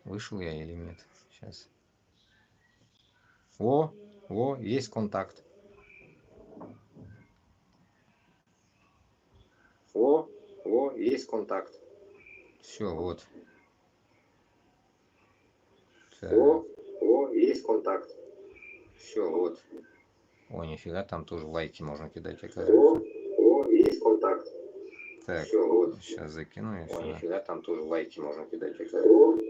Вышел я или нет? Сейчас. Есть контакт. Есть контакт. Все, вот. Так. Есть контакт. Все, вот. О, нифига, там тоже лайки можно кидать, оказывается. Есть контакт. Так, все, вот. Сейчас закину я сюда. О, нифига, там тоже лайки можно кидать, оказывается.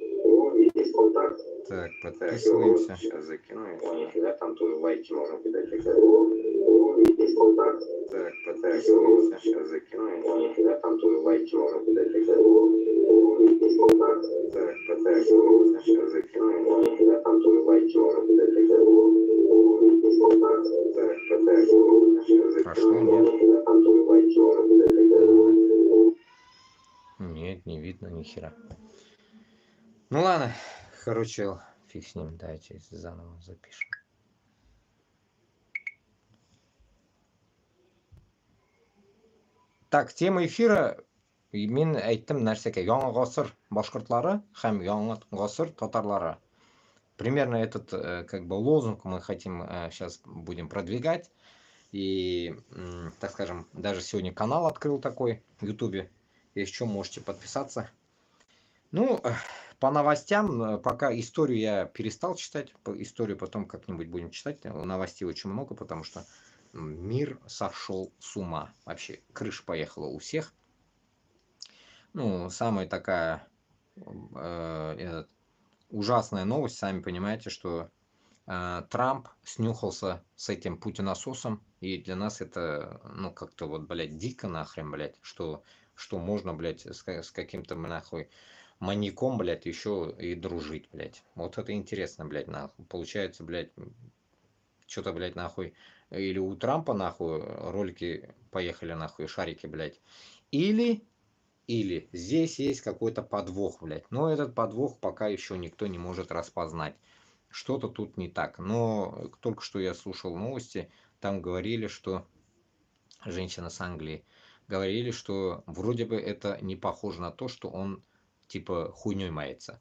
Есть контакт. Так, подписываемся. Сейчас закину я сюда. О, нифига, там тоже лайки можно кидать, оказывается. Есть контакт. Так, подписываемся. Сейчас закину я сюда. О, нифига, там тоже лайки можно кидать, оказывается. Есть контакт. Так, подписываемся. Сейчас закину я сюда. О, нифига, там тоже лайки можно кидать, оказывается. Есть контакт. Так, подписываемся. Сейчас закину. Прошло, нет? Там тоже лайки можно кидать, оказывается. Нет, не видно ни хера. Ну ладно, короче, фиг с ним, давайте заново запишем. Так, тема эфира мен айттым нәрсеге яңа гасыр башкортлары һәм яңа гасыр татарлары. Примерно этот как бы лозунг мы хотим сейчас будем продвигать. И, так скажем, даже сегодня канал открыл такой в Ютубе. Если что, можете подписаться. Ну, по новостям, пока историю я перестал читать. Историю потом как-нибудь будем читать. Новостей очень много, потому что мир сошел с ума. Вообще, крыша поехала у всех. Ну, самая такая ужасная новость, сами понимаете, что Трамп снюхался с этим путинососом, и для нас это, ну, как-то вот, блядь, дико нахрен, блядь, что можно, блядь, с каким-то, нахуй, маньяком, блядь, еще и дружить, блядь. Вот это интересно, блядь, нахуй. Получается, блядь, что-то, блядь, нахуй, или у Трампа, нахуй, ролики поехали, нахуй, шарики, блядь, или здесь есть какой-то подвох, блядь. Но этот подвох пока еще никто не может распознать. Что-то тут не так. Но только что я слушал новости, там говорили, что женщина с Англии говорили, что вроде бы это не похоже на то, что он типа хуйней мается,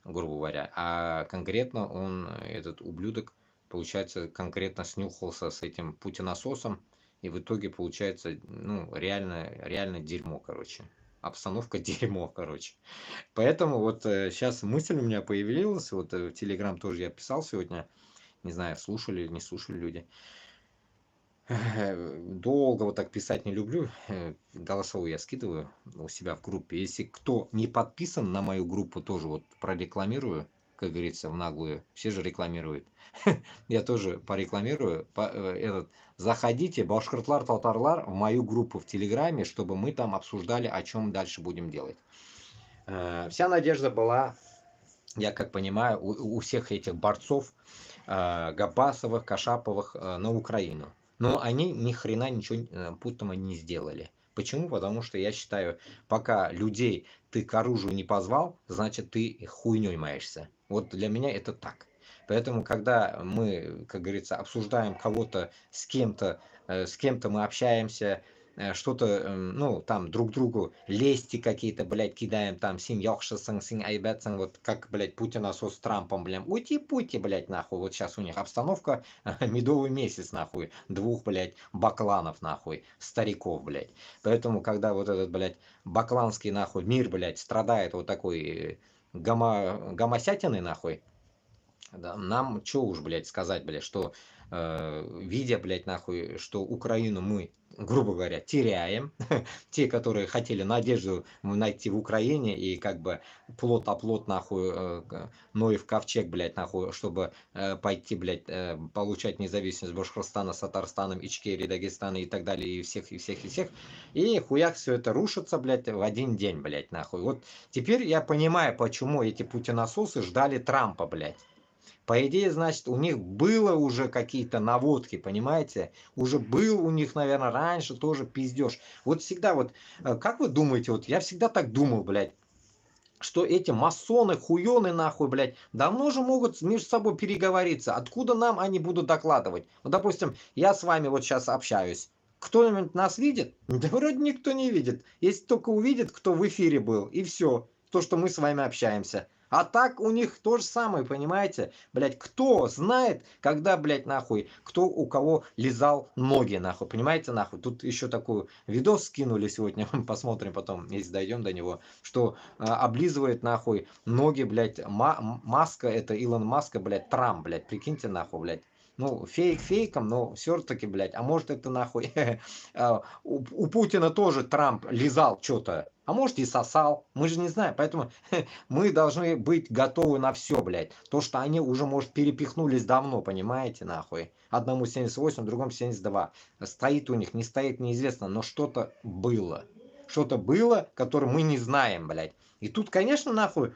грубо говоря. А конкретно он, этот ублюдок, получается, конкретно снюхался с этим путинососом, и в итоге получается, ну, реально дерьмо, короче. Обстановка дерьмо, короче. Поэтому вот сейчас мысль у меня появилась, вот в Телеграм тоже я писал сегодня, не знаю, слушали или не слушали люди. Долго вот так писать не люблю, голосовую я скидываю у себя в группе. Если кто не подписан на мою группу, тоже вот прорекламирую, как говорится, в наглую. Все же рекламируют. Я тоже порекламирую. Заходите, башкортлар, татарлар, в мою группу в Телеграме, чтобы мы там обсуждали, о чем дальше будем делать. Вся надежда была, я как понимаю, у всех этих борцов Габасовых, Кашаповых на Украину. Но они ни хрена ничего путного не сделали. Почему? Потому что я считаю, пока людей ты к оружию не позвал, значит ты хуйней маешься. Вот для меня это так. Поэтому, когда мы, как говорится, обсуждаем кого-то с кем-то мы общаемся, что-то, ну, там, друг другу лести какие-то, блядь, кидаем, там, син ёхшисың, син айбетсың, вот как, блядь, Путин насос с Трампом, блядь, уйти-пути, блядь, нахуй, вот сейчас у них обстановка, медовый месяц, нахуй, двух, блядь, бакланов, нахуй, стариков, блядь. Поэтому, когда вот этот, блядь, бакланский, нахуй, мир, блядь, страдает вот такой гомосятиной, нахуй, да, нам что уж, блядь, сказать, блядь, что видя, блядь, нахуй, что Украину мы, грубо говоря, теряем, те, которые хотели надежду найти в Украине и как бы плот-оплот, нахуй, Ноев ковчег, блядь, нахуй, чтобы пойти, блядь, получать независимость Башкортостана с Татарстаном, Ичкерии, Дагестана и так далее, и всех, и хуяк все это рушится, блядь, в один день, блядь, нахуй. Вот теперь я понимаю, почему эти путинососы ждали Трампа, блядь. По идее, значит, у них было уже какие-то наводки, понимаете? Уже был у них, наверное, раньше тоже пиздеж. Вот всегда вот, как вы думаете, вот я всегда так думал, блядь, что эти масоны, хуёны, нахуй, блядь, давно же могут между собой переговориться. Откуда нам они будут докладывать? Вот, допустим, я с вами вот сейчас общаюсь. Кто-нибудь нас видит? Да вроде никто не видит. Если только увидит, кто в эфире был, и все. То, что мы с вами общаемся. А так у них то же самое, понимаете? Блядь, кто знает, когда, блядь, нахуй, кто у кого лизал ноги, нахуй, понимаете, нахуй? Тут еще такой видос скинули сегодня, посмотрим потом, если дойдем до него, что облизывает, нахуй, ноги, блядь, Маска, это Илон Маска, блядь, Трамп, блядь, прикиньте, нахуй, блядь. Ну, фейк фейком, но все-таки, блядь, а может это нахуй у Путина тоже Трамп лизал что-то, а может и сосал, мы же не знаем, поэтому мы должны быть готовы на все, блядь. То, что они уже, может, перепихнулись давно, понимаете, нахуй. Одному 78, другому 72. Стоит у них, не стоит, неизвестно, но что-то было. Что-то было, которое мы не знаем, блядь. И тут, конечно, нахуй,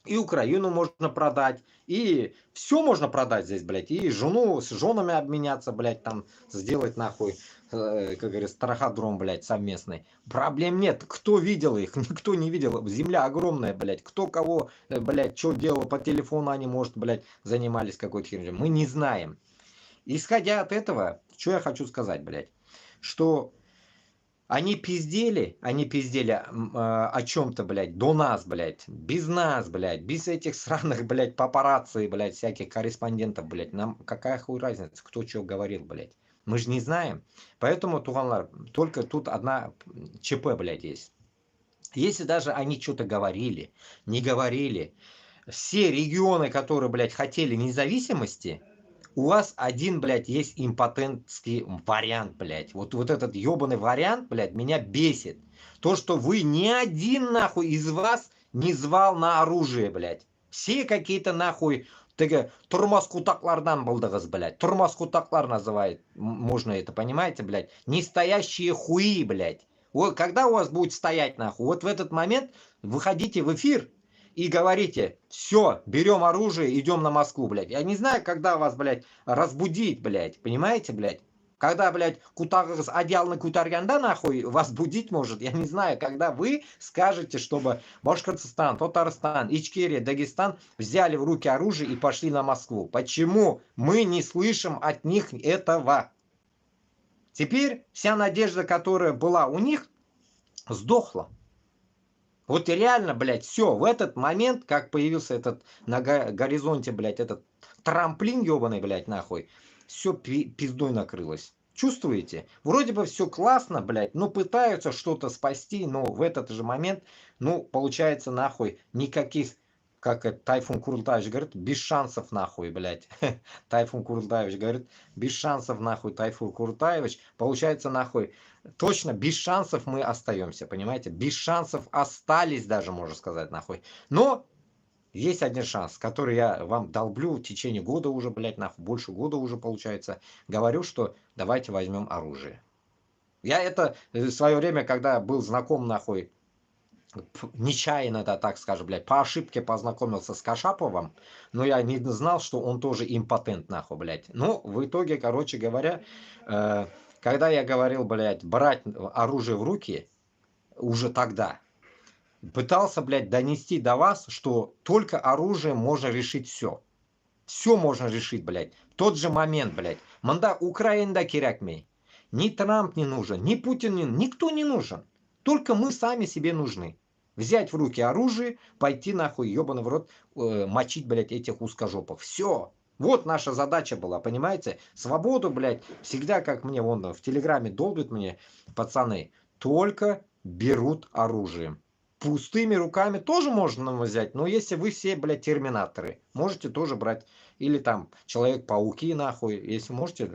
и Украину можно продать, и все можно продать здесь, блядь, и жену с женами обменяться, блядь, там сделать нахуй, как говорится, траходром, блядь, совместный. Проблем нет, кто видел их, никто не видел, земля огромная, блядь, кто кого, блядь, что делал по телефону, они, может, блядь, занимались какой-то херней, мы не знаем. Исходя от этого, что я хочу сказать, блядь, что они пиздели о чем-то, блядь, до нас, блядь, без нас, блядь, без этих сраных, блядь, папарацци, блядь, всяких корреспондентов, блядь. Нам какая хуй разница, кто что говорил, блядь. Мы же не знаем. Поэтому, Туганлар, только тут одна ЧП, блядь, есть. Если даже они что-то говорили, не говорили, все регионы, которые, блядь, хотели независимости, у вас один, блядь, есть импотентский вариант, блядь. Вот этот ебаный вариант, блядь, меня бесит. То, что вы ни один, нахуй, из вас не звал на оружие, блядь. Все какие-то, нахуй, турмас кутаклардан болдығыз, блядь. Турмас кутаклар называют, можно это, понимаете, блядь. Не стоящие хуи, блядь. Вот когда у вас будет стоять, нахуй, вот в этот момент выходите в эфир и говорите, все, берем оружие, идем на Москву, блядь. Я не знаю, когда вас, блядь, разбудить, блядь, понимаете, блядь? Когда, блядь, кутагыз одеялны кутарганда, нахуй, вас будить может, я не знаю, когда вы скажете, чтобы Башкортостан, Татарстан, Ичкерия, Дагестан взяли в руки оружие и пошли на Москву. Почему мы не слышим от них этого? Теперь вся надежда, которая была у них, сдохла. Вот реально, блядь, все, в этот момент, как появился этот на горизонте, блядь, этот трамплин ебаный, блядь, нахуй, все пиздой накрылось. Чувствуете? Вроде бы все классно, блядь, ну пытаются что-то спасти, но в этот же момент, ну, получается, нахуй, никаких, как это Тайфун Курултаевич говорит, без шансов, нахуй, блядь. Тайфун Курултаевич говорит, без шансов, нахуй, Тайфун Курултаевич. Получается, нахуй, точно без шансов мы остаемся, понимаете? Без шансов остались даже, можно сказать, нахуй. Но есть один шанс, который я вам долблю в течение года уже, блядь, нахуй, больше года уже получается. Говорю, что давайте возьмем оружие. Я это в свое время, когда был знаком, нахуй, нечаянно, да, так скажем, блядь, по ошибке познакомился с Кашаповым, но я не знал, что он тоже импотент, нахуй, блядь. Ну, в итоге, короче говоря, когда я говорил, блядь, брать оружие в руки, уже тогда, пытался, блядь, донести до вас, что только оружием можно решить все. Все можно решить, блядь. В тот же момент, блядь. Манда Украина кирякмей. Ни Трамп не нужен, ни Путин не нужен, никто не нужен. Только мы сами себе нужны. Взять в руки оружие, пойти нахуй, ебаный в рот, мочить, блядь, этих узкожопов. Все. Вот наша задача была, понимаете? Свободу, блядь, всегда, как мне вон в Телеграме долбят мне пацаны, только берут оружием. Пустыми руками тоже можно взять, но если вы все, блядь, терминаторы, можете тоже брать. Или там Человек-пауки, нахуй, если можете,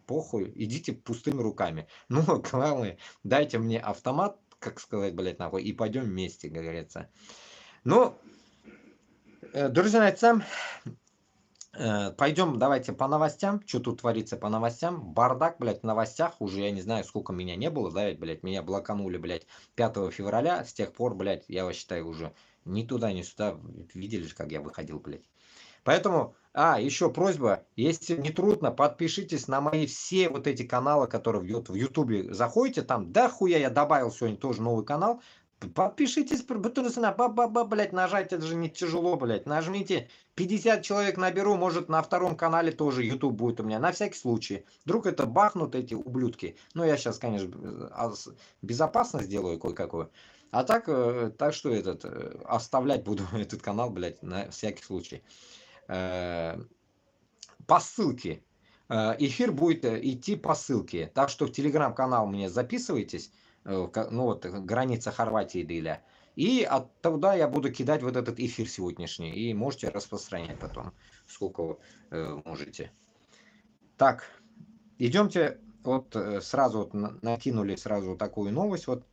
похуй, идите пустыми руками. Ну, главное, дайте мне автомат, как сказать, блядь, нахуй, и пойдем вместе, как говорится. Ну, друзья, на этом пойдем, давайте по новостям. Что тут творится по новостям? Бардак, блядь, в новостях. Уже я не знаю, сколько меня не было, да, блядь, меня блоканули, блядь, 5 февраля. С тех пор, блядь, я вас считаю уже ни туда, ни сюда. Видели же, как я выходил, блядь. Поэтому, еще просьба, если не трудно, подпишитесь на мои все вот эти каналы, которые в Ютубе. Заходите там, да хуя я добавил сегодня тоже новый канал. Подпишитесь, блядь, нажать, это же не тяжело, блядь. Нажмите, 50 человек наберу, может на втором канале тоже YouTube будет у меня, на всякий случай. Вдруг это бахнут эти ублюдки. Ну, я сейчас, конечно, безопасно сделаю кое-какую. А так, так что этот, оставлять буду этот канал, блядь, на всякий случай. Э, По ссылке. Эфир будет идти по ссылке. Так что в телеграм-канал мне записывайтесь, ну вот, граница Хорватии Диля. И оттуда я буду кидать вот этот эфир сегодняшний. И можете распространять потом, сколько вы можете. Так, идемте, вот сразу вот накинули сразу такую новость. Вот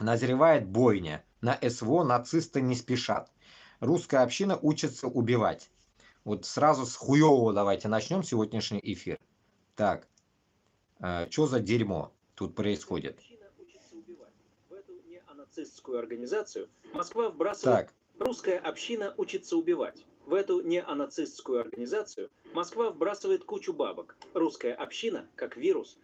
назревает бойня. На СВО нацисты не спешат. Русская община учится убивать. Вот сразу с хуевого давайте начнем сегодняшний эфир. Так, что за дерьмо тут происходит? В эту неонацистскую организацию Москва вбрасывает... Так, Русская община учится убивать. В эту неонацистскую организацию Москва вбрасывает кучу бабок. Русская община, как вирус,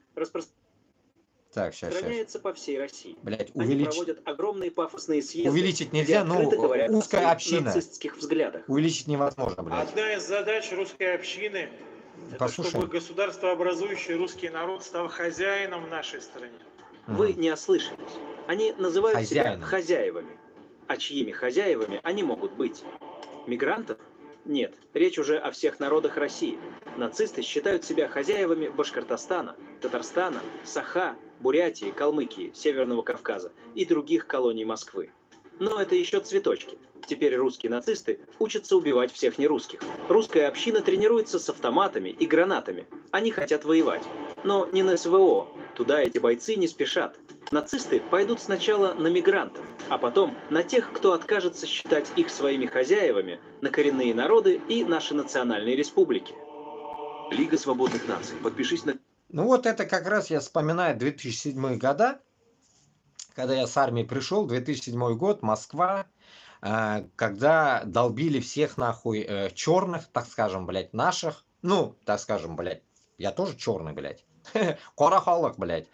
так, сейчас. распространяется по всей России. Блять, Они проводят огромные пафосные съезды, увеличить где нельзя, но открыто говорят о узкая своих община. нацистских взглядах. Увеличить невозможно, блядь. Одна из задач русской общины – это Послушаем. чтобы государствообразующий русский народ стал хозяином в нашей стране. Вы не ослышались. Они называют Хозяином. себя хозяевами. А чьими хозяевами они могут быть? Мигрантов? Нет, речь уже о всех народах России. Нацисты считают себя хозяевами Башкортостана, Татарстана, Саха, Бурятии, Калмыкии, Северного Кавказа и других колоний Москвы. Но это еще цветочки. Теперь русские нацисты учатся убивать всех нерусских. Русская община тренируется с автоматами и гранатами. Они хотят воевать. Но не на СВО. Туда эти бойцы не спешат. Нацисты пойдут сначала на мигрантов, а потом на тех, кто откажется считать их своими хозяевами, на коренные народы и наши национальные республики. Лига свободных наций. Подпишись на... Ну вот это как раз я вспоминаю 2007 года, когда я с армии пришел, 2007 год, Москва, когда долбили всех нахуй черных, так скажем, блядь, наших, ну, так скажем, блядь, я тоже черный, блядь, корохолок, блядь.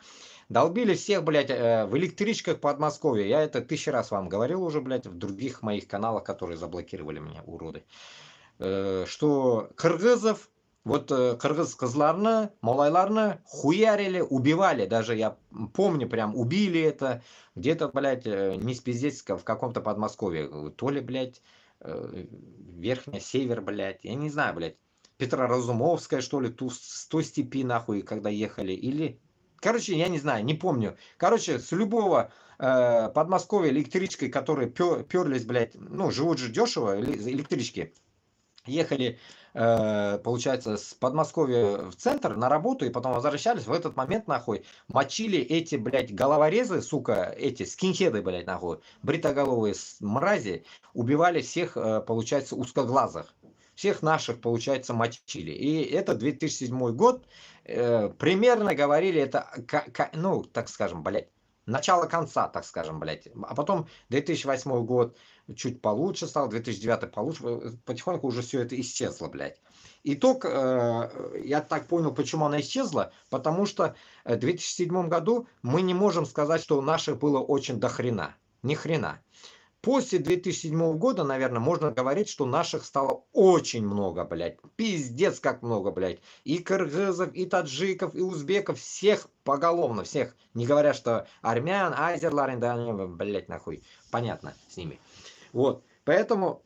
Долбили всех, блядь, в электричках Подмосковья. Я это 1000 раз вам говорил уже, блядь, в других моих каналах, которые заблокировали меня, уроды. Что кыргызов, вот кыргыз кызларны, малайларны хуярили, убивали. Даже я помню, прям убили это где-то, блядь, не спиздец, в каком-то Подмосковье. То ли, блядь, Верхняя Север, блядь, я не знаю, блядь. Петроразумовская, что ли, с той степи, нахуй, когда ехали, или... Короче, я не знаю, не помню. Короче, с любого Подмосковья электричкой, которые перлись, блядь, ну, живут же дешево, электрички, ехали, получается, с Подмосковья в центр на работу и потом возвращались, в этот момент, нахуй, мочили эти, блядь, головорезы, сука, эти скинхеды, блядь, нахуй, бритоголовые мрази, убивали всех, получается, узкоглазых. Всех наших, получается, мочили. И это 2007 год. Примерно говорили это, ну, так скажем, блядь, начало конца, так скажем, блядь. А потом 2008 год чуть получше стал, 2009 получше. Потихоньку уже все это исчезло, блядь. Итог, я так понял, почему она исчезла. Потому что в 2007 году мы не можем сказать, что у наших было очень дохрена. Ни хрена. После 2007 года, наверное, можно говорить, что наших стало очень много, блядь. Пиздец как много, блядь. И кыргызов, и таджиков, и узбеков. Всех поголовно, всех. Не говоря, что армян, азерлар, да, блядь, нахуй. Понятно с ними. Вот. Поэтому...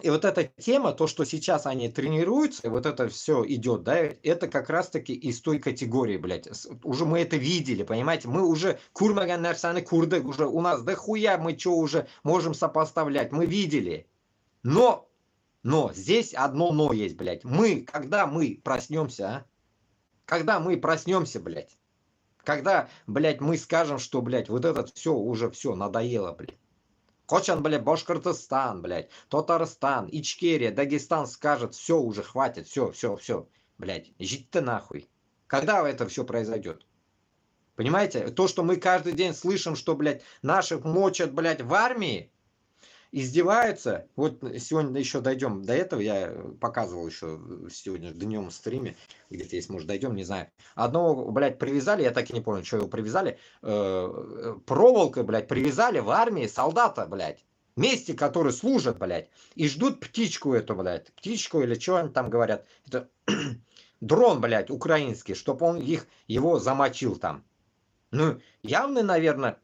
И вот эта тема, то, что сейчас они тренируются, и вот это все идет, да, это как раз-таки из той категории, блядь. Уже мы это видели, понимаете? Мы уже курмаган нарсаны курды, уже у нас да хуя мы что уже можем сопоставлять, мы видели. Но здесь одно но есть, блядь. Когда мы проснемся, а? Когда мы проснемся, блядь? Когда, блядь, мы скажем, что, блядь, вот это все уже все надоело, блядь. Кочан, блядь, Башкортостан, блядь, Татарстан, Ичкерия, Дагестан скажет, все уже хватит, все, блядь, жить-то нахуй. Когда это все произойдет? Понимаете? То, что мы каждый день слышим, что, блядь, наших мочат, блядь, в армии, издеваются. Вот сегодня еще дойдем до этого, я показывал еще сегодня днем в стриме, где-то если, может, дойдем, не знаю. Одного, блядь, привязали, я так и не понял, что его привязали, проволокой, блядь, привязали в армии солдата, блядь, вместе, которые служат, блядь, и ждут птичку эту, блядь, птичку или что они там говорят, это дрон, блядь, украинский, чтобы он его замочил там. Ну, явно, наверное,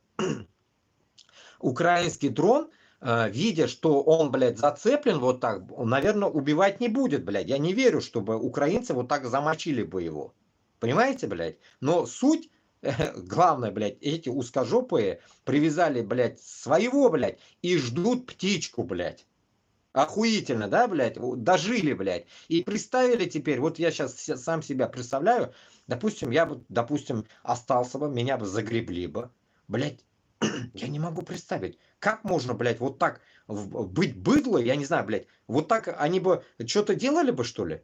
украинский дрон, видя, что он, блядь, зацеплен вот так, он, наверное, убивать не будет, блядь. Я не верю, чтобы украинцы вот так замочили бы его. Понимаете, блядь? Но суть, главное, блядь, эти узкожопые привязали, блядь, своего, блядь, и ждут птичку, блядь. Охуительно, да, блядь? Дожили, блядь. И представили теперь, вот я сейчас сам себя представляю, допустим, я бы, допустим, остался бы, меня бы загребли бы. Блядь, я не могу представить, как можно, блядь, вот так быть быдло, я не знаю, блядь, вот так они бы что-то делали бы, что ли?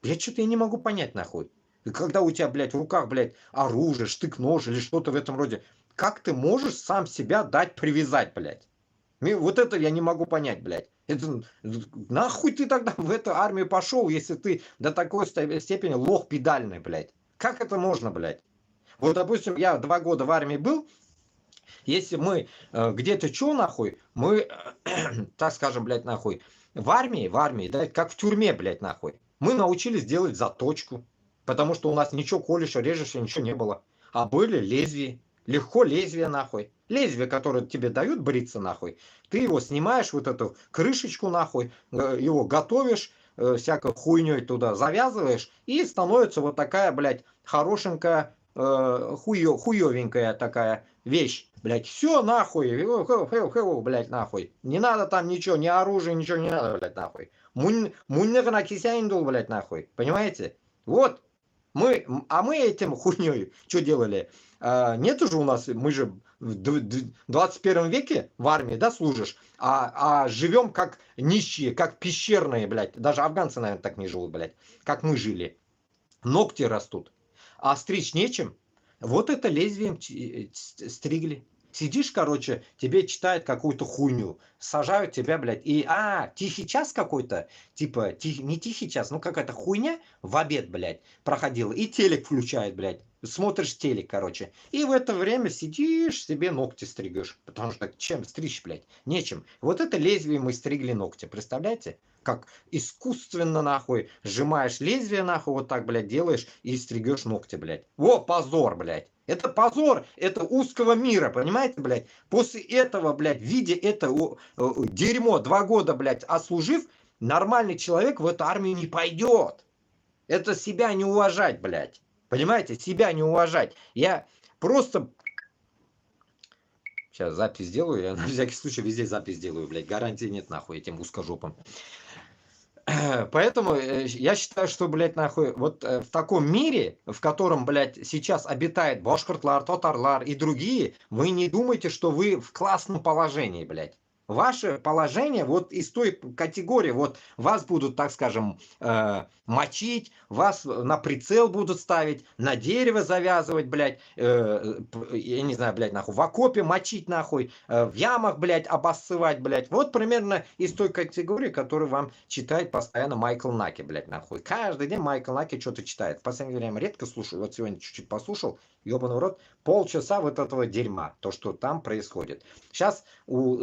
Я что-то не могу понять, нахуй. И когда у тебя, блядь, в руках, блядь, оружие, штык-нож или что-то в этом роде, как ты можешь сам себя дать привязать, блядь? Вот это я не могу понять, блядь. Это, нахуй ты тогда в эту армию пошел, если ты до такой степени лох педальный, блядь? Как это можно, блядь? Вот, допустим, я 2 года в армии был, если мы где-то что, нахуй, мы, так скажем, блядь, нахуй, в армии, да, как в тюрьме, блядь, нахуй, мы научились делать заточку, потому что у нас ничего колющего, режущего, ничего не было. А были лезвия, легко лезвие, нахуй. Лезвие, которое тебе дают бриться, нахуй, ты его снимаешь, вот эту крышечку, нахуй, его готовишь, всякой хуйней туда завязываешь, и становится вот такая, блядь, хорошенькая, хуевенькая такая вещь, блядь, все нахуй, блядь, нахуй, не надо там ничего, ни оружия, ничего не надо, блядь, нахуй, муннер на кисяиндул, блядь, нахуй, понимаете, вот, мы этим хуйней что делали, нету же у нас, мы же в 21 веке в армии, да, служишь, а живем как нищие, как пещерные, блядь, даже афганцы, наверное, так не живут, блядь, как мы жили, ногти растут, а стричь нечем. Вот это лезвием стригли. Сидишь, короче, тебе читают какую-то хуйню, сажают тебя, блядь, и, тихий час какой-то, типа, не тихий час, ну какая-то хуйня в обед, блядь, проходила, и телек включает, блядь, смотришь телек, короче, и в это время сидишь, себе ногти стригешь, потому что чем стричь, блядь, нечем. Вот это лезвие мы стригли ногти, представляете? Как искусственно, нахуй, сжимаешь лезвие, нахуй, вот так, блядь, делаешь и стригешь ногти, блядь. Во, позор, блядь. Это позор, это узкого мира, понимаете, блядь? После этого, блядь, видя это дерьмо 2 года, блядь, отслужив, нормальный человек в эту армию не пойдет. Это себя не уважать, блядь. Понимаете, себя не уважать. Я просто... Сейчас запись сделаю, я на всякий случай везде запись делаю, блядь. Гарантии нет, нахуй, этим узкожопым. Поэтому я считаю, что, блядь, нахуй, вот в таком мире, в котором, блядь, сейчас обитает башкортлар, татарлар и другие, вы не думайте, что вы в классном положении, блядь. Ваше положение вот из той категории, вот вас будут, так скажем, мочить, вас на прицел будут ставить, на дерево завязывать, блядь, я не знаю, блядь, нахуй, в окопе мочить, нахуй, в ямах, блядь, обоссывать, блядь. Вот примерно из той категории, которую вам читает постоянно Майкл Наки, блядь, нахуй. Каждый день Майкл Наки что-то читает. В последнее время редко слушаю, вот сегодня чуть-чуть послушал, ебаный в рот, полчаса вот этого дерьма, то, что там происходит. Сейчас у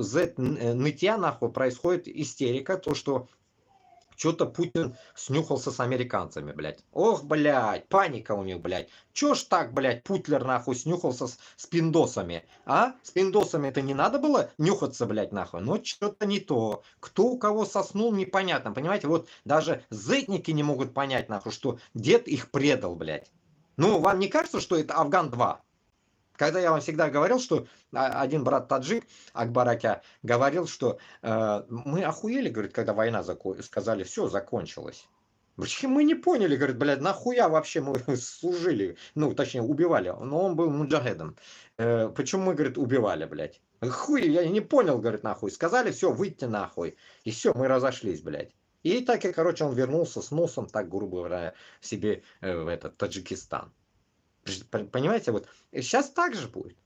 нытья, нахуй, происходит истерика, то, что что-то Путин снюхался с американцами, блядь. Ох, блядь, паника у них, блядь. Чё ж так, блядь, Путлер, нахуй, снюхался с пиндосами, а? С пиндосами это не надо было нюхаться, блядь, нахуй? Ну, что-то не то. Кто у кого соснул, непонятно, понимаете? Вот даже зетники не могут понять, нахуй, что дед их предал, блядь. Ну, вам не кажется, что это Афган-2? Когда я вам всегда говорил, что один брат таджик, Акбаракя, говорил, что мы охуели, говорит, когда война сказали, все, закончилось. Мы не поняли, говорит, блядь, нахуя вообще мы служили, ну, точнее, убивали, но он был муджахедом. Почему мы, говорит, убивали, блядь? Хуй, я не понял, говорит, нахуй. Сказали, все, выйти нахуй. И все, мы разошлись, блядь. И так и, короче, он вернулся с носом, так, грубо говоря, себе в этот Таджикистан. Понимаете, вот сейчас так же будет.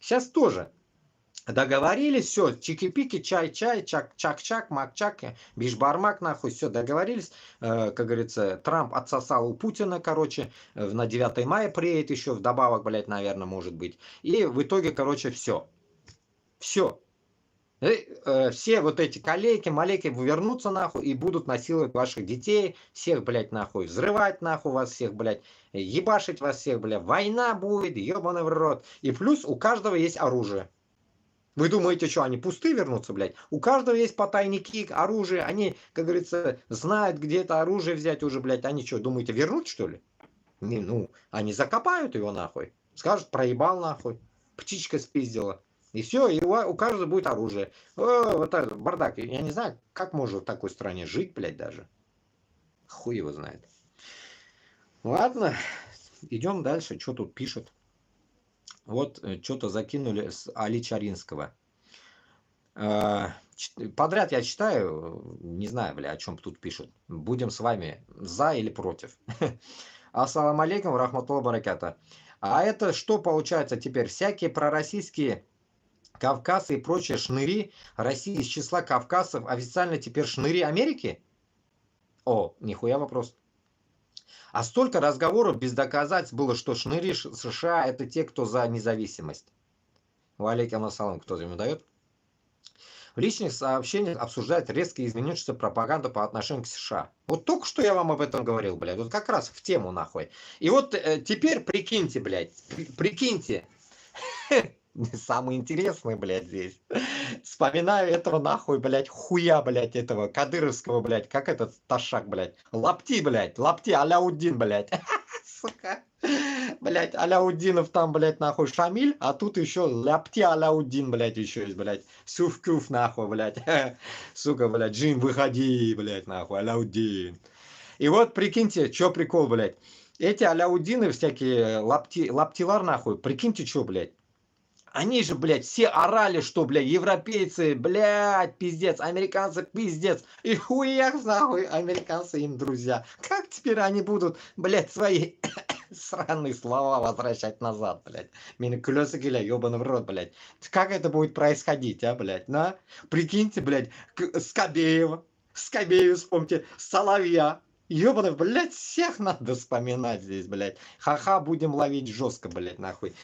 Сейчас тоже. Договорились, все, чики-пики, чай-чай, чак-чак-чак, мак-чак, бишбармак, нахуй, все, договорились. Как говорится, Трамп отсосал у Путина, короче, на 9 мая приедет еще, вдобавок, блядь, наверное, может быть. И в итоге, короче, все. Все. Все вот эти коллеги-малеки вернутся нахуй и будут насиловать ваших детей, всех, блядь, нахуй, взрывать нахуй вас всех, блядь, ебашить вас всех, блядь, война будет, ебаный в рот. И плюс у каждого есть оружие. Вы думаете, что они пустые вернутся, блядь? У каждого есть потайники, оружие. Они, как говорится, знают, где это оружие взять уже, блядь. Они что, думаете, вернуть, что ли? Не, ну, они закопают его нахуй. Скажут, проебал нахуй. Птичка спиздила. И все, и у каждого будет оружие. О, вот так, бардак. Я не знаю, как можно в такой стране жить, блядь, даже. Хуй его знает. Ладно, идем дальше. Что тут пишут? Вот что-то закинули с Али Чаринского. Подряд я читаю, не знаю, бля, о чем тут пишут. Будем с вами за или против. Ассаламу алейкум, рахматуллах бараката. А это что получается теперь? Всякие пророссийские кавказцы и прочие шныри России из числа кавказцев официально теперь шныри Америки? О, нихуя вопрос. А столько разговоров без доказательств было, что шныри США это те, кто за независимость. Валейкум ассалам, кто ему дает? В личных сообщениях обсуждает резко изменившуюся пропаганду по отношению к США. Вот только что я вам об этом говорил, блядь. Вот как раз в тему, нахуй. И вот теперь прикиньте, блядь. Прикиньте. Самый интересный, блядь, здесь. Вспоминаю этого нахуй, блядь, хуя, блядь, этого кадыровского, блядь. Как этот Ташак, блядь. Лапти, блядь. Лапти Аляудин, блядь. Сука. Блять, Аляудинов там, блять, нахуй Шамиль, а тут еще Ляпти Аляудин, блять, еще есть, блять. Сюф-кюф, нахуй, блять. Сука, блять, Джин, выходи, блять, нахуй, Аляудин. И вот прикиньте, что прикол, блять. Эти Аляудины всякие, лаптилар, нахуй, прикиньте, что, блять. Они же, блядь, все орали, что, блядь, европейцы, блядь, пиздец, американцы, пиздец. И хуях, нахуй, американцы им друзья. Как теперь они будут, блядь, свои сраные слова возвращать назад, блядь? Меня колеса гиля, ёбаный в рот, блядь. Как это будет происходить, а, блядь, на? Прикиньте, блядь, Скобеева, вспомните, Соловья. Ёбаный, блядь, всех надо вспоминать здесь, блядь. Ха-ха, будем ловить жестко, блядь, нахуй.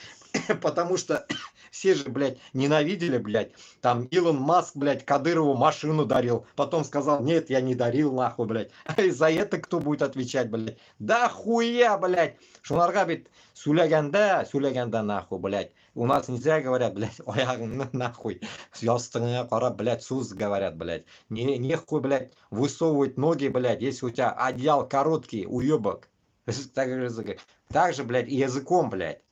Потому что все же, блядь, ненавидели, блядь. Там Илон Маск, блядь, Кадырову машину дарил. Потом сказал, нет, я не дарил, нахуй, блядь. А за это кто будет отвечать, блядь? Да хуя, блядь. Шунарга, блядь, суляганда, нахуй, блядь. У нас нельзя говорят, блядь, ой, нахуй. Ястыня пора, блядь, сус говорят, блядь. Нехуй, блядь, высовывать ноги, блядь, если у тебя одеял короткий, уебок. Так же, блядь, и языком, блядь.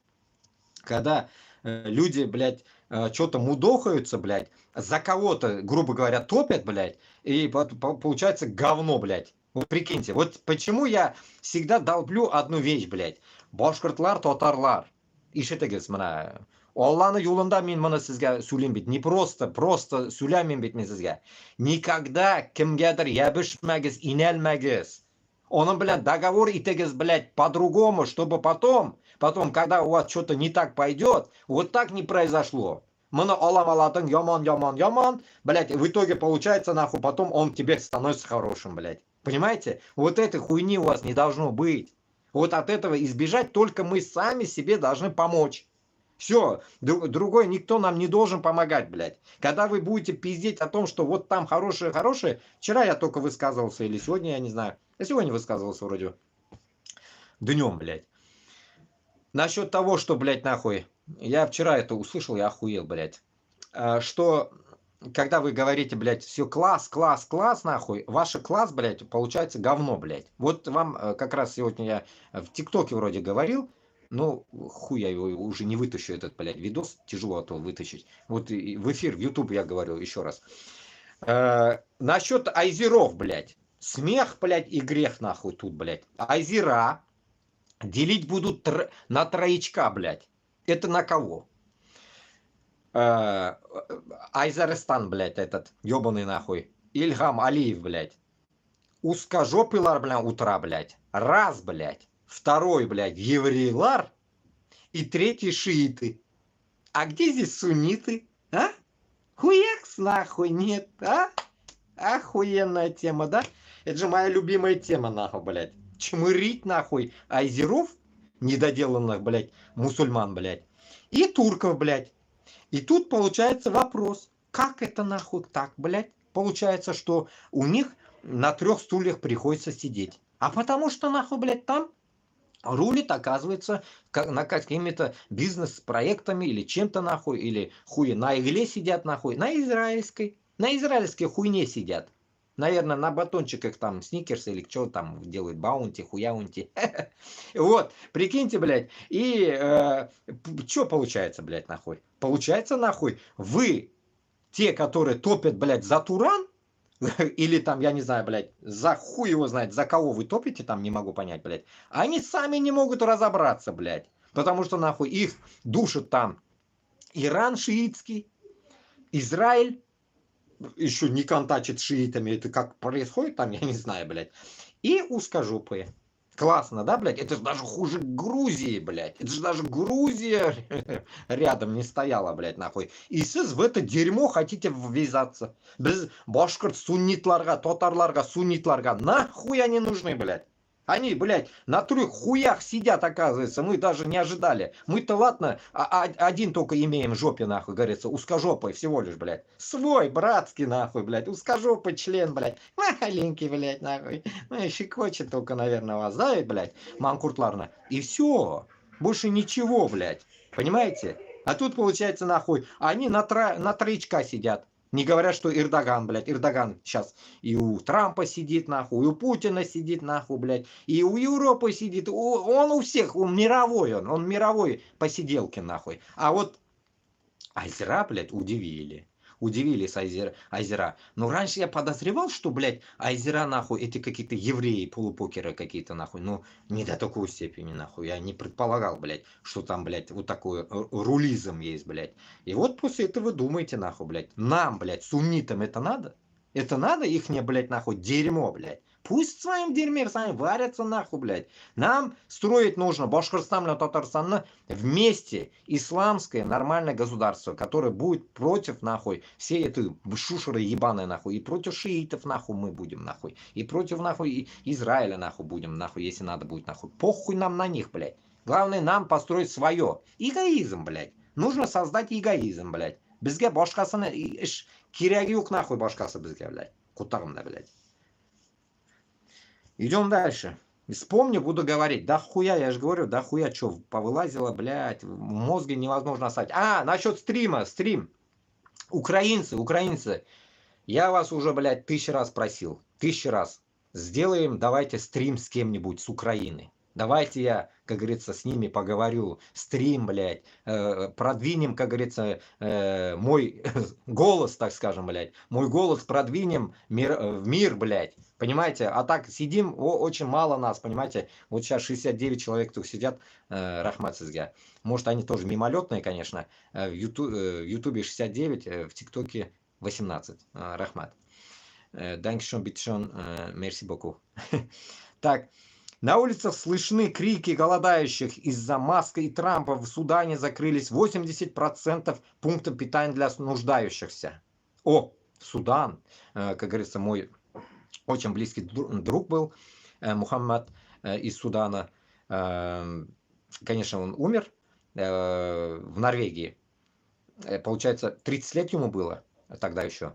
Когда люди, блядь, что-то мудохаются, блядь, за кого-то, грубо говоря, топят, блядь, и получается говно, блядь. Вот прикиньте, вот почему я всегда долблю одну вещь, блядь. Башкортлар, татарлар. Ишетегез, мына. Алланы юлында мен мына сізге сөйлеймін бит. Не просто сөйләмеймін бит мен сізге. Никогда кімгедір ябышмәгіз, инәлмәгіз. Оның білән договор итегіз, блядь, по-другому, чтобы потом, когда у вас что-то не так пойдет, вот так не произошло. Мына алам алатын, яман, блядь, в итоге получается, нахуй, потом он тебе становится хорошим, блядь. Понимаете? Вот этой хуйни у вас не должно быть. Вот от этого избежать только мы сами себе должны помочь. Все, другой никто нам не должен помогать, блядь. Когда вы будете пиздеть о том, что вот там хорошие, вчера я только высказывался, или сегодня, я не знаю. Я сегодня высказывался вроде днем, блядь. Насчет того, что, блядь, нахуй, я вчера это услышал, я охуел, блядь. Что, когда вы говорите, блядь, все класс, нахуй, ваш класс, блядь, получается говно, блядь. Вот вам как раз сегодня я в ТикТоке вроде говорил, ну, хуй я его уже не вытащу, этот, блядь, видос, тяжело от того вытащить. Вот в эфир, в YouTube я говорил еще раз. Насчет айзеров, блядь. Смех, блядь, и грех, нахуй, тут, блядь. Айзера делить будут на троечка, блядь. Это на кого? Айзерстан, блядь, этот, ебаный, нахуй. Ильхам Алиев, блядь. Узкожопый блядь, утра, блядь. Раз, блядь. Второй, блядь, еврейлар. И третий шииты. А где здесь сунниты? А? Хуякс, нахуй, нет, а? Охуенная тема, да? Это же моя любимая тема, нахуй, блядь. Чмырить, нахуй, айзеров, недоделанных, блядь, мусульман, блядь, и турков, блядь. И тут получается вопрос, как это, нахуй, так, блядь? Получается, что у них на 3 стульях приходится сидеть. А потому что, нахуй, блядь, там рулит, оказывается, на какими-то бизнес-проектами или чем-то нахуй, или хуи на игле сидят нахуй, на израильской хуйне сидят. Наверное, на батончиках там сникерс или что там делают, баунти, хуяунти. Вот, прикиньте, блядь, и что получается, блядь, нахуй? Получается, нахуй, вы, те, которые топят, блядь, за Туран, или там, я не знаю, блядь, за хуй его знает, за кого вы топите, там не могу понять, блядь. Они сами не могут разобраться, блядь. Потому что, нахуй, их душит там Иран шиитский, Израиль еще не контачит с шиитами. Это как происходит там, я не знаю, блядь. И узкожопые. Классно, да, блядь? Это же даже хуже Грузии, блядь. Это же даже Грузия рядом не стояла, блядь, нахуй. И сіз в это дерьмо хотите ввязаться. Біз башкорт суннитларға, татарларға, суннитларға нахуй они нужны, блядь. Они, блядь, на 3 хуях сидят, оказывается. Мы даже не ожидали. Мы-то ладно, один только имеем в жопе, нахуй, говорится, узкожопый всего лишь, блядь. Свой, братский, нахуй, блядь, узкожопый член, блядь. Маленький, блядь, нахуй. Ну, щекочет только, наверное, вас, да, блядь, манкуртларно. И все. Больше ничего, блядь. Понимаете? А тут, получается, нахуй, они на троечка сидят. Не говорят, что Эрдоган, блядь, Эрдоган сейчас и у Трампа сидит, нахуй, и у Путина сидит, нахуй, блядь, и у Европы сидит, он у всех, он мировой, он мировой посиделки, нахуй. А вот Азера, блядь, удивились Азера. Но раньше я подозревал, что, блядь, Азера, нахуй, эти какие-то евреи, полупокеры какие-то, нахуй. Ну, не до такой степени, нахуй. Я не предполагал, блядь, что там, блядь, вот такой рулизм есть, блядь. И вот после этого думайте, нахуй, блядь. Нам, блядь, суннитам это надо? Это надо ихнее, блядь, нахуй, дерьмо, блядь. Пусть в своем дерьме сами варятся, нахуй, блядь. Нам строить нужно Башкортостан и Татарстан вместе исламское нормальное государство, которое будет против, нахуй, всей этой шушеры ебаной, нахуй, и против шиитов, нахуй, мы будем, нахуй, и против, нахуй, Израиля, нахуй, будем, нахуй, если надо будет, нахуй. Похуй нам на них, блядь. Главное нам построить свое. Эгоизм, блядь. Нужно создать эгоизм, блядь. Бізге башқасыны керегі yok, нахуй, башқасы бізге, блядь. Кутарымда, блядь. Идем дальше. Вспомню, буду говорить. Да хуя, я же говорю, да хуя, что повылазило, блядь, в мозге невозможно оставить. А, насчет стрима, стрим. Украинцы, я вас уже, блядь, 1000 раз просил. 1000 раз. Сделаем, давайте стрим с кем-нибудь с Украины. Давайте я, как говорится, с ними поговорю. Стрим, блядь. Продвинем, как говорится, мой голос, так скажем, блядь. Мой голос продвинем в мир, блядь. Понимаете? А так сидим, очень мало нас, понимаете? Вот сейчас 69 человек тут сидят, рахмат сізге. Может, они тоже мимолетные, конечно. В Ютубе 69, в ТикТоке 18. Рахмат. Данкшон, битшон, мерси боку. Так. На улицах слышны крики голодающих. Из-за Маска и Трампа в Судане закрылись 80% пунктов питания для нуждающихся. О, Судан, как говорится, мой очень близкий друг был, Мухаммад из Судана. Конечно, он умер в Норвегии. Получается, 30 лет ему было тогда еще.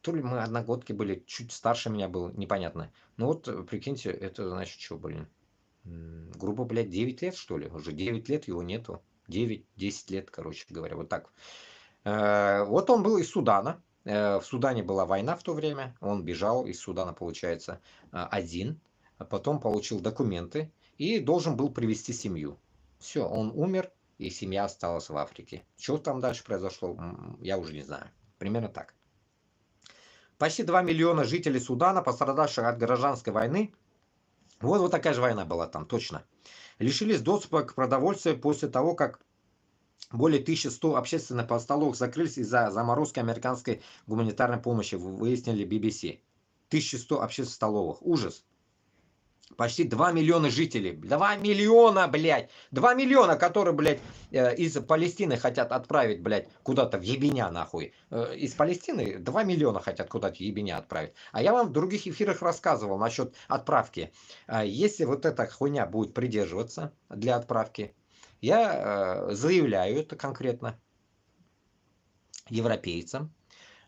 То ли мы одногодки были, чуть старше меня был, непонятно. Ну вот, прикиньте, это значит что, блин. Грубо, блядь, 9 лет, что ли? Уже 9 лет его нету. 9-10 лет, короче говоря, вот так. Вот он был из Судана. В Судане была война в то время. Он бежал из Судана, получается, один. А потом получил документы и должен был привезти семью. Все, он умер, и семья осталась в Африке. Что там дальше произошло, я уже не знаю. Примерно так. Почти 2 миллиона жителей Судана, пострадавших от гражданской войны, вот такая же война была там, точно, лишились доступа к продовольствию после того, как более 1100 общественных столов закрылись из-за заморозки американской гуманитарной помощи, выяснили BBC. 1100 общественных столовых. Ужас. Почти 2 миллиона жителей. 2 миллиона, блядь. 2 миллиона, которые, блядь, из Палестины хотят отправить, блядь, куда-то в ебеня, нахуй. Из Палестины 2 миллиона хотят куда-то в ебеня отправить. А я вам в других эфирах рассказывал насчет отправки. Если вот эта хуйня будет придерживаться для отправки, я заявляю это конкретно европейцам,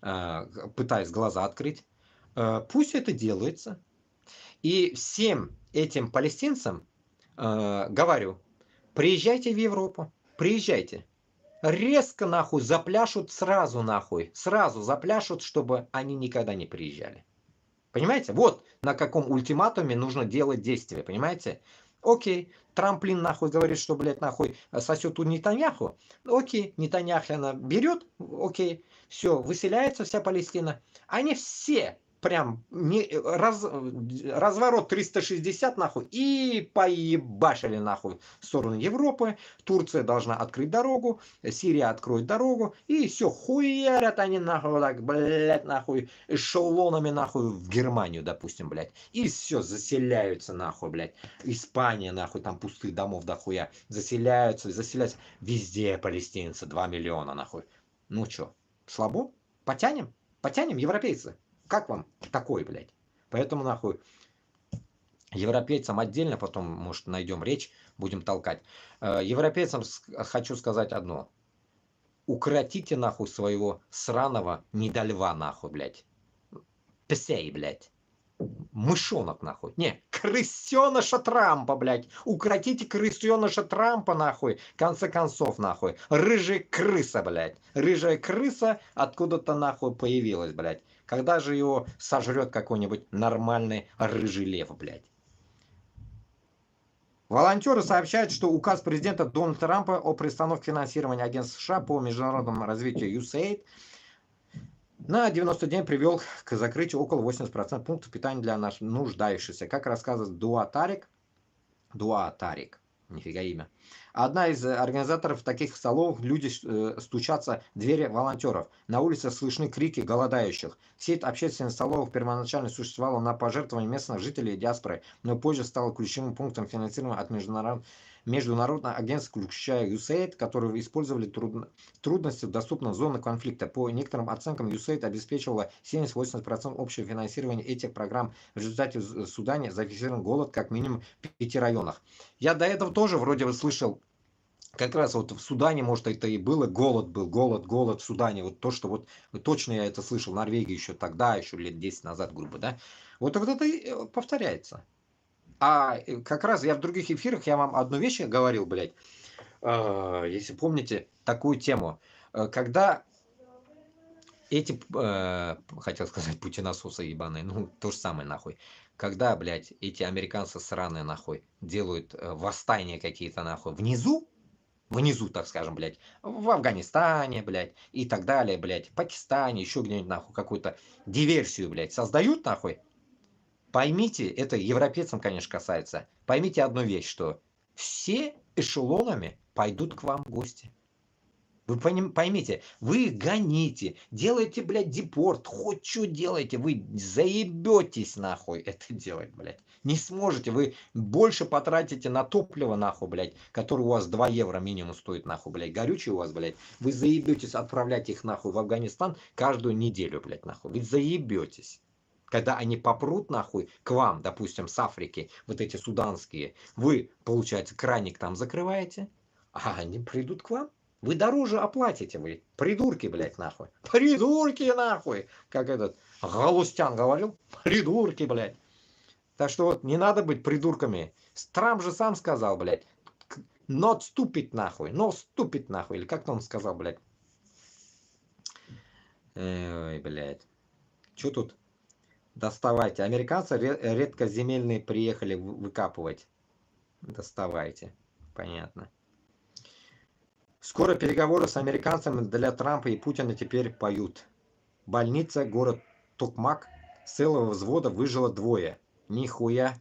пытаясь глаза открыть. Пусть это делается. И всем этим палестинцам говорю, приезжайте в Европу, приезжайте. Резко нахуй запляшут сразу нахуй. Сразу запляшут, чтобы они никогда не приезжали. Понимаете? Вот на каком ультиматуме нужно делать действия. Понимаете? Окей, Трамплин нахуй говорит, что, блядь, нахуй сосет у Нетаньяху. Окей, Нетаньяху она берет, окей, все, выселяется вся Палестина. Они все прям разворот 360 нахуй и поебашили нахуй в сторону Европы. Турция должна открыть дорогу, Сирия откроет дорогу, и все, хуярят они нахуй вот так, блядь, нахуй, эшелонами нахуй в Германию, допустим, блядь. И все, заселяются нахуй, блядь. Испания нахуй, там пустых домов дохуя. Заселяются. Везде палестинцы, 2 миллиона нахуй. Ну чё, слабо? Потянем? Потянем, европейцы? Как вам такой, блядь? Поэтому нахуй европейцам отдельно, потом, может, найдем речь, будем толкать. Европейцам хочу сказать одно. Укротите нахуй своего сраного недольва нахуй, блядь. Псей, блядь. Мышонок нахуй. Не, крысеныша Трампа, блядь. Укротите крысеныша Трампа нахуй. В конце концов нахуй. Рыжая крыса, блядь. Рыжая крыса откуда-то нахуй появилась, блядь. Когда же его сожрет какой-нибудь нормальный рыжий лев, блядь. Волонтеры сообщают, что указ президента Дональда Трампа о приостановке финансирования Агентства США по международному развитию USAID на 90 дней привел к закрытию около 80% пунктов питания для наших нуждающихся. Как рассказывает Дуа Тарик, нифига имя. Одна из организаторов таких столов, люди стучатся в двери волонтеров. На улице слышны крики голодающих. Сеть общественных столов первоначально существовала на пожертвования местных жителей и диаспоры, но позже стала ключевым пунктом финансирования от международных агентств, включая USAID, которые использовали трудности в доступных зонах конфликта. По некоторым оценкам, USAID обеспечивала 70-80% общего финансирования этих программ. В результате в Судане зафиксирован голод как минимум в 5 районах. Я до этого тоже вроде бы слышал, как раз вот в Судане, может, это и было, голод в Судане. Вот то, что вот точно я это слышал в Норвегии еще тогда, еще лет 10 назад, грубо, да. Вот это и повторяется. А как раз я в других эфирах, я вам одну вещь говорил, блядь, если помните такую тему, когда эти, хотел сказать, путинососы ебаные, ну, то же самое, нахуй, когда, блядь, эти американцы сраные, нахуй, делают восстания какие-то, нахуй, внизу, так скажем, блядь, в Афганистане, блядь, и так далее, блядь, в Пакистане, еще где-нибудь, нахуй, какую-то диверсию, блядь, создают, нахуй. Поймите, это европейцам, конечно, касается. Поймите одну вещь, что все эшелонами пойдут к вам в гости. Вы поймите, вы их гоните, делаете, блядь, депорт, хоть что делаете, вы заебетесь нахуй это делать, блядь. Не сможете, вы больше потратите на топливо, нахуй, блядь, которое у вас 2 евро минимум стоит, нахуй, блядь, горючее у вас, блядь. Вы заебетесь отправлять их, нахуй, в Афганистан каждую неделю, блядь, нахуй. Вы заебетесь. Когда они попрут нахуй к вам, допустим, с Африки, вот эти суданские, вы, получается, краник там закрываете, а они придут к вам. Вы дороже оплатите, вы, придурки, блядь, нахуй. Придурки, нахуй. Как этот Галустян говорил, придурки, блядь. Так что вот, не надо быть придурками. Трамп же сам сказал, блядь, not stupid, нахуй, no stupid, нахуй. Или как-то он сказал, блядь. Ой, блядь. Что тут? Доставайте. Американцы редкоземельные приехали выкапывать. Доставайте. Понятно. Скоро переговоры с американцами для Трампа и Путина теперь поют. Больница, город Токмак. С целого взвода выжило 2. Нихуя.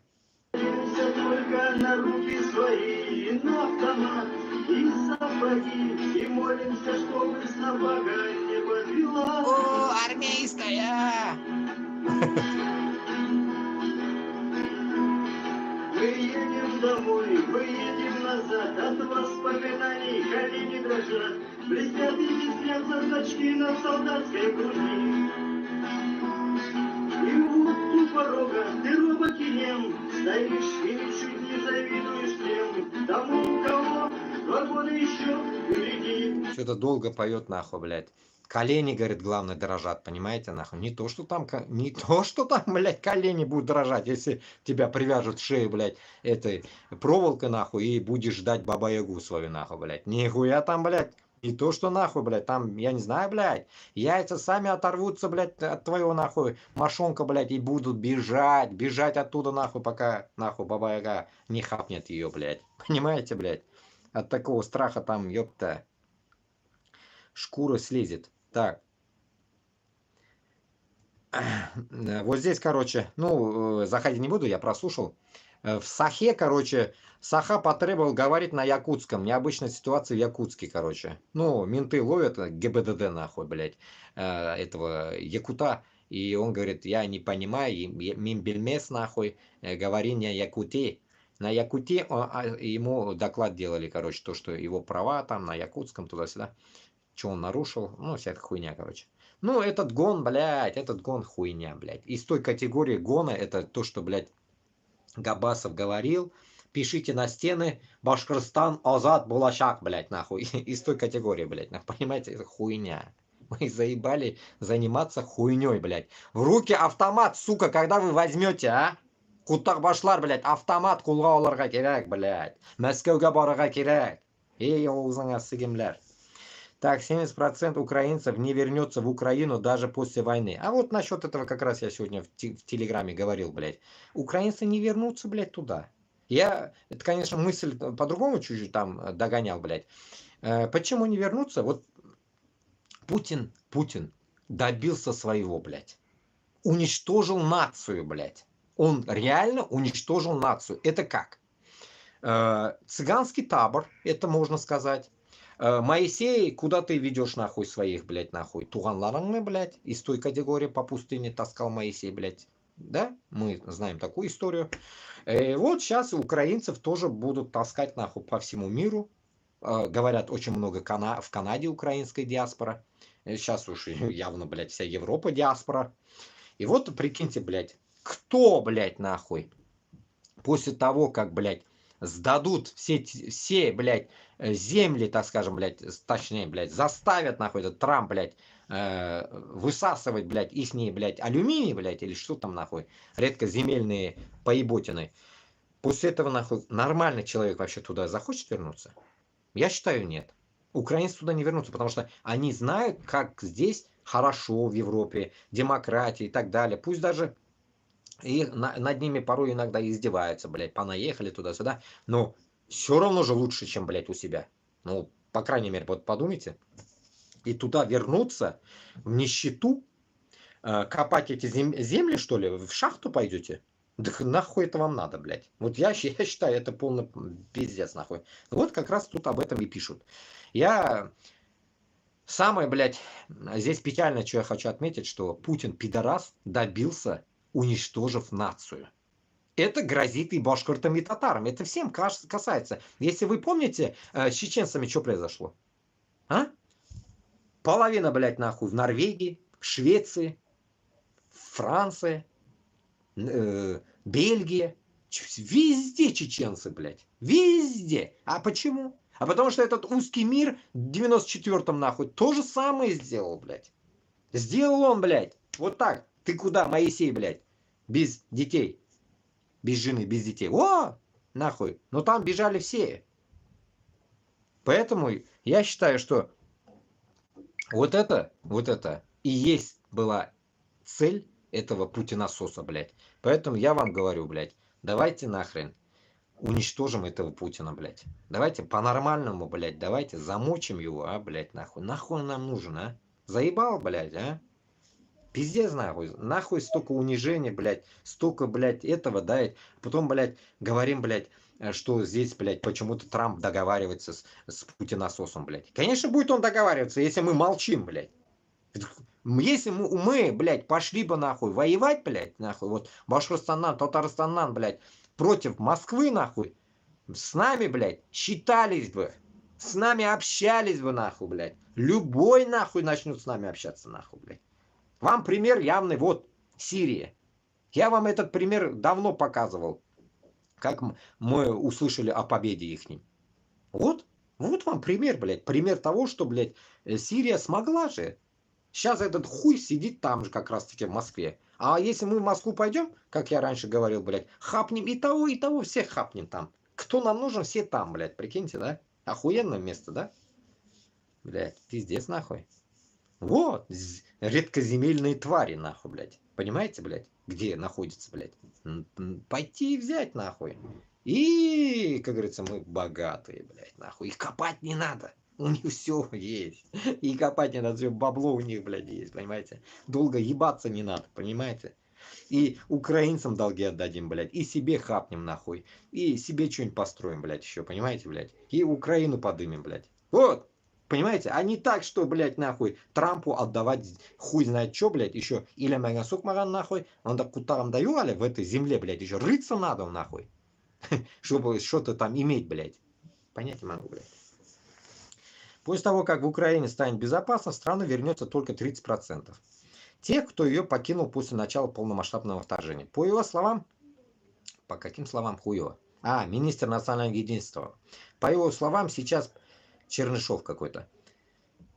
Только на руки свои, на автомат и сапоги, и молимся, чтобы собака не подвела. О, армейская! Мы едем домой, мы едем назад, от воспоминаний колени дрожат, блестят и песнятся значки на солдатской груди. И вот у порога ты робок и нем, стоишь и ничуть не завидуешь тем, тому, у кого 2 года еще впереди. Что-то долго поет, нахуй, блядь. колени, говорит, главное, дрожат, понимаете, нахуй. Не то, что там, не то, что там, блядь, колени будут дрожать, если тебя привяжут шею, блядь, этой проволокой, нахуй, и будешь ждать баба-ягу свою, нахуй, блядь. Нихуя там, блядь. Не то, что нахуй, блядь, там, я не знаю, блядь, яйца сами оторвутся, блядь, от твоего, нахуй, мошонка, блядь, и будут бежать, бежать оттуда, нахуй, пока, нахуй, баба-яга не хапнет ее, блядь. Понимаете, блядь? От такого страха там, ёпта, шкура слезет. Так. Вот здесь, короче, ну, заходить не буду, я прослушал. В Сахе, короче, Саха потребовал говорить на якутском. Необычная ситуация в Якутске, короче. Ну, менты ловят ГБДД, нахуй, блядь, этого якута. И он говорит, я не понимаю, мимбельмес, нахуй, говори на якуте. На якуте ему доклад делали, короче, то, что его права там на якутском, туда-сюда. Что он нарушил, ну, всякая хуйня, короче. Ну, этот гон, блядь, этот гон хуйня, блядь. Из той категории гона, это то, что, блядь, Габасов говорил. Пишите на стены Башкортостан Азат Булашак, блядь, нахуй. Из той категории, блядь, нахуй. Понимаете, это хуйня. Мы заебали заниматься хуйней, блядь. В руки автомат, сука, когда вы возьмете, а? Кутахбашлар, блядь, автомат кулга алырга кирәк, блядь. Мәскәүгә барырга кирәк. Эй, авызыңа сыгемләр. Так, 70% украинцев не вернется в Украину даже после войны. А вот насчет этого как раз я сегодня в Телеграме говорил, блядь. Украинцы не вернутся, блядь, туда. Это, конечно, мысль по-другому чуть-чуть там догонял, блядь. Почему не вернутся? Вот Путин добился своего, блядь. Уничтожил нацию, блядь. Он реально уничтожил нацию. Это как? Цыганский табор, это можно сказать. Моисей, куда ты ведешь нахуй своих, блядь, нахуй? Туганларыңны, блядь, из той категории по пустыне таскал Моисей, блядь. Да? Мы знаем такую историю. Вот сейчас украинцев тоже будут таскать нахуй по всему миру. Говорят, очень много в Канаде украинской диаспора. Сейчас уж явно, блядь, вся Европа диаспора. И вот прикиньте, блядь, кто, блядь, нахуй, после того, как, блядь, сдадут все, блядь, земли, так скажем, блядь, точнее, блядь, заставят, нахуй, этот Трамп, блядь, высасывать, блядь, ихние, блядь, алюминий, блядь, или что там, нахуй, редкоземельные поеботины. После этого, нахуй, нормальный человек вообще туда захочет вернуться? Я считаю, нет. Украинцы туда не вернутся, потому что они знают, как здесь хорошо в Европе, демократия и так далее. Пусть даже и над ними порой иногда издеваются, блядь, понаехали туда-сюда, но все равно же лучше, чем, блядь, у себя. Ну, по крайней мере, вот подумайте. И туда вернуться в нищету, копать эти земли, что ли, в шахту пойдете? Да нахуй это вам надо, блядь. Вот я считаю, это полный пиздец, нахуй. Вот как раз тут об этом и пишут. Самое, блядь, здесь печально, что я хочу отметить, что Путин, пидорас, добился, уничтожив нацию. Это грозит и башкортам, и татарам. Это всем касается. Если вы помните, с чеченцами что произошло? А? Половина, блядь, нахуй в Норвегии, в Швеции, Франция, Бельгия. Везде чеченцы, блядь. Везде. А почему? А потому что этот узкий мир в 94-м, нахуй, то же самое сделал, блядь. Сделал он, блядь. Вот так. Ты куда, Моисей, блядь? Без детей. Без жены, без детей. О! Нахуй. Но там бежали все. Поэтому я считаю, что вот это и есть была цель этого Путинасоса, блядь. Поэтому я вам говорю, блядь, давайте нахрен уничтожим этого Путина, блядь. Давайте по-нормальному, блядь, давайте замочим его, а, блядь, нахуй. Нахуй он нам нужен, а? Заебал, блядь, а? Пиздец, нахуй. Нахуй столько унижения, блядь. Столько, блядь, этого, да. Потом, блядь, говорим, блядь, что здесь, блядь, почему-то Трамп договаривается с Путинасосом, блядь. Конечно, будет он договариваться, если мы молчим, блядь. Если мы, блядь, пошли бы, нахуй, воевать, блядь, нахуй, вот, Башкортостан, Татарстан, блядь, против Москвы, нахуй, с нами, блядь, считались бы, с нами общались бы, нахуй, блядь. Любой, нахуй, начнет с нами общаться, нахуй, блядь. Вам пример явный, вот, Сирия. Я вам этот пример давно показывал, как мы услышали о победе ихней. Вот вам пример, блядь, пример того, что, блядь, Сирия смогла же. Сейчас этот хуй сидит там же, как раз таки в Москве. А если мы в Москву пойдем, как я раньше говорил, блядь, хапнем и того, всех хапнем там. Кто нам нужен, все там, блядь, прикиньте, да? Охуенное место, да? Блядь, пиздец нахуй. Вот, редкоземельные твари, нахуй, блядь. Понимаете, блядь, где находится, блядь? Пойти и взять, нахуй. И, как говорится, мы богатые, блядь, нахуй. И копать не надо. У них все есть. И копать не надо, все бабло у них, блядь, есть, понимаете? Долго ебаться не надо, понимаете? И украинцам долги отдадим, блядь, и себе хапнем, нахуй. И себе что-нибудь построим, блядь, еще, понимаете, блядь? И Украину подымем, блядь. Вот, понимаете? А не так, что, блядь, нахуй, Трампу отдавать хуй знает что, блядь, еще или мегасук маган, нахуй, он так кутарам даю, але в этой земле, блядь, еще рыться надо, нахуй, чтобы что-то там иметь, блядь. Понять не могу, блядь. После того, как в Украине станет безопасно, в страну вернется только 30%. Тех, кто ее покинул после начала полномасштабного вторжения. По его словам, по каким словам хуево? Министр национального единства. По его словам, сейчас Чернышов какой-то.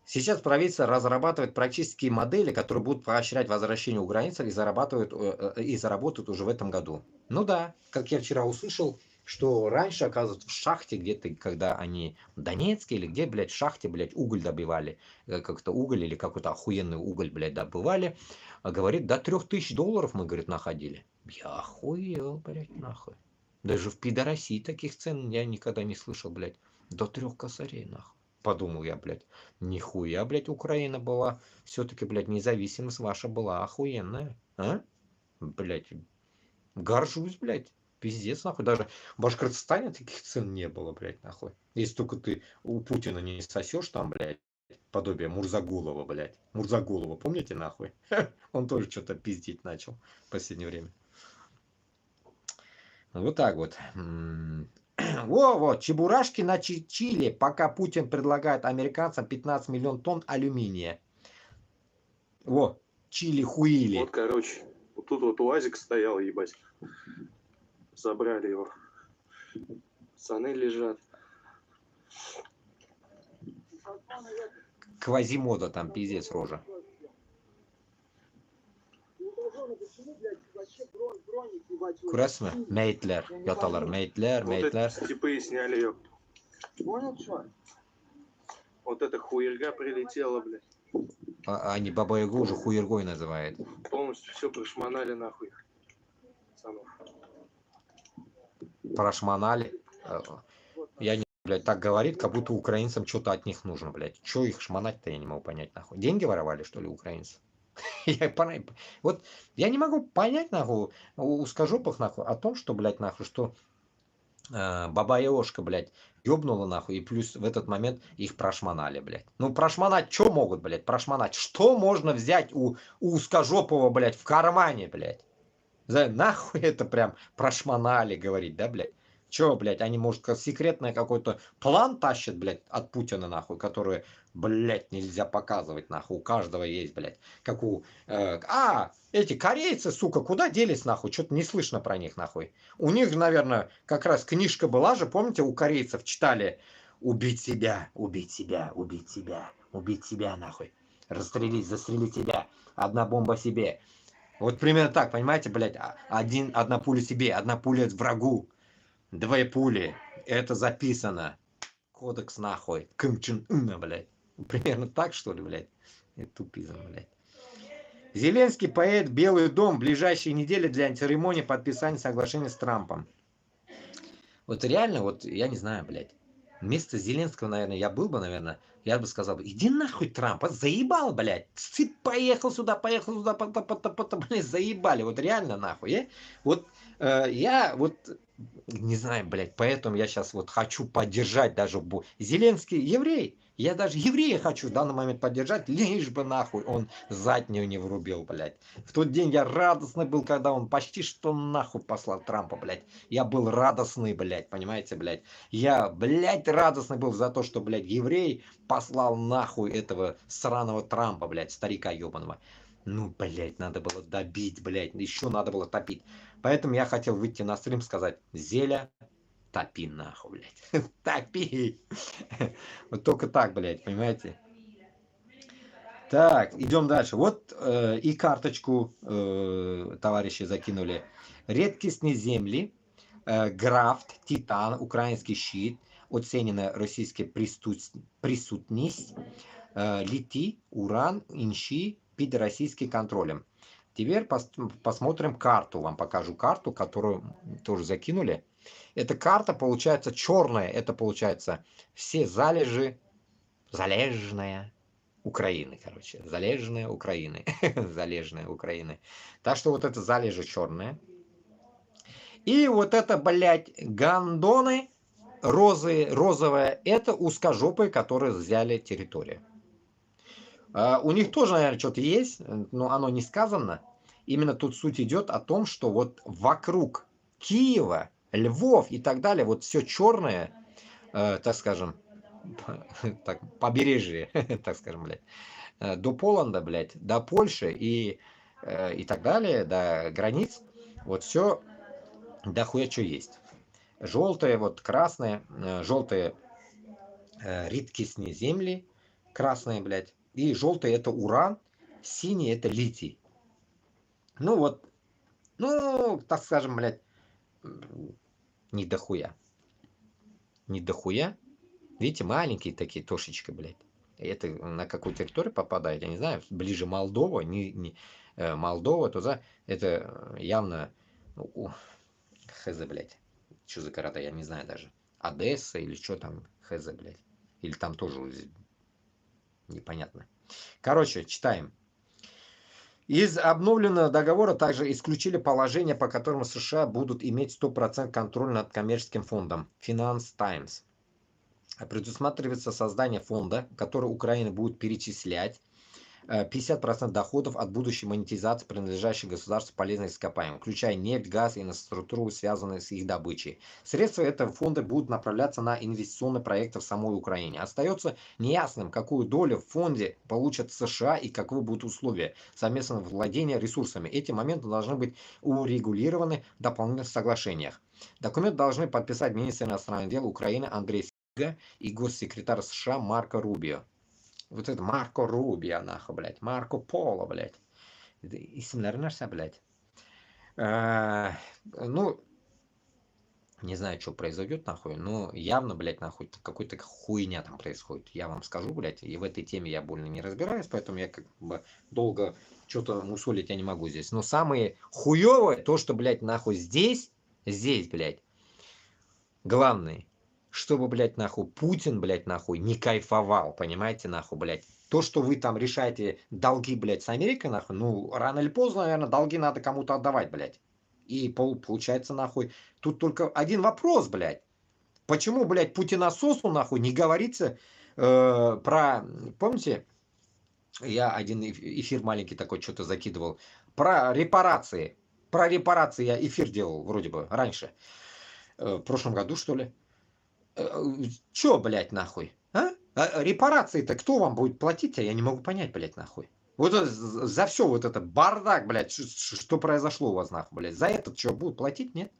Сейчас правительство разрабатывает практические модели, которые будут поощрять возвращение украинцев и заработают уже в этом году. Ну да, как я вчера услышал, что раньше, оказывается, в шахте где-то, когда они в Донецке или где, блядь, в шахте, блядь, уголь добывали, как-то уголь или какой-то охуенный уголь, блядь, добывали, говорит, до $3000 мы, говорит, находили. Я охуел, блядь, нахуй. Даже в пидорасии таких цен я никогда не слышал, блядь. До 3 косарей, нахуй. Подумал я, блядь. Нихуя, блядь, Украина была. Все-таки, блядь, независимость ваша была охуенная. А? Блядь, горжусь, блядь. Пиздец, нахуй. Даже в Башкортостане таких цен не было, блядь, нахуй. Если только ты у Путина не сосешь там, блядь, подобие Мурзагулова, блядь. Мурзагулова, помните, нахуй? Он тоже что-то пиздить начал в последнее время. Вот так вот. Во, чебурашки на Чили, пока Путин предлагает американцам 15 миллионов тонн алюминия. Во, Чили-хуили. Вот, короче, вот тут вот УАЗик стоял, ебать. Забрали его. Пацаны лежат. Квазимода там, пиздец, рожа. Күрәсме? Мейтлер. Яталар. Мейтлер. Вот эти типы сняли ее. Понял, что? Вот эта хуерга прилетела, блядь. Они Баба-Ягу уже хуергой называют. Полностью все прошмонали нахуй. Пацанов. Прошмонали. Я не, блядь, так говорит, как будто украинцам что-то от них нужно, блядь. Что их шмонать-то, я не могу понять, нахуй. Деньги воровали, что ли, украинцы? Вот я не могу понять, нахуй, у узкожопых, нахуй, о том, что, блядь, нахуй, что Баба-Яошка, блядь, ёбнула, нахуй, и плюс в этот момент их прошмонали, блядь. Ну, прошмонать что могут, блядь, прошмонать? Что можно взять у узкожопого, блядь, в кармане, блядь? Нахуй это прям прошмонали, говорить, да, блядь? Чё, блядь, они, может, секретный какой-то план тащат, блядь, от Путина, нахуй, который, блядь, нельзя показывать, нахуй, у каждого есть, блядь, как у... эти корейцы, сука, куда делись, нахуй, что-то не слышно про них, нахуй. У них, наверное, как раз книжка была же, помните, у корейцев читали «Убить себя, убить себя, убить себя, убить себя, нахуй, застрелить себя, одна бомба себе». Вот примерно так, понимаете, блядь, одна пуля себе, одна пуля врагу. 2 пули. Это записано. Кодекс нахуй. Ким Чен Ына, блядь. Примерно так, что ли, блядь? Это тупизм, блядь. Зеленский поедет в Белый дом в ближайшие недели для церемонии подписания соглашения с Трампом. Вот реально, вот я не знаю, блядь. Вместо Зеленского, наверное, я был бы, наверное, я бы сказал, иди нахуй, Трамп, заебал, блядь. Ты поехал сюда, блядь, заебали. Вот реально нахуй. Вот я вот не знаю, блядь, поэтому я сейчас вот хочу поддержать даже Зеленский еврей. Я даже еврея хочу в данный момент поддержать, лишь бы нахуй он заднюю не врубил, блядь. В тот день я радостный был, когда он почти что нахуй послал Трампа, блядь. Я был радостный, блядь, понимаете, блядь. Я, блядь, радостный был за то, что, блядь, еврей послал нахуй этого сраного Трампа, блядь, старика ебаного. Ну, блядь, надо было добить, блядь, еще надо было топить. Поэтому я хотел выйти на стрим, сказать: Зеля, топи нахуй, блядь. Топи. Вот только так, блядь, понимаете? Так, идем дальше. Вот и карточку товарищи закинули. Редкісні землі, графт, титан, український щит, оцінена російська присутність, літій, уран, інші під российским контролем. Теперь посмотрим карту. Вам покажу карту, которую тоже закинули. Эта карта получается черная. Это получается все залежи, залежная Украины, короче. Залежная Украины. Залежная Украины. Так что вот это залежи черная. И вот это, блядь, гондоны розовые, это узкожопые, которые взяли территорию. У них тоже, наверное, что-то есть, но оно не сказано. Именно тут суть идет о том, что вот вокруг Киева, Львов и так далее, вот все черное, так скажем, так, побережье, так скажем, блядь, до Поланда, блядь, до Польши и так далее, до границ, вот все дохуя что есть. Желтые, вот красные, желтые редкісні земли, красные, блядь, и желтый это уран, синий это литий. Ну вот, ну, так скажем, блядь, не дохуя. Не дохуя. Видите, маленькие такие тошечки, блядь. Это на какую территорию попадает, я не знаю, ближе Молдова, не Молдова, туда, это явно, ну, хз, блядь. Что за города, я не знаю даже. Одесса или что там, хз, блядь. Или там тоже непонятно. Короче, читаем. Из обновленного договора также исключили положение, по которому США будут иметь 100% контроль над коммерческим фондом Finance Times. Предусматривается создание фонда, который Украина будет перечислять 50% доходов от будущей монетизации принадлежащих государству полезных ископаемых, включая нефть, газ и инфраструктуру, связанную с их добычей. Средства этого фонда будут направляться на инвестиционные проекты в самой Украине. Остается неясным, какую долю в фонде получат США и каковы будут условия совместного владения ресурсами. Эти моменты должны быть урегулированы в дополнительных соглашениях. Документ должны подписать министр иностранных дел Украины Андрей Сига и госсекретарь США Марко Рубио. Вот это Марко Рубио, нахуй, блядь. Марко Поло, блядь. Isimler нәрсе, блядь. Ну, не знаю, что произойдет, нахуй, но явно, блядь, нахуй, какой-то хуйня там происходит. Я вам скажу, блядь, и в этой теме я больно не разбираюсь, поэтому я как бы долго что-то мусолить я не могу здесь. Но самое хуёвое, то, что, блядь, нахуй здесь, блядь, главное, чтобы, блядь, нахуй, Путин, блядь, нахуй, не кайфовал, понимаете, нахуй, блядь. То, что вы там решаете долги, блядь, с Америкой, нахуй, ну, рано или поздно, наверное, долги надо кому-то отдавать, блядь. И получается, нахуй, тут только один вопрос, блядь. Почему, блядь, Путинососу, нахуй, не говорится про, помните, я один эфир маленький такой что-то закидывал, про репарации. Про репарации я эфир делал, вроде бы, раньше. В прошлом году, что ли. Чё, блядь, нахуй? А репарации-то кто вам будет платить? А я не могу понять, блядь, нахуй. Вот это, за все вот это бардак, блядь, что произошло у вас, нахуй, блядь. За это что, будут платить, нет?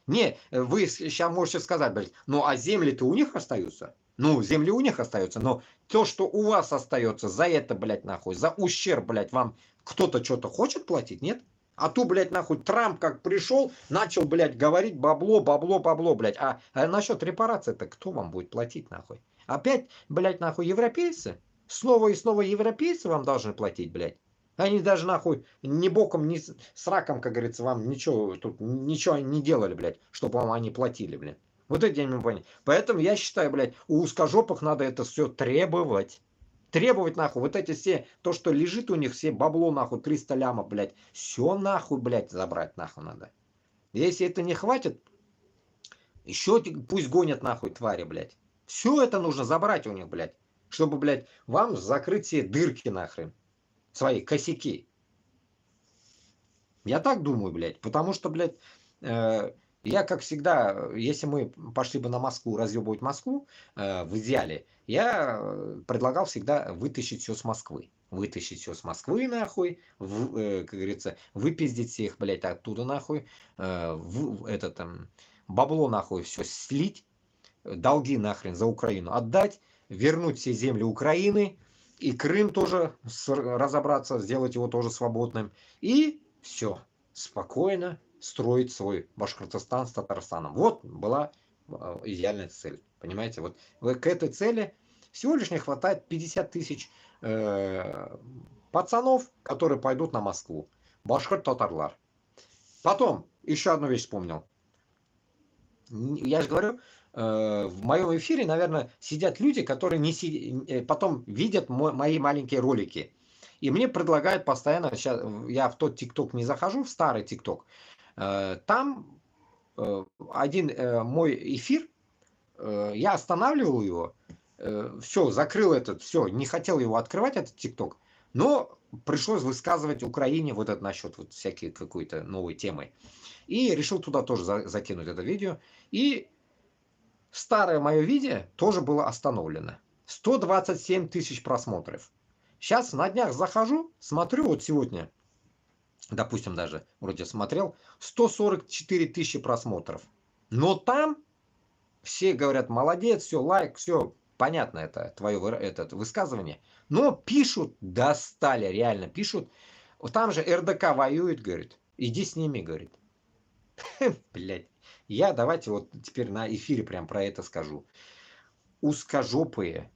Не, вы сейчас можете сказать, блядь, ну а земли-то у них остаются? Ну, земли у них остаются, но то, что у вас остается, за это, блядь, нахуй, за ущерб, блядь, вам кто-то что-то хочет платить, нет? А то, блядь, нахуй, Трамп как пришел, начал, блядь, говорить бабло, блядь. А насчет репарации-то кто вам будет платить, нахуй? Опять, блядь, нахуй, европейцы? Снова и снова европейцы вам должны платить, блядь? Они даже, нахуй, ни боком, ни с раком, как говорится, вам ничего тут, ничего не делали, блядь, чтобы вам они платили, блядь. Вот это я не могу понять. Поэтому я считаю, блядь, у узкожопых надо это все требовать. Требовать, нахуй, вот эти все, то, что лежит у них, все бабло, нахуй, 300 лямов, блядь, все, нахуй, блядь, забрать, нахуй, надо. Если это не хватит, еще пусть гонят, нахуй, твари, блядь. Все это нужно забрать у них, блядь, чтобы, блядь, вам закрыть все дырки, нахрен, свои косяки. Я так думаю, блядь, потому что, блядь, я, как всегда, если мы пошли бы на Москву, разъебывать Москву, в идеале, я предлагал всегда вытащить все с Москвы. Вытащить все с Москвы, нахуй, как говорится, выпиздить всех, блядь, оттуда, нахуй, бабло, нахуй, все слить, долги, нахрен, за Украину отдать, вернуть все земли Украины, и Крым тоже разобраться, сделать его тоже свободным. И все, спокойно строить свой Башкортостан с Татарстаном. Вот была идеальная цель. Понимаете, вот к этой цели всего лишь не хватает 50 тысяч пацанов, которые пойдут на Москву. Башкорт-татарлар. Потом, еще одну вещь вспомнил. Я же говорю, в моем эфире, наверное, сидят люди, которые потом видят мои маленькие ролики. И мне предлагают постоянно, сейчас я в тот ТикТок не захожу, в старый ТикТок, там один мой эфир, я останавливал его, все, закрыл этот, все, не хотел его открывать, этот ТикТок, но пришлось высказывать Украине вот это насчет вот всякой какой-то новой темы. И решил туда тоже закинуть это видео. И старое мое видео тоже было остановлено. 127 тысяч просмотров. Сейчас на днях захожу, смотрю, вот сегодня, допустим, даже вроде смотрел, 144 тысячи просмотров. Но там все говорят, молодец, все, лайк, все, понятно, это твое высказывание. Но пишут, достали, реально пишут. Там же РДК воюет, говорит, иди с ними, говорит. Блять, я давайте вот теперь на эфире прям про это скажу. Узкожопые,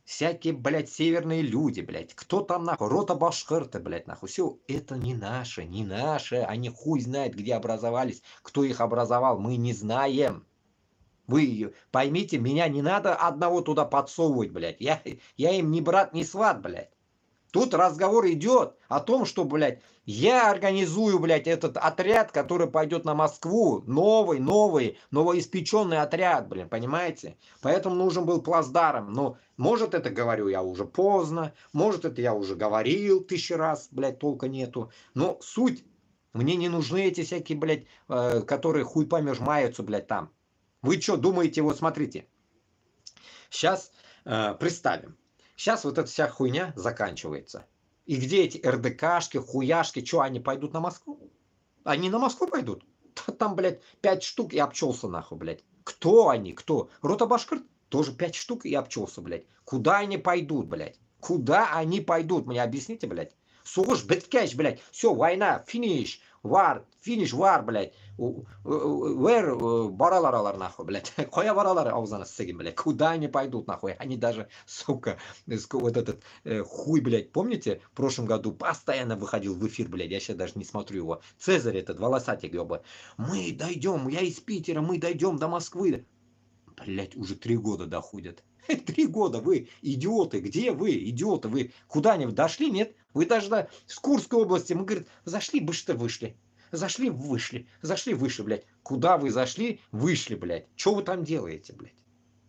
всякие, блядь, северные люди, блядь, кто там нахуй, рота башкирты, блядь, нахуй, все, это не наши, они хуй знает, где образовались, кто их образовал, мы не знаем. Вы поймите, меня не надо одного туда подсовывать, блядь, я им не брат, не сват, блядь. Тут разговор идет о том, что, блядь, я организую, блядь, этот отряд, который пойдет на Москву. Новоиспеченный отряд, блин, понимаете? Поэтому нужен был плацдарм. Но, может, это говорю я уже поздно, может, это я уже говорил 1000 раз, блядь, толка нету. Но суть, мне не нужны эти всякие, блядь, которые хуй поймешь маются, блядь, там. Вы что, думаете, вот смотрите. Сейчас представим. Сейчас вот эта вся хуйня заканчивается. И где эти РДКшки, хуяшки, что, они пойдут на Москву? Они на Москву пойдут? Там, блядь, 5 штук и обчелся нахуй, блядь. Кто они? Кто? Рота Башкирт? Тоже 5 штук и обчелся, блядь. Куда они пойдут, блядь? Куда они пойдут? Мне объясните, блядь. Соғыш біткәш, блядь. Все, война, финиш, вар, блядь. Баралар нахуй, блядь. Коя баралар аузана сыгин, блядь. Куда они пойдут, нахуй? Они даже, сука, вот этот хуй, блядь, помните? В прошлом году постоянно выходил в эфир, блядь. Я сейчас даже не смотрю его. Цезарь этот, волосатик, ёба. Мы дойдем, я из Питера, мы дойдем до Москвы. Блядь, уже 3 года доходят. 3 года, вы идиоты, где вы, идиоты, вы куда-нибудь дошли, нет? Вы даже с Курской области, мы, говорит, зашли, быстро вышли. Зашли, вышли, блядь. Куда вы зашли, вышли, блядь. Что вы там делаете, блядь?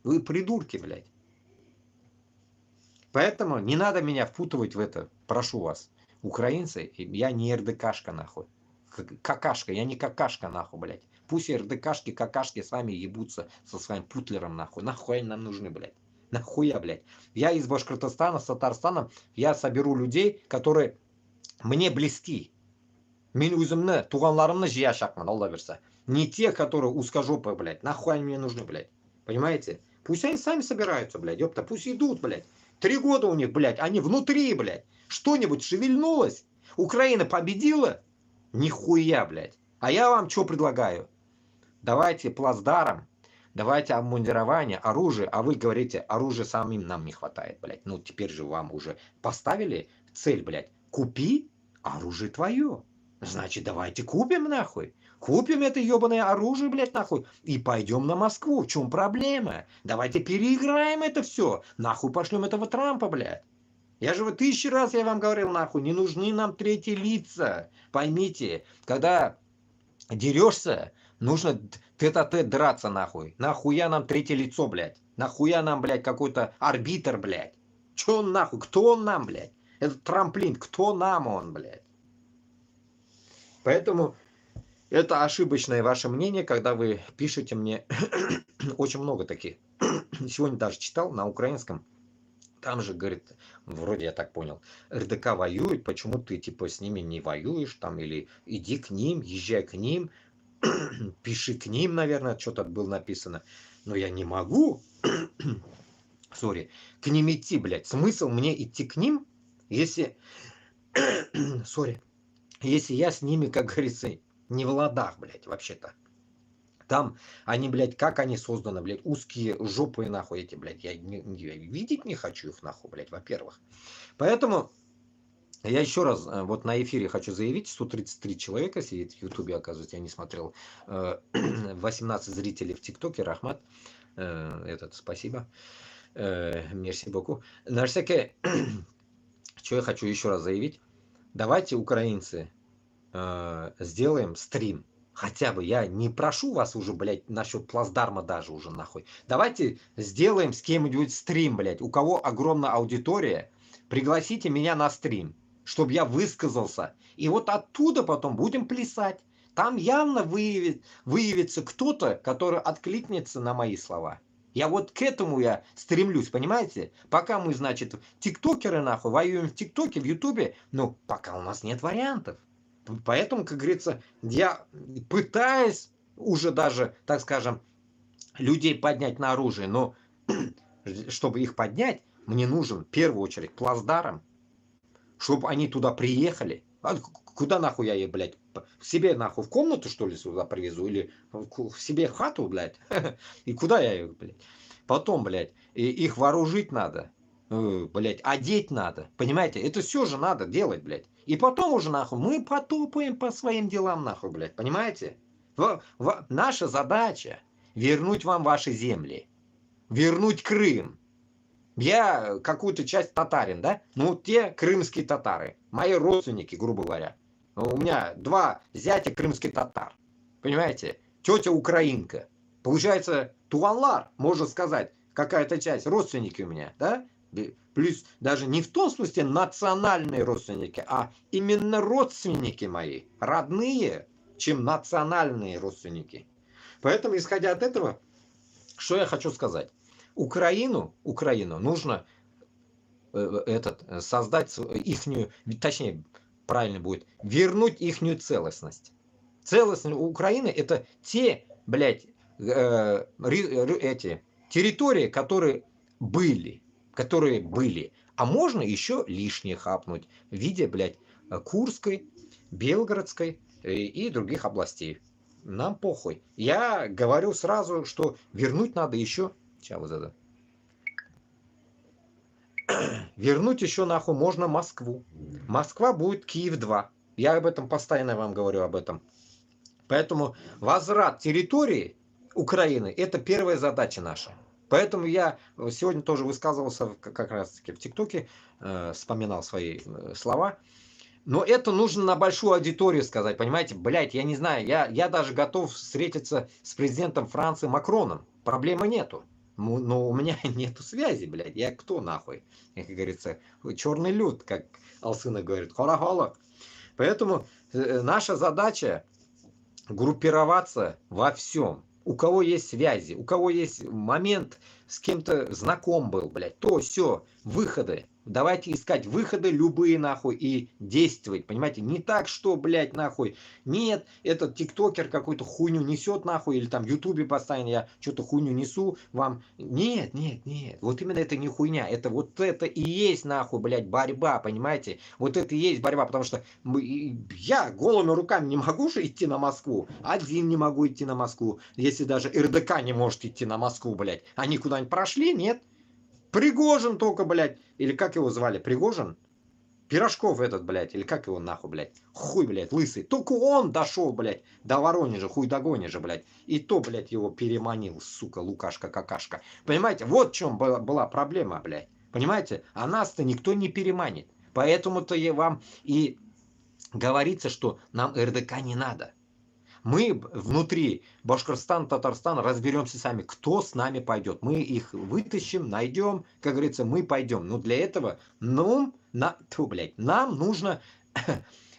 Вы придурки, блядь. Поэтому не надо меня впутывать в это, прошу вас. Украинцы, я не РДКшка, нахуй. Какашка, я не какашка, нахуй, блядь. Пусть РДКшки, какашки с вами ебутся со своим путлером, нахуй. Нахуй они нам нужны, блядь. Нахуя, блядь. Я из Башкортостана, с Татарстаном, я соберу людей, которые мне близки. Мен өзімні, туғанларымны жия шақмын, Алла берса. Не те, которые узкожопые, блядь. Нахуй они мне нужны, блядь. Понимаете? Пусть они сами собираются, блядь. Ёпта, пусть идут, блядь. 3 года у них, блядь. Они внутри, блядь. Что-нибудь шевельнулось? Украина победила? Нихуя, блядь. А я вам что предлагаю? Давайте плацдарм. Давайте обмундирование, оружие, а вы говорите, оружия самим нам не хватает, блядь. Ну, теперь же вам уже поставили цель, блядь. Купи оружие твое. Значит, давайте купим, нахуй. Купим это ебаное оружие, блядь, нахуй. И пойдем на Москву. В чем проблема? Давайте переиграем это все. Нахуй пошлем этого Трампа, блядь. Я же 1000 раз я вам говорил, нахуй, не нужны нам третьи лица. Поймите, когда дерешься, нужно тет-а-тет драться, нахуй. Нахуя нам третье лицо, блядь? Нахуя нам, блядь, какой-то арбитр, блядь? Че он нахуй? Кто он нам, блядь? Этот трамплин, кто нам он, блядь? Поэтому это ошибочное ваше мнение, когда вы пишете мне очень много таких. Сегодня даже читал на украинском. Там же, говорит, вроде я так понял, РДК воюет, почему ты типа с ними не воюешь, там, или иди к ним, езжай к ним, пиши к ним, наверное, что-то было написано. Но я не могу сори, к ним идти, блядь. Смысл мне идти к ним, если, сори, если я с ними, как говорится, не в ладах, блядь, вообще-то. Там они, блядь, как они созданы, блядь, узкие жопы нахуй эти, блядь, я видеть не хочу их нахуй, блядь, во-первых. Поэтому я еще раз вот на эфире хочу заявить, 133 человека сидит в Ютубе, оказывается, я не смотрел, 18 зрителей в ТикТоке, Рахмат, спасибо, мерси боку. На всякое, что я хочу еще раз заявить, давайте, украинцы, сделаем стрим. Хотя бы, я не прошу вас уже, блядь, насчет плацдарма даже уже нахуй. Давайте сделаем с кем-нибудь стрим, блядь. У кого огромная аудитория, пригласите меня на стрим, чтобы я высказался. И вот оттуда потом будем плясать. Там явно выявится кто-то, который откликнется на мои слова. Я вот к этому я стремлюсь, понимаете? Пока мы, значит, тиктокеры нахуй, воюем в ТикТоке, в Ютубе, ну, пока у нас нет вариантов. Поэтому, как говорится, я пытаюсь уже даже, так скажем, людей поднять на оружие, но чтобы их поднять, мне нужен в первую очередь плацдарм, чтобы они туда приехали. А куда нахуй я их, блядь, себе нахуй в комнату, что ли, сюда привезу? Или в себе в хату, блядь? И куда я их, блядь? Потом, блядь, их вооружить надо, блядь, одеть надо. Понимаете, это все же надо делать, блядь. И потом уже, нахуй, мы потопаем по своим делам, нахуй, блядь, понимаете? Наша задача вернуть вам ваши земли, вернуть Крым. Я какую-то часть татарин, да? Ну, те крымские татары, мои родственники, грубо говоря. У меня 2 зятя крымских татар, понимаете? Тетя украинка. Получается, туалар, можно сказать, какая-то часть, родственники у меня, да? Плюс даже не в том смысле национальные родственники, а именно родственники мои, родные, чем национальные родственники. Поэтому, исходя от этого, что я хочу сказать? Украину нужно создать ихнюю, точнее, правильно будет, вернуть ихнюю целостность. Целостность Украины это те, блядь, эти территории, которые были. А можно еще лишнее хапнуть в виде, блядь, Курской, Белгородской и других областей. Нам похуй. Я говорю сразу, что вернуть надо еще. Сейчас вот это. Вернуть еще нахуй можно Москву. Москва будет Киев-2. Я об этом постоянно вам говорю об этом. Поэтому возврат территории Украины это первая задача наша. Поэтому я сегодня тоже высказывался как раз таки в ТикТоке, вспоминал свои слова. Но это нужно на большую аудиторию сказать, понимаете? Блядь, я не знаю, я даже готов встретиться с президентом Франции Макроном. Проблемы нету. Но у меня нету связи, блядь. Я кто нахуй? Как говорится, черный люд, как Алсына говорит. Хола-хола. Поэтому наша задача группироваться во всем. У кого есть связи, у кого есть момент с кем-то знаком был, блядь, то все, выходы. Давайте искать выходы любые, нахуй, и действовать, понимаете? Не так, что, блядь, нахуй, нет, этот тиктокер какую-то хуйню несет, нахуй, или там в ютубе постоянно я что-то хуйню несу вам. Нет, вот именно это не хуйня, это вот это и есть, нахуй, блядь, борьба, понимаете? Вот это и есть борьба, потому что я голыми руками не могу же идти на Москву, один не могу идти на Москву, если даже РДК не может идти на Москву, блядь. Они куда-нибудь прошли, нет? Пригожин только, блядь, или как его звали, Пригожин? Пирожков этот, блядь, или как его нахуй, блядь, хуй, блядь, лысый. Только он дошел, блядь, до Воронежа, хуй догонежа, блядь. И то, блядь, его переманил, сука, Лукашка-какашка. Понимаете, вот в чем была проблема, блядь. Понимаете, а нас-то никто не переманит. Поэтому-то вам и говорится, что нам РДК не надо. Мы внутри Башкортостана, Татарстана разберемся сами, кто с нами пойдет. Мы их вытащим, найдем, как говорится, мы пойдем. Но для этого нам нужно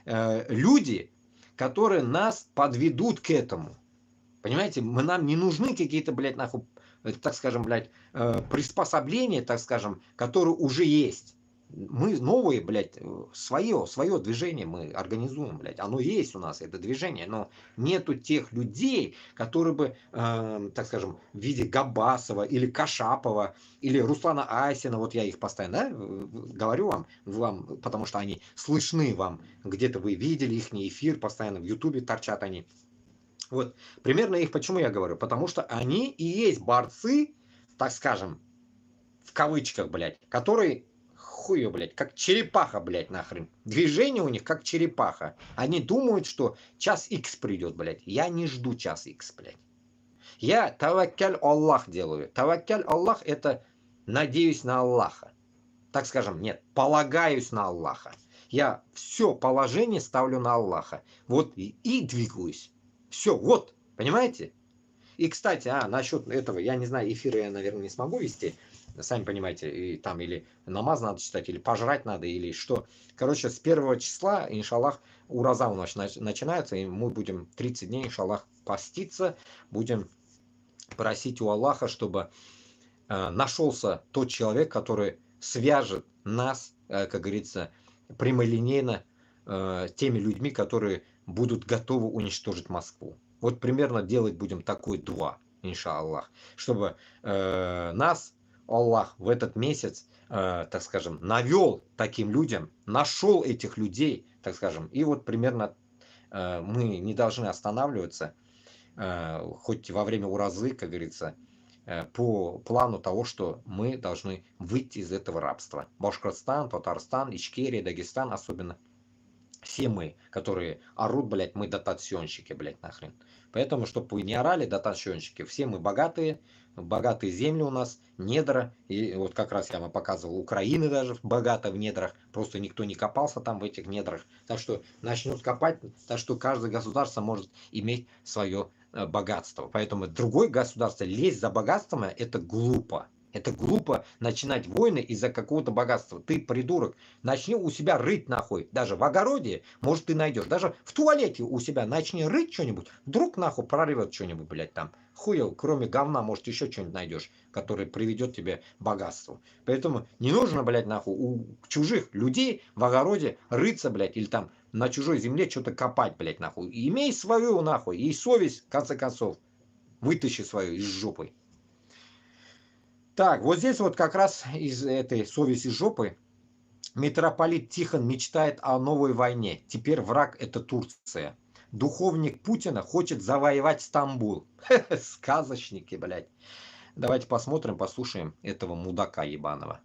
люди, которые нас подведут к этому. Понимаете, нам не нужны какие-то, блядь, нахуй, так скажем, блядь, приспособления, так скажем, которые уже есть. Мы новые, блядь, свое движение мы организуем, блядь. Оно есть у нас, это движение, но нету тех людей, которые бы, так скажем, в виде Габасова или Кашапова или Руслана Айсина, вот я их постоянно, да, говорю вам, потому что они слышны вам, где-то вы видели их эфир, постоянно в Ютубе торчат они. Вот, примерно их, почему я говорю? Потому что они и есть борцы, так скажем, в кавычках, блядь, которые хуё, блядь, как черепаха, блядь, нахрен. Движение у них как черепаха. Они думают, что час X придет, блядь. Я не жду час X, блядь. Я таваккаль Аллах делаю. Таваккаль Аллах это надеюсь на Аллаха. Так скажем, нет, полагаюсь на Аллаха. Я все положение ставлю на Аллаха. Вот и двигаюсь. Все, вот, понимаете? И, кстати, насчет этого, я не знаю, эфиры я, наверное, не смогу вести. Сами понимаете, и там или намаз надо читать, или пожрать надо, или что. Короче, с 1 числа, иншаллах, ураза у нас начинается, и мы будем 30 дней, иншаллах, поститься, будем просить у Аллаха, чтобы нашелся тот человек, который свяжет нас, как говорится, прямолинейно теми людьми, которые будут готовы уничтожить Москву. Вот примерно делать будем такой дуа, иншаллах, чтобы нас Аллах в этот месяц, так скажем, навел таким людям, нашел этих людей, так скажем, и вот примерно мы не должны останавливаться, хоть во время уразы, как говорится, по плану того, что мы должны выйти из этого рабства. Башкортостан, Татарстан, Ичкерия, Дагестан особенно. Все мы, которые орут, блядь, мы дотационщики, блядь, нахрен. Поэтому, чтобы вы не орали, дотационщики, все мы богатые земли у нас, недра. И вот как раз я вам показывал, Украины даже богато в недрах. Просто никто не копался там в этих недрах. Так что начнут копать, так что каждое государство может иметь свое богатство. Поэтому другое государство лезть за богатством, это глупо. Это глупо начинать войны из-за какого-то богатства. Ты, придурок, начни у себя рыть нахуй. Даже в огороде, может, ты найдешь. Даже в туалете у себя начни рыть что-нибудь. Вдруг нахуй прорвет что-нибудь, блядь, там. Хуел, кроме говна, может, еще что-нибудь найдешь, который приведет тебе богатству. Поэтому не нужно, блядь, нахуй у чужих людей в огороде рыться, блядь, или там на чужой земле что-то копать, блядь, нахуй. Имей свою, нахуй, и совесть, в конце концов. Вытащи свою из жопы. Так, вот здесь вот как раз из этой совести жопы митрополит Тихон мечтает о новой войне. Теперь враг это Турция. Духовник Путина хочет завоевать Стамбул. Сказочники, блядь. Давайте посмотрим, послушаем этого мудака ебаного.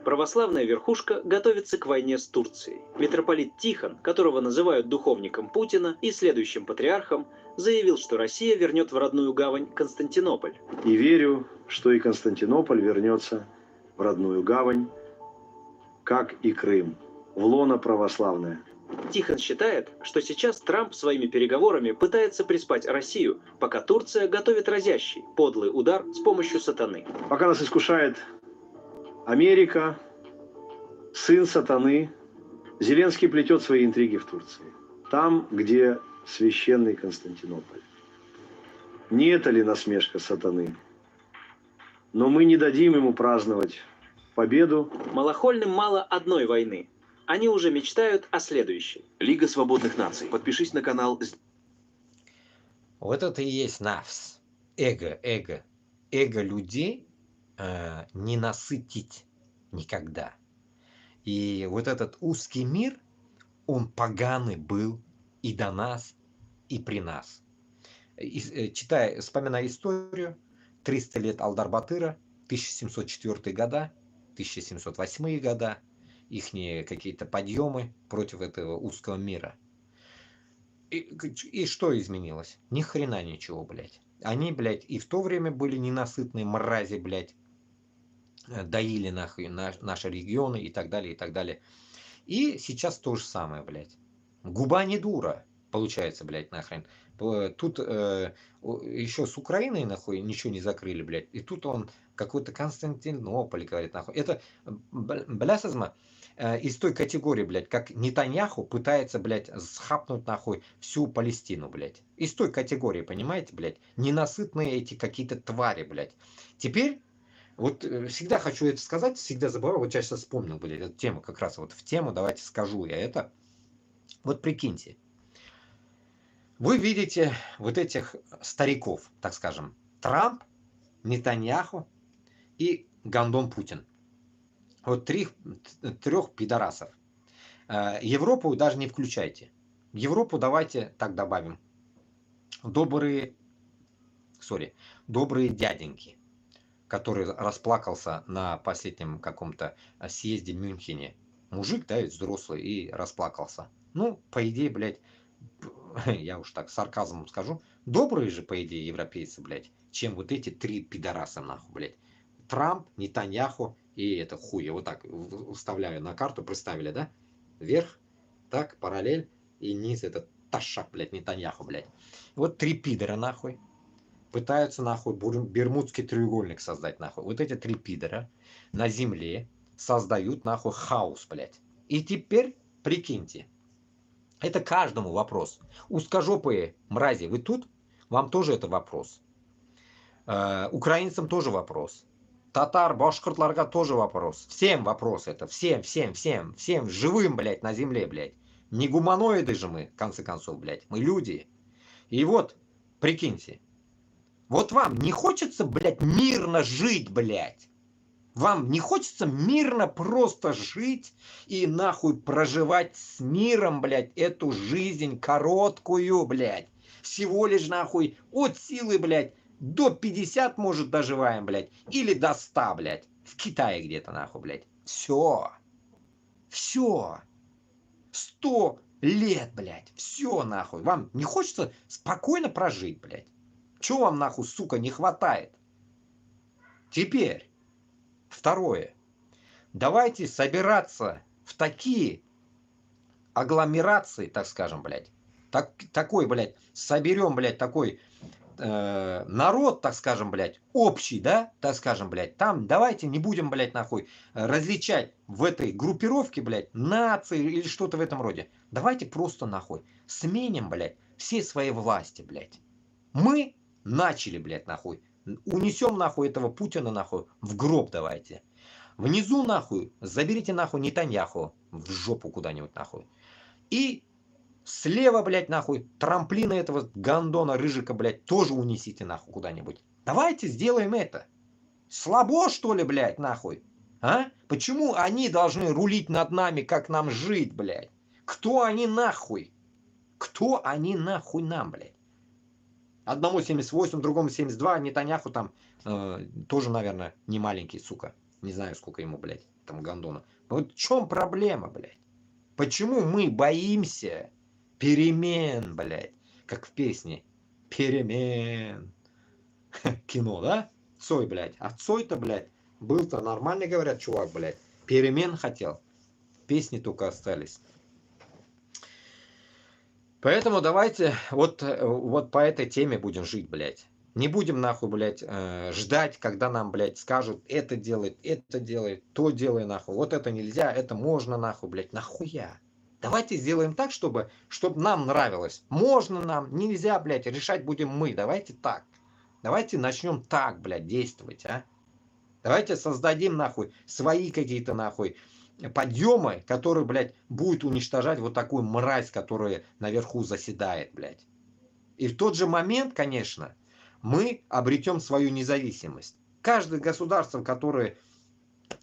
Православная верхушка готовится к войне с Турцией. Митрополит Тихон, которого называют духовником Путина и следующим патриархом, заявил, что Россия вернет в родную гавань Константинополь. И верю, что и Константинополь вернется в родную гавань, как и Крым, в лоно православное. Тихон считает, что сейчас Трамп своими переговорами пытается приспать Россию, пока Турция готовит разящий, подлый удар с помощью сатаны. Пока нас искушает Америка, сын сатаны, Зеленский плетет свои интриги в Турции. Там, где священный Константинополь. Не это ли насмешка сатаны? Но мы не дадим ему праздновать победу. Малохольным мало одной войны. Они уже мечтают о следующей. Лига свободных наций. Подпишись на канал. Вот это и есть нафс. Эго. Эго людей не насытить никогда. И вот этот узкий мир, он поганый был и до нас, и при нас. Вспоминая историю, 300 лет Алдар-Батыра, 1704 года, 1708 года, их какие-то подъемы против этого узкого мира. И что изменилось? Ни хрена ничего, блядь. Они, блядь, и в то время были ненасытные мрази, блядь, доили нахуй наши регионы и так далее, и так далее. И сейчас то же самое, блядь. Губа не дура, получается, блядь, нахрен. Тут еще с Украиной, нахуй, ничего не закрыли, блядь. И тут он какой-то Константинополь, говорит, нахуй. Это, блясазма, из той категории, блядь, как Нетаньяху пытается, блядь, схапнуть, нахуй, всю Палестину, блядь. Из той категории, понимаете, блядь. Ненасытные эти какие-то твари, блядь. Теперь Вот всегда хочу это сказать, всегда забываю, вот сейчас вспомнил, блядь, эту тему как раз вот в тему, давайте скажу я это. Вот прикиньте, вы видите вот этих стариков, так скажем, Трамп, Нетаньяху и Гондон Путин. Вот трех пидорасов. Европу даже не включайте. Европу давайте так добавим. Добрые дяденьки, который расплакался на последнем каком-то съезде в Мюнхене. Мужик, да, взрослый, и расплакался. Ну, по идее, блядь, я уж так сарказмом скажу, добрые же, по идее, европейцы, блядь, чем вот эти три пидораса, нахуй, блядь. Трамп, Нетаньяху и это хуй. Вот так вставляю на карту, представили, да? Вверх, так, параллель, и низ этот ташак, блядь, Нетаньяху, блядь. Вот три пидора, нахуй. Пытаются, нахуй, Бермудский треугольник создать, нахуй. Вот эти три пидора на земле создают, нахуй, хаос, блядь. И теперь, прикиньте, это каждому вопрос. Узкожопые мрази, вы тут? Вам тоже это вопрос. Украинцам тоже вопрос. Татар, башкортларга тоже вопрос. Всем вопрос это. Всем. Всем живым, блядь, на земле, блядь. Не гуманоиды же мы, в конце концов, блядь. Мы люди. И вот, прикиньте. Вот вам не хочется, блядь, мирно жить, блядь? Вам не хочется мирно просто жить и нахуй проживать с миром, блядь, эту жизнь короткую, блядь? Всего лишь нахуй от силы, блядь, до 50, может, доживаем, блядь, или до 100, блядь. В Китае где-то, нахуй, блядь. Все. 100 лет, блядь. Все, нахуй. Вам не хочется спокойно прожить, блядь? Чего вам, нахуй, сука, не хватает? Теперь, второе. Давайте собираться в такие агломерации, так скажем, блядь. Такой, блядь, соберем, блядь, такой народ, так скажем, блядь, общий, да, так скажем, блядь. Там давайте не будем, блядь, нахуй, различать в этой группировке, блядь, нации или что-то в этом роде. Давайте просто, нахуй, сменим, блядь, все свои власти, блядь. Мы начали, блядь, нахуй. Унесем, нахуй, этого Путина, нахуй, в гроб давайте. Внизу, нахуй, заберите, нахуй, Нетаньяху в жопу куда-нибудь, нахуй. И слева, блядь, нахуй, трамплина этого гандона, рыжика, блядь, тоже унесите, нахуй, куда-нибудь. Давайте сделаем это. Слабо, что ли, блядь, нахуй? А? Почему они должны рулить над нами, как нам жить, блядь? Кто они нахуй? Кто они нахуй нам, блядь? Одному 78, другому 72, Нетаньяху там тоже, наверное, не маленький, сука. Не знаю, сколько ему, блядь, там гандону. Вот в чем проблема, блядь? Почему мы боимся перемен, блядь? Как в песне. Перемен. Кино, да? Цой, блядь. А Цой-то, блядь, был-то нормальный, говорят, чувак, блядь. Перемен хотел. Песни только остались. Поэтому давайте вот по этой теме будем жить, блядь. Не будем, нахуй, блядь, ждать, когда нам, блядь, скажут, это делай, то делай, нахуй. Вот это нельзя, это можно, нахуй, блядь. Нахуя? Давайте сделаем так, чтобы нам нравилось. Можно нам, нельзя, блядь, решать будем мы. Давайте так. Давайте начнем так, блядь, действовать, а. Давайте создадим, нахуй, свои какие-то, нахуй, подъемы, которые, блядь, будут уничтожать вот такую мразь, которая наверху заседает, блядь. И в тот же момент, конечно, мы обретем свою независимость. Каждое государство, которое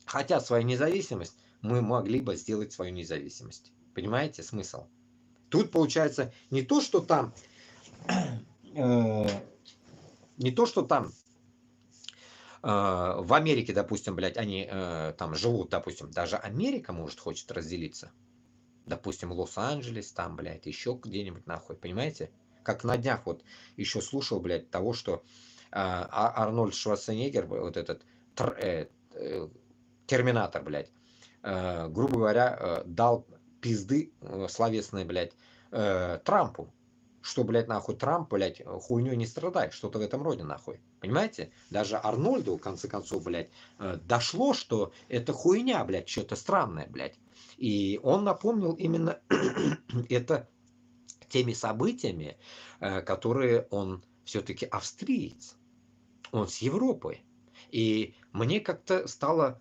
хотят свою независимость, мы могли бы сделать свою независимость. Понимаете смысл? Тут получается не то, что там в Америке, допустим, блядь, они там живут, допустим, даже Америка, может, хочет разделиться. Допустим, Лос-Анджелес, там, блядь, еще где-нибудь, нахуй, понимаете? Как на днях вот еще слушал, блядь, того, что Арнольд Шварценеггер, вот этот Терминатор, блядь, грубо говоря, дал пизды словесные, блядь, Трампу. Что, блядь, нахуй Трамп, блядь, хуйней не страдает. Что-то в этом роде, нахуй. Понимаете? Даже Арнольду, в конце концов, блядь, дошло, что это хуйня, блядь, что-то странное, блядь. И он напомнил именно это теми событиями, которые он все-таки австриец. Он с Европой. И мне как-то стало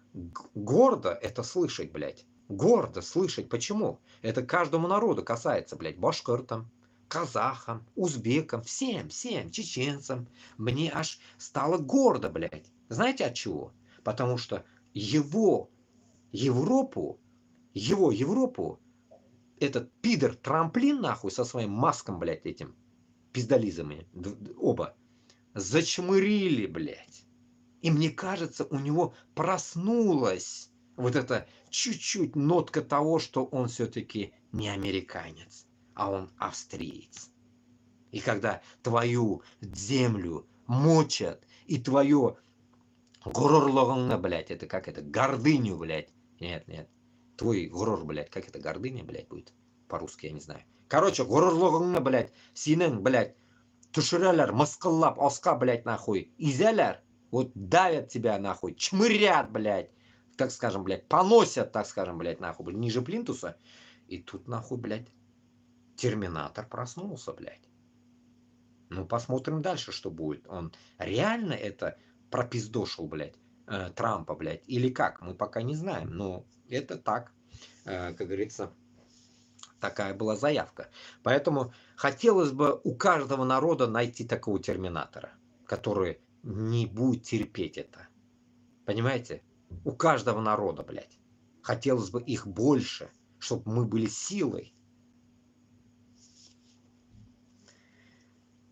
гордо это слышать, блядь. Гордо слышать. Почему? Это каждому народу касается, блядь. Башкиртам, казахам, узбекам, всем, чеченцам. Мне аж стало гордо, блядь. Знаете от чего? Потому что его Европу, этот пидор Трамплин, нахуй, со своим маском, блядь, этим пиздолизами, оба, зачмырили, блядь. И мне кажется, у него проснулась вот эта чуть-чуть нотка того, что он все-таки не американец, а он австриец. И когда твою землю мочат, и твое гурурлогонно, блядь, это как это, гордыню, блядь, нет, твой гурор, блядь, как это, гордыня, блядь, будет по-русски, я не знаю. Короче, гурурлогонно, блядь, синен, блядь, туширалар, маскаллап, оска, блядь, нахуй, изялар, вот давят тебя, нахуй, чмырят, блядь, так скажем, блядь, поносят, так скажем, блядь, нахуй, блядь, ниже плинтуса. И тут, нахуй, блядь, терминатор проснулся, блядь. Ну, посмотрим дальше, что будет. Он реально это пропиздошил, блядь, Трампа, блядь, или как, мы пока не знаем. Но это так, как говорится, такая была заявка. Поэтому хотелось бы у каждого народа найти такого терминатора, который не будет терпеть это. Понимаете? У каждого народа, блядь. Хотелось бы их больше, чтобы мы были силой.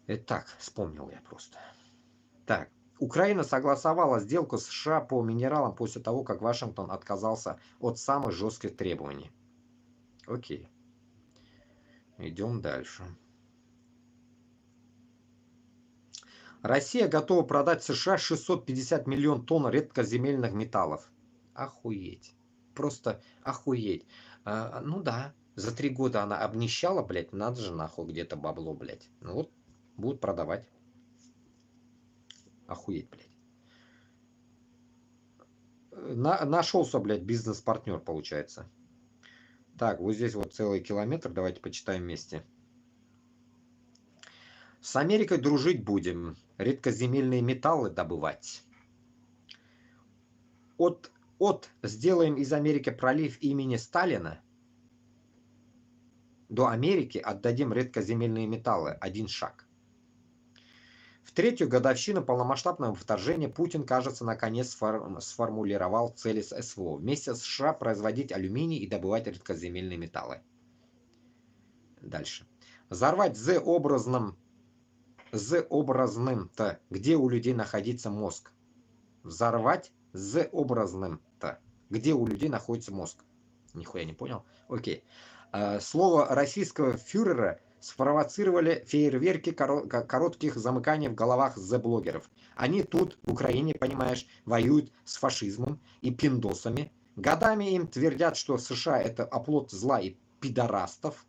Это так, вспомнил я просто. Так. Украина согласовала сделку с США по минералам после того, как Вашингтон отказался от самых жестких требований. Окей. Идем дальше. Россия готова продать США 650 миллионов тонн редкоземельных металлов. Охуеть. Просто охуеть. Ну да, за 3 года она обнищала, блядь, надо же нахуй где-то бабло, блядь. Ну вот, будут продавать. Охуеть, блядь. Нашелся, блядь, бизнес-партнер, получается. Так, вот здесь вот целый километр. Давайте почитаем вместе. С Америкой дружить будем. Редкоземельные металлы добывать. Сделаем из Америки пролив имени Сталина. До Америки отдадим редкоземельные металлы. Один шаг. В 3-ю годовщину полномасштабного вторжения Путин, кажется, наконец сформулировал цели СВО. Вместе с США производить алюминий и добывать редкоземельные металлы. Дальше. Взорвать Z-образным-то, где у людей находится мозг. Взорвать Z-образным-то, где у людей находится мозг. Нихуя не понял. Окей. Слово российского фюрера спровоцировали фейерверки коротких замыканий в головах Z-блогеров. Они тут, в Украине, понимаешь, воюют с фашизмом и пиндосами. Годами им твердят, что США это оплот зла и пидорастов.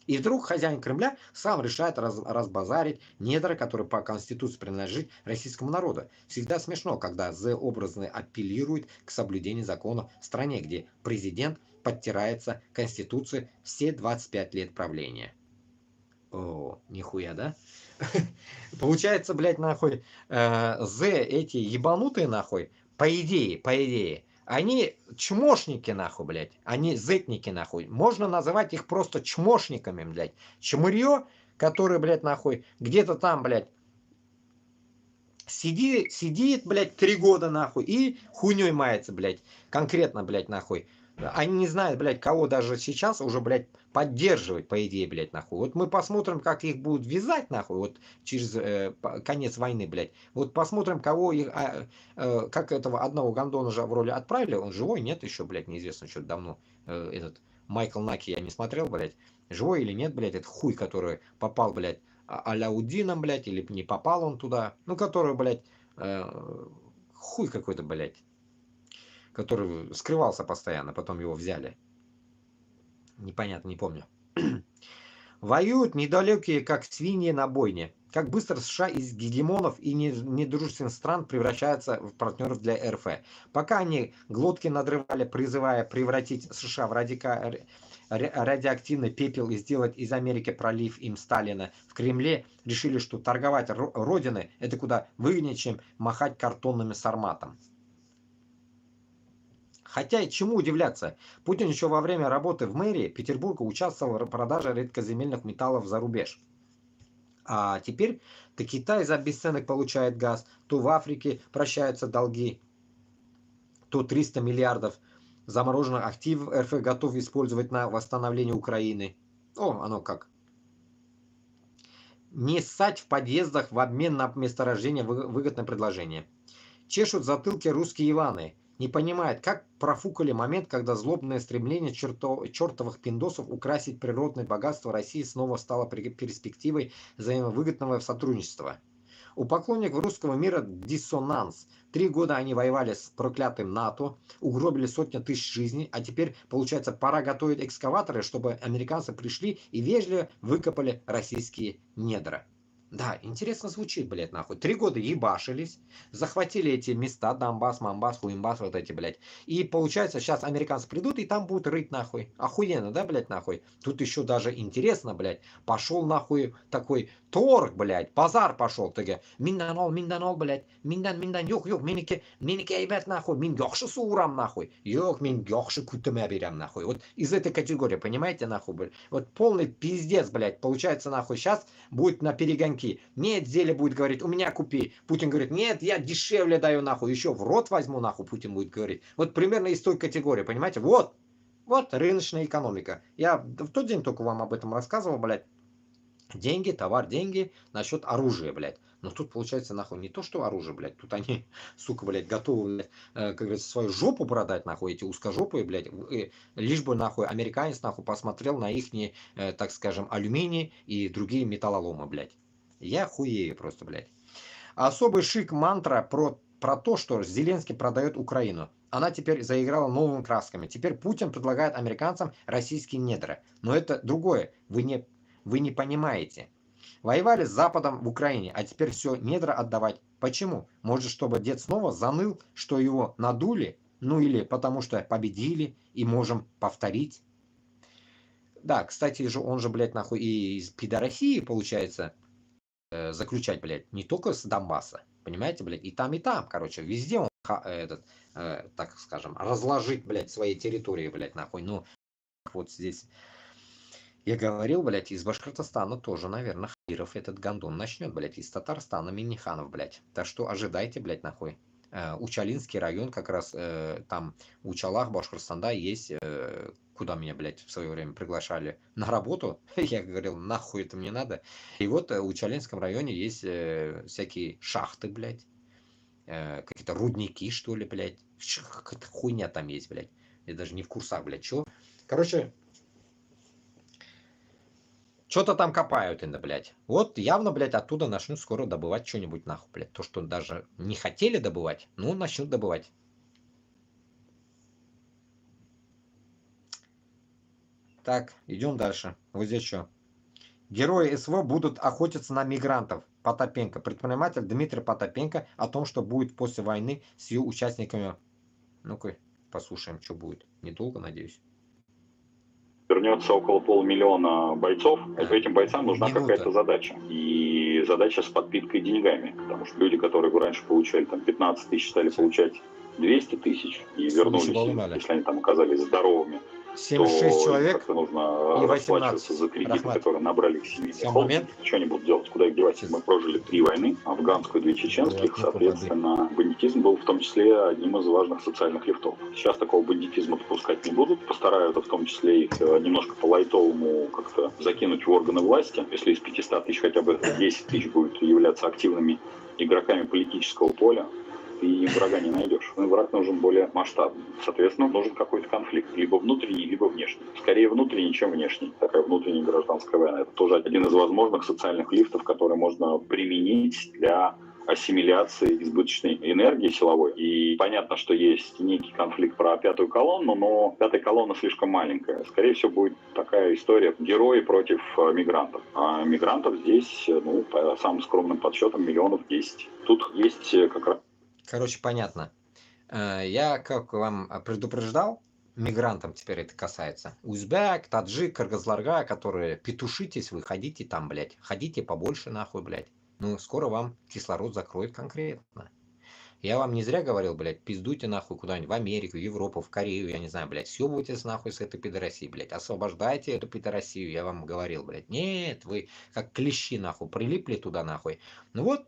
И вдруг хозяин Кремля сам решает разбазарить недра, которые по Конституции принадлежат российскому народу. Всегда смешно, когда Z-образные апеллируют к соблюдению законов в стране, где президент подтирается Конституции все 25 лет правления. О, нихуя, да? Получается, блядь, нахуй, эти ебанутые, нахуй, по идее, они чмошники, нахуй, блядь. Они зетники, нахуй. Можно называть их просто чмошниками, блядь. Чмырье, который, блядь, нахуй, где-то там, блядь, сидит, блядь, 3 года, нахуй, и хуйней мается, блядь. Конкретно, блядь, нахуй. Они не знают, блядь, кого даже сейчас уже, блядь, поддерживать, по идее, блядь, нахуй. Вот мы посмотрим, как их будут вязать, нахуй, вот через конец войны, блядь. Вот посмотрим, кого их, как этого одного гондона же в роли отправили. Он живой, нет еще, блядь, неизвестно, что давно. Этот Майкл Наки я не смотрел, блядь. Живой или нет, блядь, это хуй, который попал, блядь, Аляудином, блядь, или не попал он туда. Ну, который, блядь, хуй какой-то, блядь. Который скрывался постоянно, потом его взяли. Непонятно, не помню. Воюют недалекие, как свиньи на бойне. Как быстро США из гегемонов и недружественных стран превращаются в партнеров для РФ. Пока они глотки надрывали, призывая превратить США в радиоактивный пепел и сделать из Америки пролив им Сталина. В Кремле решили, что торговать родиной это куда выгоднее, чем махать картонными сарматом. Хотя и чему удивляться, Путин еще во время работы в мэрии Петербурга участвовал в продаже редкоземельных металлов за рубеж. А теперь то Китай за бесценок получает газ, то в Африке прощаются долги, то 300 миллиардов замороженных активов РФ готов использовать на восстановление Украины. О, оно как. Не ссать в подъездах в обмен на месторождение выгодное предложение. Чешут затылки русские Иваны. Не понимает, как профукали момент, когда злобное стремление чертовых пиндосов украсить природное богатство России снова стало перспективой взаимовыгодного сотрудничества. У поклонников русского мира диссонанс. 3 года они воевали с проклятым НАТО, угробили сотни тысяч жизней, а теперь, получается, пора готовить экскаваторы, чтобы американцы пришли и вежливо выкопали российские недра. Да, интересно звучит, блядь, нахуй. 3 года ебашились, захватили эти места, Донбасс, Мамбас, Хуимбас, вот эти, блядь. И получается, сейчас американцы придут и там будут рыть, нахуй. Охуенно, да, блядь, нахуй? Тут еще даже интересно, блядь. Пошел, нахуй, такой торг, блядь, базар пошел. Таки, Минданол, блядь. Миндан, yok, minike ебать, нахуй. Мин гёхши сурам, нахуй. Yok, мин гёхши кутыме берем, нахуй. Вот из этой категории, понимаете, нахуй, блядь. Вот полный пиздец, блядь. Получается, нахуй, сейчас будет на перегонке. Нет, Зеля будет говорить, у меня купи. Путин говорит, нет, я дешевле даю, нахуй. Еще в рот возьму, нахуй, Путин будет говорить. Вот примерно из той категории, понимаете? Вот рыночная экономика. Я в тот день только вам об этом рассказывал, блядь. Деньги, товар, деньги насчет оружия, блядь. Но тут получается, нахуй, не то, что оружие, блядь. Тут они, сука, блядь, готовы, блядь, как говорится, свою жопу продать, нахуй, эти узкожопые, блядь. Лишь бы, нахуй, американец, нахуй, посмотрел на их, так скажем, алюминий и другие металлоломы, блядь. Я хуею просто, блядь. Особый шик мантра про то, что Зеленский продает Украину. Она теперь заиграла новыми красками. Теперь Путин предлагает американцам российские недра. Но это другое. Вы не понимаете. Воевали с Западом в Украине, а теперь все недра отдавать. Почему? Может, чтобы дед снова заныл, что его надули? Ну или потому что победили и можем повторить? Да, кстати, он же, блядь, нахуй и из пидорахии, получается, заключать, блядь, не только с Донбасса, понимаете, блядь, и там, короче, везде он, так скажем, разложить, блядь, свои территории, блядь, нахуй, ну, вот здесь, я говорил, блядь, из Башкортостана тоже, наверное, Хиров этот гондон начнет, блядь, из Татарстана Минниханов, блядь, так что ожидайте, блядь, нахуй. Учалинский район, как раз там в Учалах, Башкортостанда есть, куда меня, блядь, в свое время приглашали на работу. Я говорил, нахуй это мне надо. И вот в Учалинском районе есть всякие шахты, блядь, какие-то рудники, что ли, блядь. Какая-то хуйня там есть, блядь. Я даже не в курсах, блядь, чего. Короче, что-то там копают, блядь. Вот явно, блядь, оттуда начнут скоро добывать что-нибудь, нахуй, блядь. То, что даже не хотели добывать, ну, начнут добывать. Так, идем дальше. Вот здесь что. Герои СВО будут охотиться на мигрантов. Потапенко. Предприниматель Дмитрий Потапенко о том, что будет после войны с ее участниками. Ну-ка, послушаем, что будет. Недолго, надеюсь. Вернется около 500 000 бойцов. Этим бойцам нужна какая-то задача. И задача с подпиткой деньгами. Потому что люди, которые раньше получали там 15 тысяч, стали получать 200 тысяч и вернулись, если они там оказались здоровыми. 76 человек как-то нужно расплачиваться за кредиты, которые набрали к семье. Что они будут делать? Куда их девать? Мы прожили 3 войны, афганскую, 2 чеченских, соответственно. Бандитизм был в том числе одним из важных социальных лифтов. Сейчас такого бандитизма допускать не будут. Постараются в том числе их немножко по-лайтовому как-то закинуть в органы власти. Если из 500 тысяч хотя бы 10 тысяч будут являться активными игроками политического поля, ты врага не найдешь. Но враг нужен более масштабный. Соответственно, нужен какой-то конфликт. Либо внутренний, либо внешний. Скорее внутренний, чем внешний. Такая внутренняя гражданская война. Это тоже один из возможных социальных лифтов, который можно применить для ассимиляции избыточной энергии силовой. И понятно, что есть некий конфликт про 5-ю колонну, но 5-я колонна слишком маленькая. Скорее всего, будет такая история герои против мигрантов. А мигрантов здесь, ну, по самым скромным подсчетам, 10 000 000. Тут есть как раз... Короче, понятно. Я, как вам предупреждал, мигрантам теперь это касается. Узбек, таджик, кыргызларга, которые петушитесь, вы ходите там, блядь. Ходите побольше нахуй, блядь. Ну, скоро вам кислород закроет конкретно. Я вам не зря говорил, блядь, пиздуйте нахуй куда-нибудь в Америку, в Европу, в Корею, я не знаю, блядь, съебывайтесь нахуй с этой пидорасии, блядь, освобождайте эту пидорасию, я вам говорил, блядь. Нет, вы как клещи нахуй прилипли туда нахуй. Ну вот,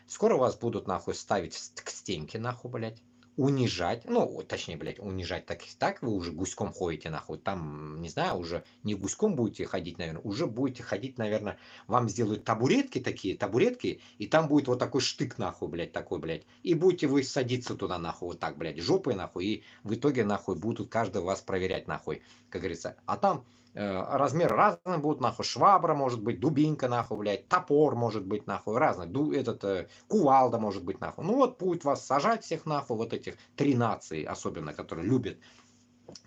скоро вас будут нахуй ставить к стенке нахуй, блядь. Унижать, ну, точнее, блядь, унижать так вы уже гуськом ходите, нахуй, там, не знаю, уже не гуськом будете ходить, наверное, уже будете ходить, наверное, вам сделают табуретки такие, табуретки, и там будет вот такой штык, нахуй, блядь, такой, блядь, и будете вы садиться туда, нахуй, вот так, блядь, жопой, нахуй, и в итоге, нахуй, будут каждый вас проверять, нахуй, как говорится, а там размер разный будут, нахуй, швабра может быть, дубинка, нахуй, блядь, топор может быть, нахуй, разный, кувалда может быть, нахуй. Ну вот будет вас сажать всех, нахуй, вот этих 3 нации, особенно, которые любят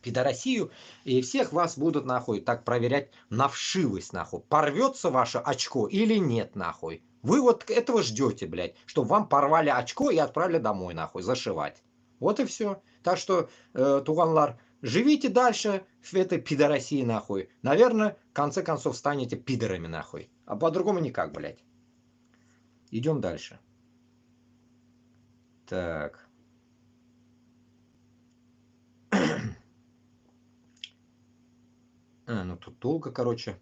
пидорасию, и всех вас будут, нахуй, так проверять на вшивость, нахуй, порвется ваше очко или нет, нахуй. Вы вот этого ждете, блядь, чтобы вам порвали очко и отправили домой, нахуй, зашивать. Вот и все. Так что, туганлар, живите дальше в этой пидорасии, нахуй. Наверное, в конце концов станете пидорами, нахуй. А по-другому никак, блядь. Идем дальше. Так. Ну тут долго, короче.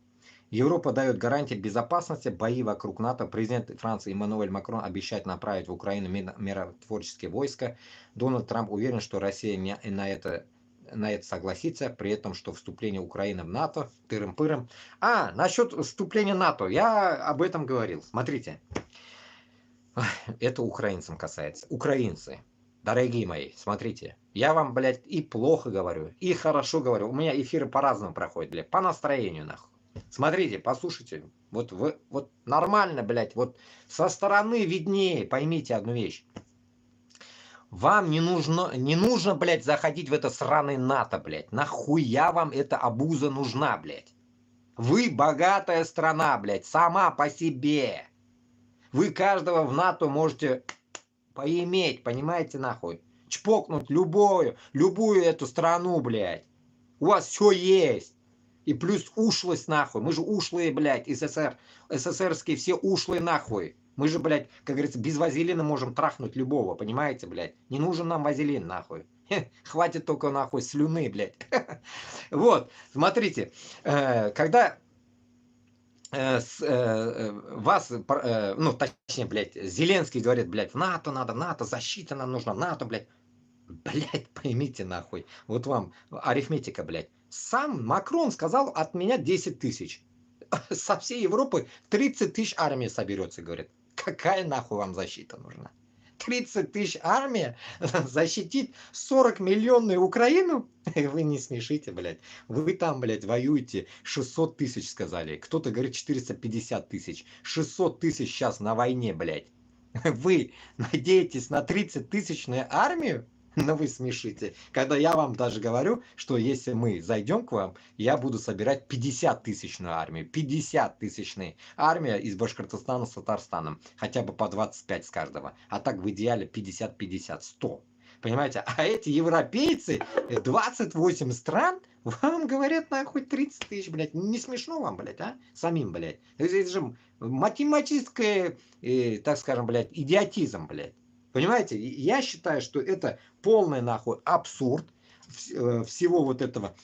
Европа дает гарантии безопасности, бои вокруг НАТО. Президент Франции Эммануэль Макрон обещает направить в Украину миротворческие войска. Дональд Трамп уверен, что Россия на это согласится, при этом, что вступление Украины в НАТО, тырым-пырым. Насчет вступления в НАТО, я об этом говорил. Смотрите, это украинцам касается. Украинцы, дорогие мои, смотрите, я вам, блядь, и плохо говорю, и хорошо говорю. У меня эфиры по-разному проходят, блядь, по настроению, нахуй. Смотрите, послушайте, вот нормально, блядь, вот со стороны виднее, поймите одну вещь. Вам не нужно, блядь, заходить в это сраное НАТО, блядь. Нахуя вам эта обуза нужна, блядь? Вы богатая страна, блядь, сама по себе. Вы каждого в НАТО можете поиметь, понимаете, нахуй? Чпокнуть любую эту страну, блядь. У вас все есть. И плюс ушлость, нахуй. Мы же ушлые, блядь, СССРские все ушлые, нахуй. Мы же, блядь, как говорится, без вазелина можем трахнуть любого, понимаете, блядь? Не нужен нам вазелин, нахуй. Хватит только, нахуй, слюны, блядь. Вот, смотрите, когда вас, точнее, блядь, Зеленский говорит, блядь, в НАТО надо, НАТО, защита нам нужна, НАТО, блядь. Блядь, поймите, нахуй. Вот вам арифметика, блядь. Сам Макрон сказал, от меня 10 тысяч. Со всей Европы 30 тысяч армии соберется, говорит. Какая нахуй вам защита нужна? 30 тысяч армия защитит 40-миллионную Украину? Вы не смешите, блядь. Вы там, блядь, воюете. 600 тысяч сказали. Кто-то говорит 450 тысяч. 600 тысяч сейчас на войне, блядь. Вы надеетесь на 30-тысячную армию? Но вы смешите. Когда я вам даже говорю, что если мы зайдем к вам, я буду собирать 50-тысячную армию. 50-тысячная армия из Башкортостана с Татарстаном. Хотя бы по 25 с каждого. А так в идеале 50-50, 100. Понимаете? А эти европейцы, 28 стран, вам говорят, нахуй 30 тысяч, блядь. Не смешно вам, блядь, а? Самим, блядь. Это же математическое, так скажем, блядь, идиотизм, блядь. Понимаете, я считаю, что это полный нахуй абсурд всего вот этого,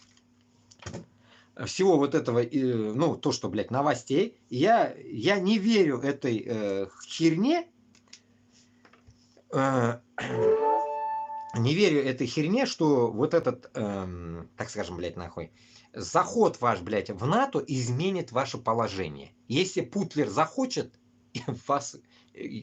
то, что, блядь, новостей. Я не верю этой херне, не верю этой херне, что вот этот, так скажем, блядь, нахуй, заход ваш, блядь, в НАТО изменит ваше положение. Если Путлер захочет вас,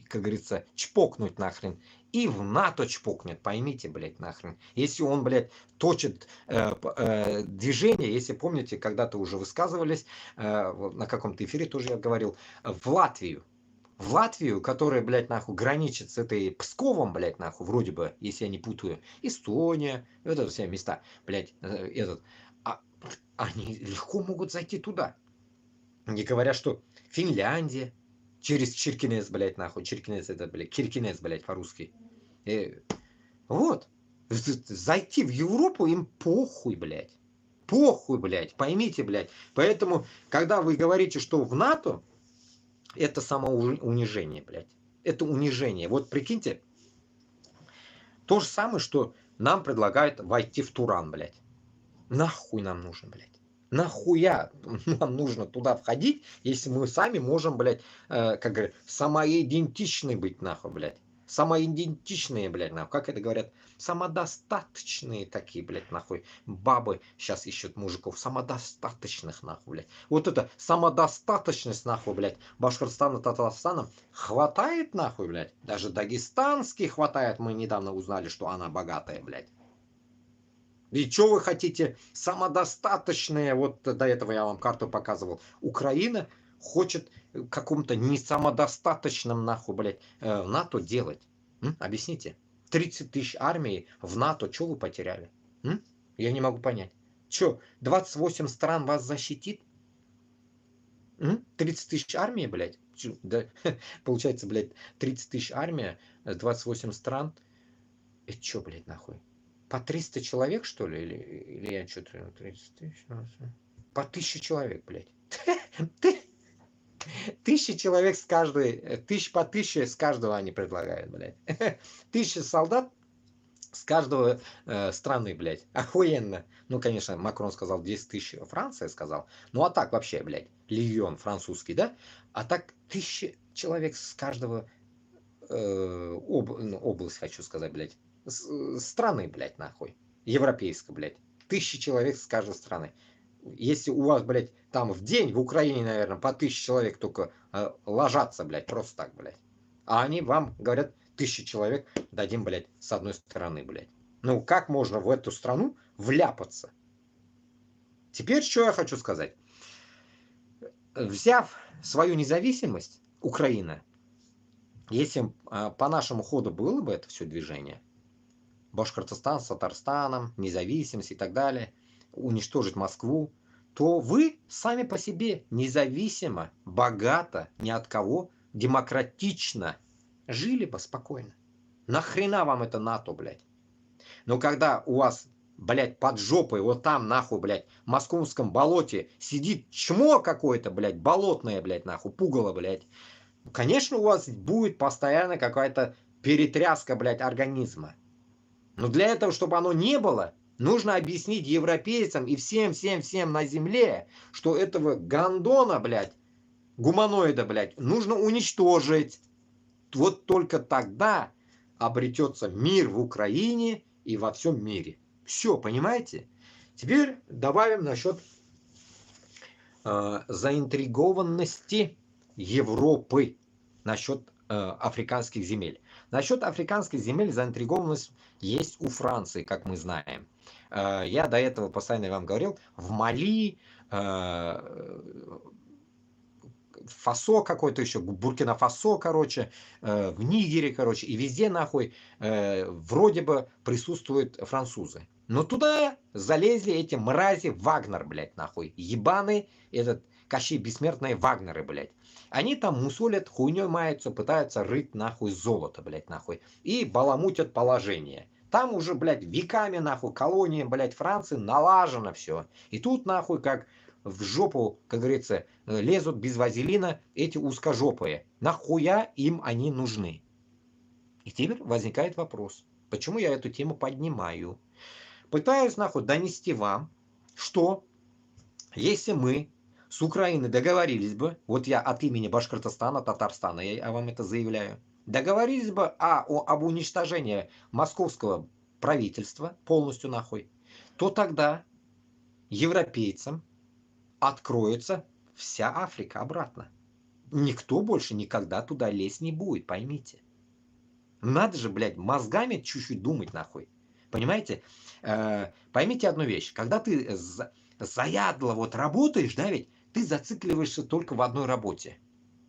как говорится, чпокнуть нахрен, и в НАТО чпокнет, поймите, блядь, нахрен. Если он, блядь, точит движение, если помните, когда-то уже высказывались, на каком-то эфире тоже я говорил, в Латвию, которая, блядь, нахуй, граничит с этой Псковом, блядь, нахуй, вроде бы, если я не путаю, Эстония, это все места, блядь, они легко могут зайти туда. Не говоря, что Финляндия, через Чиркинес, блядь, нахуй. Чиркинес это, блядь, Киркинес, блядь, по-русски. Вот. Зайти в Европу им похуй, блядь. Похуй, блядь, поймите, блядь. Поэтому, когда вы говорите, что в НАТО, это самоунижение, блядь. Это унижение. Вот прикиньте, то же самое, что нам предлагают войти в Туран, блядь. Нахуй нам нужно, блядь? Нахуя нам нужно туда входить, если мы сами можем, блядь, как говорят, самоидентичны быть, нахуй, блядь. Самоидентичные, блядь, нахуй. Как это говорят? Самодостаточные такие, блядь, нахуй. Бабы сейчас ищут мужиков. Самодостаточных, нахуй, блядь. Вот это самодостаточность, нахуй, блядь, Башкортостана, Татарстана хватает, нахуй, блядь. Даже дагестанский хватает. Мы недавно узнали, что она богатая, блядь. И что вы хотите? Самодостаточные, вот до этого я вам карту показывал. Украина хочет каком-то не самодостаточном, нахуй, блядь, НАТО делать. Объясните. 30 тысяч армии в НАТО, что вы потеряли? Я не могу понять. Что, 28 стран вас защитит? 30 тысяч армии, блядь? Да, получается, блядь, 30 тысяч армия, 28 стран. Это что, блядь, нахуй? По 300 человек, что ли? Или я что-то... 30 тысяч? По 1000 человек, блядь. 1000 человек с каждой... 1000 по 1000 с каждого они предлагают, блядь. 1000 солдат с каждого страны, блядь. Охуенно. Ну, конечно, Макрон сказал 10 тысяч, Франция сказал. Ну, а так вообще, блядь, легион французский, да? А так 1000 человек с каждого... область, хочу сказать, блядь. Страны, блядь, нахуй. Европейской, блядь. 1000 человек с каждой страны. Если у вас, блядь, там в день в Украине, наверное, по 1000 человек только ложатся, блядь, просто так, блядь. А они вам говорят, 1000 человек дадим, блядь, с одной стороны, блядь. Ну, как можно в эту страну вляпаться? Теперь, что я хочу сказать. Взяв свою независимость, Украина, если по нашему ходу было бы это все движение, Башкортостан с Татарстаном, независимость и так далее, уничтожить Москву, то вы сами по себе независимо, богато, ни от кого, демократично жили бы спокойно. Нахрена вам это НАТО, блядь? Но когда у вас, блядь, под жопой, вот там, нахуй, блядь, в московском болоте сидит чмо какое-то, блядь, болотное, блядь, нахуй, пугало, блядь, конечно, у вас будет постоянно какая-то перетряска, блядь, организма. Но для этого, чтобы оно не было, нужно объяснить европейцам и всем на земле, что этого гондона, блядь, гуманоида, блядь, нужно уничтожить. Вот только тогда обретется мир в Украине и во всем мире. Все, понимаете? Теперь добавим насчет заинтригованности Европы насчет африканских земель. Насчет африканских земель заинтригованность есть у Франции, как мы знаем. Я до этого постоянно вам говорил, в Мали, Фасо какой-то еще, Буркина-Фасо, короче, в Нигере, короче, и везде, нахуй, вроде бы присутствуют французы. Но туда залезли эти мрази Вагнер, блядь, нахуй. Ебаный этот Кощей Бессмертные Вагнеры, блядь. Они там мусолят, хуйней маются, пытаются рыть, нахуй, золото, блядь, нахуй. И баламутят положение. Там уже, блядь, веками, нахуй, колонии, блядь, Франции налажено все. И тут, нахуй, как в жопу, как говорится, лезут без вазелина эти узкожопые. Нахуя им они нужны? И теперь возникает вопрос, почему я эту тему поднимаю? Пытаюсь, нахуй, донести вам, что если мы с Украиной договорились бы, вот я от имени Башкортостана, Татарстана, я вам это заявляю, договорились бы об уничтожении московского правительства полностью, нахуй, то тогда европейцам откроется вся Африка обратно. Никто больше никогда туда лезть не будет, поймите. Надо же, блядь, мозгами чуть-чуть думать, нахуй. Понимаете? Поймите одну вещь. Когда ты заядло вот работаешь, да, ведь ты зацикливаешься только в одной работе.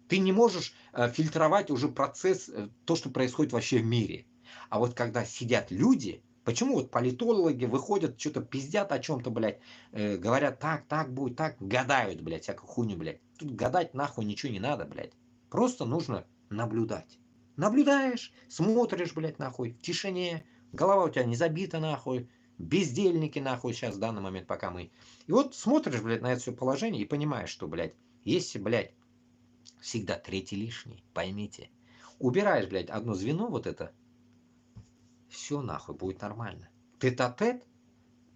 Ты не можешь фильтровать уже процесс, то, что происходит вообще в мире. А вот когда сидят люди, почему вот политологи выходят, что-то пиздят о чем-то, блядь, говорят, так будет, так, гадают, блядь, всякую хуйню, блядь. Тут гадать нахуй ничего не надо, блядь. Просто нужно наблюдать. Наблюдаешь, смотришь, блядь, нахуй, в тишине, голова у тебя не забита, нахуй, бездельники, нахуй, сейчас, в данный момент, пока мы. И вот смотришь, блядь, на это все положение и понимаешь, что, блядь, если, блядь, всегда третий лишний, поймите. Убираешь, блядь, одно звено вот это, все, нахуй, будет нормально. Тет-а-тет,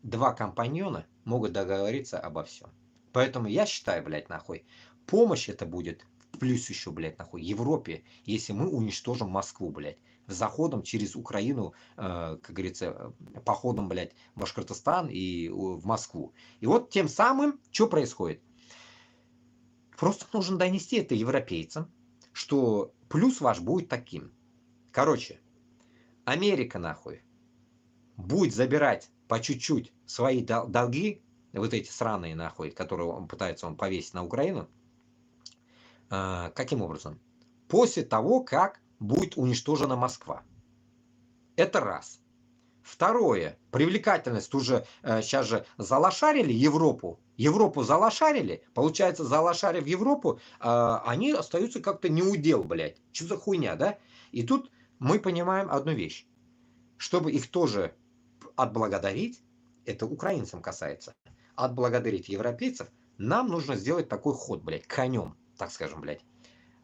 два компаньона могут договориться обо всем. Поэтому я считаю, блядь, нахуй, помощь это будет плюс еще, блядь, нахуй, Европе, если мы уничтожим Москву, блядь, заходом через Украину, как говорится, походом, блядь, в Башкортостан и в Москву. И вот тем самым, что происходит? Просто нужно донести это европейцам, что плюс ваш будет таким. Короче, Америка, нахуй, будет забирать по чуть-чуть свои долги, вот эти сраные, нахуй, которые он пытается повесить на Украину. Каким образом? После того, как будет уничтожена Москва. Это раз. Второе. Привлекательность уже сейчас же залошарили Европу. Европу залошарили. Получается, залошарив Европу, они остаются как-то неудел, блядь. Что за хуйня, да? И тут мы понимаем одну вещь. Чтобы их тоже отблагодарить, это украинцам касается, отблагодарить европейцев, нам нужно сделать такой ход, блядь, конем, так скажем, блядь.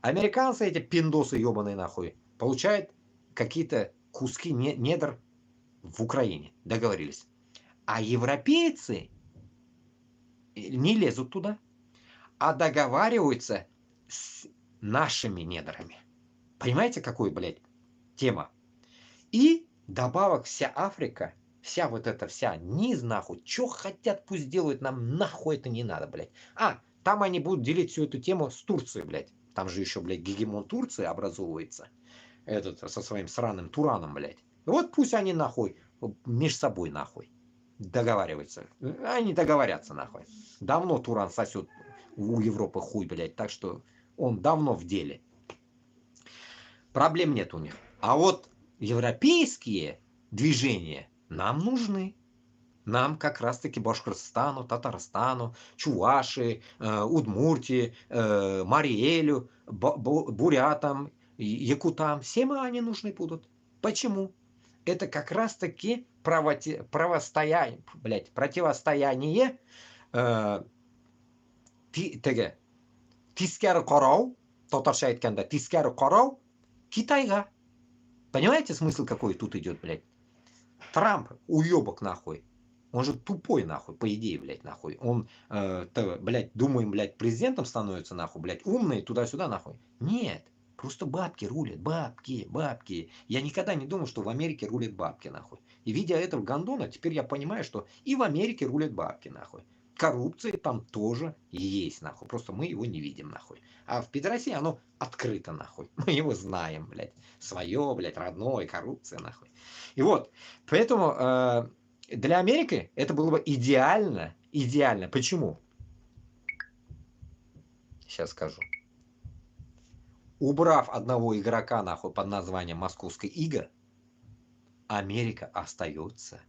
Американцы, эти пиндосы ебаные, нахуй, получают какие-то куски недр в Украине, договорились. А европейцы не лезут туда, а договариваются с нашими недрами. Понимаете, какой, блядь, тема? И добавок вся Африка, вся вот эта вся низ, нахуй, что хотят, пусть делают, нам нахуй это не надо, блядь. Там они будут делить всю эту тему с Турцией, блядь. Там же еще, блядь, гегемон Турции образовывается. Этот со своим сраным Тураном, блядь. Вот пусть они нахуй, между собой нахуй договариваются. Они договорятся нахуй. Давно Туран сосет у Европы хуй, блядь. Так что он давно в деле. Проблем нет у них. А вот европейские движения нам нужны. Нам как раз-таки Башкортостану, Татарстану, Чувашии, Удмуртии, Мариэлю, Бурятам, Якутам. Всем они нужны будут. Почему? Это как раз-таки противостояние тискәре қарау, татарша айтканда, тискәре қарау Китайга. Понимаете смысл какой тут идет, блядь? Трамп уебок нахуй. Он же тупой, нахуй, по идее, блядь, нахуй. Он, блядь, думаем, блядь, президентом становится, нахуй, блядь, умный, туда-сюда, нахуй. Нет, просто бабки рулят, бабки. Я никогда не думал, что в Америке рулят бабки, нахуй. И видя этого гондона, теперь я понимаю, что и в Америке рулят бабки, нахуй. Коррупция там тоже есть, нахуй. Просто мы его не видим, нахуй. А в Пидросе оно открыто, нахуй. Мы его знаем, блядь. Свое, блядь, родное, коррупция, нахуй. И вот, поэтому... Для Америки это было бы идеально. Почему? Сейчас скажу. Убрав одного игрока, нахуй, под названием Московская Ига, Америка остается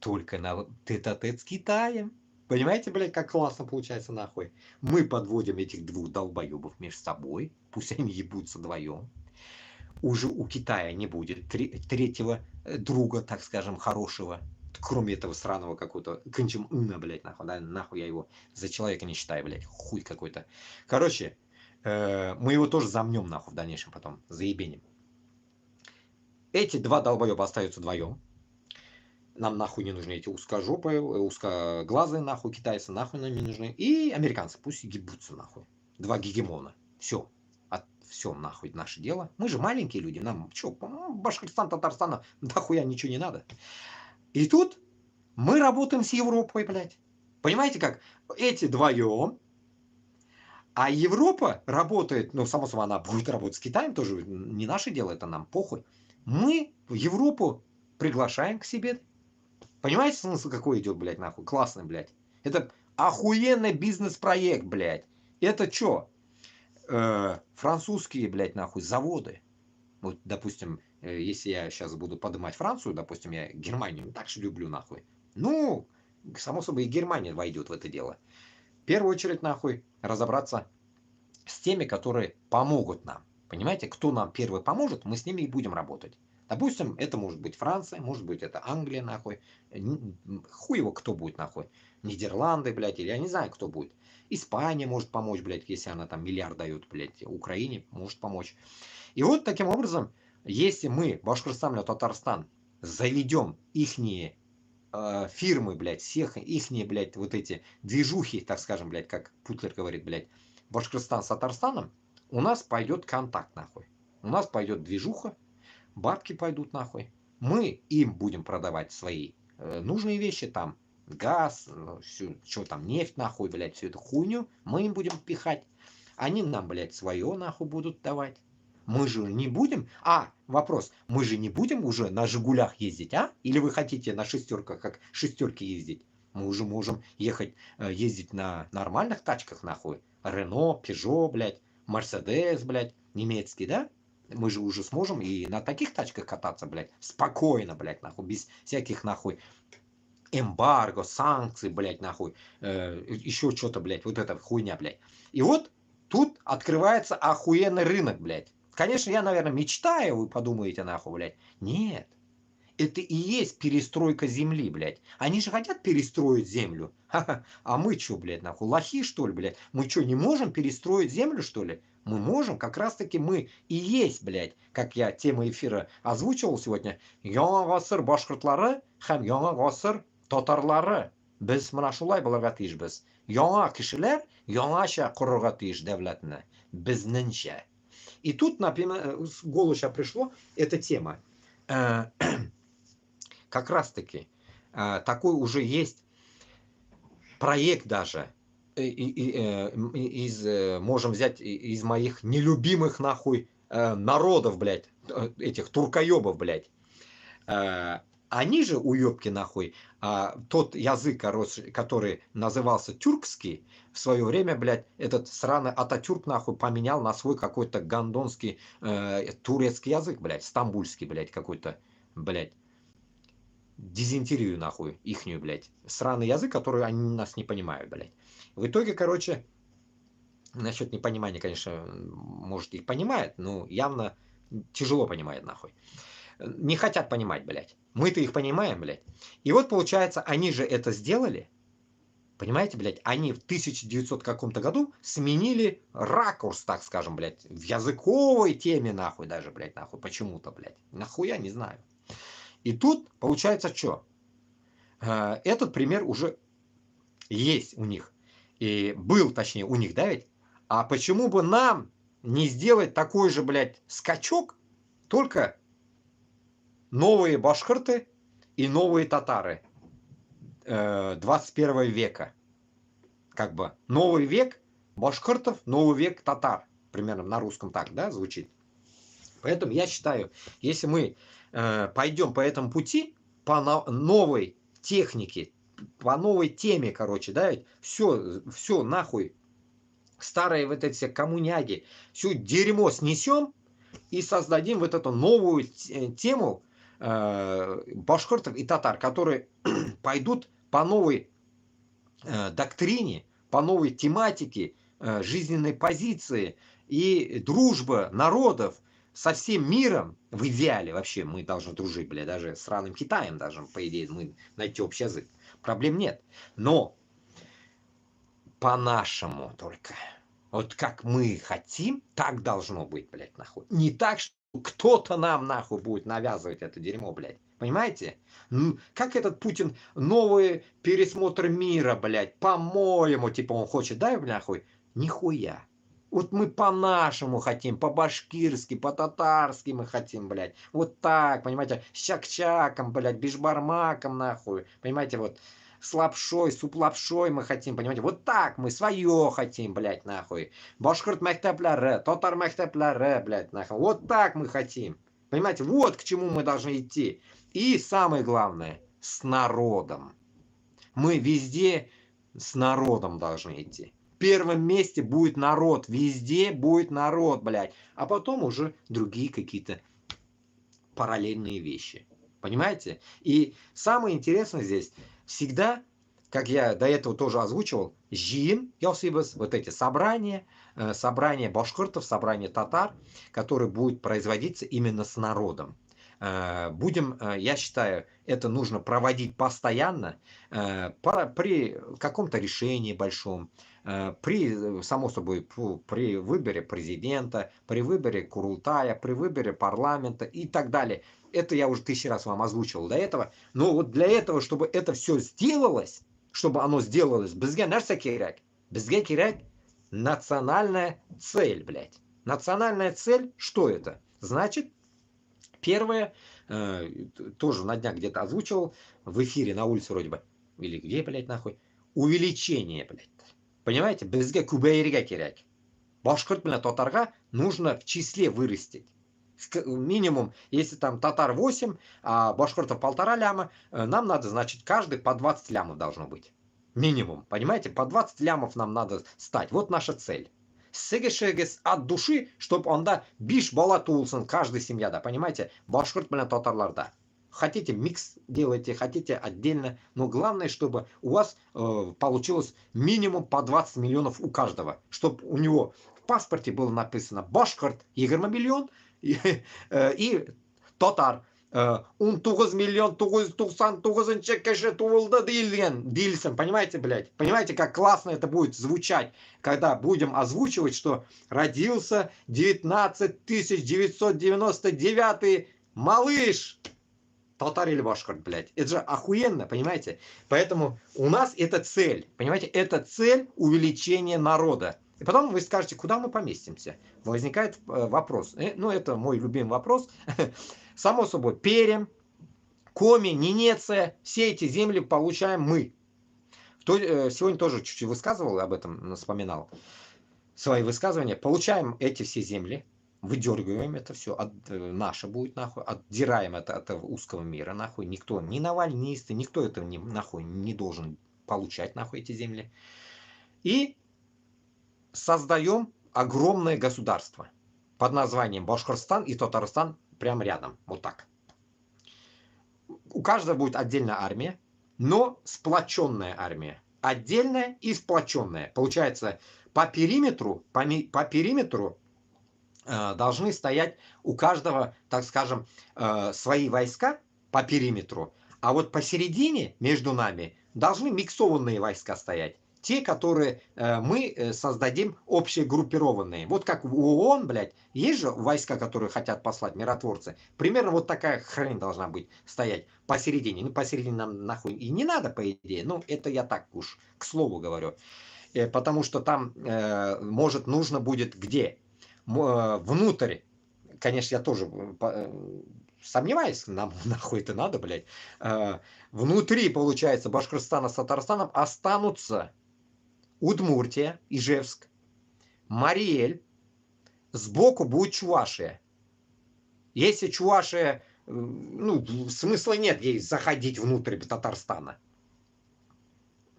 только на тет-а-тет с Китаем. Понимаете, блядь, как классно получается, нахуй? Мы подводим этих двух долбоебов между собой. Пусть они ебутся вдвоем. Уже у Китая не будет третьего друга, так скажем, хорошего, кроме этого сраного какого-то Ким-Чен-Ына, блядь, нахуй, да, нахуй я его за человека не считаю, блядь, хуй какой-то. Короче, мы его тоже замнем, нахуй, в дальнейшем потом, заебеним. Эти два долбоеба остаются вдвоем. Нам нахуй не нужны эти узкожопые, узкоглазые, нахуй, китайцы, нахуй нам не нужны. И американцы, пусть ебутся, нахуй. Два гегемона. Все. Все, нахуй, наше дело. Мы же маленькие люди, нам что, Башкортостан, Татарстан, нахуя ничего не надо. И тут мы работаем с Европой, блядь. Понимаете как? Эти вдвоем, а Европа работает, ну, само собой, она будет работать с Китаем, тоже не наше дело, это нам похуй. Мы в Европу приглашаем к себе. Понимаете смысл какой идет, блядь, нахуй? Классный, блядь. Это охуенный бизнес-проект, блядь. Это что? Французские, блядь, нахуй, заводы. Вот, допустим, если я сейчас буду поднимать Францию, допустим, я Германию так же люблю, нахуй. Ну, само собой, и Германия войдет в это дело. В первую очередь, нахуй, разобраться с теми, которые помогут нам. Понимаете, кто нам первый поможет, мы с ними и будем работать. Допустим, это может быть Франция, может быть это Англия, нахуй. Хуй его кто будет, нахуй. Нидерланды, блядь, или я не знаю, кто будет. Испания может помочь, блядь, если она там миллиард дает, блядь. Украине может помочь. И вот таким образом, если мы, Башкортостан или Татарстан, заведем ихние фирмы, блядь, всех ихние, блядь, вот эти движухи, так скажем, блядь, как Путлер говорит, блядь, Башкортостан с Татарстаном, у нас пойдет контакт, нахуй. У нас пойдет движуха, бабки пойдут, нахуй. Мы им будем продавать свои нужные вещи, там, газ, что там, нефть, нахуй, блядь, всю эту хуйню, мы им будем пихать. Они нам, блядь, свое, нахуй, будут давать. Мы же не будем... вопрос. Мы же не будем уже на «Жигулях» ездить, а? Или вы хотите на шестерках, как шестерки ездить? Мы уже можем ездить на нормальных тачках, нахуй. Рено, Пежо, блядь, Мерседес, блядь, немецкий, да? Мы же уже сможем и на таких тачках кататься, блядь, спокойно, блядь, нахуй, без всяких, нахуй, эмбарго, санкций, блядь, нахуй, еще что-то, блядь, вот эта хуйня, блядь. И вот тут открывается охуенный рынок, блядь. Конечно, я, наверное, мечтаю, вы подумаете, нахуй, блядь. Нет. Это и есть перестройка земли, блядь. Они же хотят перестроить землю. Ха-ха. А мы что, блядь, нахуй, лохи, что ли, блядь? Мы что, не можем перестроить землю, что ли? Мы можем, как раз-таки мы и есть, блядь. Как я тему эфира озвучивал сегодня. Яңа ғасыр башкортлары һәм яңа ғасыр татарлары. Без менә шулай булырга тиешбез. Яңа кешеләр яңача корырга тиеш дәүләтне. Безнеңчә. И тут, например, в голову сейчас пришло эта тема. Как раз-таки такой уже есть проект даже. Можем взять из моих нелюбимых, нахуй, народов, блядь, этих туркоебов, блядь. Они же, уебки, нахуй, тот язык, который назывался тюркский, в свое время, блядь, этот сраный Ататюрк, нахуй, поменял на свой какой-то гондонский турецкий язык, блядь, стамбульский, блядь, какой-то, блядь, дизентерию, нахуй, ихнюю, блядь, сраный язык, который они нас не понимают, блядь. В итоге, короче, насчет непонимания, конечно, может, их понимают, но явно тяжело понимает, нахуй. Не хотят понимать, блядь. Мы-то их понимаем, блядь. И вот, получается, они же это сделали. Понимаете, блядь? Они в 1900 каком-то году сменили ракурс, так скажем, блядь. В языковой теме, нахуй, даже, блядь, нахуй. Почему-то, блядь. Нахуя, не знаю. И тут, получается, что? Этот пример уже есть у них. И был, точнее, у них, да, ведь? А почему бы нам не сделать такой же, блядь, скачок, только... новые башкирты и новые татары 21 века. Как бы новый век башкиртов, новый век татар. Примерно на русском так, да, звучит. Поэтому я считаю, если мы пойдем по этому пути, по новой технике, по новой теме, короче, да, все нахуй, старые вот эти все коммуняги, все дерьмо снесем и создадим вот эту новую тему, башкиртов и татар, которые пойдут по новой доктрине, по новой тематике, жизненной позиции и дружба народов со всем миром, в идеале вообще мы должны дружить, бля, даже с сраным Китаем даже, по идее, мы найти общий язык. Проблем нет. Но по-нашему только. Вот как мы хотим, так должно быть, блядь, нахуй. Не так, что кто-то нам, нахуй, будет навязывать это дерьмо, блядь. Понимаете? Как этот Путин новый пересмотр мира, блядь, по-моему, типа он хочет, да, нахуй? Нихуя. Вот мы по-нашему хотим, по-башкирски, по-татарски мы хотим, блядь. Вот так, понимаете, с чак-чаком, блядь, бишбармаком, нахуй. Понимаете, вот с лапшой, суп лапшой мы хотим, понимаете. Вот так мы свое хотим, блядь, нахуй. Башкирт мәктәпләре, татар мәктәпләре, блядь, нахуй. Вот так мы хотим. Понимаете, вот к чему мы должны идти. И самое главное, с народом. Мы везде с народом должны идти. В первом месте будет народ, везде будет народ, блядь. А потом уже другие какие-то параллельные вещи. Понимаете? И самое интересное здесь, всегда, как я до этого тоже озвучивал, жиин, вот эти собрания башкиртов, собрания татар, которые будут производиться именно с народом. Будем, я считаю, это нужно проводить постоянно при каком-то решении большом, при, само собой, при выборе президента, при выборе Курултая, при выборе парламента и так далее. Это я уже 1000 раз вам озвучивал до этого. Но вот для этого, чтобы это все сделалось, чтобы оно сделалось, бізге нәрсе керек? Бізге керек национальная цель, блядь. Национальная цель, что это? Значит, первое, тоже на днях где-то озвучивал, в эфире, на улице вроде бы, или где, блядь, нахуй, увеличение, блядь. Понимаете? Бізге көбейірге керек. Башқұрт пен татарға нужно в числе вырастить. Минимум, если там татар 8, а башкортов 1,5 ляма, нам надо, значит, каждый по 20 лямов должно быть. Минимум, понимаете? По 20 лямов нам надо стать. Вот наша цель. Сегешегес от души, чтобы он да биш бала тулсын, каждая семья, да, понимаете? Башкорт пен татарларда. Хотите микс делайте, хотите отдельно, но главное, чтобы у вас получилось минимум по 20 миллионов у каждого. Чтобы у него в паспорте было написано Башкорт 20 миллион и татар 19 миллион 999 кеше туылды дейілсін. Понимаете, блядь? Понимаете, как классно это будет звучать, когда будем озвучивать, что родился 19 999 малыш. Татар или башкорт, блядь. Это же охуенно, понимаете? Поэтому у нас это цель, понимаете? Это цель увеличения народа. И потом вы скажете, куда мы поместимся? Возникает вопрос. Ну, это мой любимый вопрос. Само собой, Пермь, Коми, Ненеция, все эти земли получаем мы. Сегодня тоже чуть-чуть высказывал об этом, вспоминал свои высказывания. Получаем эти все земли. Выдергиваем это все, наше будет нахуй, отдираем это от узкого мира нахуй, никто, ни навальнисты, никто этого нахуй не должен получать нахуй эти земли. И создаем огромное государство под названием Башкортостан и Татарстан прямо рядом, вот так. У каждого будет отдельная армия, но сплоченная армия, отдельная и сплоченная. Получается, по периметру должны стоять у каждого, так скажем, свои войска по периметру, а вот посередине между нами должны миксованные войска стоять. Те, которые мы создадим общегруппированные. Вот как в ООН, блядь, есть же войска, которые хотят послать миротворцы. Примерно вот такая хрень должна быть стоять посередине. Ну, посередине нам нахуй и не надо, по идее. Ну, это я так уж к слову говорю. Потому что там, может, нужно будет где? Внутрь, конечно, я тоже сомневаюсь, нам нахуй это надо, блядь. Внутри, получается, Башкортостана с Татарстаном останутся Удмуртия, Ижевск, Мариэль, сбоку будет Чувашия. Если Чувашия, ну, смысла нет ей заходить внутрь Татарстана.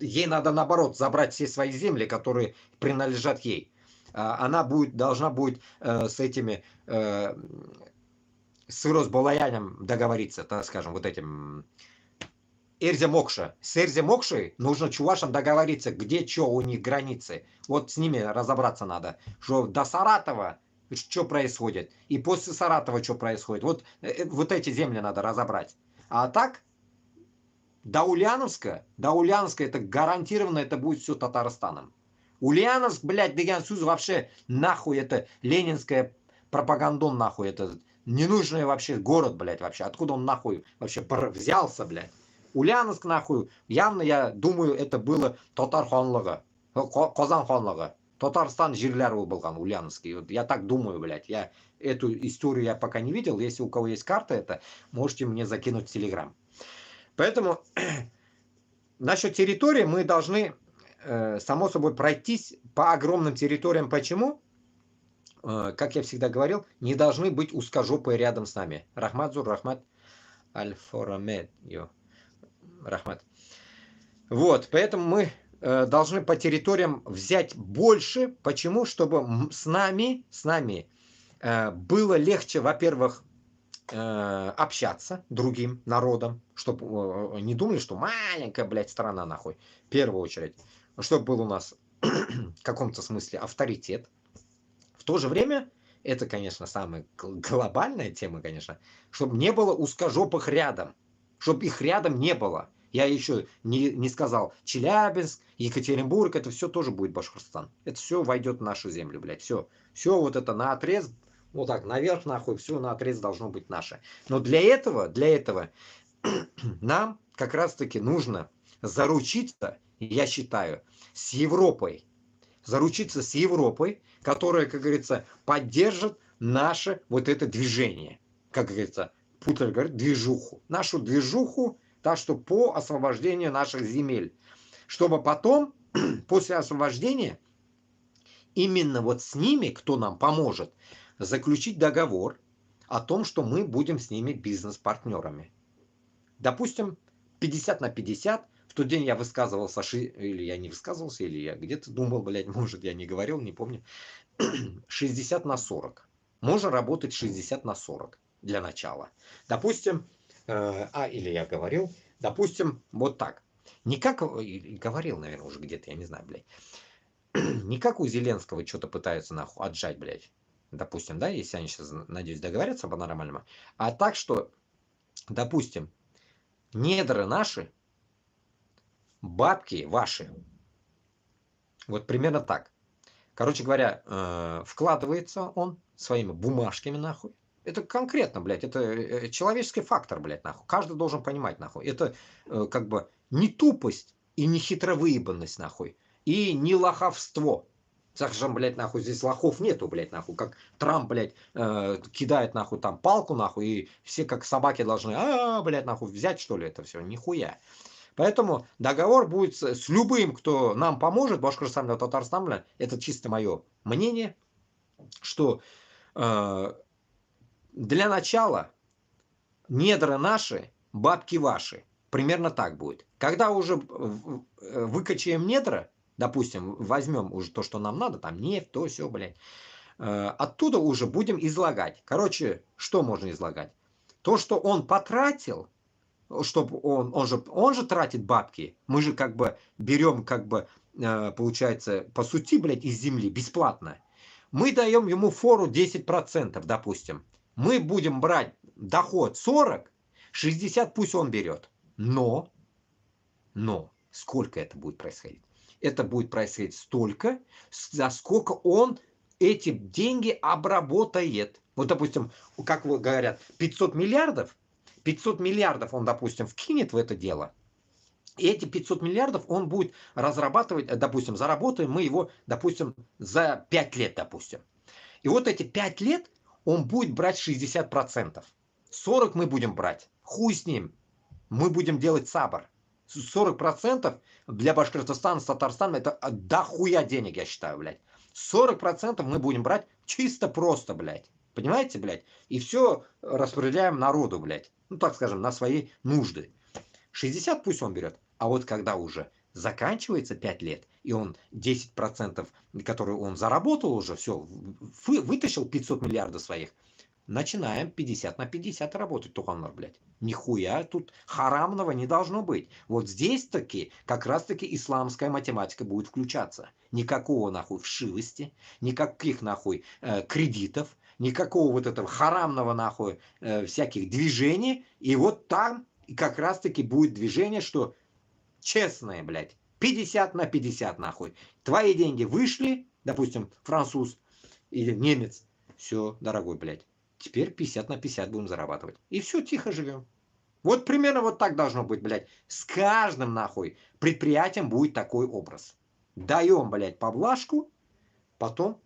Ей надо, наоборот, забрать все свои земли, которые принадлежат ей. Она должна будет с этими, с Росбалаянем договориться, так скажем, вот этим Эрзя-Мокша. С Эрзя-Мокшей нужно чувашам договориться, где что у них границы. Вот с ними разобраться надо, что до Саратова что происходит, и после Саратова что происходит. Вот эти земли надо разобрать. А так, до Ульяновска это гарантированно, это будет все Татарстаном. Ульяновск, блядь, деген сөз вообще нахуй, это ленинская пропагандон, нахуй, это ненужный вообще город, блядь, вообще. Откуда он нахуй вообще взялся, блядь? Ульяновск, нахуй, явно, я думаю, это было татар ханлығы, Қазан ханлығы. Татарстан жерлері болған, Ульяновский. Вот я так думаю, блядь. Эту историю я пока не видел. Если у кого есть карта, это можете мне закинуть в Телеграм. Поэтому насчет территории мы должны, само собой, пройтись по огромным территориям. Почему? Как я всегда говорил, не должны быть узкожопые рядом с нами. Рахматзур, Рахмат, Аль-Форамед, Рахмат. Вот, поэтому мы должны по территориям взять больше. Почему? Чтобы с нами было легче, во-первых, общаться другим народам, чтобы не думали, что маленькая, блядь, страна, нахуй, в первую очередь, чтобы был у нас в каком-то смысле авторитет. В то же время это, конечно, самая глобальная тема, конечно, чтобы не было узкожопых рядом, чтобы их рядом не было. Я еще не сказал, Челябинск, Екатеринбург, это все тоже будет Башкортостан. Это все войдет в нашу землю, блядь, все. Все вот это на отрез, вот так, наверх нахуй, все на отрез должно быть наше. Но для этого нам как раз-таки нужно заручиться, я считаю, с Европой. Заручиться с Европой, которая, как говорится, поддержит наше вот это движение. Как говорится, Путин говорит, движуху. Нашу движуху, так что по освобождению наших земель. Чтобы потом, после освобождения, именно вот с ними, кто нам поможет, заключить договор о том, что мы будем с ними бизнес-партнерами. Допустим, 50 на 50. В тот день я высказывался, или я не высказывался, или я где-то думал, блядь, может, я не говорил, не помню. 60 на 40. Можно работать 60 на 40 для начала. Допустим, или я говорил, допустим, вот так. Не как, говорил, наверное, уже где-то, я не знаю, блядь. Не как у Зеленского что-то пытаются нахуй отжать, блядь. Допустим, да, если они сейчас, надеюсь, договорятся по-нормальному. А так, что, допустим, недра наши, бабки ваши. Вот примерно так. Короче говоря, вкладывается он своими бумажками, нахуй. Это конкретно, блядь, это человеческий фактор, блядь, нахуй. Каждый должен понимать, нахуй. Это как бы не тупость и не хитровыебанность, нахуй. И не лоховство. Скажем, блядь, нахуй, здесь лохов нету, блядь, нахуй. Как Трамп, блядь, кидает, нахуй, там палку, нахуй, и все как собаки должны, блядь, нахуй, взять, что ли, это все. Нихуя. Поэтому договор будет с любым, кто нам поможет, Башкортостан, Татарстан, блядь, это чисто мое мнение, что для начала недра наши, бабки ваши. Примерно так будет. Когда уже выкачаем недра, допустим, возьмем уже то, что нам надо, там нефть, то все, блядь, оттуда уже будем излагать. Короче, что можно излагать? То, что он потратил, чтобы он же тратит бабки. Мы же как бы берем, как бы, получается, по сути, блядь, из земли бесплатно. Мы даем ему фору 10%, допустим. Мы будем брать доход 40, 60 пусть он берет. Но, сколько это будет происходить? Это будет происходить столько, за сколько он эти деньги обработает. Вот, допустим, как вы говорят, 500 миллиардов он, допустим, вкинет в это дело. И эти 500 миллиардов он будет разрабатывать, допустим, заработаем мы его, допустим, за 5 лет, допустим. И вот эти 5 лет он будет брать 60%. 40 мы будем брать. Хуй с ним. Мы будем делать сабр. 40% для Башкортостана, Татарстана это дохуя денег, я считаю, блядь. 40% мы будем брать чисто просто, блядь. Понимаете, блядь? И все распределяем народу, блядь. Ну, так скажем, на свои нужды. 60 пусть он берет. А вот когда уже заканчивается 5 лет, и он 10%, которые он заработал уже, все, вытащил 500 миллиардов своих, начинаем 50 на 50 работать, Туханлар, блядь. Нихуя тут харамного не должно быть. Вот здесь таки, как раз таки исламская математика будет включаться. Никакого нахуй вшивости, никаких нахуй кредитов, никакого вот этого харамного нахуй всяких движений. И вот там как раз таки будет движение, что честное, блядь, 50 на 50 нахуй. Твои деньги вышли, допустим, француз или немец. Все, дорогой, блядь. Теперь 50 на 50 будем зарабатывать. И все, тихо живем. Вот примерно вот так должно быть, блядь. С каждым, нахуй, предприятием будет такой образ. Даем, блядь, поблажку, потом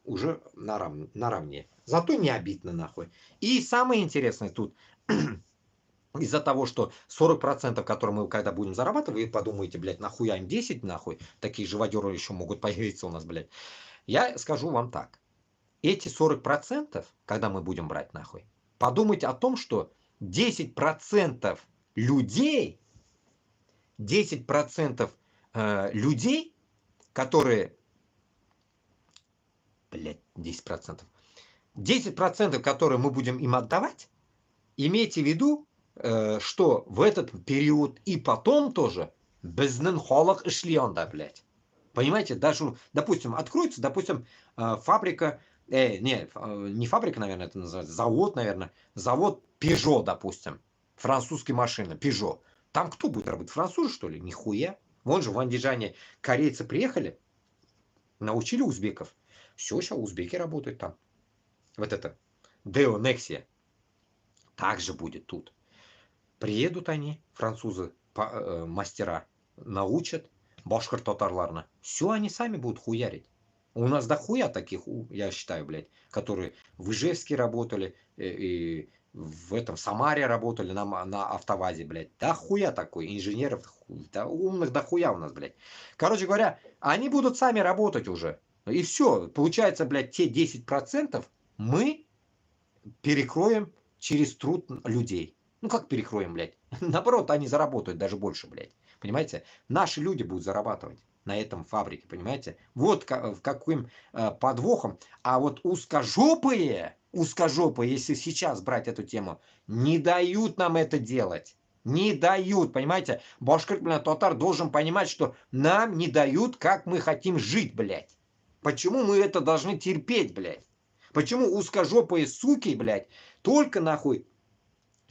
уже наравне. Зато не обидно, нахуй. И самое интересное тут, из-за того, что 40%, которые мы когда будем зарабатывать, вы подумаете, блядь, нахуя им 10, нахуй. Такие живодеры еще могут появиться у нас, блядь. Я скажу вам так. Эти 40%, когда мы будем брать нахуй, подумайте о том, что 10% людей, 10% людей, которые, блядь, 10%, которые мы будем им отдавать, имейте в виду, что в этот период и потом тоже безнен холок и шлионда, блядь. Понимаете, даже, допустим, откроется, допустим, фабрика не фабрика, наверное, это называется, завод, наверное, завод Peugeot, допустим, французские машины, Peugeot. Там кто будет работать, французы, что ли? Нихуя. Вон же в Андижане корейцы приехали, научили узбеков. Все, сейчас узбеки работают там. Вот это, Део, Nexia. Так же будет тут. Приедут они, французы, мастера, научат башкортотарларно. Все они сами будут хуярить. У нас дохуя таких, я считаю, блядь, которые в Ижевске работали, и в этом Самаре работали на автовазе, блядь. Дохуя такой, инженеров, да, умных дохуя у нас, блядь. Короче говоря, они будут сами работать уже. И все, получается, блядь, те 10% мы перекроем через труд людей. Ну как перекроем, блядь? Наоборот, они заработают даже больше, блядь. Понимаете? Наши люди будут зарабатывать на этом фабрике, понимаете? Вот каким подвохом. А вот узкожопые, если сейчас брать эту тему, не дают нам это делать. Не дают, понимаете? Башкортостан-татар должен понимать, что нам не дают, как мы хотим жить, блядь. Почему мы это должны терпеть, блядь? Почему узкожопые суки, блядь, только нахуй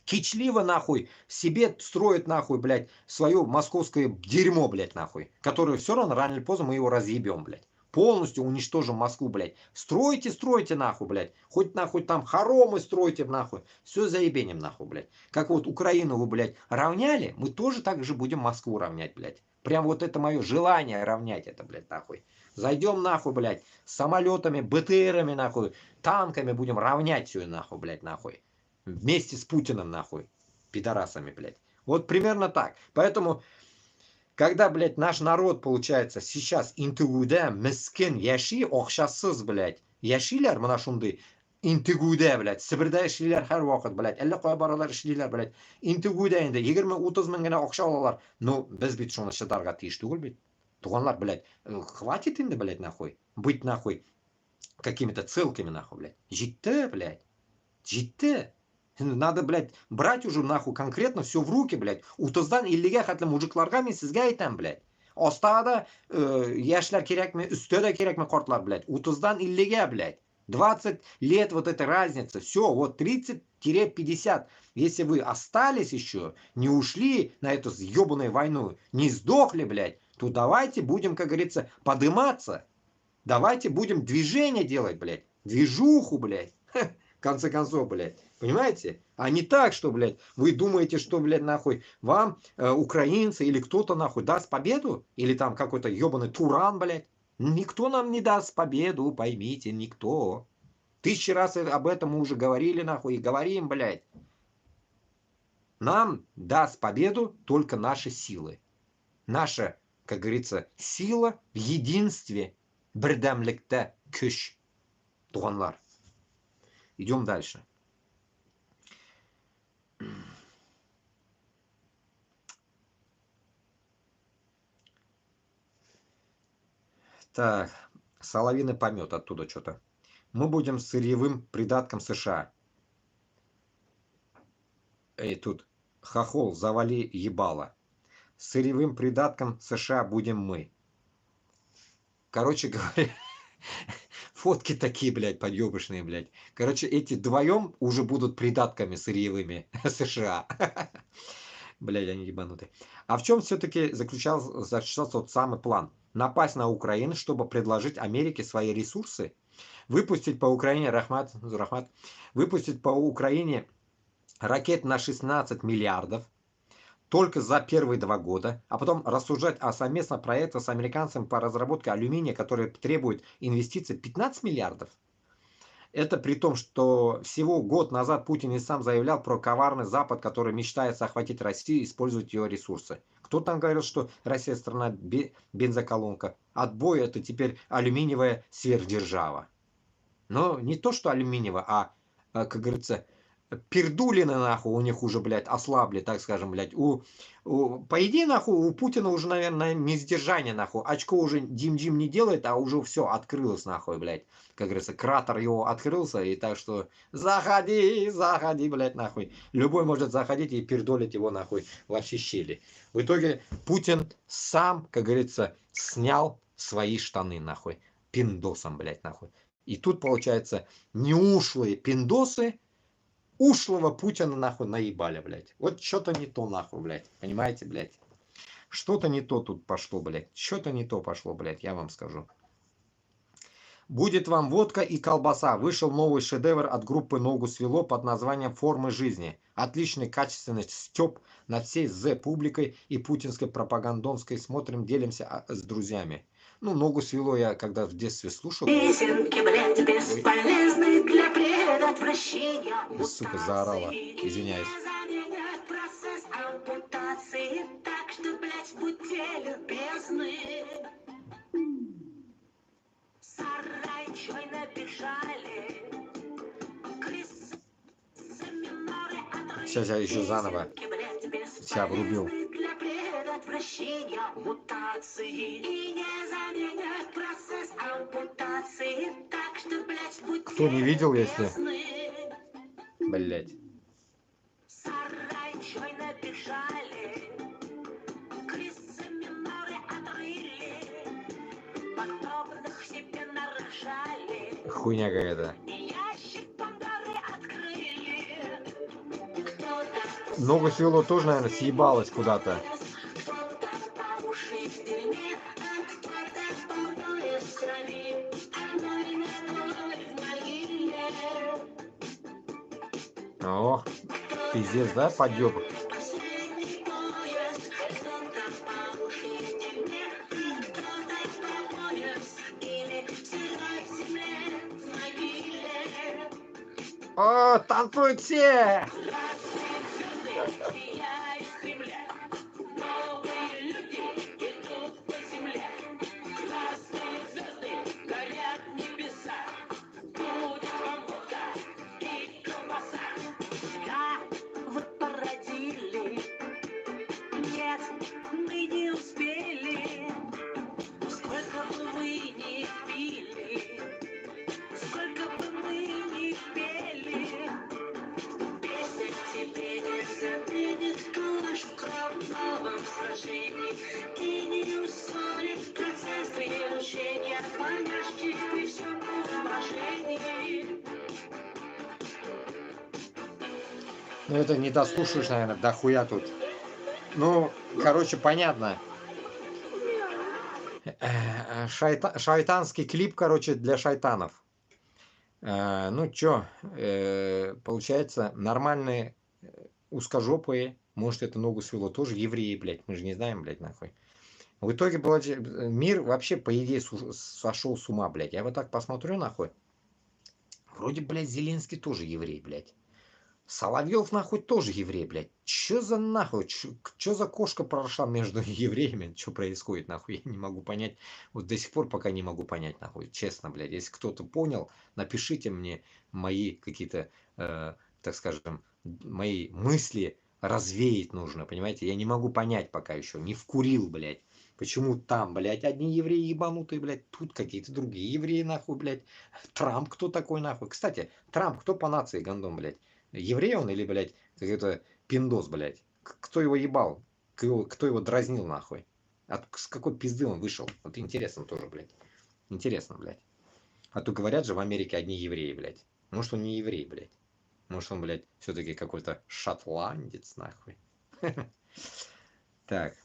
кичливо, нахуй, себе строят, нахуй, блядь, свое московское дерьмо, блядь, нахуй, которое все равно рано или поздно мы его разъебем, блядь. Полностью уничтожим Москву, блядь. Стройте, стройте, нахуй, блядь. Хоть, нахуй, там хоромы стройте, нахуй. Все заебенем, нахуй, блядь. Как вот Украину вы, блядь, равняли, мы тоже так же будем Москву равнять, блядь. Прям вот это мое желание равнять это, блядь, нахуй. Зайдем, нахуй, блядь, с самолетами, БТРами, нахуй, танками будем равнять все, нахуй, блядь, нахуй. Вместе с Путиным, нахуй. Пидорасами, блядь. Вот примерно так. Поэтому, когда, блядь, наш народ, получается, сейчас интигуде, мескен, яши, охшасыз, блядь, яшилер, манашунды, интигуде, блядь, сібірді ішлилер һәр вақыт, блядь, әлі қоя баралар ішлилер, блядь, интигуде енді, 20-30 мың гына ақша алалар. Ну, біз бит шоны шыдарға тиіш түгіл бит. Туғанлар, блядь, хватит енді, блядь, нахуй, быть, нахуй, какими-то целками, нахуй, блядь. Житті, блядь, житті. Надо, блядь, брать уже, нахуй, конкретно все в руки, блядь. Утыздан иллеге хәтле мужикларга мен сезгә әйтәм, блядь. Астада яшьләр кирәкме, өстә дә кирәкме картлар, блядь. Утыздан иллеге, блядь. 20 лет вот эта разница. Все, вот 30-50. Если вы остались еще, не ушли на эту ебаную войну, не сдохли, блядь, то давайте будем, как говорится, подыматься. Давайте будем движение делать, блядь. Движуху, блядь. В конце концов, блядь. Понимаете? А не так, что, блядь, вы думаете, что, блядь, нахуй, вам украинцы или кто-то, нахуй, даст победу? Или там какой-то ебаный Туран, блядь? Никто нам не даст победу, поймите, никто. 1000 раз об этом мы уже говорили, нахуй, и говорим, блядь. Нам даст победу только наши силы. Наша, как говорится, сила в единстве. Бердәмлектә көч. Туганлар. Идем дальше. Так, Соловьиный помет оттуда что-то. Мы будем сырьевым придатком США. Эй, тут хохол, завали ебало. Сырьевым придатком США будем мы. Короче говоря, фотки такие, блядь, подъебышные, блядь. Короче, эти вдвоем уже будут придатками сырьевыми США. Блядь, они ебанутые. А в чем все-таки заключался тот самый план? Напасть на Украину, чтобы предложить Америке свои ресурсы, выпустить по Украине, выпустить по Украине ракет на 16 миллиардов только за первые 2 года, а потом рассуждать о совместном проекте с американцами по разработке алюминия, который требует инвестиций 15 миллиардов. Это при том, что всего год назад Путин и сам заявлял про коварный Запад, который мечтает захватить Россию и использовать ее ресурсы. Кто там говорил, что Россия страна бензоколонка? Отбой — это теперь алюминиевая сверхдержава. Но не то, что алюминиевая, а, как говорится, пердулины, нахуй, у них уже, блядь, ослабли, так скажем, блядь. По идее, нахуй, у Путина уже, наверное, несдержание, нахуй. Очко уже Дим-Дим не делает, а уже все открылось, нахуй, блядь. Как говорится, кратер его открылся, и так что заходи, блядь, нахуй. Любой может заходить и пердолить его, нахуй, во все щели. В итоге Путин сам, как говорится, снял свои штаны, нахуй. Пиндосом, блядь, нахуй. И тут, получается, неушлые пиндосы ушлого Путина нахуй наебали, блядь. Вот что-то не то нахуй, блядь. Понимаете, блядь? Что-то не то тут пошло, блядь. Что-то не то пошло, блядь, я вам скажу. Будет вам водка и колбаса. Вышел новый шедевр от группы «Ногу свело» под названием «Формы жизни». Отличный качественный стёб над всей публикой и путинской пропагандонской. Смотрим, делимся с друзьями. Ну, «Ногу свело» я когда в детстве слушал. Песенки, блядь, бесполезны для предотвращения. Сука, заорала. Извиняюсь. Процесс ампутации, так что, блядь, будьте любезны. Сарайчой набежали. Сейчас я еще заново. Сейчас врубил. Для предотвращения мутации. И не заменят процесс ампутации, так что, блядь, будьте Кто не видел, если... Блядь. Сарайчой набежали. Крысами норы отрыли. Подобных себе нарожали. Хуйня какая-то. Ящик Пандоры открыли. Кто-то... Ногу свело тоже, наверное, съебалось куда-то. О, пиздец, да, подъеб. О, танцуют все! Ну это не дослушаешь, наверное, дохуя тут. Ну, короче, понятно. Шайтанский клип, короче, для шайтанов. Ну чё, получается, нормальные узкожопые, может это ногу свело, тоже евреи, блядь, мы же не знаем, блядь, нахуй. В итоге, мир вообще, по идее, сошел с ума, блядь. Я вот так посмотрю, нахуй. Вроде, блядь, Зеленский тоже еврей, блядь. Соловьев, нахуй, тоже еврей, блядь. Чё за нахуй? Чё за кошка прошла между евреями? Что происходит, нахуй? Я не могу понять. Вот до сих пор пока не могу понять, нахуй. Честно, блядь. Если кто-то понял, напишите мне мои какие-то, так скажем, мои мысли развеять нужно, понимаете? Я не могу понять пока еще. Не вкурил, блядь. Почему там, блядь, одни евреи ебанутые, блядь, тут какие-то другие евреи, нахуй, блядь. Трамп кто такой, нахуй? Кстати, Трамп кто по нации, гандон, блядь? Еврей он или, блядь, какой-то пиндос, блядь? Кто его ебал? Кто его дразнил, нахуй? С какой пизды он вышел? Вот интересно тоже, блядь. Интересно, блядь. А то говорят же, в Америке одни евреи, блядь. Может, он не еврей, блядь. Может, он, блядь, все-таки какой-то шотландец, нахуй. Так.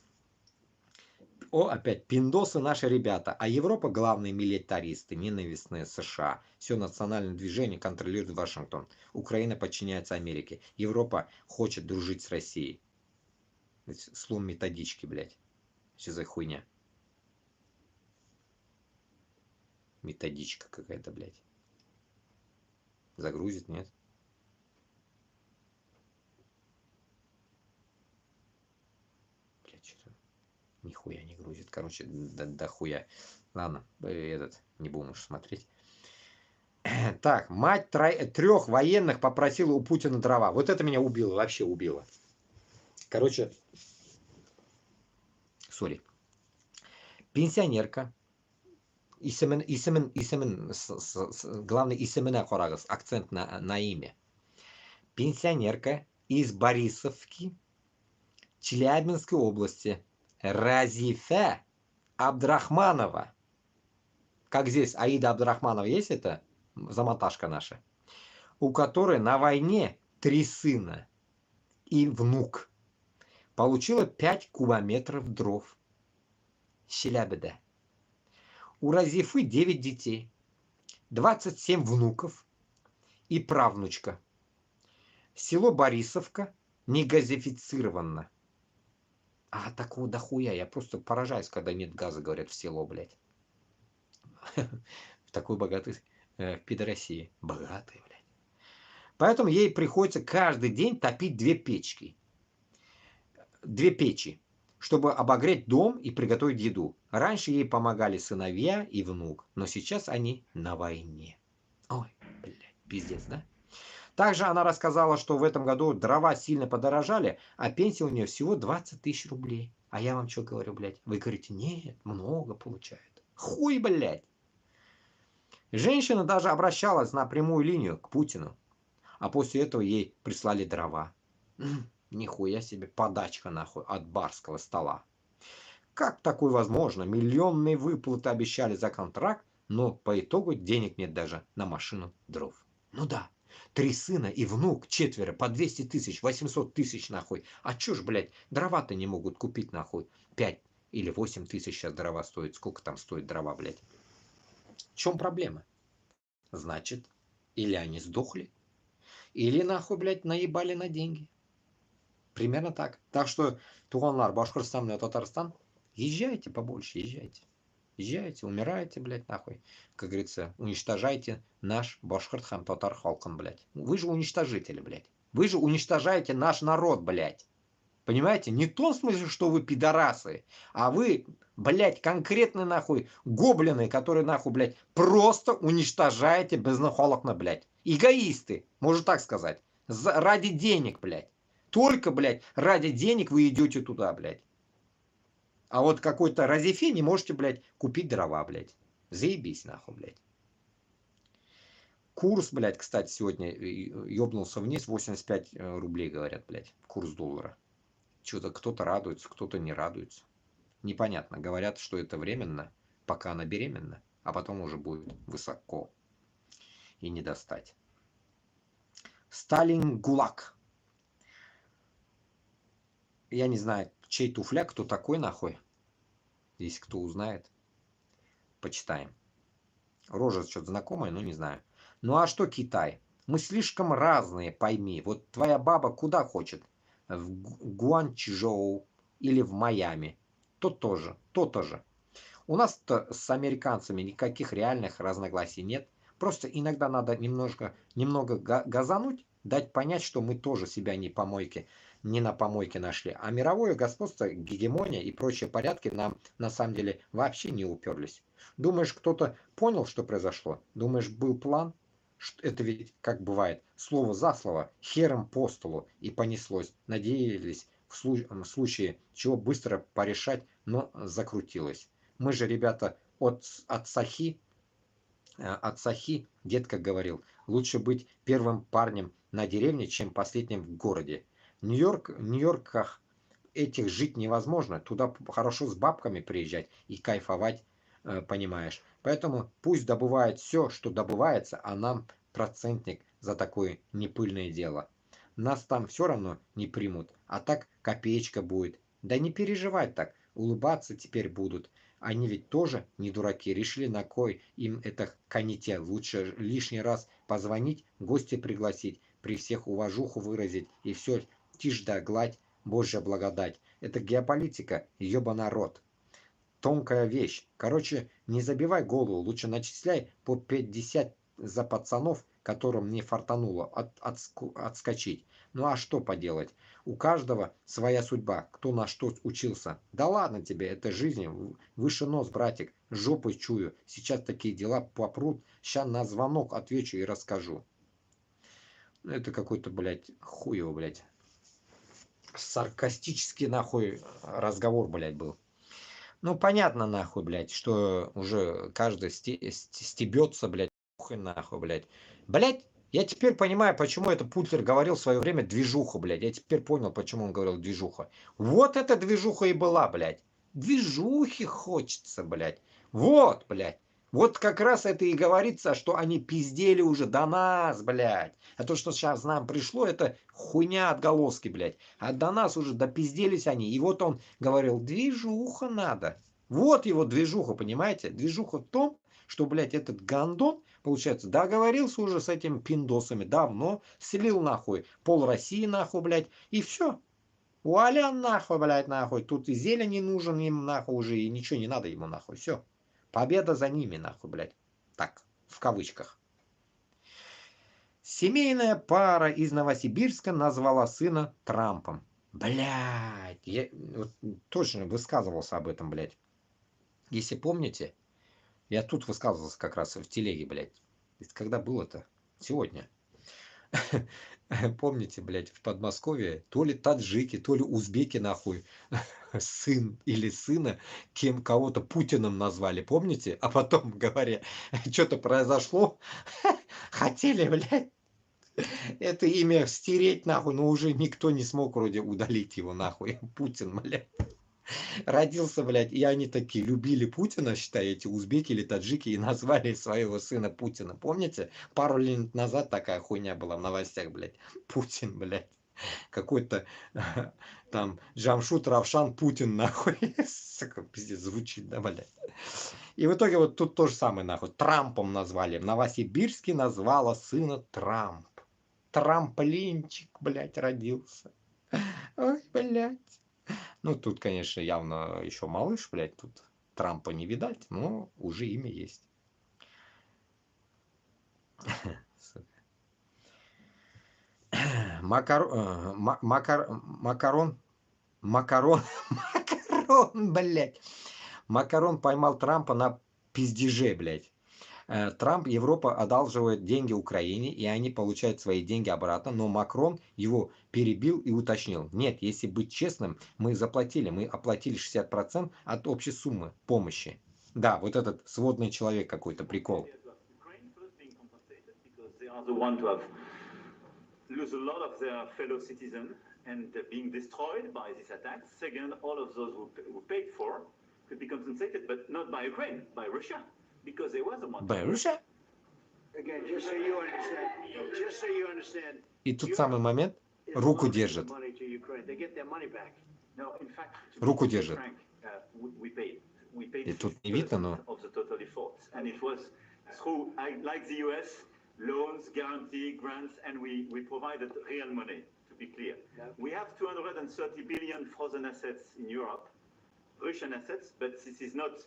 О, опять, пиндосы наши ребята, а Европа главные милитаристы, ненавистные США. Все национальное движение контролирует Вашингтон. Украина подчиняется Америке. Европа хочет дружить с Россией. Слом методички, блядь. Что за хуйня? Методичка какая-то, блядь. Загрузит, нет? Блядь, что-то... Нихуя не грузит. Короче, да хуя. Ладно, не будем уж смотреть. Так, мать 3 военных попросила у Путина дрова. Вот это меня убило, вообще убило. Короче, сори. Пенсионерка. Главное, Исемен Хорагас, акцент на имя. Пенсионерка из Борисовки, Челябинской области. Разифа Абдрахманова. Как здесь Аида Абдрахманова есть это? замоташка наша, у которой на войне 3 сына и внук, получила 5 кубометров дров. Челябеда. У Разифы 9 детей, 27 внуков и правнучка. Село Борисовка не газифицировано. А такого дохуя. Я просто поражаюсь, когда нет газа, говорят, в село, блядь. Такой богатый пидорасии. Богатый, блядь. Поэтому ей приходится каждый день топить 2 печки. 2 печи, чтобы обогреть дом и приготовить еду. Раньше ей помогали сыновья и внук, но сейчас они на войне. Ой, блядь, пиздец, да? Также она рассказала, что в этом году дрова сильно подорожали, а пенсия у нее всего 20 тысяч рублей. А я вам что говорю, блядь? Вы говорите, нет, много получает. Хуй, блядь. Женщина даже обращалась на прямую линию к Путину. А после этого ей прислали дрова. Нихуя себе подачка, нахуй, от барского стола. Как такое возможно? Миллионные выплаты обещали за контракт, но по итогу денег нет даже на машину дров. Ну да. 3 сына и внук, 4 по 200 тысяч, 800 тысяч, нахуй. А чё ж, блядь, дрова-то не могут купить, нахуй. 5 или 8 тысяч сейчас дрова стоит. Сколько там стоит дрова, блядь? В чем проблема? Значит, или они сдохли, или, нахуй, блядь, наебали на деньги. Примерно так. Так что, туғанлар, Башкортостан и Татарстан, езжайте побольше, езжайте. Езжайте, умирайте, блядь, нахуй. Как говорится, уничтожайте наш башкорт һәм татар халкын, блядь. Вы же уничтожители, блядь. Вы же уничтожаете наш народ, блядь. Понимаете? Не в том смысле, что вы пидорасы, а вы, блядь, конкретно, нахуй, гоблины, которые, нахуй, блядь, просто уничтожаете безнахолокно, блядь. Эгоисты, можно так сказать. Ради денег, блядь. Только, блядь, ради денег вы идете туда, блядь. А вот какой-то Разифе не можете, блядь, купить дрова, блядь. Заебись, нахуй, блядь. Курс, блядь, кстати, сегодня ёбнулся вниз, 85 рублей, говорят, блядь, курс доллара. Что-то кто-то радуется, кто-то не радуется. Непонятно. Говорят, что это временно, пока она беременна, а потом уже будет высоко. И не достать. Сталин ГУЛАГ. Я не знаю, чей туфляк, кто такой, нахуй. Если кто узнает, почитаем. Рожа что-то знакомая, но не знаю. Ну а что Китай? Мы слишком разные, пойми. Вот твоя баба куда хочет? В Гуанчжоу или в Майами. То тоже. У нас-то с американцами никаких реальных разногласий нет. Просто иногда надо немного газануть, дать понять, что мы тоже себя не на помойке нашли. А мировое господство, гегемония и прочие порядки нам на самом деле вообще не уперлись. Думаешь, кто-то понял, что произошло? Думаешь, был план? Это ведь, как бывает, слово за слово, хером по столу, и понеслось. Надеялись в случае чего быстро порешать, но закрутилось. Мы же, ребята, от Сахи, дед как говорил, лучше быть первым парнем на деревне, чем последним в городе. В Нью-Йорках этих жить невозможно. Туда хорошо с бабками приезжать и кайфовать, понимаешь. Поэтому пусть добывает все, что добывается, а нам процентник за такое непыльное дело. Нас там все равно не примут, а так копеечка будет. Да не переживай так, улыбаться теперь будут. Они ведь тоже не дураки, решили, на кой им это каните. Лучше лишний раз позвонить, гостя пригласить, при всех уважуху выразить, и все, тишь да гладь, Божья благодать. Это геополитика, ёбаный рот. Тонкая вещь. Короче, не забивай голову, лучше начисляй по 50 за пацанов, которым не фартануло отскочить. Ну а что поделать? У каждого своя судьба, кто на что учился. Да ладно тебе, это жизнь, выше нос, братик, жопой чую. Сейчас такие дела попрут, ща на звонок отвечу и расскажу. Это какой-то, блядь, хуево, блядь. Саркастический, нахуй, разговор, блядь, был. Ну, понятно, нахуй, блядь, что уже каждый стебется, блядь, нахуй, блядь. Блядь, я теперь понимаю, почему это Путлер говорил в свое время движуха, блядь. Я теперь понял, почему он говорил движуха. Вот эта движуха и была, блядь. Движухи хочется, блядь. Вот, блядь. Вот как раз это и говорится, что они пиздели уже до нас, блядь. А то, что сейчас нам пришло, это хуйня отголоски, блядь. А до нас уже допизделись они. И вот он говорил, движуха надо. Вот его движуха, понимаете? Движуха в том, что, блядь, этот гандон, получается, договорился уже с этими пиндосами давно, слил нахуй пол России нахуй, блядь, и все. Вуаля нахуй, блядь, нахуй. Тут и зелень не нужен им нахуй уже, и ничего не надо ему нахуй. Все. Победа за ними нахуй, блядь. Так, в кавычках. Семейная пара из Новосибирска назвала сына Трампом. Блядь, я вот точно высказывался об этом, блядь. Если помните, я тут высказывался как раз в телеге, блядь. Когда было-то? Сегодня. Помните, блядь, в Подмосковье то ли таджики, то ли узбеки, нахуй, сын или сына, кого-то Путиным назвали, помните? А потом, говоря, что-то произошло, хотели, блядь, это имя стереть, нахуй, но уже никто не смог вроде удалить его, нахуй. Путин, блядь. Родился, блядь, и они такие любили Путина, считай, эти узбеки или таджики, и назвали своего сына Путина. Помните? Пару лет назад такая хуйня была в новостях, блядь. Путин, блядь. Какой-то там Джамшут Равшан Путин, нахуй. Сука, пиздец, звучит, да, блядь. И в итоге вот тут то же самое, нахуй. Трампом назвали. В Новосибирске назвала сына Трамп. Трамплинчик, блядь, родился. Ой, блядь. Ну, тут, конечно, явно еще малыш, блядь, тут Трампа не видать, но уже имя есть. Макарон, блядь. Макарон поймал Трампа на пиздеже, блядь. Трамп, Европа одалживает деньги Украине, и они получают свои деньги обратно, но Макрон его перебил и уточнил. Нет, если быть честным, мы оплатили 60% от общей суммы помощи. Да, вот этот сводный человек какой-то, прикол. Russia? И тут самый момент, руку держит. Руку держит. И тут не видно, но... Loans, guarantee, grants, and we provided real money, to be clear. We have 230 billion frozen assets in Europe, Russian assets, but this is not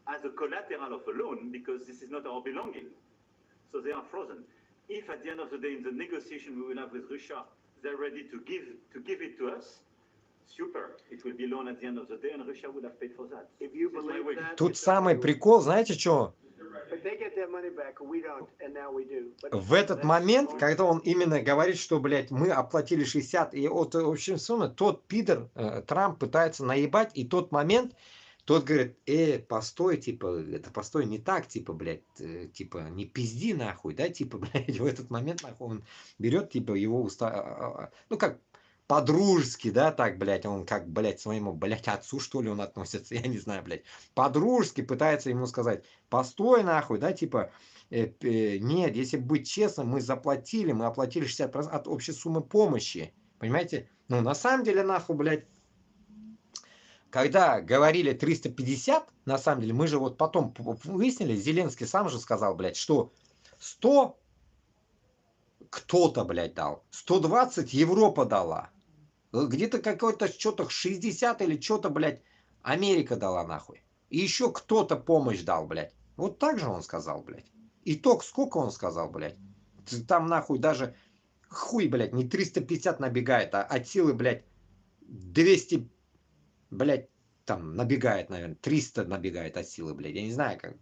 as a collateral of a loan because this is not our belonging. So they are frozen. If at the end of the day in the negotiation we will have with Russia, they're ready to give it to us, super. It will be loan at the end of the day and Russia will have paid for that. If you believe that, тут самый прикол, знаете что? В этот момент, когда он именно говорит, что, блядь, мы оплатили 60, и от общей суммы, тот пидор, Трамп, пытается наебать, и тот момент, тот говорит, постой, типа, это постой, не так, типа, блядь, типа, не пизди нахуй, да, типа, блядь, в этот момент, нахуй, он берет, типа, его ну, как, по-дружески, да, так, блядь, он как, блядь, своему, блядь, отцу, что ли, он относится, я не знаю, блядь, по-дружески пытается ему сказать, постой, нахуй, да, типа, нет, если быть честным, мы оплатили 60% от общей суммы помощи, понимаете, ну, на самом деле, нахуй, блядь, когда говорили 350, на самом деле, мы же вот потом выяснили, Зеленский сам же сказал, блядь, что 100 кто-то, блядь, дал, 120 Европа дала. Где-то какой-то что-то 60 или что-то, блядь, Америка дала нахуй. И еще кто-то помощь дал, блядь. Вот так же он сказал, блядь. Итог сколько он сказал, блядь? Там нахуй даже хуй, блядь, не 350 набегает, а от силы, блядь, 200, блядь, там набегает, наверное, 300 набегает от силы, блядь. Я не знаю, как.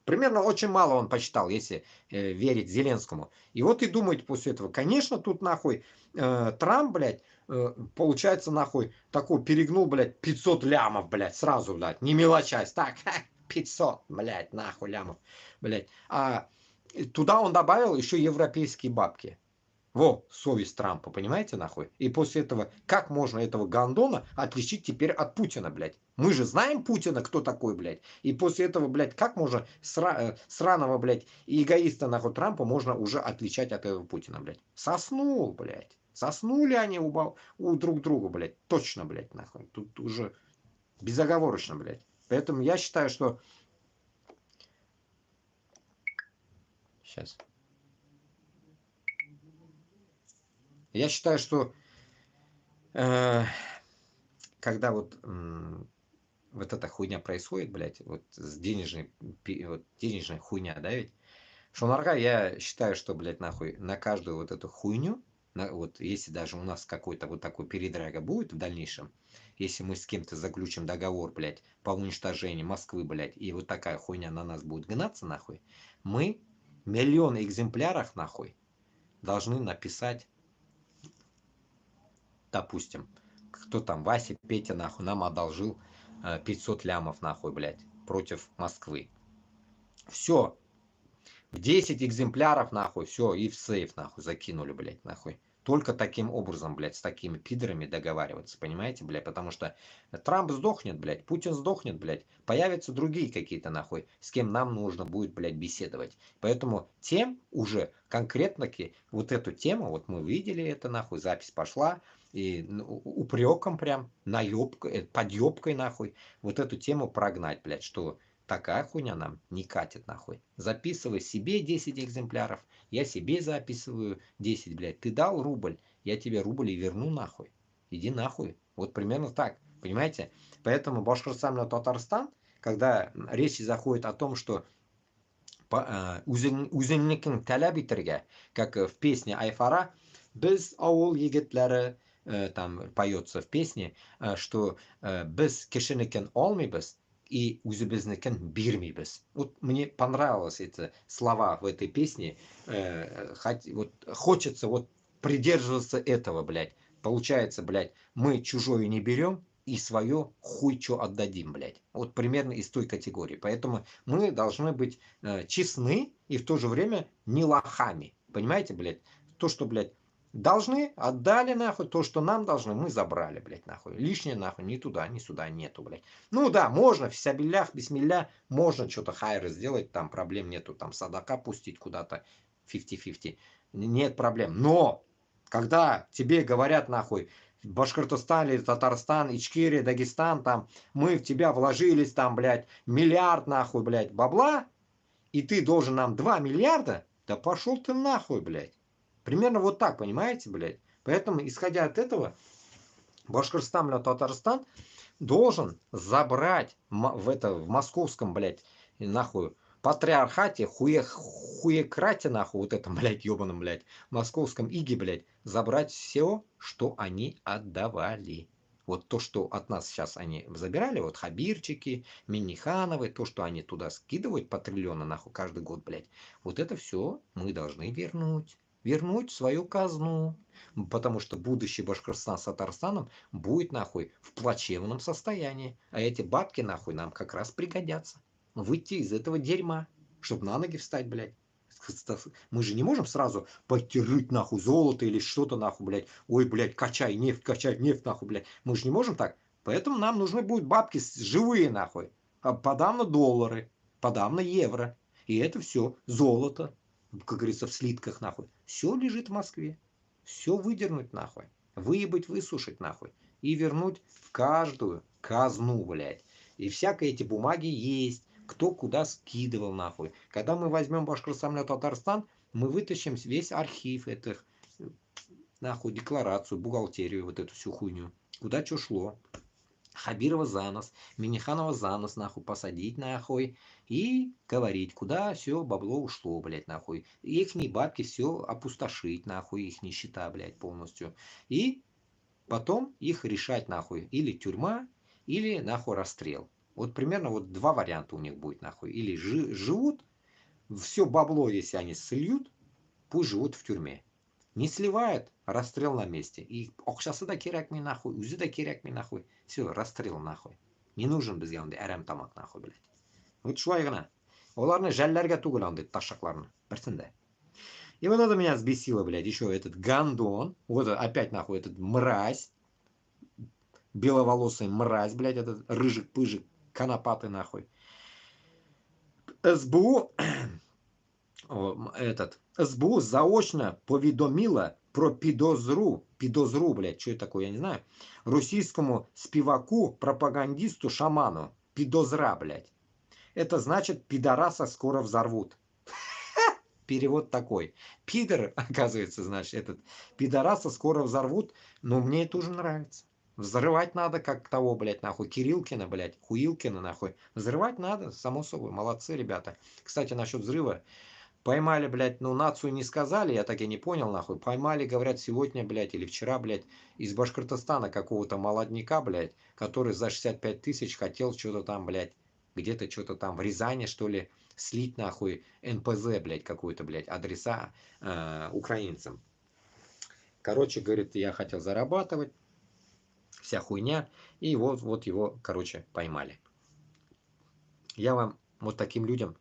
Примерно очень мало он посчитал, если верить Зеленскому. И вот и думаете после этого, конечно, тут нахуй Трамп, блядь, получается, нахуй, такой перегнул, блядь, 500 лямов, блядь, сразу, блядь, не мелочась, так, 500, блядь, нахуй лямов, блядь. А туда он добавил еще европейские бабки. Во, совесть Трампа, понимаете, нахуй? И после этого, как можно этого гандона отличить теперь от Путина, блядь? Мы же знаем Путина, кто такой, блядь. И после этого, блядь, как можно сраного, блядь, эгоиста, нахуй, Трампа можно уже отличать от этого Путина, блядь? Соснул, блядь. Соснули они у друг друга, блядь. Точно, блядь, нахуй. Тут уже безоговорочно, блядь. Поэтому я считаю, что... Сейчас. Я считаю, что когда вот эта хуйня происходит, блядь, вот с денежная хуйня, да, ведь? Шунарга, я считаю, что, блядь, нахуй, на каждую вот эту хуйню, вот если даже у нас какой-то вот такой передряга будет в дальнейшем, если мы с кем-то заключим договор, блядь, по уничтожению Москвы, блядь, и вот такая хуйня на нас будет гнаться, нахуй, мы миллион экземпляров, нахуй, должны написать, допустим, кто там, Вася, Петя, нахуй, нам одолжил 500 лямов, нахуй, блядь, против Москвы. Все, в 10 экземпляров, нахуй, все, и в сейф, нахуй, закинули, блядь, нахуй. Только таким образом, блядь, с такими пидорами договариваться, понимаете, блядь, потому что Трамп сдохнет, блядь, Путин сдохнет, блядь, появятся другие какие-то, нахуй, с кем нам нужно будет, блядь, беседовать. Поэтому тем уже конкретно-таки вот эту тему, вот мы видели это, нахуй, запись пошла, и упреком прям, наебкой, подъебкой, нахуй, вот эту тему прогнать, блядь, что такая хуйня нам не катит, нахуй. Записывай себе 10 экземпляров, я себе записываю 10, блядь. Ты дал рубль, я тебе рубль и верну, нахуй. Иди нахуй. Вот примерно так, понимаете? Поэтому Башкортостан и Татарстан, когда речь заходит о том, что үзеңнікін талап итәргә, как в песне Айфара, без ауыл егетләре, там поется в песне, что без кешенекен алмыйбыз и үзебезнекен бирмейбыз. Вот мне понравилось эти слова в этой песне. Вот хочется вот придерживаться этого, блядь. Получается, блядь, мы чужое не берем и свое хуй чё отдадим, блядь. Вот примерно из той категории. Поэтому мы должны быть честны и в то же время не лохами. Понимаете, блядь? То, что, блядь, должны, отдали, нахуй. То, что нам должны, мы забрали, блядь, нахуй. Лишнее, нахуй, ни туда, ни сюда нету, блядь. Ну да, можно, в сябилях, бисмилля, можно что-то хайры сделать, там проблем нету. Там садака пустить куда-то 50-50. Нет проблем. Но, когда тебе говорят, нахуй, Башкортостан или Татарстан, Ичкерия, Дагестан, там, мы в тебя вложились, там, блядь, миллиард, нахуй, блядь, бабла, и ты должен нам 2 миллиарда, да пошел ты нахуй, блядь. Примерно вот так, понимаете, блядь. Поэтому, исходя от этого, Башкортостан или Татарстан должен забрать в московском, блядь, нахуй, патриархате, хуекрате, нахуй, вот этом, блядь, ебаном, блядь, московском иге, блядь, забрать все, что они отдавали. Вот то, что от нас сейчас они забирали, вот Хабирчики, Миннихановы, то, что они туда скидывают по триллиону, нахуй, каждый год, блядь, вот это все мы должны вернуть. Вернуть в свою казну. Потому что будущий Башкортостан с Татарстаном будет, нахуй, в плачевном состоянии. А эти бабки, нахуй, нам как раз пригодятся. Выйти из этого дерьма, чтобы на ноги встать, блядь. Мы же не можем сразу пойти рыть, нахуй, золото или что-то, нахуй, блядь. Ой, блядь, качай нефть, нахуй, блядь. Мы же не можем так. Поэтому нам нужны будут бабки живые, нахуй. Подавно доллары, подавно евро. И это все золото, как говорится, в слитках, нахуй. Все лежит в Москве. Все выдернуть, нахуй. Выебать, высушить, нахуй. И вернуть в каждую казну, блядь. И всякие эти бумаги есть. Кто куда скидывал, нахуй. Когда мы возьмем Башкортостан и Татарстан, мы вытащим весь архив этих, нахуй, декларацию, бухгалтерию, вот эту всю хуйню. Куда что шло. Хабирова за нос, Миниханова за нос, нахуй, посадить, нахуй, и говорить, куда все бабло ушло, блядь, нахуй. Ихние бабки все опустошить, нахуй, их нищета, блядь, полностью. И потом их решать, нахуй, или тюрьма, или, нахуй, расстрел. Вот примерно вот два варианта у них будет, нахуй. Или живут, все бабло, если они сольют, пусть живут в тюрьме. Не сливают, расстрел на месте. И окшасы да керекми, нахуй, узи да керекми, нахуй. Все, расстрел, нахуй. Не нужен бізге андай әрәм тамақ, нахуй, блядь. Вот шулай гына. Оларны жәлләргә түгел андай ташакларны. Берсен дә. И вот это меня взбесило, блядь, еще этот гандон, вот опять нахуй этот мразь, беловолосый мразь, блядь, этот рыжик-пыжик, конопатый нахуй. СБУ, СБУ заочно повідомила про підозру, блядь, что это такое, я не знаю, російському співаку, пропагандисту, шаману, підозра, блядь. Это значит, пидораса скоро взорвут. Перевод такой. Пидор, оказывается, значит, этот пидораса скоро взорвут, но мне это уже нравится. Взрывать надо, как того, блядь, нахуй, Кириллкина, блядь, Хуилкина, нахуй. Взрывать надо, само собой, молодцы, ребята. Кстати, насчет взрыва. Поймали, блядь, ну, нацию не сказали, я так и не понял, нахуй. Поймали, говорят, сегодня, блядь, или вчера, блядь, из Башкортостана какого-то молодняка, блядь, который за 65 тысяч хотел что-то там, блядь, где-то что-то там в Рязани, что ли, слить, нахуй, НПЗ, блядь, какую-то, блядь, адреса украинцам. Короче, говорит, я хотел зарабатывать, вся хуйня, и вот его, короче, поймали. Я вам, вот таким людям,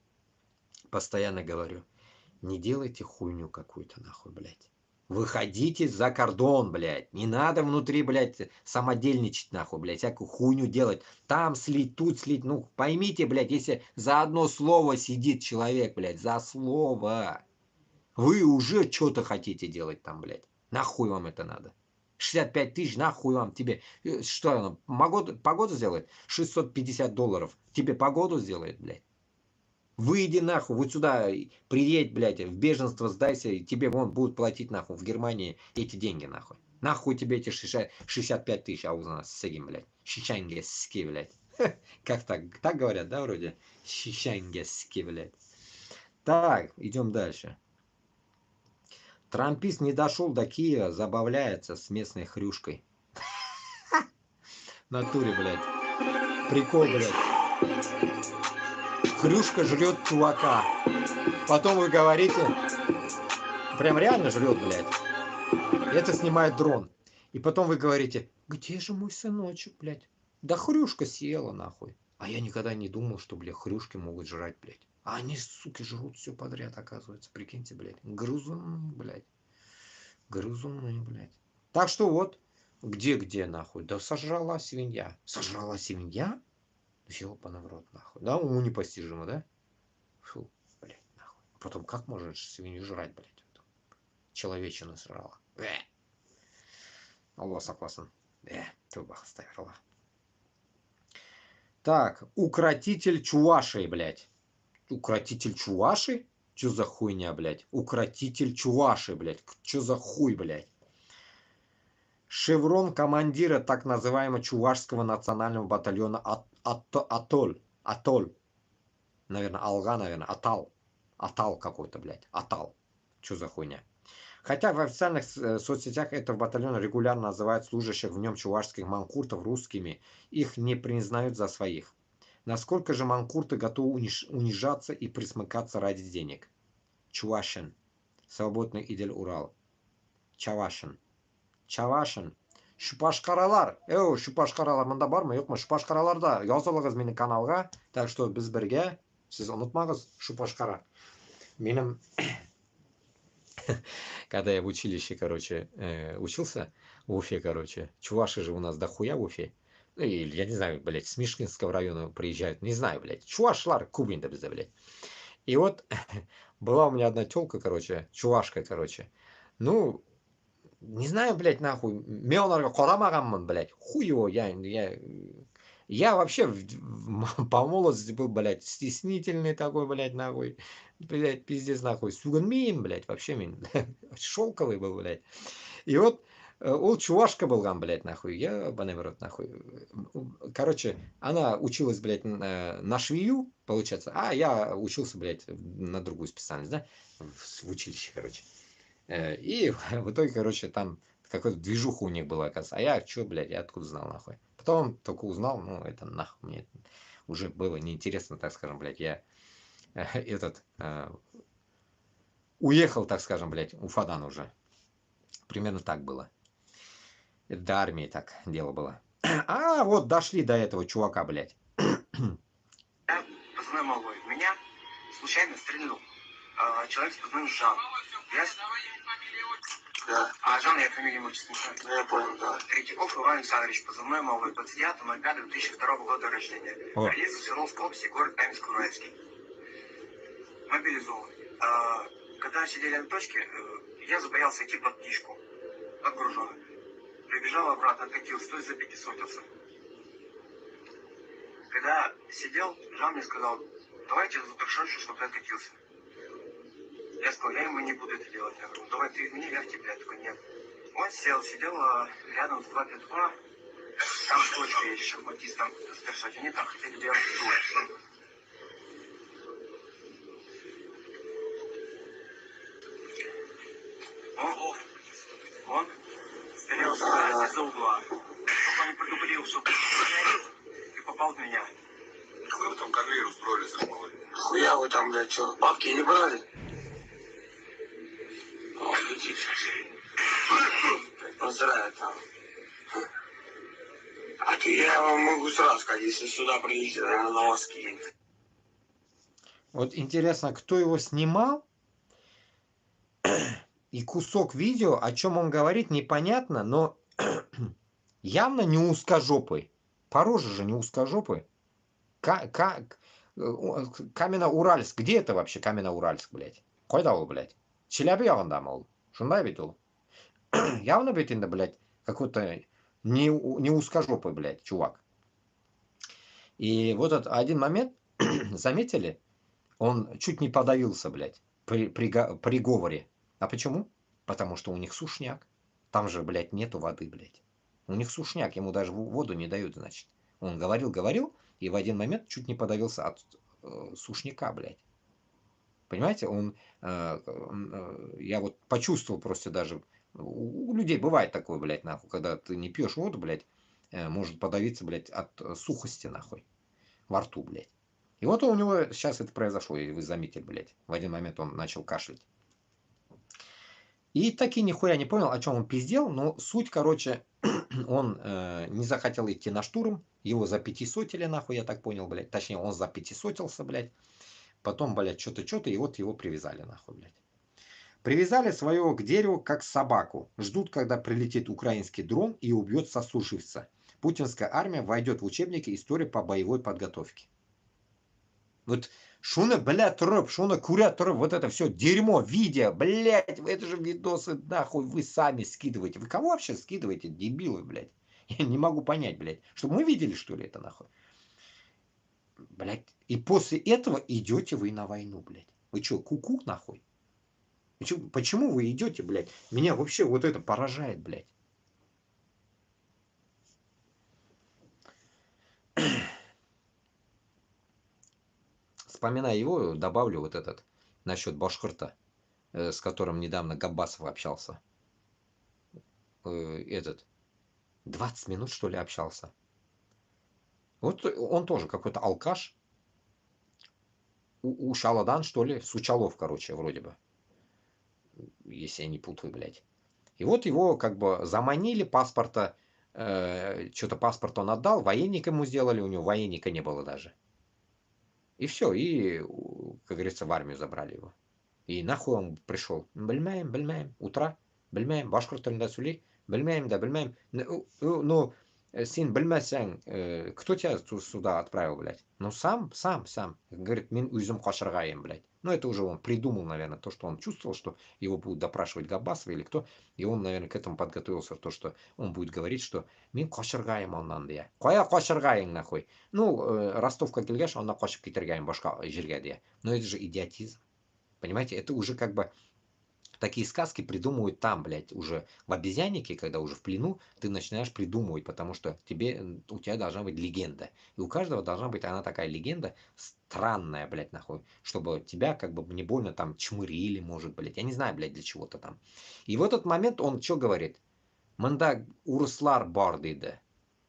постоянно говорю, не делайте хуйню какую-то, нахуй, блядь. Выходите за кордон, блядь. Не надо внутри, блядь, самодельничать, нахуй, блядь. Всякую хуйню делать. Там слить, тут слить. Ну, поймите, блядь, если за одно слово сидит человек, блядь, за слово. Вы уже что-то хотите делать там, блядь. Нахуй вам это надо? 65 тысяч, нахуй вам тебе. Что оно, погоду сделает? $650. Тебе погоду сделает, блядь. Выйди нахуй, вот сюда, приедь, блядь, в беженство сдайся, и тебе вон будут платить нахуй в Германии эти деньги нахуй. Нахуй тебе эти 65 тысяч, а у нас с этим, блядь, шишангески, блядь. Как так? Так говорят, да, вроде? Шишангески, блядь. Так, идем дальше. Трампист не дошел до Киева, забавляется с местной хрюшкой. В натуре, блядь. Прикол, блядь. Хрюшка жрет чувака. Потом вы говорите, прям реально жрет, блядь. Это снимает дрон. И потом вы говорите, где же мой сыночек, блядь? Да хрюшка съела, нахуй. А я никогда не думал, что, блядь, хрюшки могут жрать, блядь. А они, суки, жрут все подряд, оказывается. Прикиньте, блядь. Грызуны, блядь. Грызуны, блядь. Так что вот, где, нахуй? Да сожрала свинья. Сожрала свинья? Ёбаный в рот, нахуй. Да, уму непостижимо, да? Фу, блядь, нахуй. А потом, как можно свинью жрать, блядь? Человечину сжрала. Аллах согласен. Тубах ставила. Так, укротитель Чувашии, блядь. Укротитель Чувашии? Чё за хуйня, блядь? Укротитель Чувашии, блядь. Чё за хуй, блядь? Шеврон командира так называемого Чувашского национального батальона Атол. Наверное, Алга, наверное. Атал какой-то, блядь. Атал. Чё за хуйня? Хотя в официальных соцсетях этого батальона регулярно называют служащих в нем чувашских манкуртов русскими, их не признают за своих. Насколько же манкурты готовы унижаться и присмыкаться ради денег? Чувашин. Свободный Идель Урал. Чавашин. Шупашкаралар. Шупашкаралар мында бармы, юкмы? Шупашкараларда язылыгыз менің каналға. Так что біз бірге, сіз ұмытмаңыз, Шупашкара. Менің когда я в училище, короче, учился в Уфе, короче, чуваши же у нас дохуя в Уфе. Или, я не знаю, блядь, с Мишкинского района приезжают, не знаю, блядь. Чувашлар, кубин, да, блядь. И вот была у меня одна тёлка, короче, чувашка, короче. Ну, не знаю, блядь, нахуй. Мелнарга корамаганмын, блядь. Хуй его, я вообще по молодости был, блядь, стеснительный такой, блядь, нахуй. Блядь, пиздец, нахуй. Суганмин, блядь, вообще мин. Шелковый был, блядь. И вот ол чувашка болган, блядь, нахуй. Я рот, нахуй. Короче, она училась, блядь, на швею, получается. А я учился, блядь, на другую специальность, да? В училище, короче. И в итоге, короче, там какой-то движуха у них была, оказывается. А я, чё, блядь, я откуда знал, нахуй. Потом только узнал, ну, это нахуй мне уже было неинтересно, так скажем, блядь. Я уехал, так скажем, блядь, Уфадан уже. Примерно так было. Это до армии так дело было. А вот дошли до этого чувака, блядь. Пацаны малой, меня случайно стрельнул человек с познанием Жан. Да. А Жан, я фамилию имущество не знаю. Я понял, да. Третьяков Иван Александрович, позывной новый, 29.05.2002 года рождения. Родился в Свердловской области, город Каменск-Уральский. Мобилизован. Когда сидели на точке, я забоялся идти под птичку, отгруженный. Прибежал обратно, откатился, то есть запятисотился. Когда сидел, Жан мне сказал, давайте запершоншу, чтобы ты откатился. Я сказал, я ему не буду это делать. Я говорю, давай ты мне верь тебе. Я такой, нет. Он сидел рядом с 252. Там точка есть, шахматист, там спершать. Они там хотели делать дуэль. Он стрелял из-за угла. Только он предупредил, что и попал в меня. Какой вы там конвейер устроили за школой? Хуя вы там, блядь, что, бабки не брали? О, летит. Поздравляю там. А ты, я вам могу сразу сказать, если сюда прилетит, наверное, на вас кинет. Вот интересно, кто его снимал? И кусок видео, о чем он говорит, непонятно, но явно не узкожопый. По роже же не узкожопый. Каменно-Уральск. Где это вообще Каменно-Уральск, блядь? Койда ол, блядь? Челябі жағында ол. Шундай бит ол. Явно бит инде, блядь, какой-то не узкожопый, блядь, чувак. И вот этот один момент, заметили, он чуть не подавился, блядь, при говоре. А почему? Потому что у них сушняк. Там же, блядь, нету воды, блядь. У них сушняк, ему даже воду не дают, значит. Он говорил, и в один момент чуть не подавился от сушняка, блядь. Понимаете, я вот почувствовал просто даже, у людей бывает такое, блядь, нахуй, когда ты не пьешь воду, блядь, может подавиться, блядь, от сухости, нахуй, во рту, блядь. И вот у него сейчас это произошло, и вы заметили, блядь, в один момент он начал кашлять. И таки нихуя не понял, о чем он пиздел, но суть, короче, он не захотел идти на штурм, его запятисотили, нахуй, я так понял, блядь, точнее, он запятисотился, блядь, потом, блядь, что-то, и вот его привязали, нахуй, блядь. Привязали своего к дереву, как собаку, ждут, когда прилетит украинский дрон и убьет сослуживца. Путинская армия войдет в учебники истории по боевой подготовке. Вот шуна, блядь, троп, шуна, курят, троп, вот это все дерьмо, видео, блядь, это же видосы, нахуй, вы сами скидываете. Вы кого вообще скидываете, дебилы, блядь? Я не могу понять, блядь. Чтобы мы видели, что ли, это, нахуй? Блядь, и после этого идете вы на войну, блядь. Вы что, куку, нахуй? Почему вы идете, блядь? Меня вообще вот это поражает, блядь. Вспоминая его, добавлю вот этот насчет башкирта, с которым недавно Габбасов общался. Этот 20 минут, что ли, общался. Вот он тоже какой-то алкаш. У Шаладан, что ли, Сучалов, короче, вроде бы. Если я не путаю, блядь. И вот его как бы заманили, паспорта, что-то паспорт он отдал, военник ему сделали, у него военника не было даже. И все, и, как говорится, в армию забрали его. И нахуй он пришел. Бельмаем, утра, бельмаем, башкорт тілінде сөйлей, бельмаем, да, бельмаем. Ну, син бельмасян, кто тебя сюда отправил, блядь? Ну, сам. Говорит, мен өзім қашырғайым, блядь. Ну, это уже он придумал, наверное, то, что он чувствовал, что его будут допрашивать Габбасов или кто. И он, наверное, к этому подготовился, то, что он будет говорить, что мен қашырғайым оннан дия. Қоя қашырғайың, нахуй. Ну, Ростовқа келгеш, онда қашып кетіргайым башқа жерге дия. Но это же идиотизм. Понимаете, это уже как бы такие сказки придумывают там, блядь, уже в обезьяннике, когда уже в плену, ты начинаешь придумывать, потому что у тебя должна быть легенда. И у каждого должна быть она такая легенда странная, блядь, нахуй, чтобы тебя как бы не больно там чмырили, может, блядь. Я не знаю, блядь, для чего-то там. И в этот момент он что говорит? Мында урыслар бар дейді.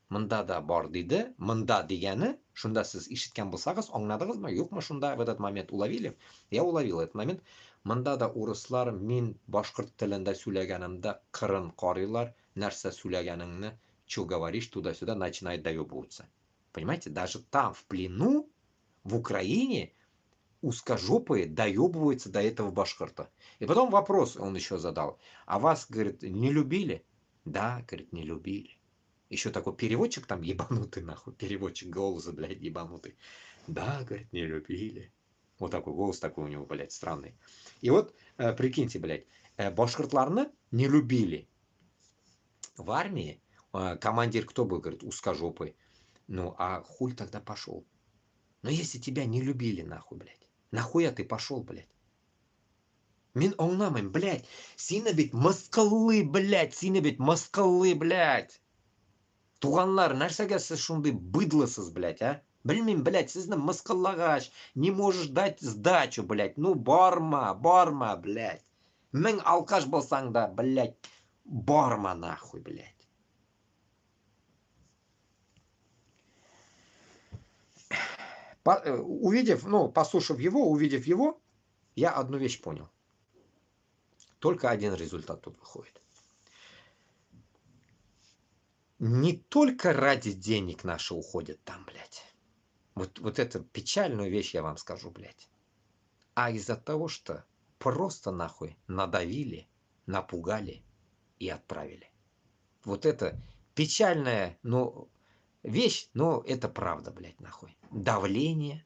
Мында да бар дейді. Мында дегені, шунда сіз ишіткен болсаңыз, аңладыңыз ма? Жоқ ма шунда в этот момент уловили? Я уловил этот момент. Мында да урыслар мен башкорт тілінде сөйлегенімді қырын қарилар, нәрсе сөйлегеніңні, что говоришь, туда-сюда, начинает доебываться. Понимаете, даже там, в плену, в Украине, узкожопые доебываются до этого башкорта. И потом вопрос он еще задал. А вас, говорит, не любили? Да, говорит, не любили. Еще такой переводчик там ебанутый, нахуй. Переводчик голоса, блядь, ебанутый. Да, говорит, не любили. Вот такой голос такой у него, блядь, странный. И вот, прикиньте, блядь, башкортларны не любили. В армии командир кто был, говорит, узкожопый. Ну, а хуй тогда пошел? Но если тебя не любили, нахуй, блядь. Нахуя ты пошел, блядь? Мин оңнамайм, блядь. Сені бит мысқыллы, блядь. Сені бит мысқыллы, блядь. Туғанлар, нәрсәгә сіз шундай быдлысыз, блядь, а? Білмеймін, блядь, сізні мысқыллағаш, не можешь дать сдачу, блядь. Ну, барма, блядь. Мін алқаш болсаң да, блядь, барма, нахуй, блядь. Увидев, ну, послушав его, увидев его, я одну вещь понял. Только один результат тут выходит. Не только ради денег наши уходят там, блядь. Вот эту печальную вещь я вам скажу, блядь. А из-за того, что просто нахуй надавили, напугали и отправили. Вот это печальная, ну, вещь, но это правда, блядь, нахуй. Давление,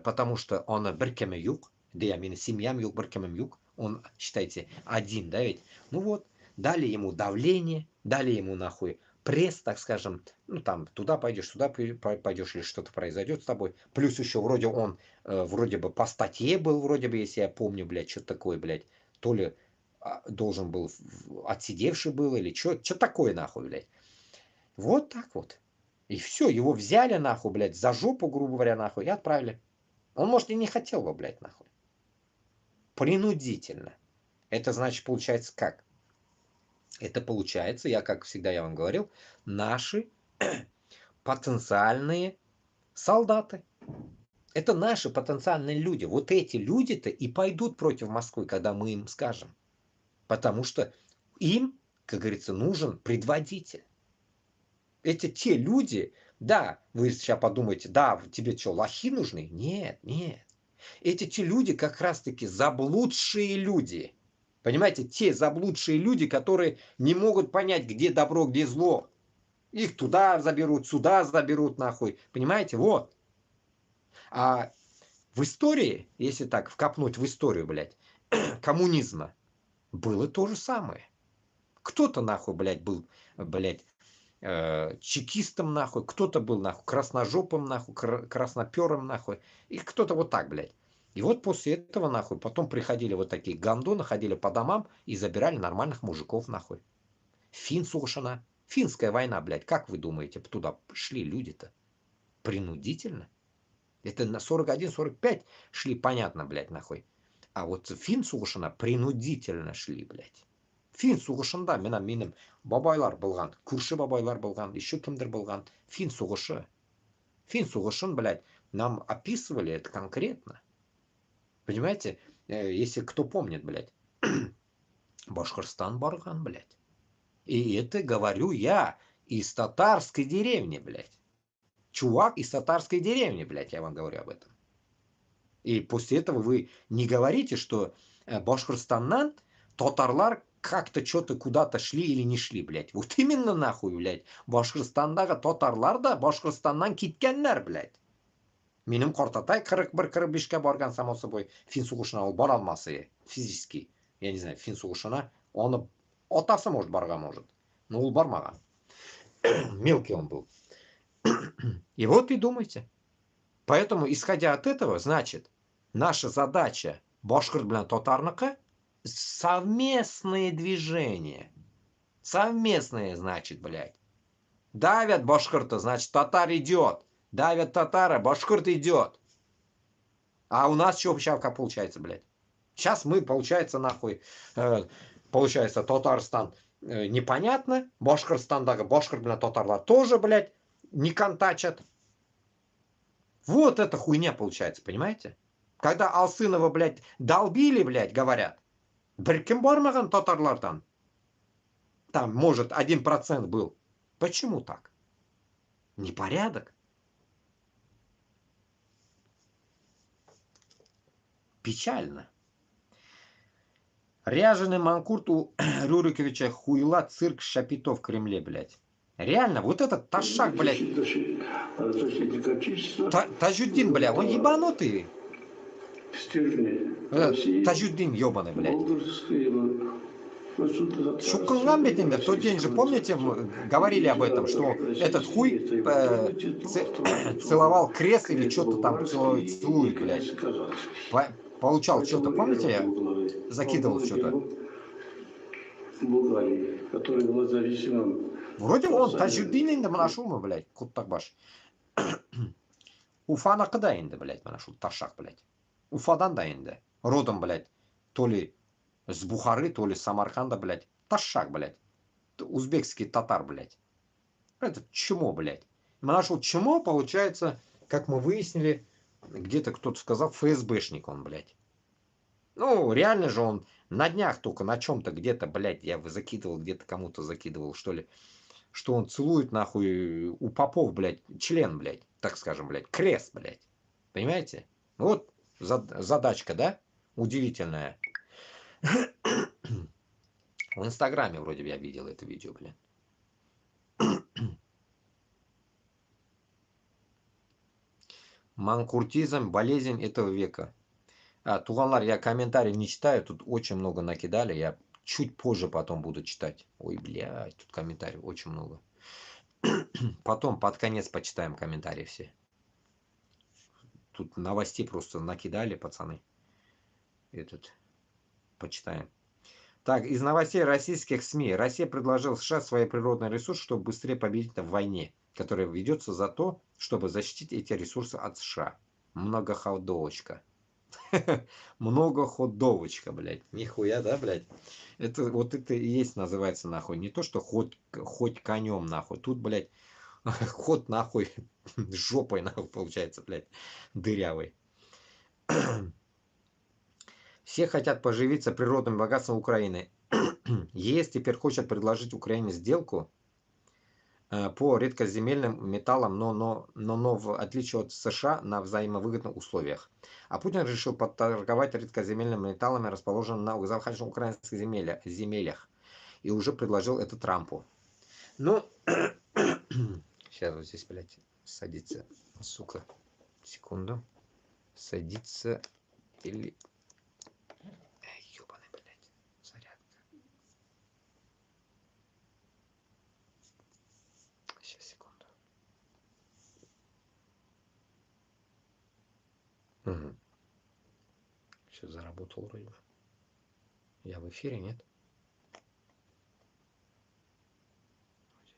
потому что он беркеме юг, да я именно семьям юг, беркеме юг, он, считайте, один, да ведь? Ну вот, дали ему давление, дали ему нахуй пресс, так скажем, ну там туда пойдешь, сюда пойдешь, или что-то произойдет с тобой. Плюс еще вроде он, вроде бы по статье был, вроде бы, если я помню, блядь, что такое, блядь, то ли должен был, отсидевший был, или что такое, нахуй, блядь. Вот так вот. И все, его взяли, нахуй, блядь, за жопу, грубо говоря, нахуй, и отправили. Он, может, и не хотел бы, блядь, нахуй. Принудительно. Это значит, получается, как? Это получается, как всегда я вам говорил, наши потенциальные солдаты. Это наши потенциальные люди. Вот эти люди-то и пойдут против Москвы, когда мы им скажем. Потому что им, как говорится, нужен предводитель. Это те люди, да, вы сейчас подумаете, да, тебе что, лохи нужны? Нет, нет. Эти те люди как раз-таки заблудшие люди. Понимаете, те заблудшие люди, которые не могут понять, где добро, где зло. Их туда заберут, сюда заберут, нахуй. Понимаете, вот. А в истории, если так вкопнуть в историю, блядь, коммунизма, было то же самое. Кто-то, нахуй, блядь, был, блядь, чекистом, нахуй, кто-то был, нахуй, красножопым, нахуй, красноперым, нахуй, и кто-то вот так, блядь. И вот после этого, нахуй, потом приходили вот такие гандоны, ходили по домам и забирали нормальных мужиков, нахуй. Финсушина. Финская война, блядь, как вы думаете, туда шли люди-то? Принудительно? Это на 41-45 шли, понятно, блядь, нахуй. А вот Финсушина принудительно шли, блядь. Фин соғышында менің бабайлар болған, көрші бабайлар болған, еще кімдер болған. Фин соғышы. Фин соғышын, блядь, нам описывали это конкретно. Понимаете, если кто помнит, блядь, Башкортостан барган, блядь. И это говорю я из татарской деревни, блядь. Чувак из татарской деревни, блядь, я вам говорю об этом. И после этого вы не говорите, что Башкортостаннан татарлар как-то что-то куда-то шли или не шли, блядь. Вот именно нахуй, блядь. Башкортостандағы татарлар да Башкортостаннан кеткеннер, блядь. Менің Қортатай 41-45-ке барған, само собой, фин соғышына ол бара алмасы физически. Я не знаю, фин соғышына оны отасы, может, барған, может. Но ол бармаған. Мелкий он был. И вот и думайте. Поэтому, исходя от этого, значит, наша задача башкорт блядь, татарныка совместные движения. Совместные, значит, блядь. Давят башкорта, значит, татар идет. Давят татара, башкорт идет. А у нас что сейчас как получается, блядь? Сейчас мы, получается, нахуй, получается, Татарстан непонятно. Башкортостандагы башкорт, блядь, татарлар тоже, блядь, не контачат. Вот эта хуйня получается, понимаете? Когда Алсынова, блядь, долбили, блядь, говорят, біркім бармаған татарлардан. Там, может, 1% был. Почему так? Непорядок. Печально. Ряженый манкурт у Рюриковича хуйла цирк Шапито в Кремле, блядь. Реально, вот этот Ташак, блядь. Тажудин, блядь, он ебанутый. Тажудин ебаный, блядь. Шукунган бетинда, в тот день же, помните, говорили об этом, что этот хуй целовал крест или что-то там целует, блядь. Получал что-то, помните, я закидывал что-то? Вроде он Тажудин инде нашел, блядь, Куттакбаш. Уфана когда инде, блядь, нашел Ташак, блядь. Уфадан да инде. Родом, блядь, то ли с Бухары, то ли с Самарканда, блядь. Ташак, блядь. Узбекский татар, блядь. Это чмо, блядь. Мы нашел чмо, получается, как мы выяснили, где-то кто-то сказал, ФСБшник он, блядь. Ну, реально же он на днях только на чем-то где-то, блядь, я закидывал, где-то кому-то закидывал, что ли. Что он целует, нахуй, у попов, блядь, член, блядь, так скажем, блядь, крест, блядь. Понимаете? Вот задачка, да? Удивительная. В Инстаграме вроде бы я видел это видео, блин. Манкуртизм, болезнь этого века. Туганлар, я комментарии не читаю, тут очень много накидали, я чуть позже потом буду читать. Ой, блядь, тут комментариев очень много. Потом под конец почитаем комментарии все. Тут новостей просто накидали, пацаны. Почитаем. Так, из новостей российских СМИ. Россия предложила США свои природные ресурсы, чтобы быстрее победить в войне, которая ведется за то, чтобы защитить эти ресурсы от США. Многоходовочка. Многоходовочка, блядь. Нихуя, да, блядь? Это вот это и есть, называется, нахуй. Не то, что хоть конем, нахуй. Тут, блядь, ход, нахуй, жопой, нахуй, получается, блядь, дырявый. Все хотят поживиться природным богатством Украины. ЕС теперь хочет предложить Украине сделку по редкоземельным металлам, но в отличие от США на взаимовыгодных условиях. А Путин решил подторговать редкоземельными металлами, расположенными на захваченных украинских земелях. И уже предложил это Трампу. Ну, сейчас вот здесь, блядь, садится, сука, секунду. Садится или... Ёбаный, блядь, зарядка. Сейчас, секунду. Угу. Все заработал вроде бы. Я в эфире, нет?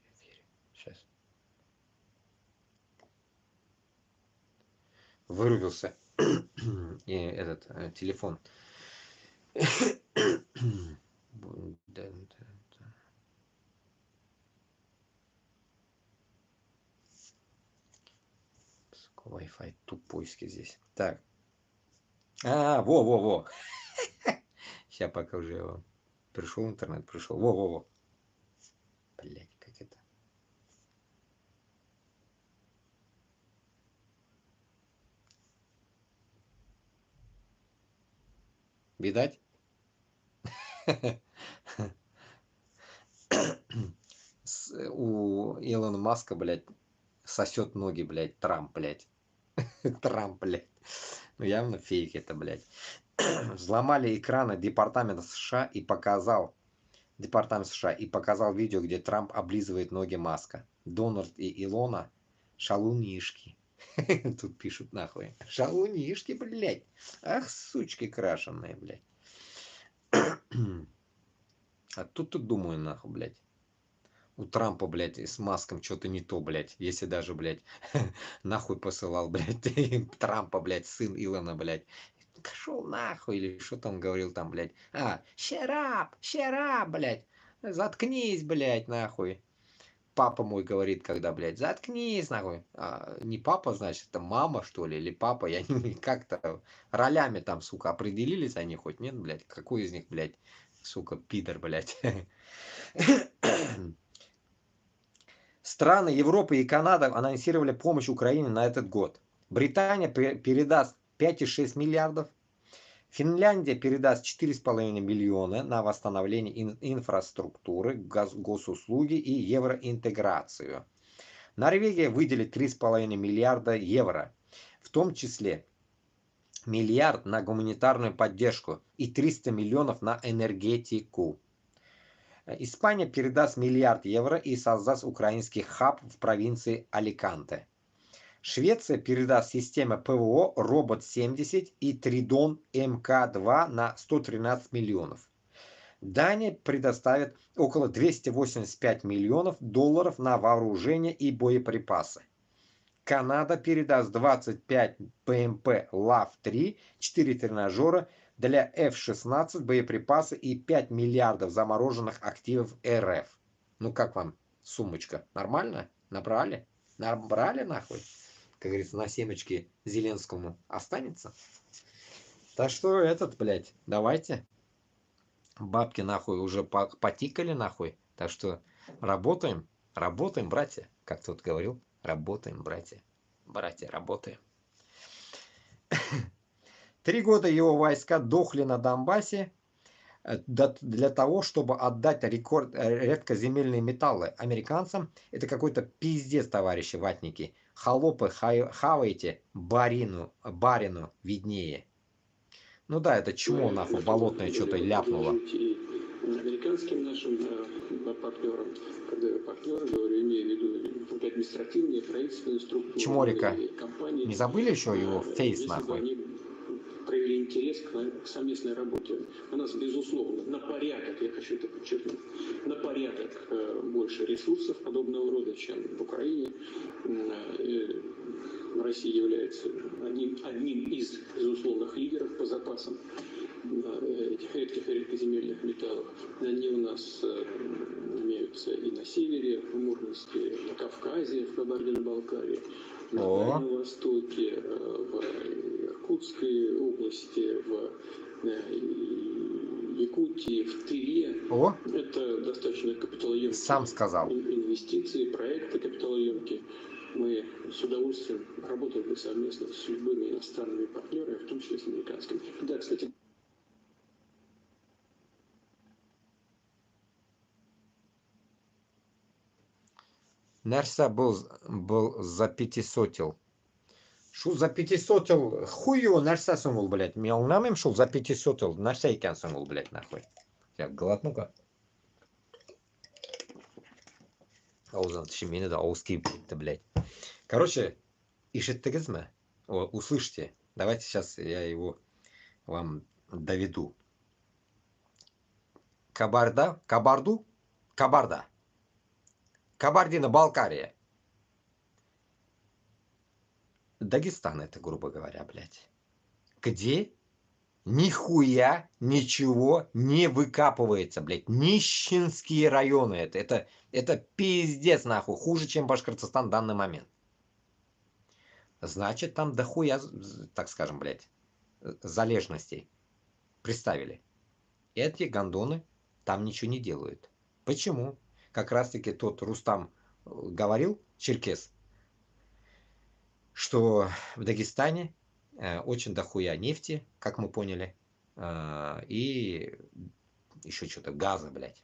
В эфире. Сейчас. Вырубился и этот телефон. Wi-Fi тупойский здесь. Так. Во. Сейчас пока уже вам пришел интернет, пришел. Во. Блять, как это. Видать? У Илона Маска, блядь, сосет ноги, блядь, Трамп, блядь. Трамп, блядь. Ну явно фейк это, блядь. Взломали экраны Департамент США и показал видео, где Трамп облизывает ноги Маска. Дональд и Илона шалунишки. Тут пишут нахуй. Шалунишки, блядь. Ах, сучки крашеные, блядь. А тут думаю, нахуй, блядь. У Трампа, блядь, с Маском что-то не то, блядь. Если даже, блядь, нахуй посылал, блядь, Трампа, блядь, сын Илона, блядь. Шел нахуй, или что там говорил там, блядь. Shut up, блядь. Заткнись, блядь, нахуй. Папа мой говорит, когда, блядь, заткнись, нахуй. Не папа, значит, это мама, что ли, или папа. Я не как-то ролями там, сука, определились они хоть, нет, блядь. Какой из них, блядь, сука, пидор, блядь. Страны Европы и Канада анонсировали помощь Украине на этот год. Британия передаст 5,6 миллиардов. Финляндия передаст 4,5 миллиона на восстановление инфраструктуры, госуслуги и евроинтеграцию. Норвегия выделит 3,5 миллиарда евро, в том числе миллиард на гуманитарную поддержку и 300 миллионов на энергетику. Испания передаст миллиард евро и создаст украинский хаб в провинции Аликанте. Швеция передаст систему ПВО Робот-70 и Тридон МК-2 на 113 миллионов. Дания предоставит около 285 миллионов долларов на вооружение и боеприпасы. Канада передаст 25 БМП ЛАВ-3, 4 тренажера для F-16, боеприпасы и 5 миллиардов замороженных активов РФ. Ну как вам сумочка? Нормально? Набрали? Набрали нахуй? Как говорится, на семечке Зеленскому останется. Так что блядь, давайте. Бабки нахуй уже потикали нахуй. Так что работаем, братья. Как тот говорил, работаем, братья. Братья, работаем. 3 года его войска дохли на Донбассе для того, чтобы отдать редкоземельные металлы американцам. Это какой-то пиздец, товарищи ватники. Холопы, хавайте, барину виднее. Ну да, это чмо нахуй болотное что-то ляпнуло. Американским нашим партнерам, когда я партнеры говорю, имею в виду административные, правительственные структуры. Чморика. Компании. Не забыли еще его фейс нахуй? Они проявили интерес к совместной работе. У нас, безусловно, на порядок, я хочу это подчеркнуть, на порядок больше ресурсов подобного рода, чем в Украине. Россия является одним из безусловных лидеров по запасам этих редких и редкоземельных металлов. Они у нас имеются и на севере, в Мурманске, на Кавказе, в Кабардино-Балкарии, на Дальнем Востоке, в Иркутской области, в Якутии, в Тыве. Это достаточно капиталоемкие сам сказал. Инвестиции, проекты капиталоемкие. Мы с удовольствием работали бы совместно с любыми иностранными партнерами, в том числе с американскими. Да, кстати. Нәрсә был за 500. Шул за 500 хуй его нәрсәсен ул, блядь. Мен аңламыйм шул за 500 нәрсә икәнсең ул, блядь, нахуй. Я глотну-ка. Аузын мені де ауыз киіп кетті, блядь. Короче, ишеттіңізме? Услышьте. Давайте сейчас я его вам доведу. Кабарда. Кабардино-Балкария. Дагестан это, грубо говоря, блядь. Где нихуя ничего не выкапывается, блядь. Нищенские районы это пиздец, нахуй. Хуже, чем Башкортостан в данный момент. Значит, там дохуя, так скажем, блядь, залежностей представили. Эти гондоны там ничего не делают. Почему? Как раз таки тот Рустам говорил, черкес, что в Дагестане очень дохуя нефти, как мы поняли, и еще что-то газа, блядь.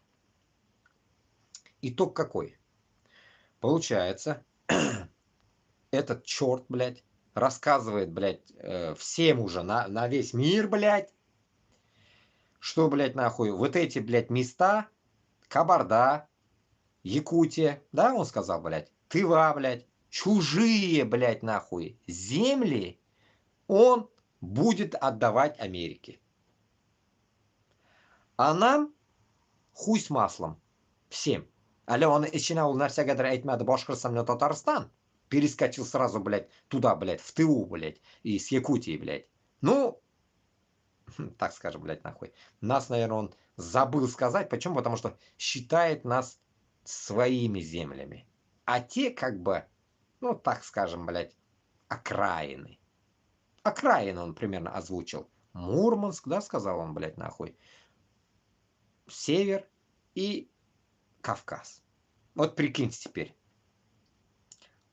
Итог какой? Получается, этот черт, блядь, рассказывает, блядь, всем уже на весь мир, блядь, что, блядь, нахуй, вот эти, блядь, места, Кабарда, Якутия, да, он сказал, блядь, Тыва, блядь, чужие, блядь, нахуй, земли он будет отдавать Америке. А нам хуй с маслом. Всем. Але он içine ул нәрсәгәдер әйтмәде, Башкортстан менән Татарстан. Перескочил сразу, блядь, туда, блядь, в Тыву, блядь, и с Якутии, блядь. Ну, так скажем, блядь, нахуй. Нас, наверное, он забыл сказать. Почему? Потому что считает нас своими землями. А те, как бы, ну, так скажем, блядь, окраины. Окраины он примерно озвучил. Мурманск, да, сказал он, блядь, нахуй. Север и Кавказ. Вот прикиньте теперь.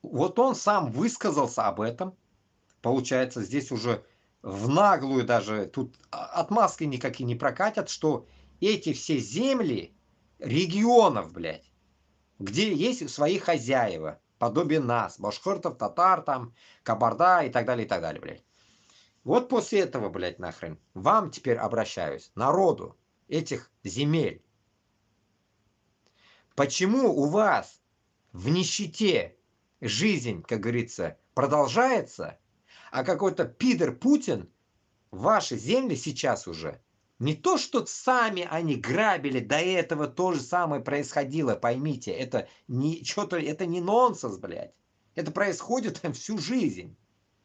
Вот он сам высказался об этом. Получается, здесь уже в наглую даже, тут отмазки никакие не прокатят, что эти все земли регионов, блядь, где есть свои хозяева, подобие нас, башкиртов, татар, там, кабарда и так далее, блядь. Вот после этого, блядь, нахрен, вам теперь обращаюсь, народу этих земель. Почему у вас в нищете жизнь, как говорится, продолжается, а какой-то пидор Путин ваши земли сейчас уже не то, что сами они грабили, до этого то же самое происходило, поймите, это не что-то, это не нонсенс, блядь. Это происходит там всю жизнь.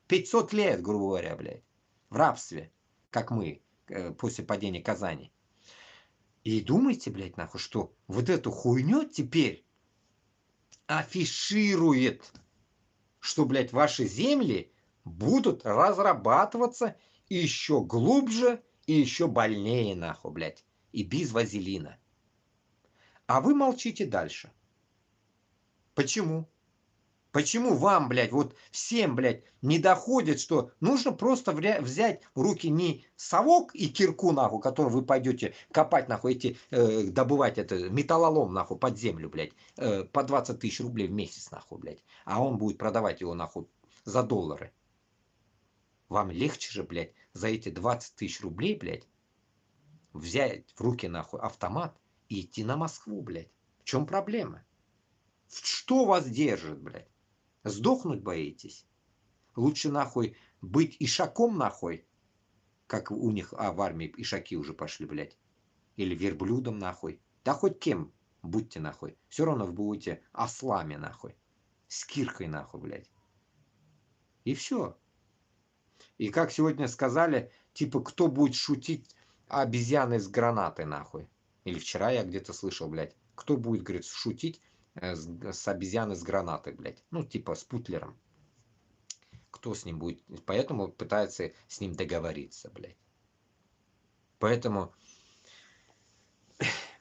500 лет, грубо говоря, блядь, в рабстве, как мы, после падения Казани. И думайте, блядь, нахуй, что вот эту хуйню теперь афиширует, что, блядь, ваши земли будут разрабатываться еще глубже и еще больнее, нахуй, блядь, и без вазелина. А вы молчите дальше. Почему? Почему вам, блядь, вот всем, блядь, не доходит, что нужно просто взять в руки не совок и кирку, нахуй, который вы пойдете копать, нахуй, добывать это, металлолом, нахуй, под землю, блядь, по 20 тысяч рублей в месяц, нахуй, блядь, а он будет продавать его, нахуй, за доллары. Вам легче же, блядь, за эти 20 тысяч рублей, блядь, взять в руки, нахуй, автомат и идти на Москву, блядь. В чем проблема? Что вас держит, блядь? Сдохнуть боитесь? Лучше, нахуй, быть ишаком, нахуй, как у них, в армии ишаки уже пошли, блядь. Или верблюдом, нахуй. Да хоть кем будьте, нахуй. Все равно вы будете ослами, нахуй. С киркой, нахуй, блядь. И все. И как сегодня сказали, типа, кто будет шутить обезьяны с гранатой, нахуй. Или вчера я где-то слышал, блядь. Кто будет, говорит, шутить с обезьяной с гранатой, блядь. Ну, типа, с Путлером. Кто с ним будет? Поэтому пытается с ним договориться, блядь. Поэтому,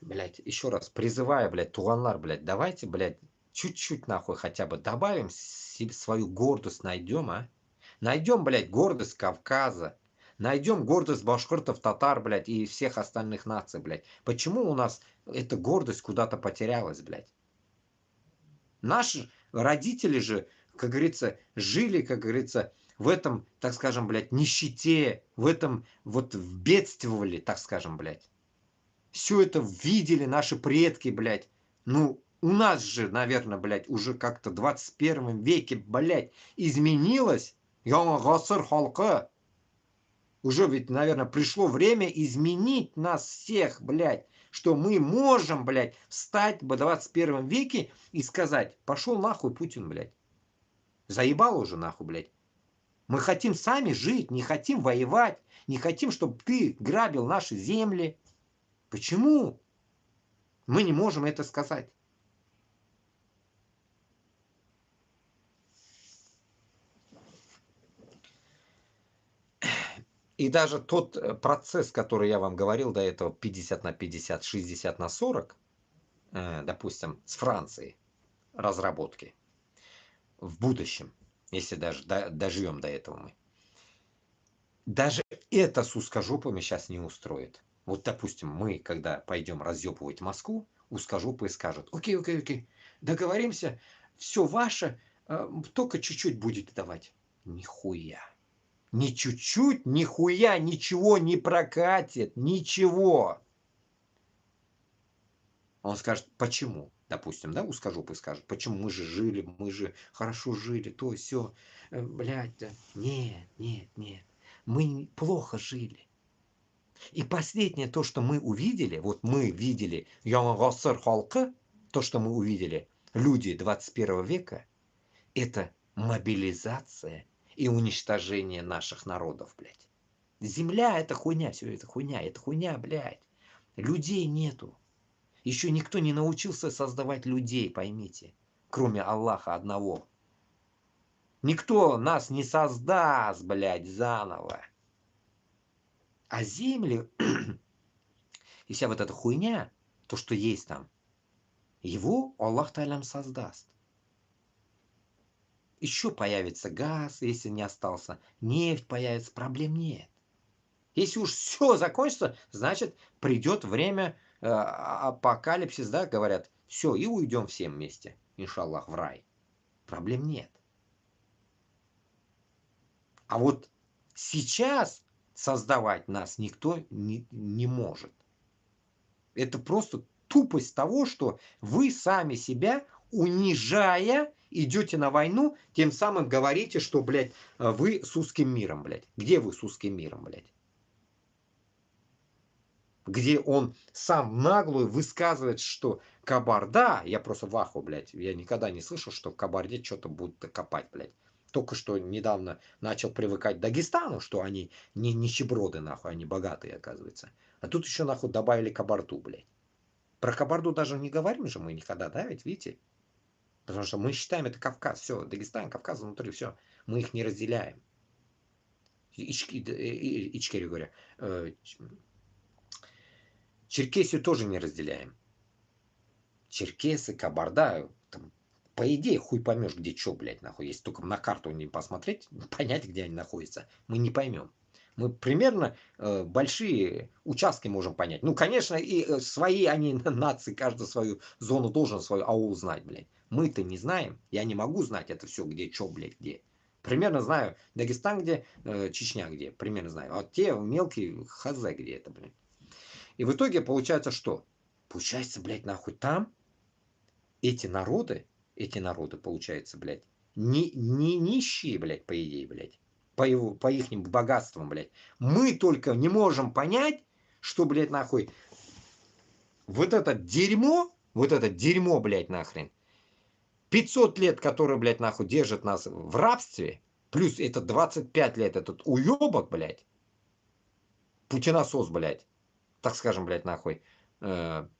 блядь, еще раз призываю, блядь, Туганлар, блядь, давайте, блядь, чуть-чуть, нахуй, хотя бы добавим свою гордость, найдем, а? Найдем, блядь, гордость Кавказа. Найдем гордость башкиртов, татар, блядь, и всех остальных наций, блядь. Почему у нас эта гордость куда-то потерялась, блядь? Наши родители же, как говорится, жили, как говорится, в этом, так скажем, блядь, нищете, в этом вот бедствовали, так скажем, блядь. Все это видели наши предки, блядь. Ну, у нас же, наверное, блядь, уже как-то в 21 веке, блядь, изменилось. Гасыр халкы. Уже ведь, наверное, пришло время изменить нас всех, блядь. Что мы можем, блядь, встать в 21 веке и сказать, пошел нахуй Путин, блядь. Заебал уже нахуй, блядь. Мы хотим сами жить, не хотим воевать, не хотим, чтобы ты грабил наши земли. Почему мы не можем это сказать? И даже тот процесс, который я вам говорил до этого, 50 на 50, 60 на 40, допустим, с Францией, разработки, в будущем, если даже доживем до этого мы, даже это с узкожопами сейчас не устроит. Вот, допустим, мы, когда пойдем разъебывать Москву, узкожопые скажут, окей, договоримся, все ваше, только чуть-чуть будете давать. Нихуя. Ни чуть-чуть, нихуя, ничего не прокатит, ничего. Он скажет, почему? Допустим, да, узкожопый скажет, почему мы же жили, мы же хорошо жили, то все, блядь, да. Нет. Мы плохо жили. И последнее, то, что мы увидели, вот мы видели, то, что мы увидели, люди 21 века, это мобилизация и уничтожение наших народов, блядь. Земля это хуйня, все это хуйня, блядь. Людей нету. Еще никто не научился создавать людей, поймите, кроме Аллаха одного. Никто нас не создаст, блядь, заново. А земли и вся вот эта хуйня, то, что есть там, его Аллах Та'алям создаст. Еще появится газ, если не остался, нефть появится, проблем нет. Если уж все закончится, значит, придет время апокалипсис, да, говорят, все, и уйдем все вместе, иншаллах, в рай. Проблем нет. А вот сейчас создавать нас никто не может. Это просто тупость того, что вы сами себя, унижая, идете на войну, тем самым говорите, что, блядь, вы с узким миром, блядь. Где вы с узким миром, блядь? Где он сам наглую высказывает, что Кабарда, я просто в аху, блядь, я никогда не слышал, что в Кабарде что-то будут копать, блядь. Только что недавно начал привыкать к Дагестану, что они не нищеброды, нахуй, они богатые, оказывается. А тут еще, нахуй, добавили Кабарду, блядь. Про Кабарду даже не говорим же мы никогда, да, ведь видите? Потому что мы считаем это Кавказ, все, Дагестан, Кавказ внутри, все. Мы их не разделяем. Ичкерию говоря. Черкесию тоже не разделяем. Черкесы, Кабарда, там, по идее, хуй поймешь, где что, блядь, нахуй. Если только на карту не посмотреть, понять, где они находятся, мы не поймем. Мы примерно большие участки можем понять. Ну, конечно, и свои они нации, каждую свою зону должен свою аул знать, блядь. Мы-то не знаем. Я не могу знать это все, где, что, блядь, где. Примерно знаю Дагестан где, Чечня где. Примерно знаю. А те мелкие хз где это, блядь. И в итоге получается что? Получается, блядь, нахуй там эти народы, получается, блядь, не нищие, блядь, по идее, блядь. По их богатствам, блядь. Мы только не можем понять, что, блядь, нахуй, вот это дерьмо, блядь, нахрен, 500 лет, которые, блядь, нахуй, держат нас в рабстве, плюс это 25 лет этот уебок, блядь, путиносос, блядь, так скажем, блядь, нахуй,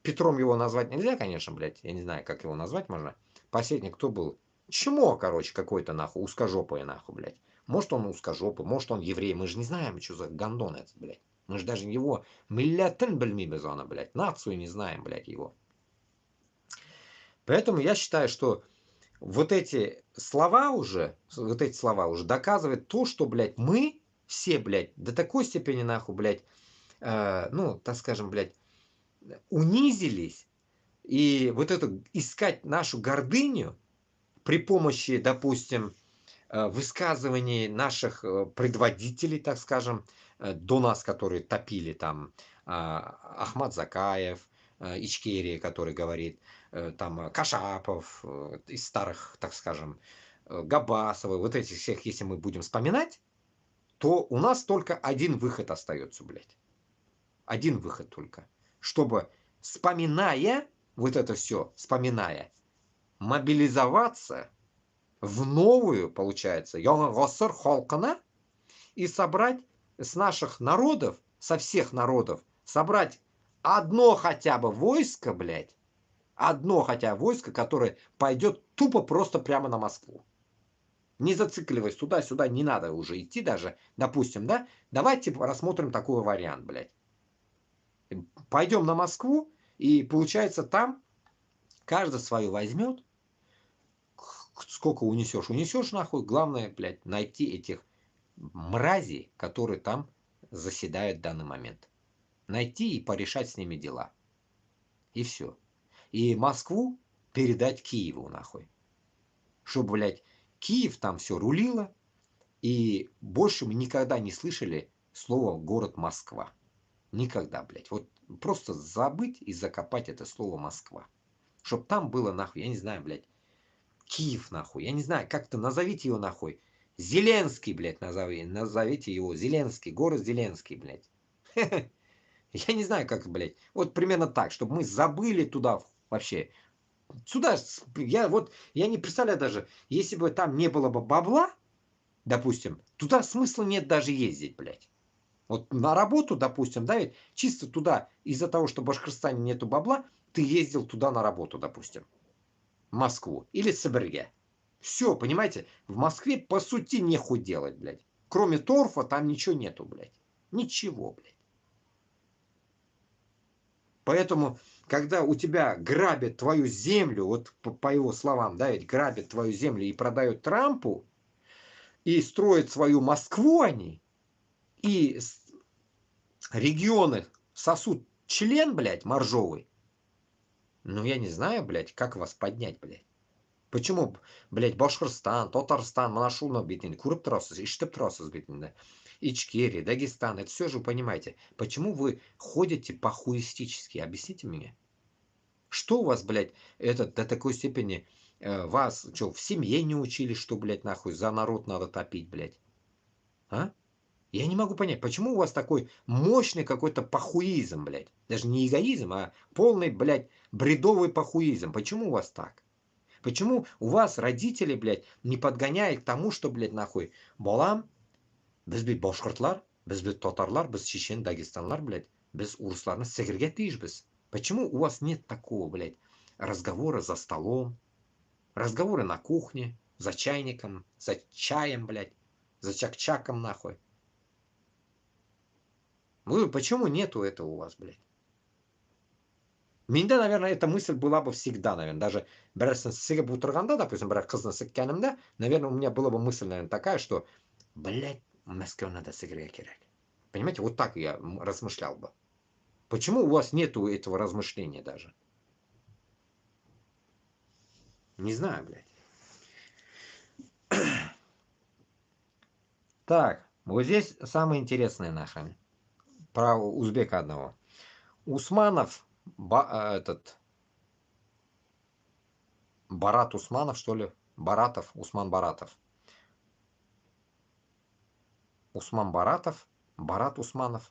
Петром его назвать нельзя, конечно, блядь, я не знаю, как его назвать можно. Последний кто был? Чмо, короче, какой-то, нахуй, узкожопый, нахуй, блядь. Может он узкожопый, может он еврей, мы же не знаем, что за гондон этот, блядь. Мы же даже его, миллятен бельмибезона, блядь, нацию не знаем, блядь, его. Поэтому я считаю, что вот эти слова уже доказывают то, что, блядь, мы все, блядь, до такой степени, нахуй, блядь, ну, так скажем, блядь, унизились, и вот это искать нашу гордыню при помощи, допустим, высказываний наших предводителей, так скажем, до нас, которые топили там, Ахмад Закаев, Ичкерия, который говорит, там Кашапов, из старых, так скажем, Габасова, вот этих всех, если мы будем вспоминать, то у нас только один выход остается, блядь. Один выход только. Чтобы, вспоминая вот это все, мобилизоваться в новую, получается, Йонгосер Холкана и собрать с наших народов, со всех народов, собрать одно хотя бы войско, блядь, одно хотя бы войско, которое пойдет тупо просто прямо на Москву. Не зацикливаясь туда-сюда, не надо уже идти даже, допустим, да? Давайте рассмотрим такой вариант, блядь. Пойдем на Москву, и получается там каждый свою возьмет. Сколько унесешь? Унесешь нахуй. Главное, блядь, найти этих мразей, которые там заседают в данный момент. Найти и порешать с ними дела. И все. И Москву передать Киеву нахуй. Чтобы, блядь, Киев там все рулило. И больше мы никогда не слышали слова город Москва. Никогда, блядь. Вот просто забыть и закопать это слово Москва. Чтоб там было нахуй, я не знаю, блядь, Киев нахуй. Я не знаю, как-то назовите его нахуй. Зеленский, блядь, назовите его. Зеленский, город Зеленский, блядь. Я не знаю, как, блядь. Вот примерно так, чтобы мы забыли туда вообще. Сюда, я не представляю даже, если бы там не было бы бабла, допустим, туда смысла нет даже ездить, блядь. Вот на работу, допустим, да, ведь чисто туда, из-за того, что в Башкортостане нету бабла, ты ездил туда на работу, допустим, в Москву или Сибирье. Все, понимаете, в Москве по сути нехуй делать, блядь. Кроме торфа там ничего нету, блядь. Ничего, блядь. Поэтому когда у тебя грабят твою землю, вот по его словам, да, ведь грабят твою землю и продают Трампу, и строят свою Москву они, и регионы сосут член, блядь, моржовый, ну, я не знаю, блядь, как вас поднять, блядь. Почему, блядь, Башкортостан, Татарстан, Манашуна, битин, көріп тұрасыз, иштеп тұрасыз, битин, Ичкерия, Дагестан, это все же вы понимаете. Почему вы ходите похуистически? Объясните мне. Что у вас, блядь, это до такой степени, вас, что, в семье не учили, что, блядь, нахуй, за народ надо топить, блядь? А? Я не могу понять, почему у вас такой мощный какой-то похуизм, блядь? Даже не эгоизм, а полный, блядь, бредовый похуизм. Почему у вас так? Почему у вас родители, блядь, не подгоняют к тому, что, блядь, нахуй, балам, без бит башкортлар, без бит татарлар, без чечен, дагестанлар, блядь, без урысларны сігірге тиішбіз. Почему у вас нет такого, блядь, разговора за столом, разговоры на кухне, за чайником, за чаем, блядь, за чак-чаком, нахуй? Вы, почему нету этого у вас, блядь? Менде, наверное, эта мысль была бы всегда, наверное, даже сега бутырганда, допустим, бірақ қызны сіккенімде, наверное, у меня была бы мысль, наверное, такая, что, блядь, Москву надо сыграть керек. Понимаете, вот так я размышлял бы. Почему у вас нету этого размышления даже? Не знаю, блядь. Так, вот здесь самое интересное нахрен. Про узбека одного. Усманов, Барат Усманов, что ли? Баратов, Усман Баратов. Усман Баратов, Барат Усманов.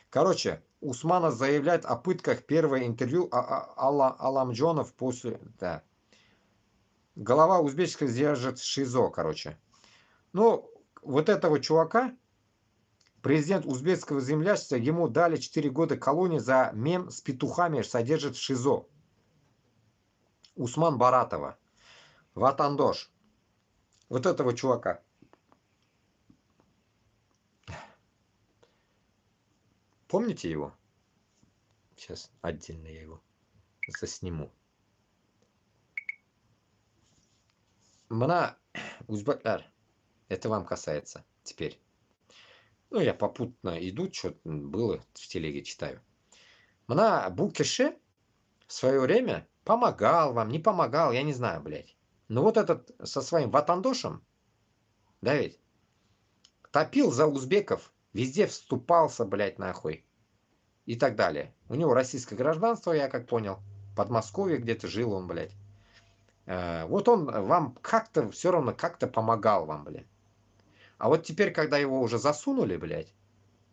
Короче, Усманов заявляет о пытках. Первое интервью Аламджонов после... Да. Голова узбечского держит ШИЗО, короче. Ну, вот этого чувака, президент узбекского землячества, ему дали 4 года колонии за мем с петухами, содержит в ШИЗО. Усман Баратова. Ватандош. Вот этого чувака. Помните его? Сейчас отдельно я его засниму. Мына, узбеклар, это вам касается теперь. Ну, я попутно иду, что было в телеге читаю. Мына Букеше в свое время помогал вам, не помогал, я не знаю, блядь. Но вот этот со своим ватандошем, да ведь, топил за узбеков, везде вступался, блядь, нахуй. И так далее. У него российское гражданство, я как понял. В Подмосковье где-то жил он, блядь. Вот он вам как-то, все равно как-то помогал вам, блядь. А вот теперь, когда его уже засунули, блядь,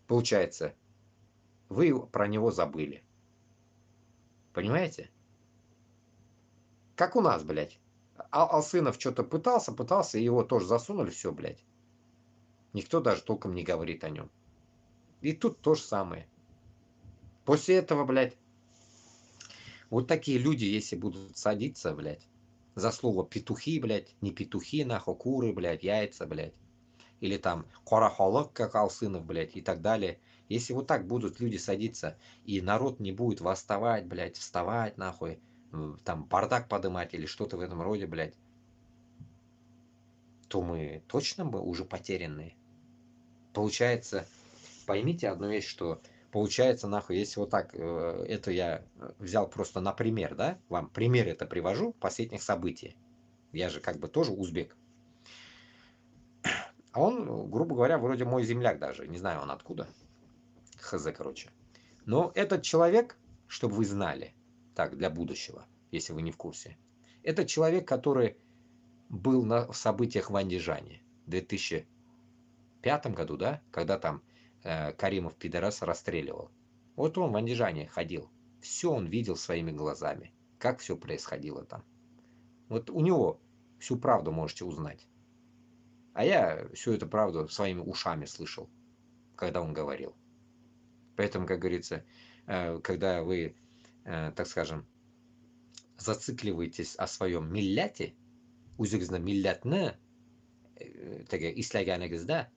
получается, вы про него забыли. Понимаете? Как у нас, блядь. Алсынов что-то пытался, и его тоже засунули, все, блядь. Никто даже толком не говорит о нем. И тут то же самое. После этого, блядь, вот такие люди, если будут садиться, блядь, за слово петухи, блядь, не петухи, нахуй, куры, блядь, яйца, блядь, или там корохолок, как Алсынов, блядь, и так далее. Если вот так будут люди садиться, и народ не будет восставать, блядь, вставать, нахуй, там бардак подымать или что-то в этом роде, блядь, то мы точно бы уже потерянные. Получается, поймите одну вещь, что получается, нахуй, если вот так, это я взял просто на пример, да, вам пример это привожу, последних событий. Я же как бы тоже узбек. А он, грубо говоря, вроде мой земляк даже, не знаю он откуда. Хз, короче. Но этот человек, чтобы вы знали, так, для будущего, если вы не в курсе, это человек, который был на событиях в Андижане в 2005 году, да, когда там Каримов пидорас расстреливал. Вот он в Андижане ходил. Все он видел своими глазами. Как все происходило там. Вот у него всю правду можете узнать. А я всю эту правду своими ушами слышал, когда он говорил. Поэтому, как говорится, когда вы, так скажем, зацикливаетесь о своем милляте, үзіңіздің миллятны, ислаганыңызда,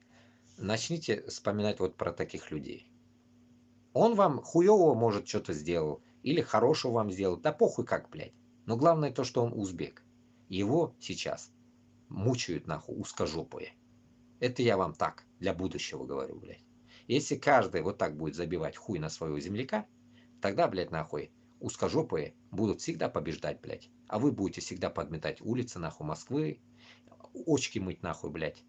начните вспоминать вот про таких людей. Он вам хуёво, может, что-то сделал, или хорошего вам сделают. Да похуй как, блядь. Но главное то, что он узбек. Его сейчас мучают нахуй узкожопые. Это я вам так, для будущего говорю, блядь. Если каждый вот так будет забивать хуй на своего земляка, тогда, блядь, нахуй, узкожопые будут всегда побеждать, блядь. А вы будете всегда подметать улицы, нахуй, Москвы, очки мыть, нахуй, блядь,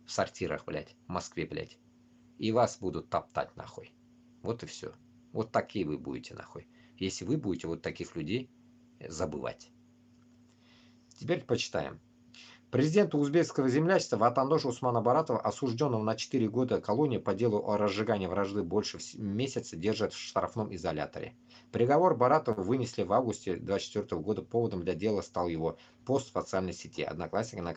в сортирах, блядь, в Москве, блядь. И вас будут топтать, нахуй. Вот и все. Вот такие вы будете, нахуй. Если вы будете вот таких людей забывать. Теперь почитаем. Президент узбекского землячества Ватандош Усмана Баратова, осужденного на 4 года колонии по делу о разжигании вражды больше месяца, держат в штрафном изоляторе. Приговор Баратова вынесли в августе 2024 года. Поводом для дела стал его пост в социальной сети «Одноклассники», на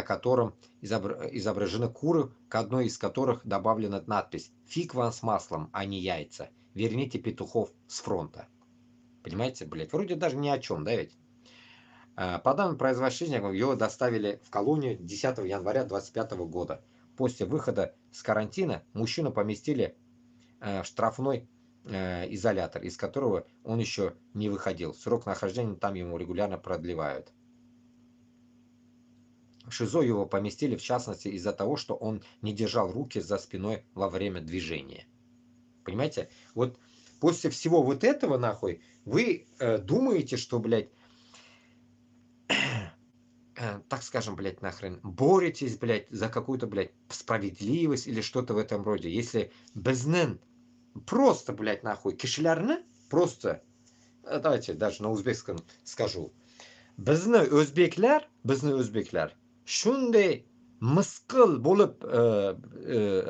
котором изображены куры, к одной из которых добавлена надпись «Фиг вам с маслом, а не яйца. Верните петухов с фронта». Понимаете, блядь, вроде даже ни о чем, да ведь? По данным правозащитников, его доставили в колонию 10 января 2025 года. После выхода с карантина мужчину поместили в штрафной изолятор, из которого он еще не выходил. Срок нахождения там ему регулярно продлевают. В ШИЗО его поместили, в частности, из-за того, что он не держал руки за спиной во время движения. Понимаете? Вот после всего вот этого, нахуй, вы думаете, что, блядь, так скажем, блядь, нахрен, боретесь, блядь, за какую-то, блядь, справедливость или что-то в этом роде. Если безнен просто, блядь, нахуй, кишлярны, просто, давайте даже на узбекском скажу. Bizni o'zbeklar shunday misqil bo'lib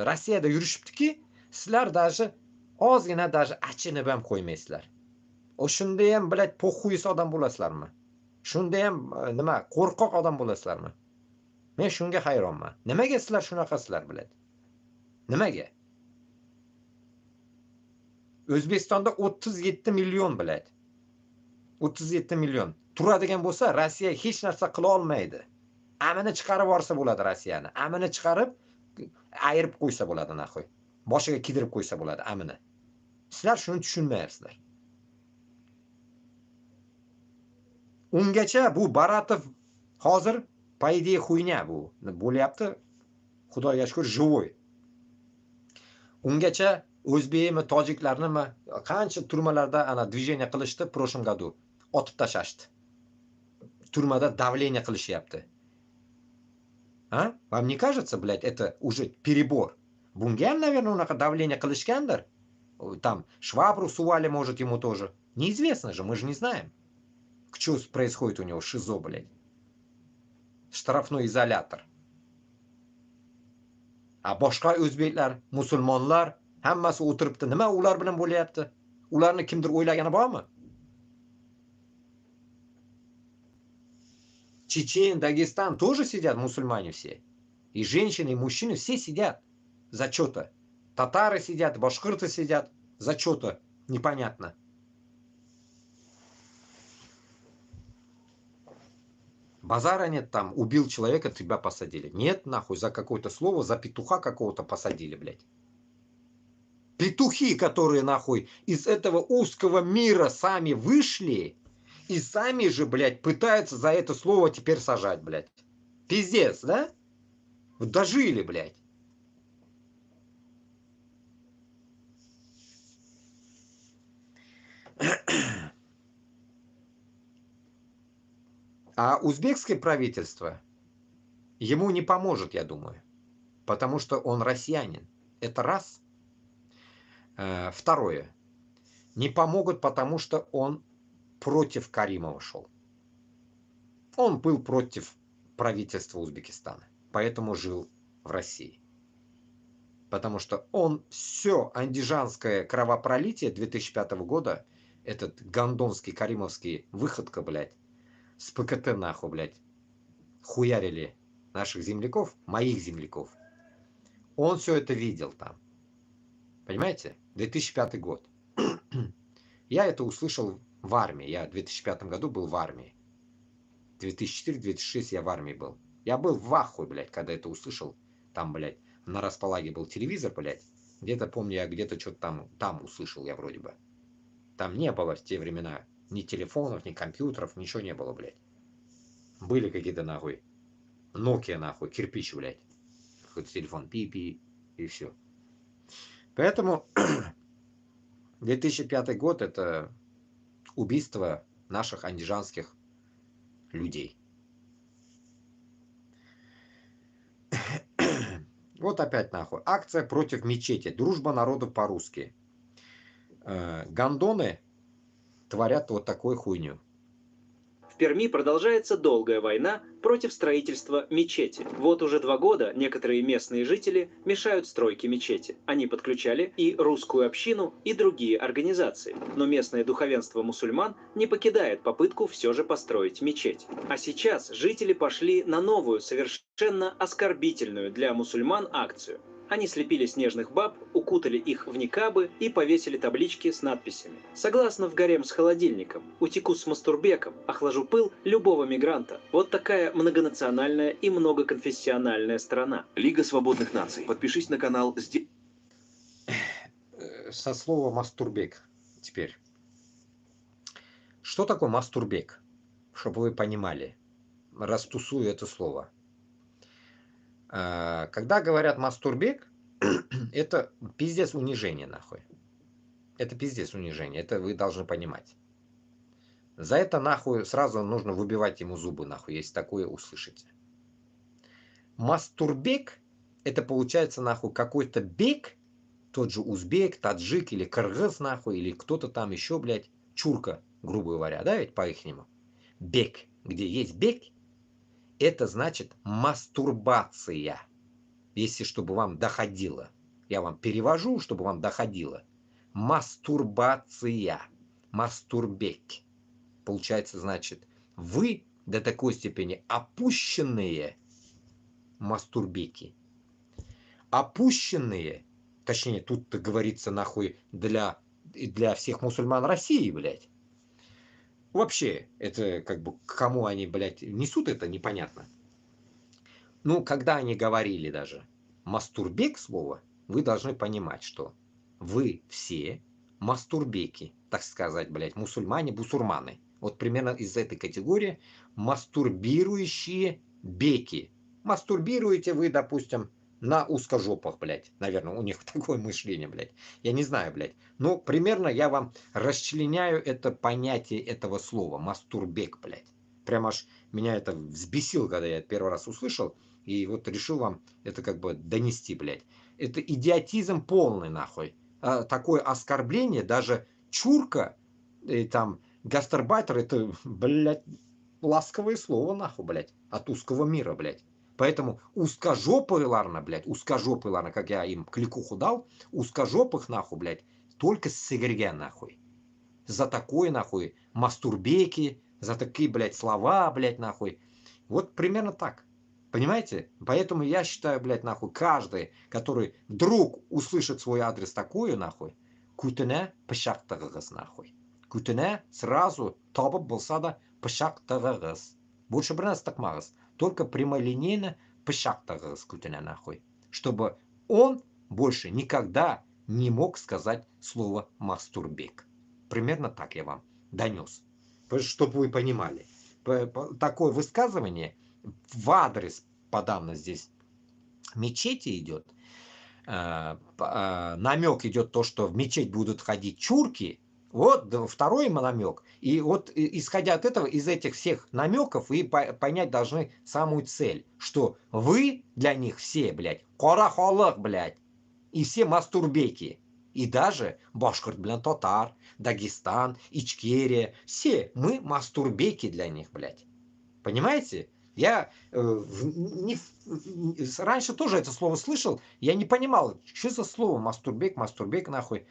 Rossiyada yurishibdiki, sizlar даже ozgina даже achinib ham qo'ymaysizlar. O'shunda ham, блядь, po'xuyis odam bo'lasizlarmi? Shunda ham nima, qo'rqoq odam bo'lasizlarmi? Men shunga hayronman. Nimaga sizlar shunaqasizlar, блядь? Nimaga? O'zbekistonda 37 million, блядь. 37 million. Turadigan bo'lsa, Rossiya hech narsa qila olmaydi. Amini chiqarib yuborsa bo'ladi Rossiyani. Amini chiqarib ayirib qo'ysa bo'ladi, naxoy. Boshiga kidirib qo'ysa bo'ladi amini. Sizlar shuni tushunmayapsizlar. Ungacha bu Baratov hozir по идее xuyna bu. Bo'lyapti. Xudoga shukr, живой. Ungacha o'zbekmi, tojiklarnimi qancha turmalarda ana движение qilishdi в прошлом году. Otib tashashdi. Turmada давление qilishyapti. А? Вам не кажется, блядь, это уже перебор? Bunga ham, наверное, unaqa давление qilishgandir. Там швабру сували, может, ему тоже. Неизвестно же, мы же не знаем. Что происходит у него в ШИЗО, блядь. Штрафной изолятор. А boshqa o'zbeklar, musulmonlar hammasi o'tiribdi. Nima ular bilan bo'lyapti? Ularni kimdir o'ylagani bormi? Чечен, Дагестан тоже сидят мусульмане все. И женщины, и мужчины все сидят. За что-то. Татары сидят, башкирты сидят. За что-то. Непонятно. Базара нет там. Убил человека, тебя посадили. Нет, нахуй, за какое-то слово, за петуха какого-то посадили, блядь. Петухи, которые, нахуй, из этого узкого мира сами вышли... И сами же, блядь, пытаются за это слово теперь сажать, блядь. Пиздец, да? Вот дожили, блядь. А узбекское правительство ему не поможет, я думаю. Потому что он россиянин. Это раз. Второе. Не помогут, потому что он против Каримова шел. Он был против правительства Узбекистана, поэтому жил в России. Потому что он все андижанское кровопролитие 2005 года, этот гондонский, каримовский выходка, блядь, с ПКТ нахуй, блядь, хуярили наших земляков, моих земляков. Он все это видел там. Понимаете? 2005 год. Я это услышал в армии. Я в 2005 году был в армии. 2004-2006 я в армии был. Я был в ахуе, блядь, когда это услышал. Там, блядь, на располаге был телевизор, блядь. Где-то, помню, я где-то что-то там услышал я вроде бы. Там не было в те времена ни телефонов, ни компьютеров, ничего не было, блядь. Были какие-то, нахуй, Nokia, нахуй, кирпич, блядь. Какой-то телефон, пи-пи, и все. Поэтому 2005 год — это убийство наших андижанских людей. Вот опять нахуй. Акция против мечети. Дружба народов по-русски. Гондоны творят вот такую хуйню. В Перми продолжается долгая война против строительства мечети. Вот уже 2 года некоторые местные жители мешают стройке мечети. Они подключали и русскую общину, и другие организации. Но местное духовенство мусульман не покидает попытку все же построить мечеть. А сейчас жители пошли на новую, совершенно оскорбительную для мусульман акцию. Они слепили снежных баб, укутали их в никабы и повесили таблички с надписями. Согласно в гарем с холодильником, утеку с мастурбеком, охлажу пыл любого мигранта. Вот такая многонациональная и многоконфессиональная страна. Лига свободных наций. Подпишись на канал здесь. Со слова мастурбек теперь. Что такое мастурбек? Чтобы вы понимали. Растусую это слово. Когда говорят мастурбек, это пиздец унижение, нахуй. Это пиздец унижение, это вы должны понимать. За это, нахуй, сразу нужно выбивать ему зубы, нахуй, если такое услышите. Мастурбек, это получается, нахуй, какой-то бек, тот же узбек, таджик или кыргыз, нахуй, или кто-то там еще, блядь, чурка, грубо говоря, да, ведь по-ихнему. Бек, где есть бек, это значит мастурбация. Если чтобы вам доходило. Я вам перевожу, чтобы вам доходило. Мастурбация. Мастурбек. Получается, значит, вы до такой степени опущенные мастурбеки. Опущенные, точнее, тут-то говорится, нахуй, для всех мусульман России, блядь. Вообще, это как бы к кому они, блядь, несут, это непонятно. Ну, когда они говорили даже мастурбек слово, вы должны понимать, что вы все мастурбеки, так сказать, блядь, мусульмане, бусурманы. Вот примерно из этой категории мастурбирующие беки. Мастурбируете вы, допустим, на узкожопах, блядь. Наверное, у них такое мышление, блядь. Я не знаю, блядь. Но примерно я вам расчленяю это понятие этого слова. Мастурбек, блядь. Прям аж меня это взбесило, когда я это первый раз услышал. И вот решил вам это как бы донести, блядь. Это идиотизм полный, нахуй. Такое оскорбление, даже чурка, и там гастарбайтер, это, блядь, ласковое слово, нахуй, блядь. От узкого мира, блядь. Поэтому узкожопые, ладно, блядь, узкожопые, ладно, как я им кликуху дал, узкожопых, нахуй, блядь, только с сигаря, нахуй. За такое, нахуй, мастурбеки, за такие, блядь, слова, блядь, нахуй. Вот примерно так. Понимаете? Поэтому я считаю, блядь, нахуй, каждый, который вдруг услышит свой адрес такую, нахуй, кутене пышақтығыз, нахуй. Кутене сразу табып болса да пышақтығыз. Больше бір нәрсе тақмағыз. Только прямолинейно пышақтығыз кутене, нахуй. Чтобы он больше никогда не мог сказать слово мастурбек. Примерно так я вам донес. Чтобы вы понимали. Такое высказывание в адрес подавно здесь мечети идет. Намек идет то, что в мечеть будут ходить чурки. Вот второй намек. И вот исходя от этого, из этих всех намеков, вы понять должны самую цель. Что вы для них все, блядь, корахолых, блядь. И все мастурбеки. И даже башкорт, блядь, татар, Дагестан, Ичкерия. Все мы мастурбеки для них, блядь. Понимаете? Я раньше тоже это слово слышал, я не понимал, что за слово мастурбек, нахуй.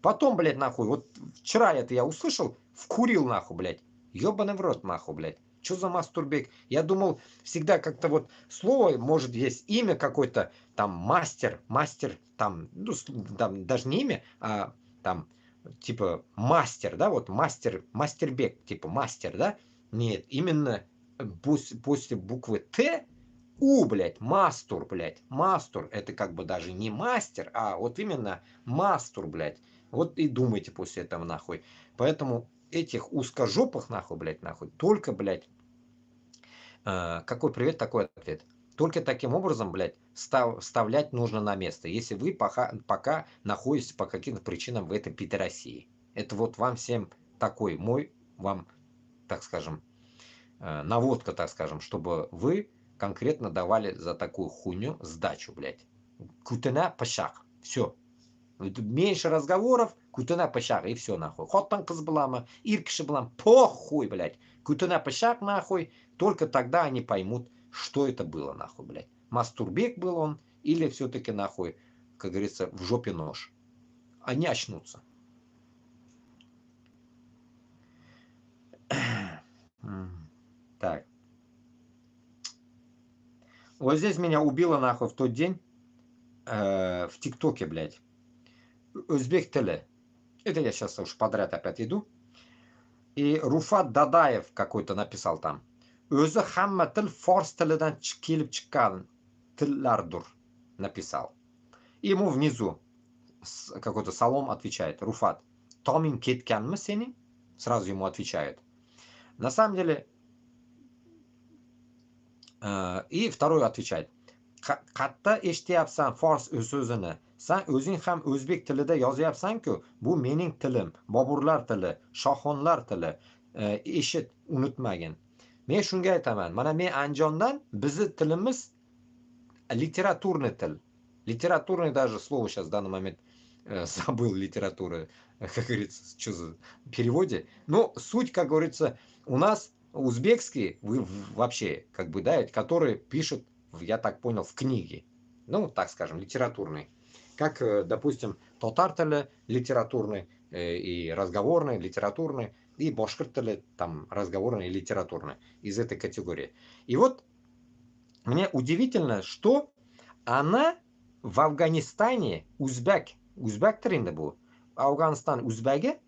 Потом, блядь, нахуй, вот вчера это я услышал, вкурил, нахуй, блядь. Ёбаный в рот, нахуй, блядь. Что за мастурбек? Я думал, всегда как-то вот слово, может, есть имя какое-то, там, мастер, там, ну, там, даже не имя, а там, типа, мастер, да, вот мастербек, типа, мастер, да? Нет, именно после буквы Т блядь, мастур, блядь. Мастур, это как бы даже не мастер, а вот именно мастур, блядь. Вот и думайте после этого, нахуй. Поэтому этих узкожопых, нахуй, блядь, нахуй, только, блядь, какой привет, такой ответ. Только таким образом, блядь, вставлять нужно на место, если вы пока находитесь по каким-то причинам в этой пидорасии. Это вот вам всем такой мой, вам, так скажем, наводка, так скажем, чтобы вы конкретно давали за такую хуйню сдачу, блядь. Кутена пашак. Все. Меньше разговоров, кутена пашак, и все, нахуй. Хоттан кыз булама, иркши булам, похуй, блядь. Кутена пашак, нахуй. Только тогда они поймут, что это было, нахуй, блядь. Мастурбек был он, или все-таки, нахуй, как говорится, в жопе нож. Они очнутся. Так. Вот здесь меня убило, нахуй, в тот день в ТикТоке, блядь. Узбек Теле. Это я сейчас уж подряд опять иду. И Руфат Дадаев какой-то написал там. Өзі хамма тіл форс тіліден келіп шыққан тіллардур. Написал. И ему внизу какой-то Салом отвечает. Руфат. Томин кеткенми сенин? Сразу ему отвечают. На самом деле... И второй отвечает. Қатта eshitayapsan fors so'zini. Sen o'zing ham o'zbek tilida yozyapsan-ku, bu mening tilim, Boburlar tili, Shohonlar tili. Eshit, unutmagin. Men shunga aytaman. Mana men Andijondan, bizni tilimiz литературный til. Литературный даже слово сейчас в данный момент забыл, литература, как говорится, что за переводе. Но суть, как говорится, у нас узбекский, вы вообще, как бы, да, которые пишут, я так понял, в книге. Ну, так скажем, литературный. Как, допустим, татар тілі литературный, и разговорный, литературный, и башкирт тілі, там, разговорный и литературный, из этой категории. И вот мне удивительно, что она в Афганистане, узбек тілінде был, Афганистан узбеки,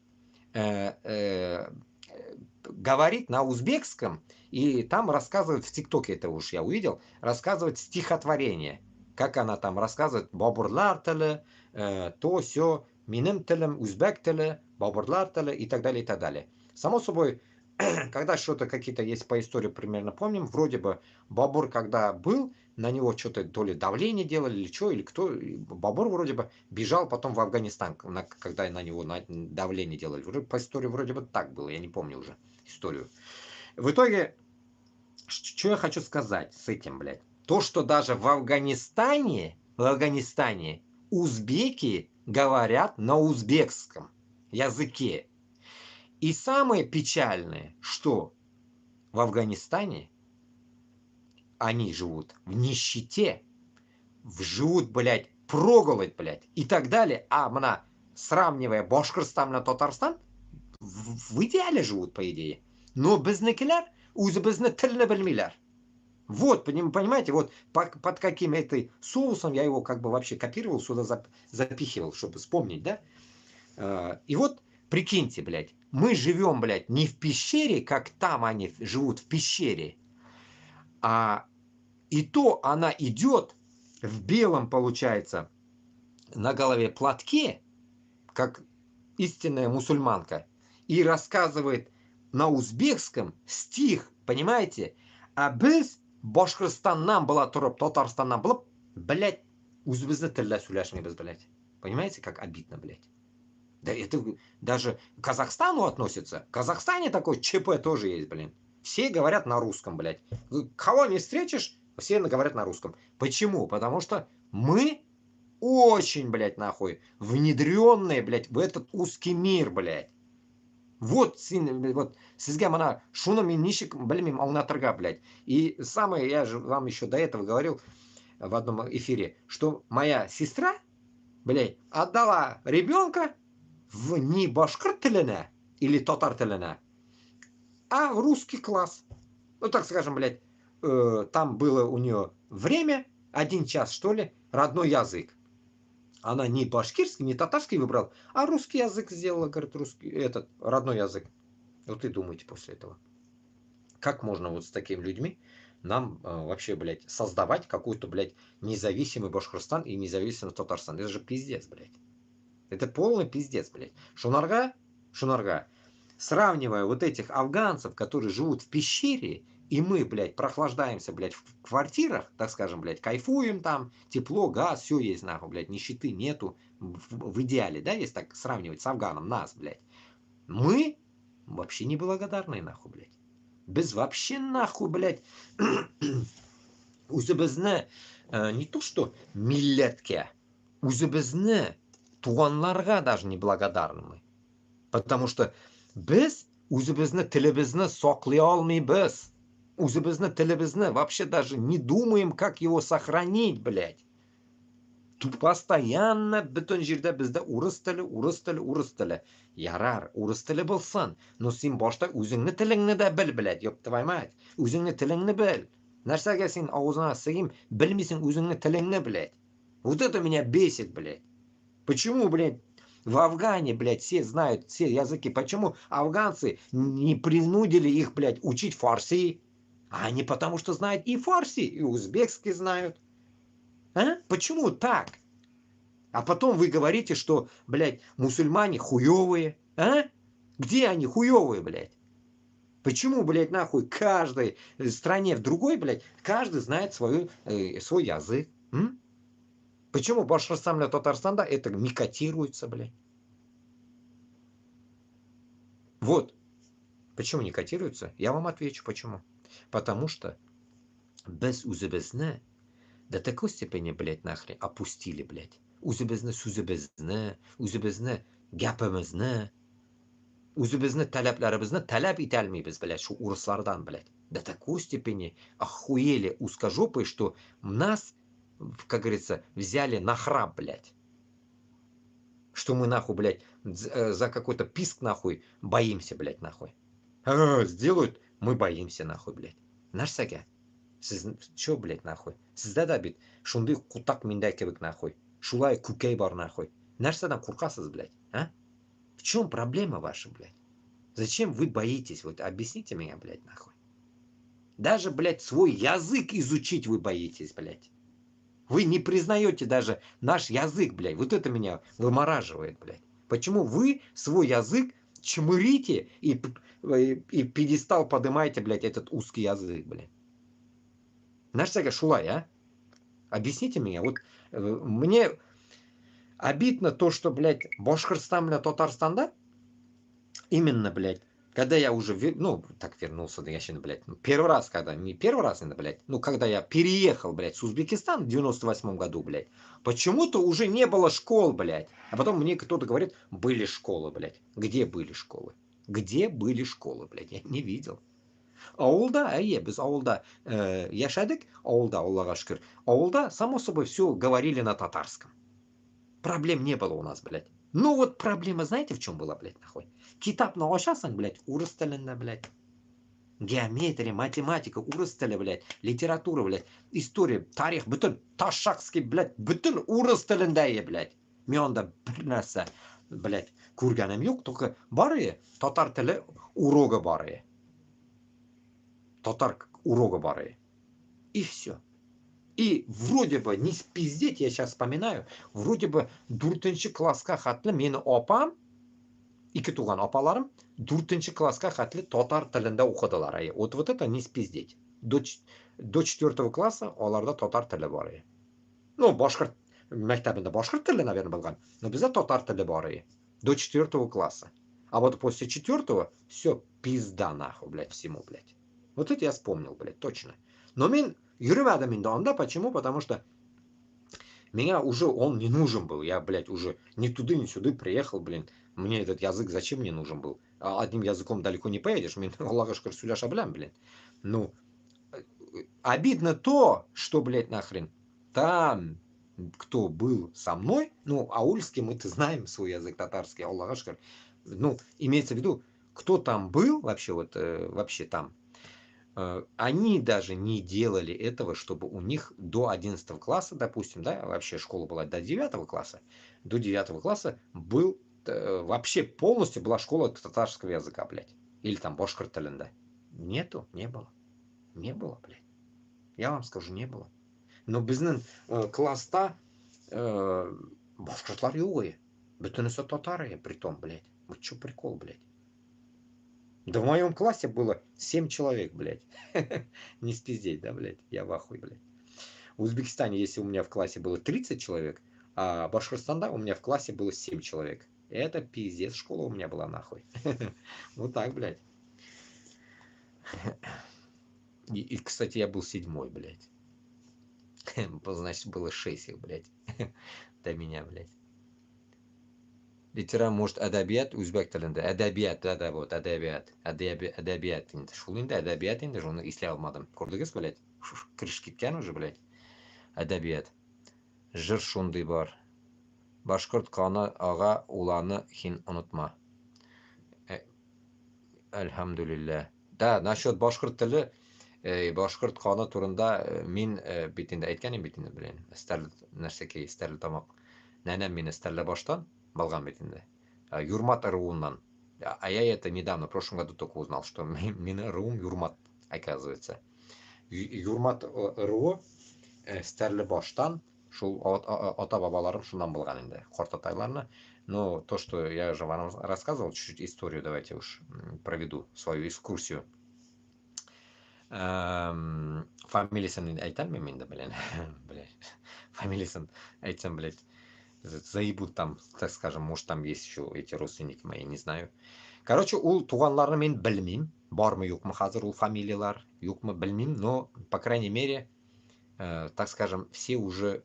говорит на узбекском, и там рассказывает, в ТикТоке это уж я увидел, рассказывает стихотворение. Как она там рассказывает, Бобурлар тілі, то, сё, миним тілім, узбек тілі, Бобурлар тілі и так далее, и так далее. Само собой, когда что-то какие-то есть по истории, примерно помним, вроде бы Бабур, когда был, на него что-то то ли давление делали, или что, или кто, Бабур вроде бы бежал потом в Афганистан, когда на него давление делали. По истории вроде бы так было, я не помню уже историю. В итоге, что я хочу сказать с этим, блядь? То, что даже в Афганистане узбеки говорят на узбекском языке. И самое печальное, что в Афганистане они живут в нищете, живут, блядь, проголодь, блядь, и так далее. А мына, сравнивая Башкортостан на Татарстан, в идеале живут, по идее. Но безнекелер, безне тильне бельмилер. Вот, понимаете, вот под каким этой соусом я его как бы вообще копировал, сюда запихивал, чтобы вспомнить, да? И вот, прикиньте, блядь, мы живем, блядь, не в пещере, как там они живут в пещере, а и то она идет в белом, получается, на голове платке, как истинная мусульманка, и рассказывает на узбекском стих, понимаете? А без Башкортостаннан была тұрып, Татарстаннан было, блядь, өзімізді тілде сөйлешіміз, блядь. Понимаете, как обидно, блядь? Да это даже к Казахстану относится. В Казахстане такой ЧП тоже есть, блин. Все говорят на русском, блядь. Кого не встретишь, все говорят на русском. Почему? Потому что мы очень, блядь, нахуй, внедренные, блядь, в этот узкий мир, блядь. Вот, сізге мана шуны мен ничек білмеймін аунатырға, блядь. И самое, я же вам еще до этого говорил в одном эфире, что моя сестра, блядь, отдала ребенка в не башкирт тіліне или татар тіліне, а в русский класс. Ну, так скажем, блядь, там было у нее время, 1 час, что ли, родной язык. Она не башкирский, не татарский выбрала, а русский язык сделала, говорит, русский, этот, родной язык. Вот и думайте после этого. Как можно вот с такими людьми нам вообще, блядь, создавать какой-то, блядь, независимый Башкортостан и независимый Татарстан. Это же пиздец, блядь. Это полный пиздец, блядь. Шунарга, сравнивая вот этих афганцев, которые живут в пещере, и мы, блядь, прохлаждаемся, блядь, в квартирах, так скажем, блядь, кайфуем там, тепло, газ, все есть, нахуй, блядь, нищеты нету, в идеале, да, если так сравнивать с Афганом, нас, блядь. Мы вообще неблагодарные, нахуй, блядь. Без вообще, нахуй, блядь, үзебезне не то что миллетке, үзебезне туганларга даже неблагодарны мы. Потому что без үзебезне телебезне соклый алмайбыз. Үзебезне телебезне вообще даже не думаем, как его сохранить, блядь. Тут постоянно бүтін жерде бізді урыс тілі. Ярар, урыс тілі болсын. Но сен башта өзіңні тіліңні де біл, блядь, ёб твою мать. Өзіңні тіліңні біл. Нәрсеге сен аузына сыйым, білмейсің өзіңні тіліңні, блядь. Вот это меня бесит, блядь. Почему, блядь, в Афгане, блядь, все знают все языки? Почему афганцы не принудили их, блядь, учить фарси? А они потому что знают и фарси, и узбекский знают. А? Почему так? А потом вы говорите, что, блядь, мусульмане хуёвые. А? Где они хуёвые, блядь? Почему, блядь, нахуй каждой стране в другой, блядь, каждый знает свой язык? М? Почему Башкортостан для Татарстана это не котируется, блядь? Вот. Почему не котируется? Я вам отвечу, почему. Потому что без узебезне до такой степени, блядь, нахрен опустили, блядь. Үзебезне сүзебезне, үзебезне гапымызны, үзебезне талапларыбызны талап ите алмайбыз, блядь, шу урыслардан, блядь. До такой степени охуели узкожопые, что нас, как говорится, взяли на храп, блядь. Что мы, нахуй, блядь, за какой-то писк, нахуй, боимся, блядь, нахуй. Сделают, мы боимся, нахуй, блядь. Нәрсәгә? Сіз чё, блядь, нахуй? Сізде да бит шундай кутак миндай кебек, нахуй. Шулай күкей бар, нахуй. Нәрсәдән куркасыз, блядь, а? В чем проблема ваша, блядь? Зачем вы боитесь? Вот объясните меня, блядь, нахуй. Даже, блядь, свой язык изучить вы боитесь, блядь. Вы не признаете даже наш язык, блядь. Вот это меня вымораживает, блядь. Почему вы свой язык чмырите и пьедестал поднимаете, блядь, этот узкий язык, блядь? Нәрсәгә шулай, а? Объясните мне. Вот мне обидно то, что, блядь, Башкортостан, блядь, Татарстанда, именно, блядь, когда я уже, ну, так вернулся, да я еще, блядь, первый раз, когда, не первый раз, блядь, ну, когда я переехал, блядь, с Узбекистана в 98 году, блядь, почему-то уже не было школ, блядь. А потом мне кто-то говорит, были школы, блядь. Где были школы? Где были школы, блядь? Я не видел. Ауылда, біз ауылда яшадик, ауылда, Аллаға шүкір, ауылда, само собой, все говорили на татарском. Проблем не было у нас, блядь. Ну вот проблема, знаете, в чем была, блядь, нахуй? Китапны ашасың, блядь, урыс тілінде, блядь. Геометрия, математика, урыс тілі, блядь, литература, блядь, история, тарих, бүтін ташакский, блядь, бүтін урыс тілінде, блядь. Мен онда бір нәрсе, блядь, көргенім жоқ, только бары, татар тілі урога бары. Татар урога бары. И все. И вроде бы, не спиздеть, я сейчас вспоминаю, вроде бы 4-ші классқа хәтлі мені опам, ике туған опаларым, 4-ші классқа хәтлі татар тілінде оқыдылар. Вот это не спиздеть. До 4 класса оларда татар тілі бар. Ну, башқұрт, мәктәбінде башқұрт тілі, наверное, болған, но бізде татар тілі бар. До 4 класса. А вот после 4 все, пизда нахуй, блядь, всему, блядь. Вот это я вспомнил, блядь, точно. Но мен юрюмадам инде анда, почему? Потому что меня уже он не нужен был. Я, блядь, уже ни туда, ни сюда приехал, блин. Мне этот язык зачем мне нужен был? А одним языком далеко не поедешь. Мен Аллаға шүкір сөйләшә беләм, блин. Ну, обидно то, что, блядь, нахрен, там, кто был со мной, ну, аульский мы-то знаем свой язык татарский, Аллаға шүкір. Ну, имеется в виду, кто там был вообще, вот, вообще там, они даже не делали этого, чтобы у них до 11 класса, допустим, да, вообще школа была до 9 класса, до 9 класса был, вообще полностью была школа татарского языка, блядь, или там башкорт тілінде. Нету, не было, блядь. Я вам скажу, не было. Но біздің класста башқұртлар yok. Бүтінісі татары, притом, блядь. Вот что прикол, блядь. Да в моем классе было 7 человек, блядь. Не спиздеть, да, блядь? Я в ахуе, блядь. В Узбекистане, если у меня в классе было 30 человек, а в Башкортостане у меня в классе было 7 человек. Это пиздец, школа у меня была нахуй. Вот так, блядь. И, кстати, я был 7-й, блядь. Значит, было 6 их, блядь. До меня, блядь. Литера, может, адабият, узбек тілінде. Адабият, да, вот, адабият. Адабият. Шул енді, адабият енді, оны ислей алмадым. Көрдіңіз, блядь? Кіріш кеткен уже, блядь. Адабият. Жыр шундай бар. Башқұрт қаны аға уланы хин ұнытма. Альхамдулилля. Да, насчет башқұрт тілі, башқұрт қаны турында мен бетінде айтқан ем бетінде, блин. Нәрсеке, істерлі тамақ. Нәнәм мені істерлі баштан балған бетінде. Юрмат руынан. А я это недавно, в прошлом году только узнал, что мені руым Юрмат, оказывается. Юрмат руы істерлі баштан, шул ата-бабаларым шундан болған енді, қортатайларына. Но то, что я уже вам рассказывал, чуть-чуть историю, давайте уж проведу свою экскурсию. Фамилиясын айтам енді, блин. Фамилиясын айтсам, блядь, заебут там, так скажем, может там есть еще эти родственники мои, не знаю. Короче, ол туғанларны мен білмеймін. Бар ма, yok mu hazır ол фамилиялар, yok mu білмеймін, но, по крайней мере, так скажем, все уже,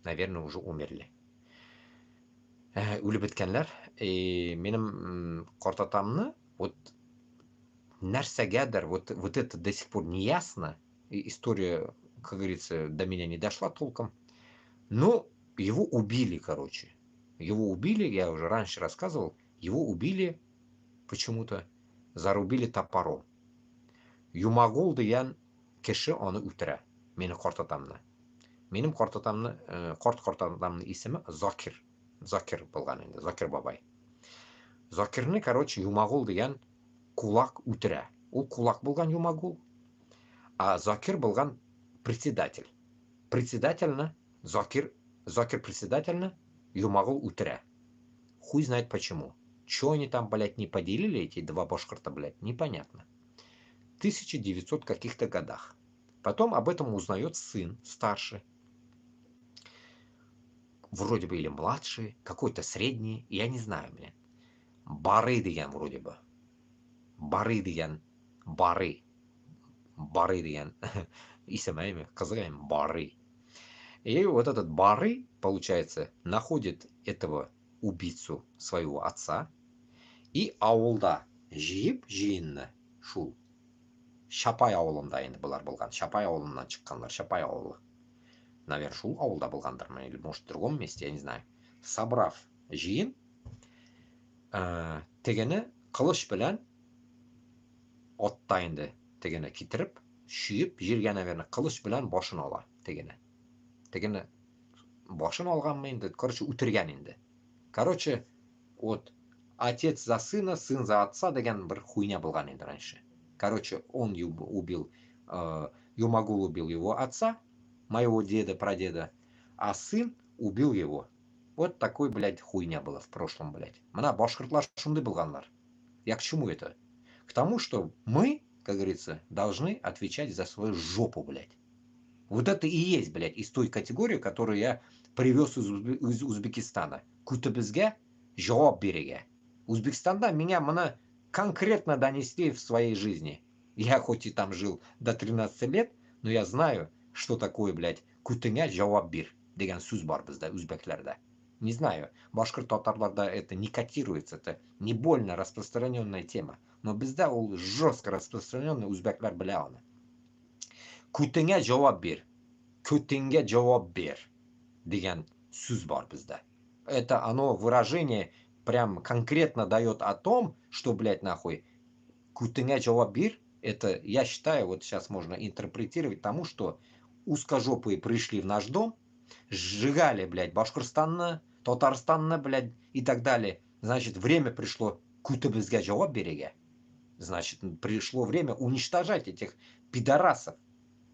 наверное, уже умерли. Өліп біткенлер. Менің қортатамны, вот, нәрсегедер, вот это до сих пор не ясно. История, как говорится, до меня не дошла толком. Но его убили, короче. Его убили, я уже раньше рассказывал, его убили почему-то, зарубили топором. Юмагул деген кеше оны үтірі, мені қортатамны. Менің қортатамның есімі Закир. Закир болған енді, Закир бабай. Закирны, короче, Юмагул деген кулак үтірі. Ол кулак болған Юмагул, а Закир болған председатель. Председательно, Закир председательно, Юмагул үтірі. Хуй знает почему. Чё они там, блядь, не поделили, эти два башкорта, блядь, непонятно. 1900 каких-то годах. Потом об этом узнает сын, старший. Вроде бы или младший, какой-то средний, я не знаю, блин. Бары деген вроде бы. Бары деген. Бары. Бары деген. Исемайми, казагаем, бары. И вот этот Бары, получается, находит этого убийцу своего отца и ауылда жиып жиынны шул Шапай ауылында енді бұлар болған. Шапай ауылынан шыққандар, Шапай ауылы. Наверное, шул ауылда болғандар, или может в другом месте, я не знаю. Собрав жиын, тегені қылыш білән отта енді тегені кетіріп, шүйіп, жерге, наверное, қылыш білән башын ала тегені. Тегені башын алған енді, короче, үтірген енді. Короче, вот, отец за сына, сын за отца деген бір хуйня болған енді раньше. Короче, он убил, Юмагул убил его отца, моего деда, прадеда, а сын убил его. Вот такой, блядь, хуйня была в прошлом, блядь. Мына башкортлар шундай болганлар. Я к чему это? К тому, что мы, как говорится, должны отвечать за свою жопу, блядь. Вот это и есть, блядь, из той категории, которую я привез из Узбекистана. Кутабизге, жауап береге. Узбекистанда меня конкретно донесли в своей жизни. Я хоть и там жил до 13 лет, но я знаю, что такое, блядь, кутыня жауап бер деген сөз бар бізде, узбеклерде. Не знаю, башкорт татарларда это не котируется, это не больно распространенная тема. Но бізде ол жестко распространенный, узбеклер біле оны. Кутыня жауап бер, көтенге жауап бер деген сөз бар бізде. Это оно выражение прям конкретно дает о том, что, блядь, нахуй, кутыня жауап бер, это, я считаю, вот сейчас можно интерпретировать тому, что узкожопые пришли в наш дом, сжигали, блядь, Башкортостанны, Татарстанны, блядь, и так далее. Значит, время пришло кутабизге жауап береге. Значит, пришло время уничтожать этих пидорасов.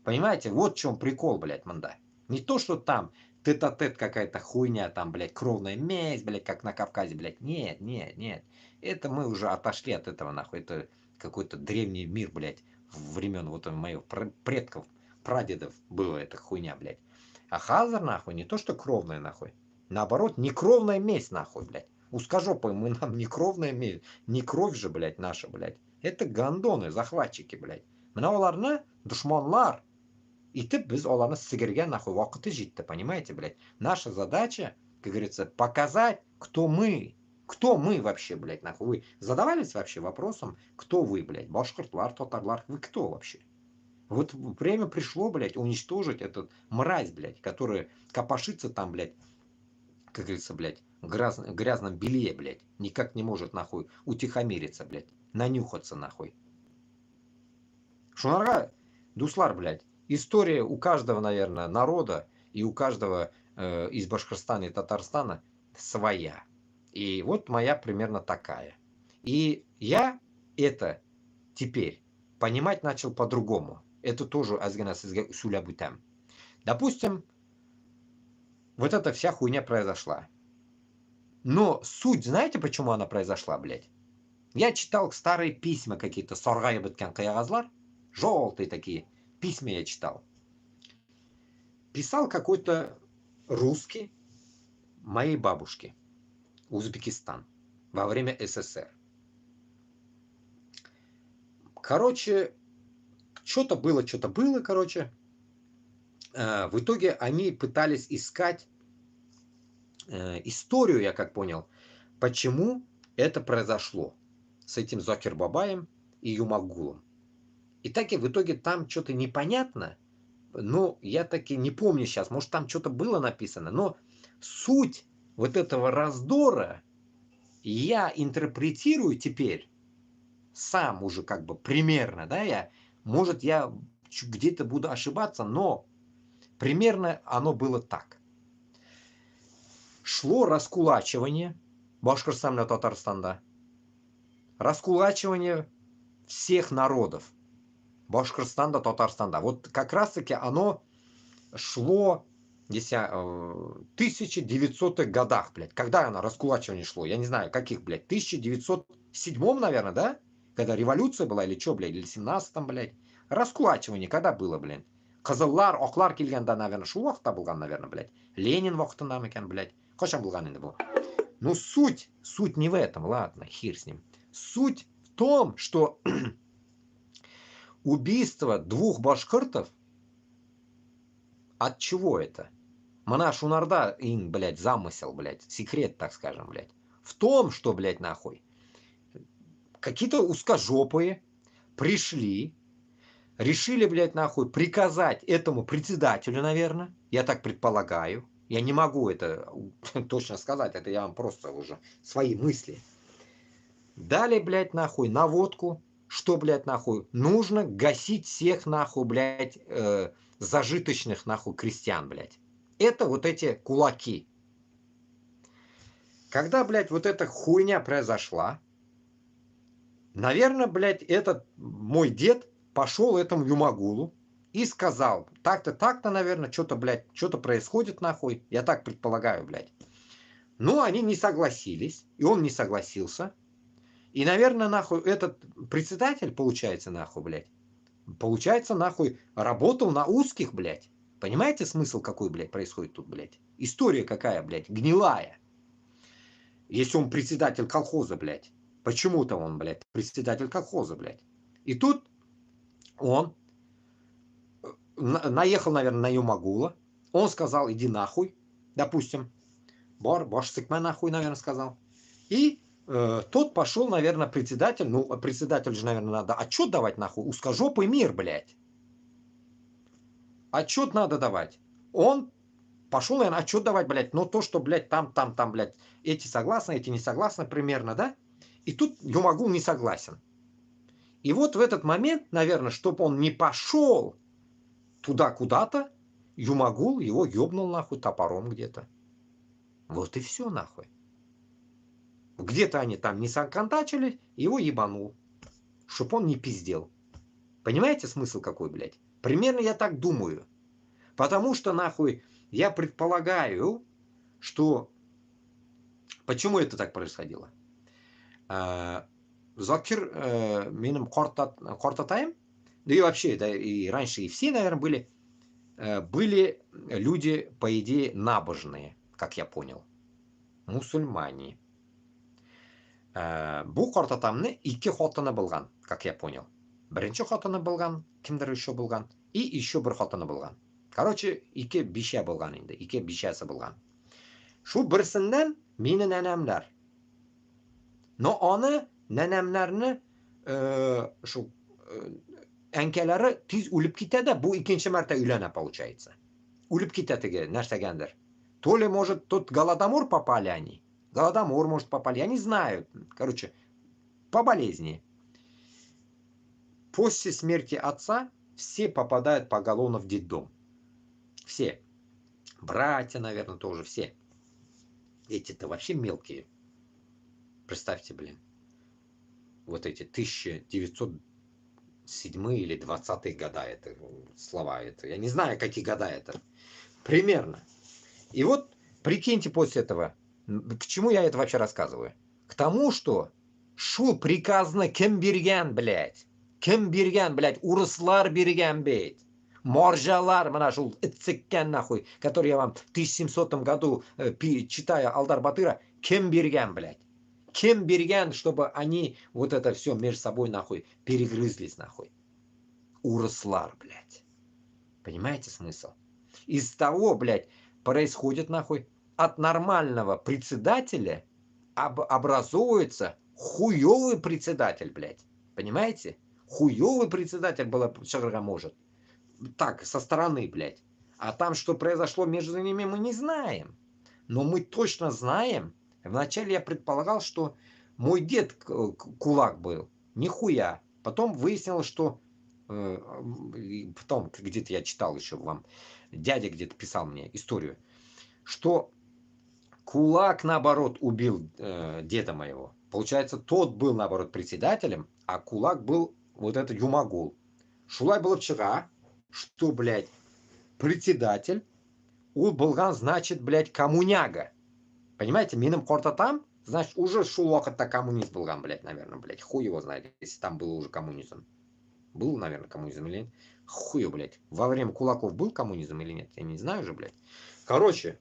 Понимаете, вот в чем прикол, блядь, манда. Не то, что там тет-а-тет какая-то хуйня, там, блядь, кровная месть, блядь, как на Кавказе, блядь. Нет, нет, нет. Это мы уже отошли от этого, нахуй. Это какой-то древний мир, блядь, времен вот моих предков, прадедов была эта хуйня, блядь. А Хазар, нахуй, не то, что кровная, нахуй. Наоборот, не кровная месть, нахуй, блядь. Ускажопые мы нам не кровная месть, не кровь же, блядь, наша, блядь. Это гандоны, захватчики, блядь. Мына оларны душманлар. Итеп біз оларны сігірге нахуй вақыты жетті, понимаете, блядь. Наша задача, как говорится, показать, кто мы. Кто мы вообще, блядь, нахуй. Вы задавались вообще вопросом, кто вы, блядь, башкиртлар, татарлар, вы кто вообще? Вот время пришло, блядь, уничтожить этот мразь, блядь, которая копошится там, блядь, как говорится, блядь, в грязном белье, блядь, никак не может, нахуй, утихомириться, блядь, нанюхаться, нахуй. Шунарга, дуслар, блядь, история у каждого, наверное, народа и у каждого из Башкортостана и Татарстана своя. И вот моя примерно такая. И я это теперь понимать начал по-другому. Это тоже азгана суля бутам. Допустим, вот эта вся хуйня произошла. Но суть, знаете, почему она произошла, блядь? Я читал старые письма какие-то, соргая быткан каягазлар, желтые такие письма я читал. Писал какой-то русский моей бабушке, Узбекистан, во время СССР. Короче, что-то было, короче. В итоге они пытались искать историю, я как понял, почему это произошло с этим Зокер Бабаем и Юмагулом. И так и в итоге там что-то непонятно, но я таки не помню сейчас, может там что-то было написано, но суть вот этого раздора я интерпретирую теперь сам уже как бы примерно, да, может я где-то буду ошибаться, но примерно оно было так. Шло раскулачивание Башкортостана, Татарстана, раскулачивание всех народов Башкортостана, Татарстана. Вот как раз таки оно шло в 1900-х годах, блядь. Когда оно раскулачивание шло? Я не знаю, каких, блядь, в 1907, наверное, да? Когда революция была или что, блядь, или в 17-м, блядь. Раскулачивание когда было, блядь? Қызыллар, оклар келгенде, наверное, шул вақытта болған, наверное, блядь. Ленин вақытында мекен, блядь. Қашан болған енді бұл? Ну, суть не в этом, ладно, хер с ним. Суть в том, что убийство двух башкиртов, от чего это? Мана Шунарда, блядь, замысел, блядь, секрет, так скажем, блядь. В том, что, блядь, нахуй, какие-то узкожопые пришли, решили, блядь, нахуй, приказать этому председателю, наверное, я так предполагаю, я не могу это точно сказать, это я вам просто уже свои мысли. Дали, блядь, нахуй, наводку, что, блядь, нахуй, нужно гасить всех, нахуй, блядь, зажиточных, нахуй, крестьян, блядь. Это вот эти кулаки. Когда, блядь, вот эта хуйня произошла, наверное, блядь, этот мой дед пошел этому Юмагулу и сказал, так-то, наверное, что-то, блядь, что-то происходит, нахуй. Я так предполагаю, блядь. Но они не согласились, и он не согласился. И, наверное, нахуй, этот председатель, получается, нахуй, блядь, получается, нахуй, работал на узких, блядь. Понимаете смысл какой, блядь, происходит тут, блядь? История какая, блядь, гнилая. Если он председатель колхоза, блядь. Почему-то он, блядь, председатель колхоза, блядь. И тут он наехал, наверное, на Юмагула. Он сказал, иди нахуй, допустим. Бош сыкма нахуй, наверное, сказал. И тот пошел, наверное, председатель. Ну, председатель же, наверное, надо отчет давать, нахуй. Узкожопый мир, блядь. Отчет надо давать. Он пошел, наверное, отчет давать, блядь. Но то, что, блядь, там, блядь, эти согласны, эти не согласны, примерно, да? И тут Юмагул не согласен. И вот в этот момент, наверное, чтобы он не пошел туда куда-то, Юмагул его ёбнул, нахуй, топором где-то. Вот и все, нахуй. Где-то они там не соконтачили, его ебанул. Чтоб он не пиздел. Понимаете смысл какой, блядь? Примерно я так думаю. Потому что, нахуй, я предполагаю, что... Почему это так происходило? Закир миним Кортатаем, да и вообще, да и раньше и все, наверное, были люди, по идее, набожные, как я понял. Мусульмане. Бұл Кортатамны 2 хатыны булган, как я понял. Беренче хатыны булган, кимдер еще булган, и еще бір хатыны булган. Короче, 2 бише булган инде, 2 бишесі булган. Шу берсеннән мине нәнәмләр. Но аны нәнәмләрне шу әнкәләре тиз үлеп китә дә, бу икенче мәртә өйләнә получается. Үлеп китә теге нәрсәгәндер. То ли, может, тут голодомор попали они. Голодомор, может, попали. Я не знаю. Короче, по болезни. После смерти отца все попадают поголовно в детдом. Все. Братья, наверное, тоже все. Эти-то вообще мелкие. Представьте, блин. Вот эти 1907 или 20-е года. Это слова. Это. Я не знаю, какие года это. Примерно. И вот, прикиньте после этого. К чему я это вообще рассказываю? К тому, что шу приказно кем берген, блядь. Кем берген, блядь. Урыслар берген, блядь. Моржалар, мана шул ицеккен нахуй, который я вам в 1700 году, читая Алдар Батыра, кем берген, блядь. Кем берген, чтобы они вот это все между собой нахуй перегрызлись нахуй. Урыслар, блядь. Понимаете смысл? Из того, блядь, происходит нахуй от нормального председателя образуется хуёвый председатель, блядь. Понимаете? Хуёвый председатель был Шаграга может. Так, со стороны, блядь. А там, что произошло между ними, мы не знаем. Но мы точно знаем. Вначале я предполагал, что мой дед кулак был. Нихуя. Потом выяснилось, что... Потом где-то я читал еще вам. Дядя где-то писал мне историю. Что кулак, наоборот, убил деда моего. Получается, тот был, наоборот, председателем, а кулак был вот этот Юмагул. Шулай было вчера, что, блядь, председатель, у Болган, значит, блядь, коммуняга. Понимаете, мином корта там, значит, уже шулок это коммунист Болган, блядь, наверное, блядь. Хуй его знает, если там было уже коммунизм. Был, наверное, коммунизм или нет. Хуй, блядь. Во время кулаков был коммунизм или нет, я не знаю уже, блядь. Короче,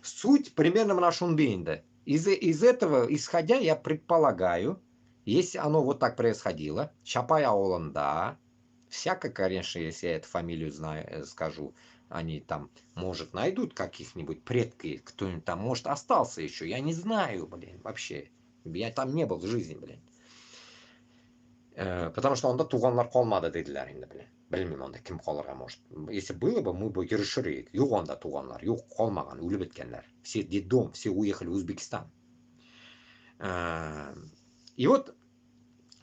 суть примерно на Шунбейнда. Из этого, исходя, я предполагаю, если оно вот так происходило, Чапай Аоланда, всяко, конечно, если я эту фамилию знаю, скажу, они там, может, найдут каких-нибудь предков, кто-нибудь там, может, остался еще, я не знаю, блин, вообще. Я там не был в жизни, блин. Потому что onda туганлар калмады dediler инде, блин. Bilmiyorum onda kim kalırga может. Если было бы, мы бы решили. Yok onda туганлар, yok kalmagan, ölüp bitkенler. Все детдом, все уехали в Узбекистан. И вот,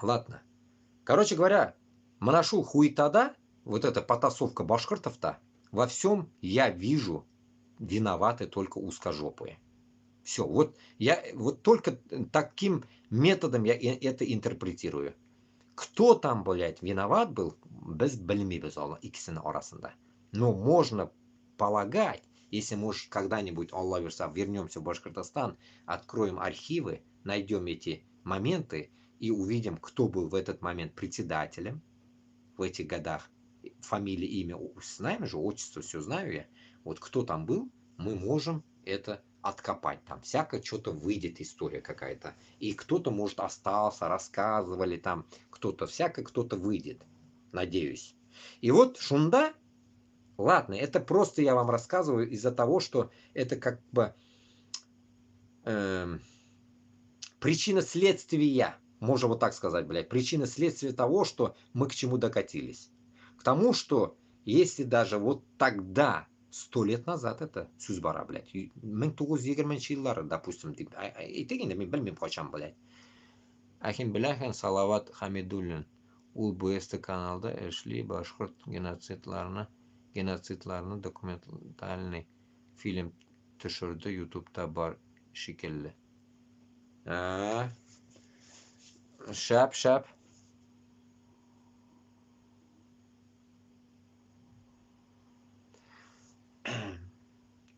ладно. Короче говоря, Манашул хуетада, вот эта потасовка башкиртов-то, во всем я вижу виноваты только узкожопые. Все, вот я вот только таким методом я это интерпретирую. Кто там, блядь, виноват был, без bilmeymiz ikisinin arasında. Но можно полагать, если мы когда-нибудь, Аллах верса, вернемся в Башкортостан, откроем архивы, найдем эти моменты и увидим, кто был в этот момент председателем в этих годах. Фамилия, имя, знаем же, отчество, все знаю я. Вот кто там был, мы можем это откопать. Там всякое что-то выйдет, история какая-то. И кто-то, может, остался, рассказывали там, кто-то, всякое кто-то выйдет. Надеюсь. И вот Шунда, ладно, это просто я вам рассказываю из-за того, что это как бы причина следствия, можно вот так сказать, блядь, причина следствия того, что мы к чему докатились. К тому, что если даже вот тогда, 100 лет назад это Сюзбара, блядь, 1920 yıllar, допустим, и дегенде мен білмеймін қашан, блядь. Ахим Біляхин, Салават Хамидуллин, ул БСТ каналда эшли башқұрт геноцидларны документальный фильм түшірді, ютубта бар шикеллі. Шап.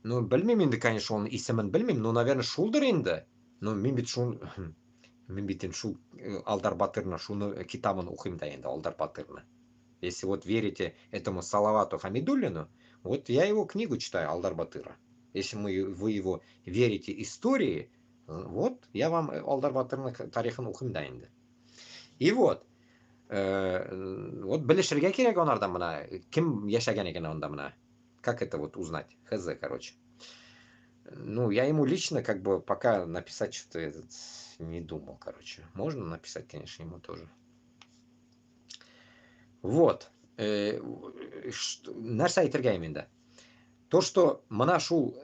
Ну, білмеймін енді, конечно, оның исімін білмеймін, но, наверное, шулдыр енді. Но мен бит шул, мен бит енді шул Алдар Батырны, шуны китабын оқимын да енді, Алдар Батырны. Если вот верите этому Салавату Хамидуллину, вот я его книгу читаю, Алдар Батыра. Если вы его верите истории, вот я вам Алдар Батырны тарихын оқимын да енді. И вот білішірге керек онардан мына, кім яшаген екен онда мына. Как это вот узнать? Хз, короче. Ну, я ему лично как бы пока написать что-то этот не думал, короче. Можно написать, конечно, ему тоже. Вот. Нәрсе айтырга да. То, что Манашул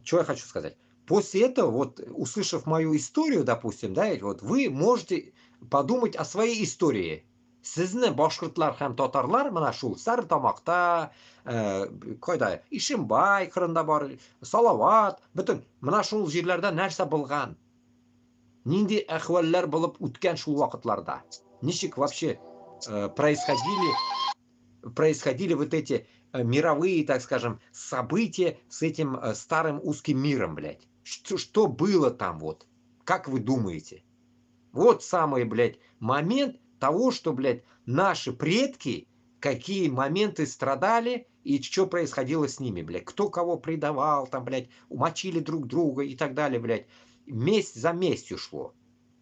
что я хочу сказать. После этого, вот, услышав мою историю, допустим, да, вот, вы можете подумать о своей истории. Сізні башқұртлар һәм татарлар мына шул Сарытамақта, қайда, Ишимбай қырында бар, Салават, бүтін мына шул жерлерде нәрсе болған. Нинди әхваллар болып үткен шул вақытларда. Ничек вообще происходили вот эти мировые, так скажем, события с этим старым узким миром, блядь. Что было там вот? Как вы думаете? Вот самый, блядь, момент того, что, блядь, наши предки, какие моменты страдали и что происходило с ними, блядь. Кто кого предавал, там, блядь, умочили друг друга и так далее, блядь. Месть за местью шло.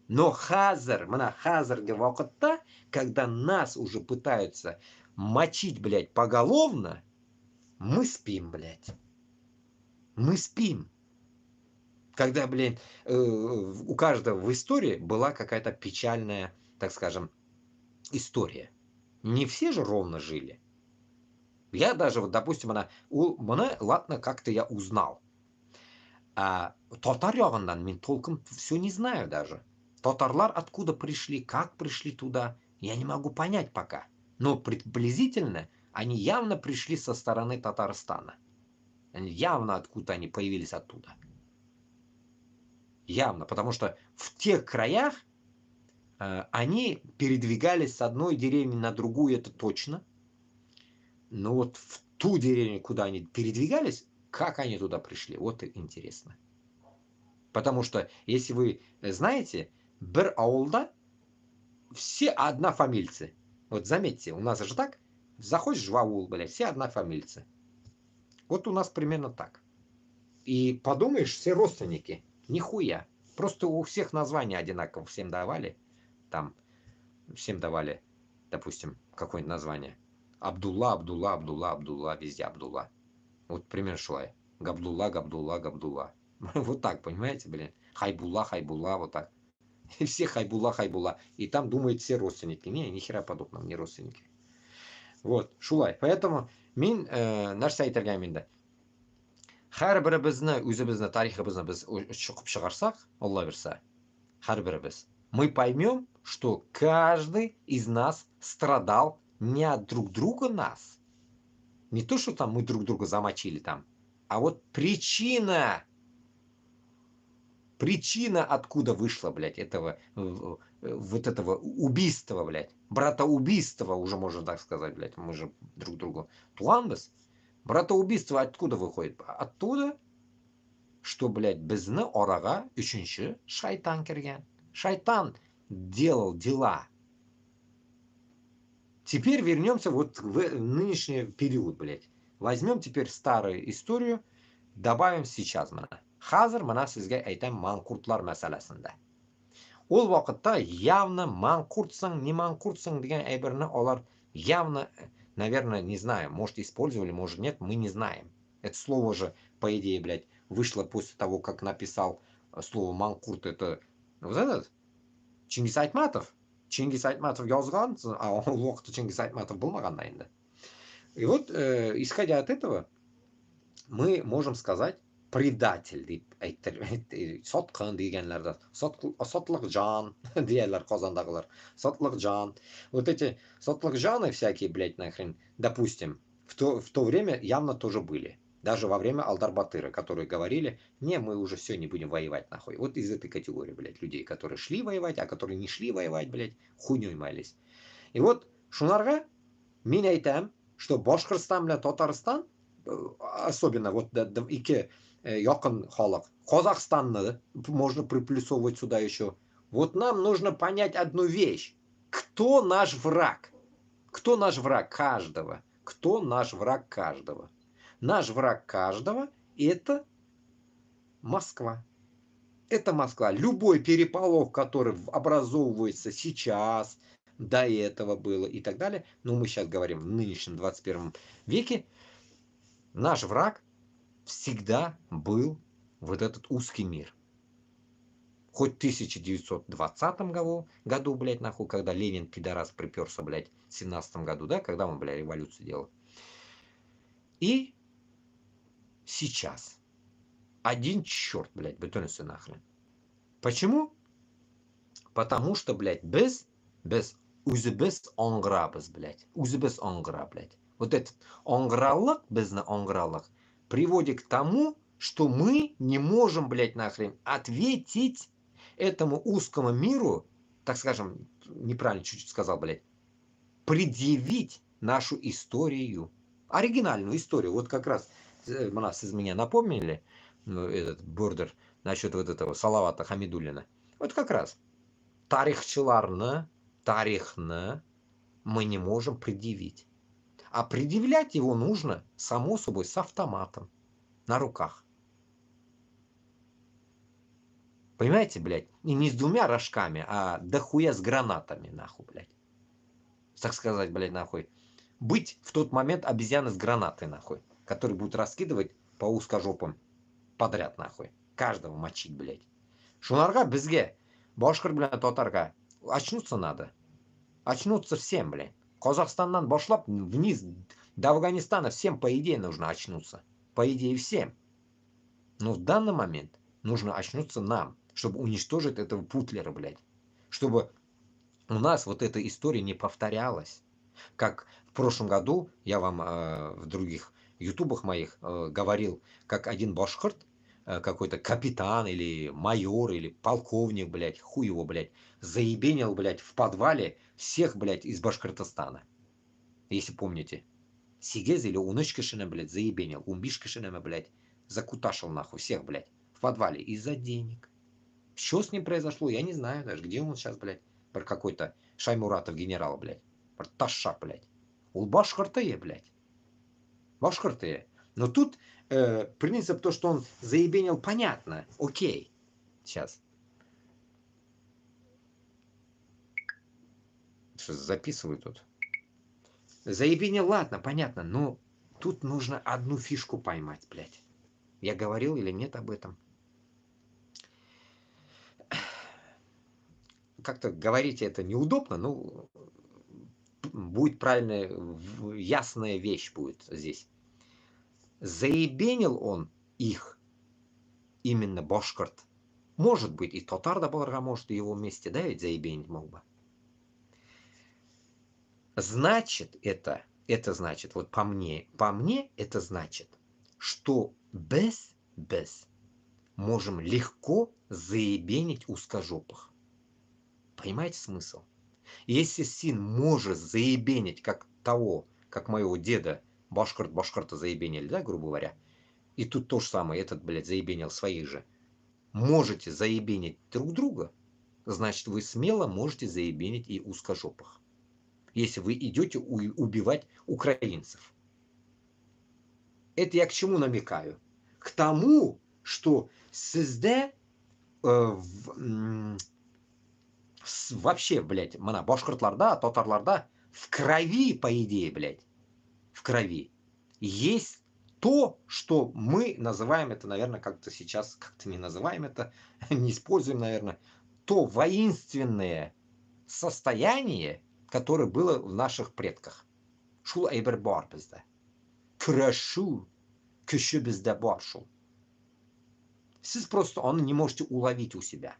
Но хазар вакытта, когда нас уже пытаются мочить, блядь, поголовно, мы спим, блядь. Мы спим. Когда, блядь, у каждого в истории была какая-то печальная, так скажем, история. Не все же ровно жили. Я даже, вот, допустим, ладно, как-то я узнал. А татар ягындан мен толком все не знаю даже. Татарлар откуда пришли, как пришли туда, я не могу понять пока. Но приблизительно они явно пришли со стороны Татарстана. Явно откуда они появились оттуда. Явно, потому что в тех краях они передвигались с одной деревни на другую, это точно. Но вот в ту деревню, куда они передвигались, как они туда пришли, вот и интересно. Потому что, если вы знаете, бір ауылда все однофамильцы. Вот заметьте, у нас же так, заходишь в аул, блядь, все однофамильцы. Вот у нас примерно так. И подумаешь, все родственники. Нихуя. Просто у всех названия одинаково всем давали. Там всем давали, допустим, какое-нибудь название. Абдулла, везде Абдулла. Вот пример шла. Габдулла. Вот так, понимаете, блин? Хайбулла, вот так. И все Хайбулла. И там думают все родственники. Не, ни хера подобного, не родственники. Вот, шулай. Поэтому мен нәрсе айтырга менде. Һәрберебезне, үзебезне, тарихыбызны без чукып чыгарсак, Алла берсә, һәрберебез, мы поймем, что каждый из нас страдал не от друг друга нас. Не то, что там мы друг друга замочили там, а вот причина, откуда вышло, блядь, этого убийства, блядь, братоубийства, уже можно так сказать, блядь, мы же друг другу туанбыз. Братоубийство откуда выходит? Оттуда, что, блядь, безне орага üçüncü шайтан кирген. Шайтан делал дела. Теперь вернемся вот в нынешний период, блядь. Возьмем теперь старую историю, добавим сейчас мына. Хазыр мына sizga aytam manqurtlar masalasында. Ол вакытта явно манқуртсың, не манқуртсың деген әйберне алар явно, наверное, не знаю, может использовали, может нет, мы не знаем. Это слово же, по идее, блядь, вышло после того, как написал слово манқурт, это вот этот Чингис Айтматов. Чингис Айтматов язган, а ол вакытта Чингис Айтматов болмаган да инде. И вот, исходя от этого, мы можем сказать предатель дип соткан дегенлерде, сотлык жан диялар Казандагылар, сотлык жан. Вот эти сотлык жаны всякие, блядь, нахрен, допустим, в то время явно тоже были. Даже во время Алдар Батыра, которые говорили, не, мы уже все, не будем воевать, нахуй. Вот из этой категории, блядь, людей, которые шли воевать, а которые не шли воевать, блядь, хуйней маялись. И вот шунарга мен айтам, что Башкортстан, блядь, Татарстан особенно вот ике якын халық. Казахстанны можно приплюсовывать сюда еще. Вот нам нужно понять одну вещь. Кто наш враг? Кто наш враг каждого? Кто наш враг каждого? Наш враг каждого – это Москва. Это Москва. Любой переполох, который образовывается сейчас, до этого было и так далее, но мы сейчас говорим в нынешнем 21 веке, наш враг всегда был вот этот узкий мир. Хоть в 1920 году, блядь, нахуй, когда Ленин, пидорас, приперся, блядь, в 17 году, да, когда он, блядь, революцию делал. И сейчас. Один черт, блядь, бетонится нахрен. Почему? Потому что, блядь, без онграбыз, блядь. Без онгра, блядь. Вот этот онграллах, без на онграллах, приводит к тому, что мы не можем, блядь, нахрен ответить этому узкому миру, так скажем, неправильно чуть-чуть сказал, блядь, предъявить нашу историю. Оригинальную историю. Вот как раз нас из меня напомнили, этот Бурдер, насчет вот этого Салавата Хамидуллина. Вот как раз тарихчыларны мы не можем предъявить. А предъявлять его нужно, само собой, с автоматом на руках. Понимаете, блядь? И не с двумя рожками, а дохуя с гранатами, нахуй, блядь. Так сказать, блядь, нахуй. Быть в тот момент обезьяной с гранатой, нахуй. Который будет раскидывать по узкожопам подряд, нахуй. Каждого мочить, блядь. Шунарга бізге, башқұрт блядь, татарға. Очнуться надо. Очнуться всем, блядь. Казахстаннан башлап вниз до Афганистана всем, по идее, нужно очнуться. По идее, всем. Но в данный момент нужно очнуться нам, чтобы уничтожить этого Путлера, блядь. Чтобы у нас вот эта история не повторялась. Как в прошлом году, я вам в других ютубах моих говорил, как один башкирт, какой-то капитан или майор или полковник, блядь, хуй его, блядь, заебенил, блядь, в подвале всех, блядь, из Башкортостана. Если помните. Сигез или Унычкашина, блядь, заебенил. Умбишкашина, блядь, закуташил нахуй всех, блядь, в подвале из-за денег. Что с ним произошло, я не знаю даже, где он сейчас, блядь, про какой-то Шаймуратов генерал, блядь, про Таша, блядь. У Башкортые, блядь. Башкортые. Но тут принцип то, что он заебенил, понятно. Окей. Сейчас. Что записываю тут? Заебенил, ладно, понятно. Но тут нужно одну фишку поймать, блядь. Я говорил или нет об этом? Как-то говорить это неудобно, но будет правильная, ясная вещь будет здесь. Заебенил он их, именно башкорт. Может быть, и татар да боларга, может, и его вместе, да, ведь заебенить мог бы. Значит, это значит, вот по мне это значит, что без можем легко заебенить узкожопых. Понимаете смысл? Если сын может заебенить, как моего деда, башкорта заебенили, да, грубо говоря, и тут то же самое, этот, блядь, заебенил своих же, можете заебенить друг друга, значит, вы смело можете заебенить и узкожопых. Если вы идете убивать украинцев. Это я к чему намекаю? К тому, что ССД вообще, блядь, мана башкортларда, татарларда в крови, по идее, блядь, в крови есть то, что мы называем это, наверное, как-то сейчас, как-то не называем это, не используем, наверное, то воинственное состояние, которое было в наших предках. Шул айбер бар бізде. Күрешу, күші бізде бар шул. Сіз просто он не можете уловить у себя.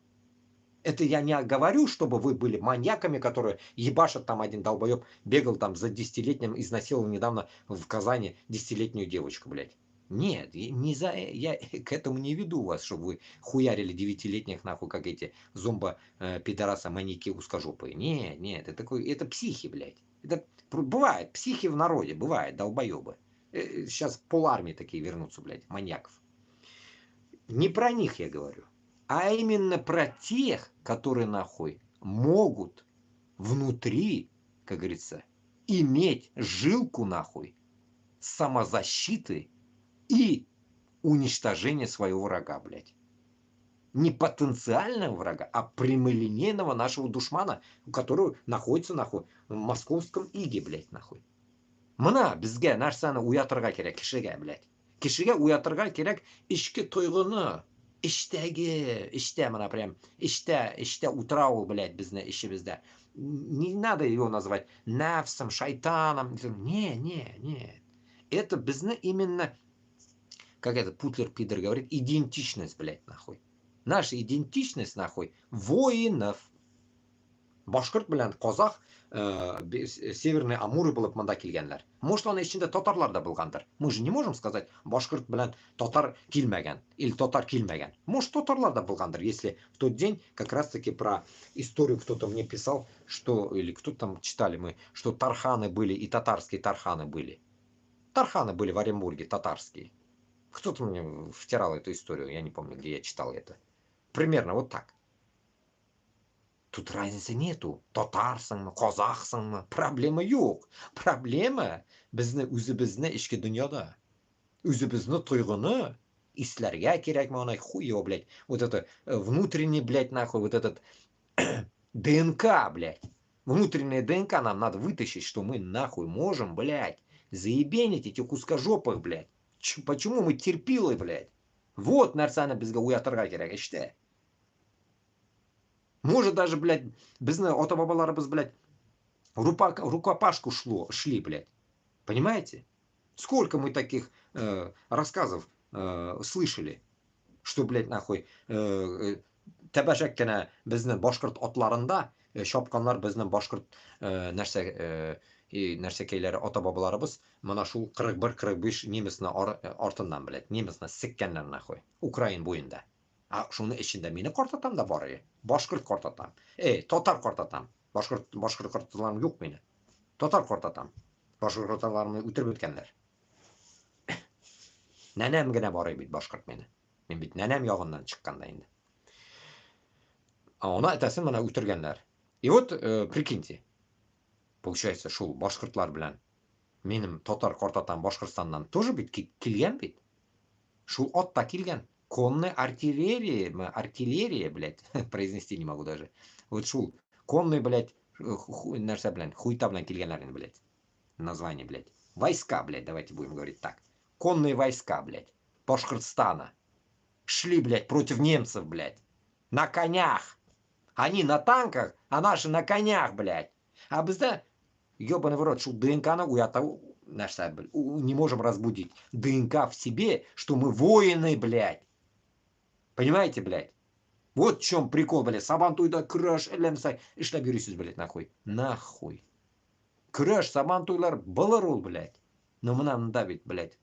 Это я не говорю, чтобы вы были маньяками, которые ебашат, там один долбоеб бегал там за 10-летним, изнасиловал недавно в Казани 10-летнюю девочку, блядь. Нет, я к этому не веду вас, чтобы вы хуярили 9-летних нахуй, как эти зомбо-пидораса, маньяки узкожопые. Нет, это психи, блядь. Это бывает, психи в народе, бывает, долбоебы. сейчас полармии такие вернутся, блядь, маньяков. Не про них я говорю, а именно про тех, которые нахуй могут внутри, как говорится, иметь жилку нахуй самозащиты и уничтожения своего врага, блядь. Не потенциального врага, а прямолинейного нашего душмана, у которого находится нахуй в московском иге, блядь, нахуй. Мына бізге нәрсені уятырға керек, кішіге, блядь. Кішіге уятырға керек ішкі тойғыны. Іште, мына прям, іште утрау, блядь, бізді, ішімізде. Не надо его называть навсом, шайтаном. Не. Это bizne именно, как это Путлер Пидор говорит, идентичность, блядь, нахуй. Наша идентичность, нахуй, воинов. Башқұрт білән Қазақ Северный Амуры болып мында келгенлер. Может, оның ішінде татарлар да болғандар. Мы же не можем сказать, башқұрт білән татар келмеген, или татар келмеген. Может, татарлар да болғандар, если в тот день как раз-таки про историю кто-то мне писал, что, или кто-то там читали мы, что тарханы были и татарские тарханы были. Тарханы были в Оренбурге, татарские. Кто-то мне втирал эту историю, я не помню, где я читал это. Примерно вот так. Тут разницы нету. Татарсыңмы, қазақсыңмы, проблема жоқ. Проблема бізді өзімізді ішкі дүнияда. Өзімізді тойғыны ислерге керек ме, она хуево, блядь. Вот это внутренний, блядь, нахуй, вот этот ДНК, блядь. Внутренняя ДНК нам надо вытащить, что мы нахуй можем, блядь, заебенить этих узкожопых, блядь. Почему мы терпилы, блядь? Вот нәрсені бізге уятырға керек, іште. Может даже, блядь, біздің ата-бабаларыбыз, блядь, рукопашку шли, блядь. Понимаете? Сколько мы таких рассказов слышали, что, блядь, нахуй, тәбәшәккенә біздің башқұрт атларында шапқанлар біздің башқұрт нәрсекейлері ата-бабаларыбыз мына шул 41-45 немесіне артынан, блядь, немесіне сіккенлер, нахуй, Украин бойында. А шуны ішінде мені қортатам да бар, башқұрт қортатам. Татар қортатам. Башқұрт қортаталарым жоқ мені. Татар қортатам. Башқұрт қортаталарымны өтіріп өткенлер. Нәнәм генә бар бит башқұрт мені. Мен бит нәнәм яғынан шыққанда енді. Оны әтәсін мына өтіргенлер. И вот, прикиньте, получается, шул башқұртлар білән менің татар қортатам Башқұртстаннан тоже бит келген бит. Шул атта келген. Конная артиллерия, блядь, произнести не могу даже. Вот шул, конный, блядь, нәрсе, блядь, хуйта, блядь, келгенлерин, блядь, название, блядь. Войска, блядь, давайте будем говорить так. Конные войска, блядь, Башкортостана. Шли, блядь, против немцев, блядь, на конях. Они на танках, а наши на конях, блядь. А бізде, ебаный в рот, шул ДНК-на уятау, не можем разбудить ДНК в себе, что мы воины, блядь. Понимаете, блядь? Вот в чем прикол, блядь. Сабантуйда краш, элемсай. Ишлап жүресіз, блядь, нахуй. Нахуй. Краш, сабантуйлар былыр ол, блядь. Но мында бит, блядь.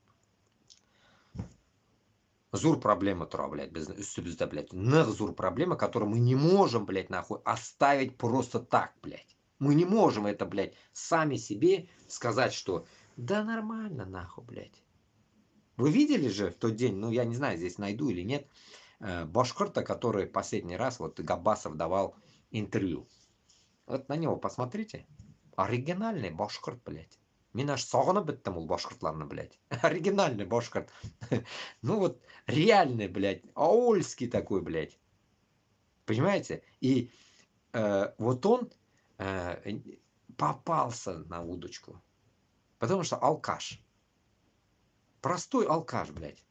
Зур проблема тұра, блядь, үстімізде, блядь. Нық зур проблема, которую мы не можем, блядь, нахуй, оставить просто так, блядь. Мы не можем это, блядь, сами себе сказать, что да нормально, нахуй, блядь. Вы видели же в тот день, ну я не знаю, здесь найду или нет, башқұрта, который последний раз, вот Габбасов давал интервью. Вот на него посмотрите. Оригинальный башқұрт, блядь. Мен аж сағынып біттім ол башқұртларны, блядь. Оригинальный башқұрт. Ну вот реальный, блядь, аульский такой, блядь. Понимаете? И вот он попался на удочку. Потому что алкаш. Простой алкаш, блядь.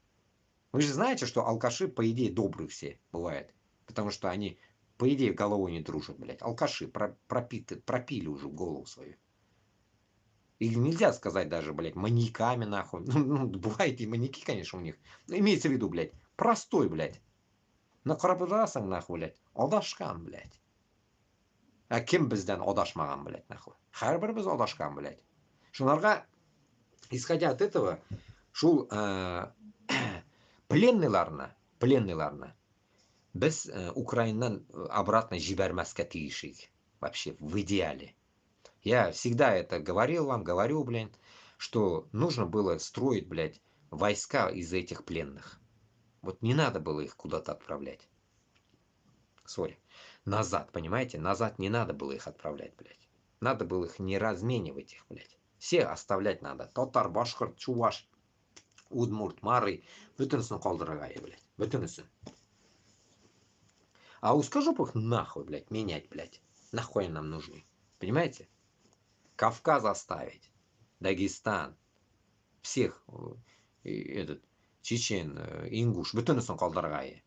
Вы же знаете, что алкаши, по идее, добрые все бывают. Потому что они, по идее, головой не дружат, блядь. Алкаши пропили уже голову свою. И нельзя сказать даже, блядь, маньяками, нахуй. Ну, бывает и маньяки, конечно, у них. Но имеется в виду, блядь, простой, блядь. На қарапырасың, нахуй, блядь. Адашқан, блядь. А кем бізден адашмаған, блядь, нахуй. Әрбір біз адашқан, блядь. Шуларға, исходя от этого, шул пленныйларны біз Украинадан обратно жібермәскә тиішік. Вообще, в идеале. Я всегда это говорил вам, говорю, блин, что нужно было строить, блядь, войска из этих пленных. Вот не надо было их куда-то отправлять. Сори. Назад, понимаете? Назад не надо было их отправлять, блядь. Надо было их не разменивать их, блядь. Все оставлять надо. Татар, башкирт, чуваш, удмурт, мары. Бүтінісін қалдырғай, блядь. Бүтінісін. А ускажу их нахуй, блядь, менять, блядь. Нахуй нам нужны. Понимаете? Кавказ оставить. Дагестан. Всех. Этот. Чечен, ингуш. Бүтінісін қалдырғай.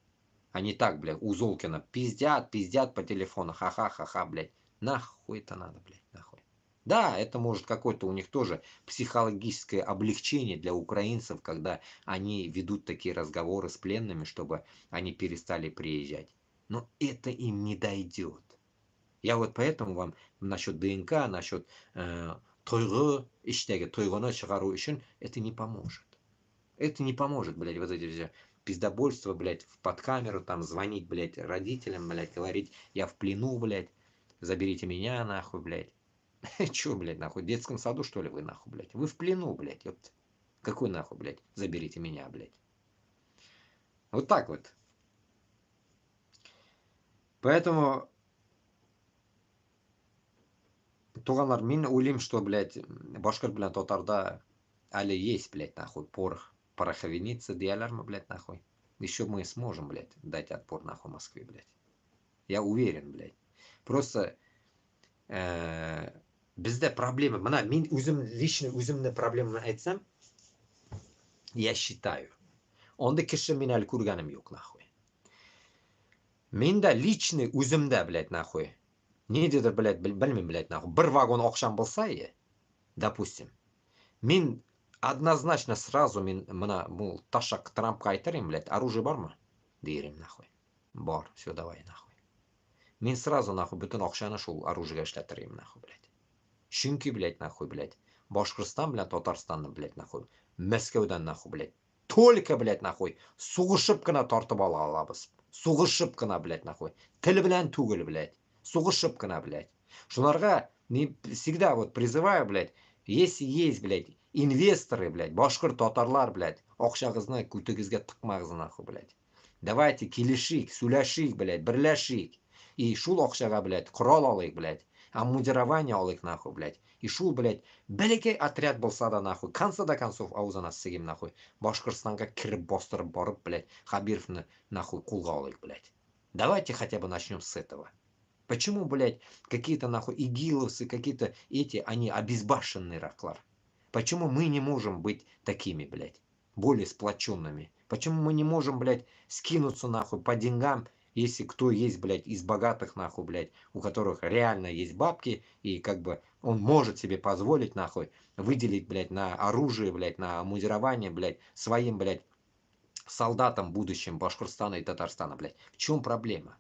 Они так, блядь, у Золкина пиздят по телефону, ха-ха-ха-ха, блядь. Нахуй это надо, блядь, нахуй. Да, это может какое-то у них тоже психологическое облегчение для украинцев, когда они ведут такие разговоры с пленными, чтобы они перестали приезжать. Но это им не дойдет. Я вот поэтому вам насчет ДНК, насчет тойгы, иштеги, тойгыны чыгару үшін, это не поможет. Это не поможет, блядь, вот эти все пиздобольство, блядь, под камеру, там, звонить, блядь, родителям, блядь, говорить, я в плену, блядь, заберите меня, нахуй, блядь. Чё, блядь, нахуй, в детском саду, что ли, вы, нахуй, блядь? Вы в плену, блядь, вот. Какой, нахуй, блядь, заберите меня, блядь. Вот так вот. Поэтому, туғандар, мен ойлаймын, что, блядь, башқұрт білән татарда әлі есть, блядь, нахуй, пороховница, диалярма, блядь, нахуй. Еще мы сможем, блядь, дать отпор, нахуй, Москве, блядь. Я уверен, блядь. Просто бізде проблема, мына, мен лично өзімнің проблеманы айтсам, я считаю, онда кіші мен әлі көргенім жоқ, нахуй. Менде личный өзімде, блядь, нахуй. Не деді, блядь, білмеймін, блядь, нахуй. Бір вагон оқшам болса, допустим, мен однозначно сразу мен мына ташак Трампқа айтарым, блядь, оружие бар ма? Дейрім, нахуй. Бар, все, давай, нахуй. Мен сразу, нахуй, бүтін ақшаны шул оружиеге эшләттерим, нахуй, блядь. Чөнки, блядь, нахуй, блядь, Башкортстан белән Татарстанны, блядь, нахуй, Мәскәүдән, нахуй, блядь, только, блядь, нахуй, сугышып кына тартып ала алабыз. Сугышып кына, блядь, нахуй. Тел белән түгел, блядь. Сугышып кына, блядь. Шуларга не всегда вот призываю, блядь, если есть, блядь, инвесторы, блядь, башкорт татарлар, блядь, акчагызны күтегезгә тыкмагыз, нахуй, блядь. Давайте килешик, сүләшик, блядь, берләшик. И шул акчага, блядь, корал алыйк, блядь. Аммудирование алыйк, нахуй, блядь. И шул, блядь, бәләкәй отряд булса да, нахуй. Конца до концов аузына сыгым, нахуй. Башкортстанга кирип бастырып барып, блядь, Хабировны, нахуй, кулга алыйк, блядь. Давайте хотя бы начнем с этого. Почему, блядь, какие-то, нахуй, игиловцы, какие-то эти, они обезбашенные раклар? Почему мы не можем быть такими, блядь, более сплоченными? Почему мы не можем, блядь, скинуться, нахуй, по деньгам, если кто есть, блядь, из богатых, нахуй, блядь, у которых реально есть бабки, и как бы он может себе позволить, нахуй, выделить, блядь, на оружие, блядь, на аммудирование, блядь, своим, блядь, солдатам будущим Башкортостана и Татарстана, блядь. В чем проблема?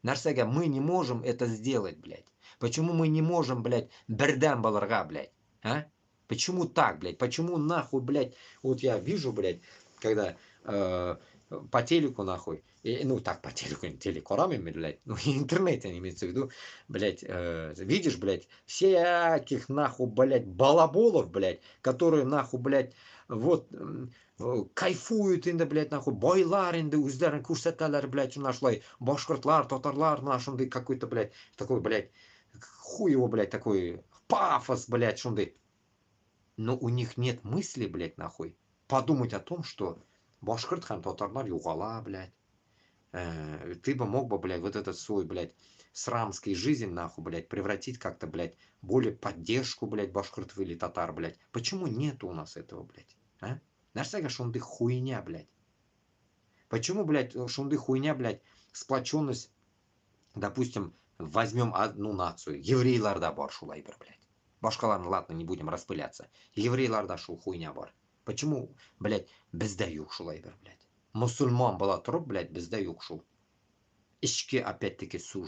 Нәрсәгә мы не можем это сделать, блядь. Почему мы не можем, блядь, бердәм булырга, блядь, а? Почему так, блядь? Почему нахуй, блядь? Вот я вижу, блядь, когда по телеку, нахуй, ну так по телеку, телекорами, блядь, ну интернете имеется в виду, блядь, видишь, блядь, всяких, нахуй, блядь, балаболов, блядь, которые, нахуй, блядь, вот, кайфуют инде, блядь, нахуй, бойлар инде, үздерін күрсәтәләр, блядь, шулай, башкортлар, татарлар, шундай какой-то, блядь, такой, блядь, хуй его, блядь, такой пафос, блядь, шундай. Но у них нет мысли, блядь, нахуй, подумать о том, что башкорт һәм татарлар югала, блядь. Ты бы мог бы, блядь, вот этот свой, блядь, срамский жизнь, нахуй, блядь, превратить как-то, блядь, более поддержку, блядь, башкортов или татар, блядь. Почему нету у нас этого, блядь, а? Нәрсәгә шундый хуйня, блядь? Почему, блядь, шундый хуйня, блядь, сплоченность, допустим, возьмем одну нацию, еврейларда бар шулай бер, блядь. Башкаларны, ладно, не будем распыляться. Еврейларда шул хуйня бар. Почему, блядь, бездә юк шулай бер, блядь? Мусульман була торып, блядь, бездә юк шул. Ички, опять-таки, шул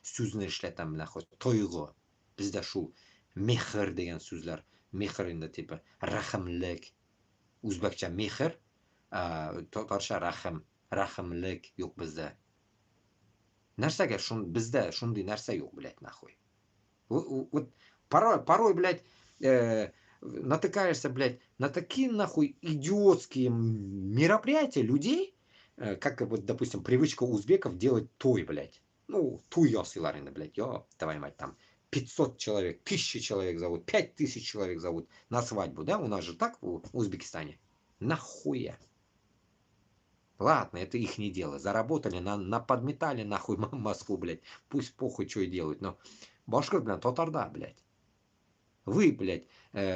сүзне эшләтәм, нахуй, тойгы. Бездә шул мехр дигән сүзләр. Мехр инде типа рәхимлек. Үзбәкчә мехр, татарча рәхим, рәхимлек юк бездә. Нәрсәгә бездә шундый нәрсә юк, блядь, нахуй. Вот порой, блядь, натыкаешься, блядь, на такие, нахуй, идиотские мероприятия людей, как, вот, допустим, привычка узбеков делать той, блядь. Ну, туй ясыларины, блядь, твою мать, там 500 человек, 1000 человек зовут, 5000 человек зовут на свадьбу, да, у нас же так в Узбекистане. Нахуя? Ладно, это их не дело. Заработали, подметали нахуй Москву, блядь. Пусть похуй, что и делают. Но башкир, блядь, татарда, блядь. Вы, блядь,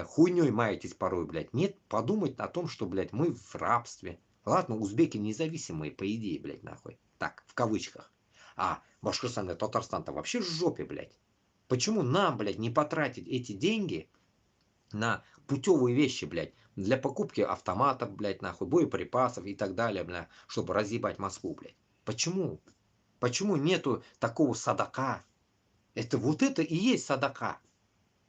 хуйней маетесь порой, блядь. Нет, подумать о том, что, блядь, мы в рабстве. Ладно, узбеки независимые, по идее, блядь, нахуй. Так, в кавычках. А Башкортостан и Татарстан-то вообще в жопе, блядь. Почему нам, блядь, не потратить эти деньги на путевые вещи, блядь, для покупки автоматов, блядь, нахуй, боеприпасов и так далее, блядь, чтобы разъебать Москву, блядь? Почему? Почему нету такого садака? Это вот это и есть садака.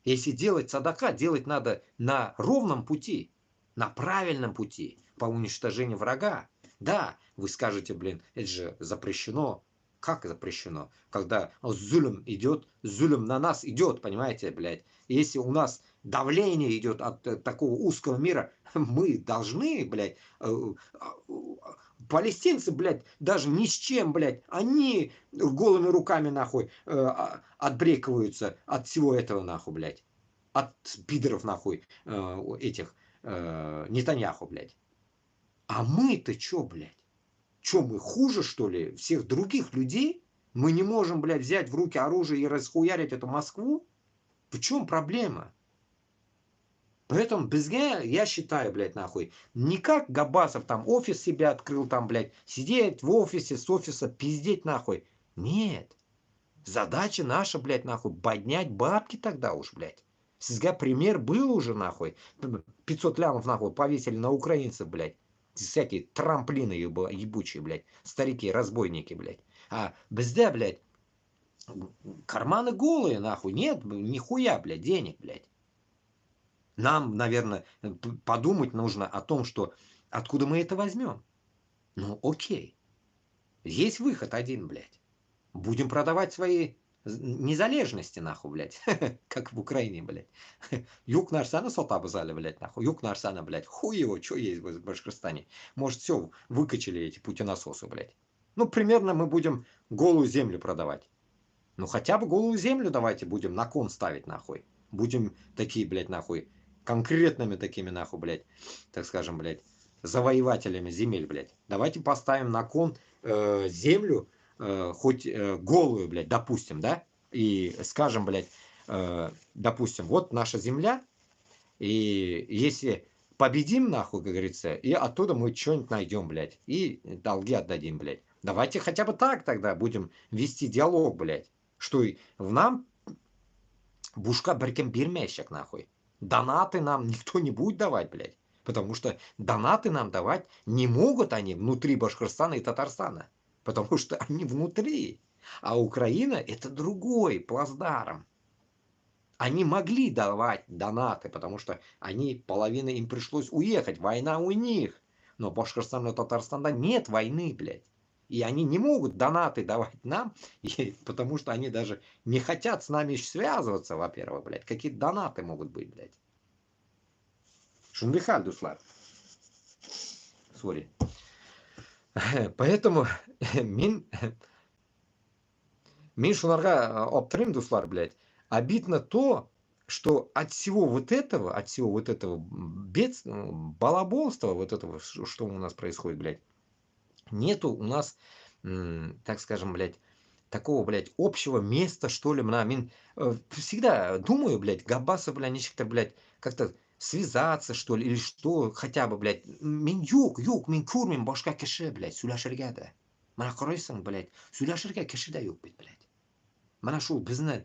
Если делать садака, делать надо на ровном пути, на правильном пути, по уничтожению врага. Да, вы скажете, блин, это же запрещено. Как запрещено? Когда зулюм идет, зулюм на нас идет, понимаете, блядь. Если у нас давление идет от такого узкого мира, мы должны, блядь, палестинцы, блядь, даже ни с чем, блядь, они голыми руками, нахуй, отбрекиваются от всего этого, нахуй, блядь. От пидоров, нахуй, этих Нетаньяху, блядь. А мы-то чё, блядь? Чё, мы хуже, что ли, всех других людей? Мы не можем, блядь, взять в руки оружие и расхуярить эту Москву? В чем проблема? Поэтому я считаю, блядь, нахуй, не как Габасов там офис себе открыл, там, блядь, сидеть в офисе, с офиса пиздеть, нахуй. Нет. Задача наша, блядь, нахуй, поднять бабки тогда уж, блядь. Сизга пример был уже, нахуй. 500 лямов, нахуй, повесили на украинцев, блядь. Всякие трамплины ебучие, блядь. Старики, разбойники, блядь. А безде, блядь, карманы голые, нахуй. Нет, нихуя, блядь, денег, блядь. Нам, наверное, подумать нужно о том, что откуда мы это возьмем. Ну, окей. Есть выход один, блядь. Будем продавать свои незалежности, нахуй, блядь. Как в Украине, блядь. Юг нарсана сотабызали, блядь, нахуй. Юг нарсана, блядь. Хуй его, что есть в Башкортостане. Может, все, выкачали эти путенасосы, блядь. Ну, примерно мы будем голую землю продавать. Ну, хотя бы голую землю давайте будем на кон ставить, нахуй. Будем такие, блядь, нахуй, конкретными такими, нахуй, блядь, так скажем, блядь, завоевателями земель, блядь. Давайте поставим на кон землю, хоть голую, блядь, допустим, да, и скажем, блядь, допустим, вот наша земля, и если победим, нахуй, как говорится, и оттуда мы что-нибудь найдем, блядь, и долги отдадим, блядь. Давайте хотя бы так тогда будем вести диалог, блядь, что и в нам бушка беркем бирмещик, нахуй. Донаты нам никто не будет давать, блядь, потому что донаты нам давать не могут они внутри Башкортостана и Татарстана. Потому что они внутри. А Украина это другой плацдарм. Они могли давать донаты, потому что половина им пришлось уехать. Война у них. Но Башкортостан и Татарстана нет войны, блядь. И они не могут донаты давать нам, потому что они даже не хотят с нами связываться, во-первых, блядь. Какие донаты могут быть, блядь? Шунбихаль, дуслар. Сори. Поэтому мин шунарға оптырым, дуслар, блядь. Обидно то, что от всего вот этого балаболства, вот этого, что у нас происходит, блядь, нету у нас, так скажем, блядь, такого, блядь, общего места, что ли, всегда думаю, блядь, Габбасов, блядь, нечто, блядь, как-то связаться, что ли, или что, хотя бы, блядь, юг, мин курмин башка кеше, блядь, сүйләшергә дә. Мана карайсың, блядь, сүйләшергә кеше дә юк бит, блядь. Мана шул безнең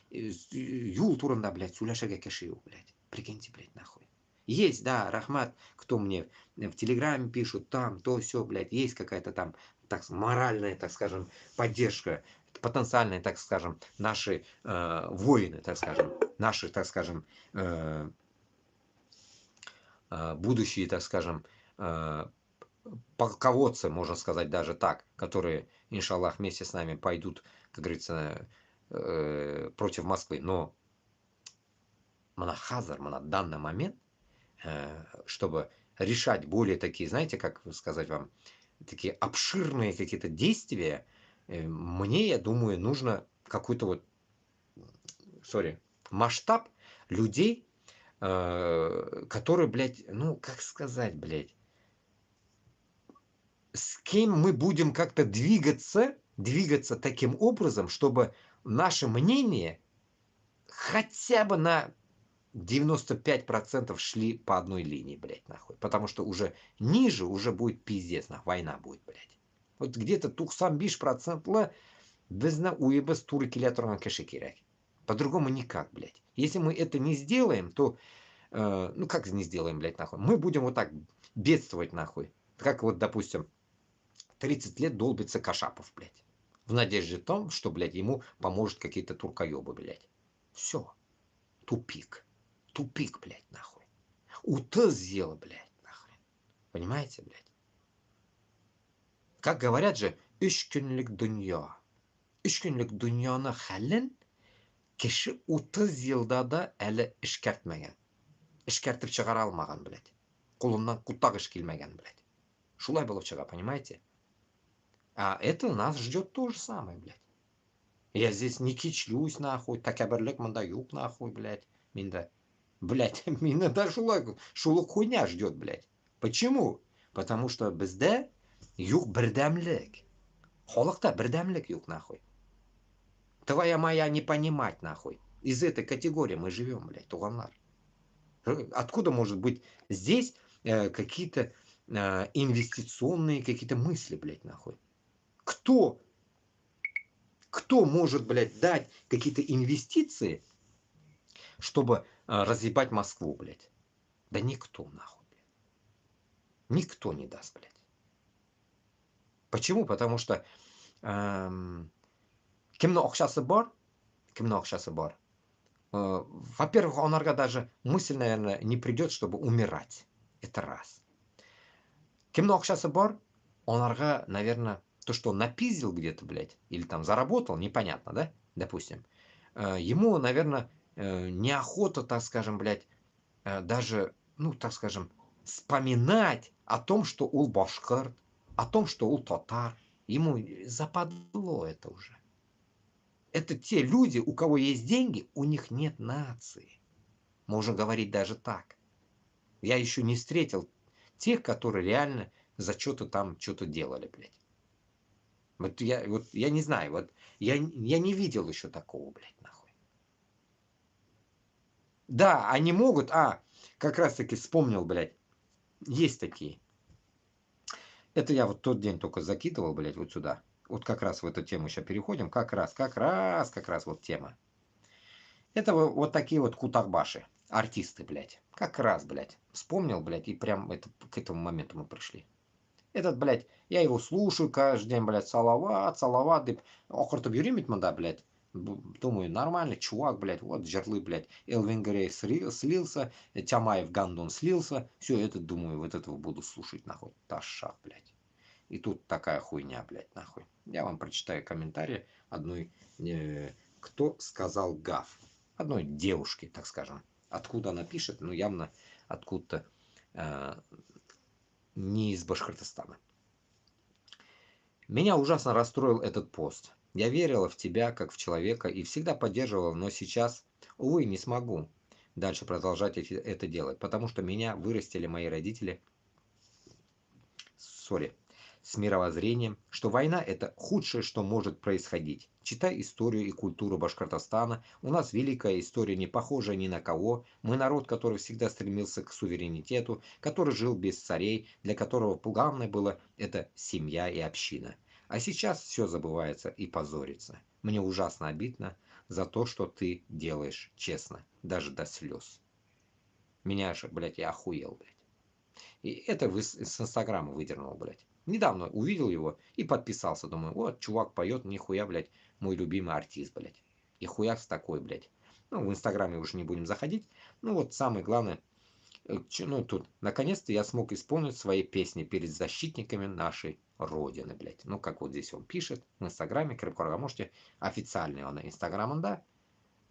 юл турында, блядь, сүйләшергә кеше юк, блядь. Прикиньте, блядь, нахуй. Есть, да, рахмат, кто мне в Телеграме пишут, там, то, все, блядь, есть какая-то там, так, моральная, так скажем, поддержка, потенциальные, так скажем, наши воины, так скажем, наши, так скажем, будущие, так скажем, полководцы, можно сказать даже так, которые, иншаллах, вместе с нами пойдут, как говорится, против Москвы. Но Хазар, на данный момент, чтобы решать более такие, знаете, как сказать вам, такие обширные какие-то действия, мне, я думаю, нужно какой-то вот, масштаб людей, которые, блядь, ну, как сказать, блядь, с кем мы будем как-то двигаться таким образом, чтобы наше мнение хотя бы на 95% шли по одной линии, блядь, нахуй. Потому что уже ниже уже будет пиздец, нахуй, война будет, блядь. Вот где-то 95%ла безна уебас турки лятрона кешекирак. По-другому никак, блядь. Если мы это не сделаем, то, ну как не сделаем, блядь, нахуй, мы будем вот так бедствовать, нахуй. Как вот, допустим, 30 лет долбится Кашапов, блядь. В надежде том, что, блядь, ему поможет какие-то туркоебы, блядь. Все. Тупик. Тупик, блядь, нахуй. Утазел, блядь, нахуй. Понимаете, блядь? Как говорят же, 3 günlük dünya. 3 günlük dünyanı halin kişi 30 yılda da әлі ішкертмеген. Ішкертіп шығара алмаған, блядь. Қолынан құттақ іш келмеген, блядь. Шулай болып шыға, понимаете? А это нас ждет то же самое, блядь. Я здесь не кичлюсь, нахуй, такабірлік мында юк, нахуй, блядь. Минда, блядь, меня даже шулық хуйня ждет, блядь. Почему? Потому что бізде юк бірдәмлік. Холықта бірдәмлік юк, нахуй. Твоя моя не понимать, нахуй. Из этой категории мы живем, блядь, туганлар. Откуда может быть здесь какие-то инвестиционные какие-то мысли, блядь, нахуй? Кто может, блядь, дать какие-то инвестиции, чтобы разъебать Москву, блядь? Да никто, нахуй, блядь. Никто не даст, блядь. Почему? Потому что кімні оқшасы бар, во-первых, онарға даже мысль, наверное, не придет, чтобы умирать. Это раз. Кімні оқшасы бар, онарға, наверное, то, что он напиздил где-то, блядь, или там заработал, непонятно, да, допустим, ему, наверное, неохота, так скажем, блядь, даже, ну, так скажем, вспоминать о том, что ул башкирт, о том, что ул татар. Ему западло это уже. Это те люди, у кого есть деньги, у них нет нации. Можно говорить даже так. Я еще не встретил тех, которые реально за что-то там что-то делали, блядь. Вот я не знаю, вот я не видел еще такого, блядь, нахуй. Да, они могут, как раз таки вспомнил, блядь, есть такие. Это я вот тот день только закидывал, блядь, вот сюда. Вот как раз в эту тему сейчас переходим. Как раз вот тема. Это вот такие вот кутахбаши. Артисты, блядь. Как раз, блядь. Вспомнил, блядь, и прям к этому моменту мы пришли. Этот, блядь, я его слушаю каждый день, блядь, салават, деп. Охоту юримит мында, блядь. Думаю, нормальный чувак, блядь, вот жерлы, блядь. Элвин Грей слился, Тямаев Гандон слился. Все, это, думаю, вот этого буду слушать, нахуй. Ташак, блядь. И тут такая хуйня, блядь, нахуй. Я вам прочитаю комментарий одной, кто сказал гав. Одной девушки, так скажем. Откуда она пишет, ну явно откуда-то не из Башкортостана. Меня ужасно расстроил этот пост. Я верила в тебя, как в человека, и всегда поддерживала, но сейчас, увы, не смогу дальше продолжать это делать, потому что меня вырастили мои родители, с мировоззрением, что война – это худшее, что может происходить. Читай историю и культуру Башкортостана. У нас великая история, не похожая ни на кого. Мы народ, который всегда стремился к суверенитету, который жил без царей, для которого главное было – это семья и община. А сейчас все забывается и позорится. Мне ужасно обидно за то, что ты делаешь, честно, даже до слез. Меня же, блядь, я охуел, блядь. И это с Инстаграма выдернул, блядь. Недавно увидел его и подписался. Думаю, вот, чувак поет, нихуя, блядь, мой любимый артист, блядь. И хуяк такой, блядь. Ну, в Инстаграме уже не будем заходить. Ну, вот самое главное, ну, тут, наконец-то я смог исполнить свои песни перед защитниками нашей Родины, блядь. Ну, как вот здесь он пишет в Инстаграме, можете, официальный он Инстаграм, да.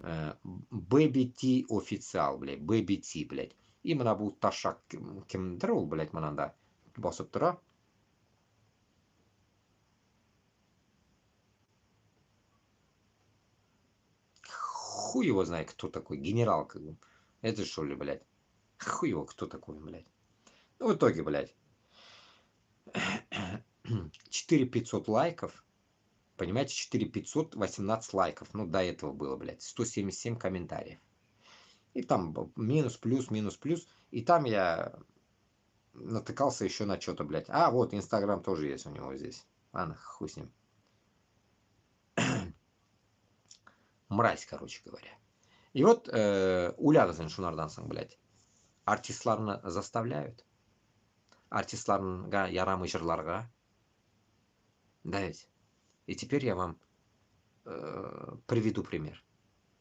Baby T официал, блядь, Baby T, блядь. И мына бұл ташак кімдір ол, блядь, мынанда басып тұра. Хуй его знает, кто такой, генерал, как бы. Это что ли, блядь? Хуй его, кто такой, блядь. Ну, в итоге, блядь, 4500 лайков. Понимаете, 4518 лайков. Ну, до этого было, блядь, 177 комментариев. И там минус, плюс, минус, плюс. И там я натыкался еще на что-то, блядь. А, вот, Инстаграм тоже есть у него здесь. Ладно, хуй с ним. Мразь, короче говоря. И вот уйлағызын шунардансың, блядь. Артистларны заставляют. Артистларға ярамый жырларға. Да ведь. И теперь я вам приведу пример.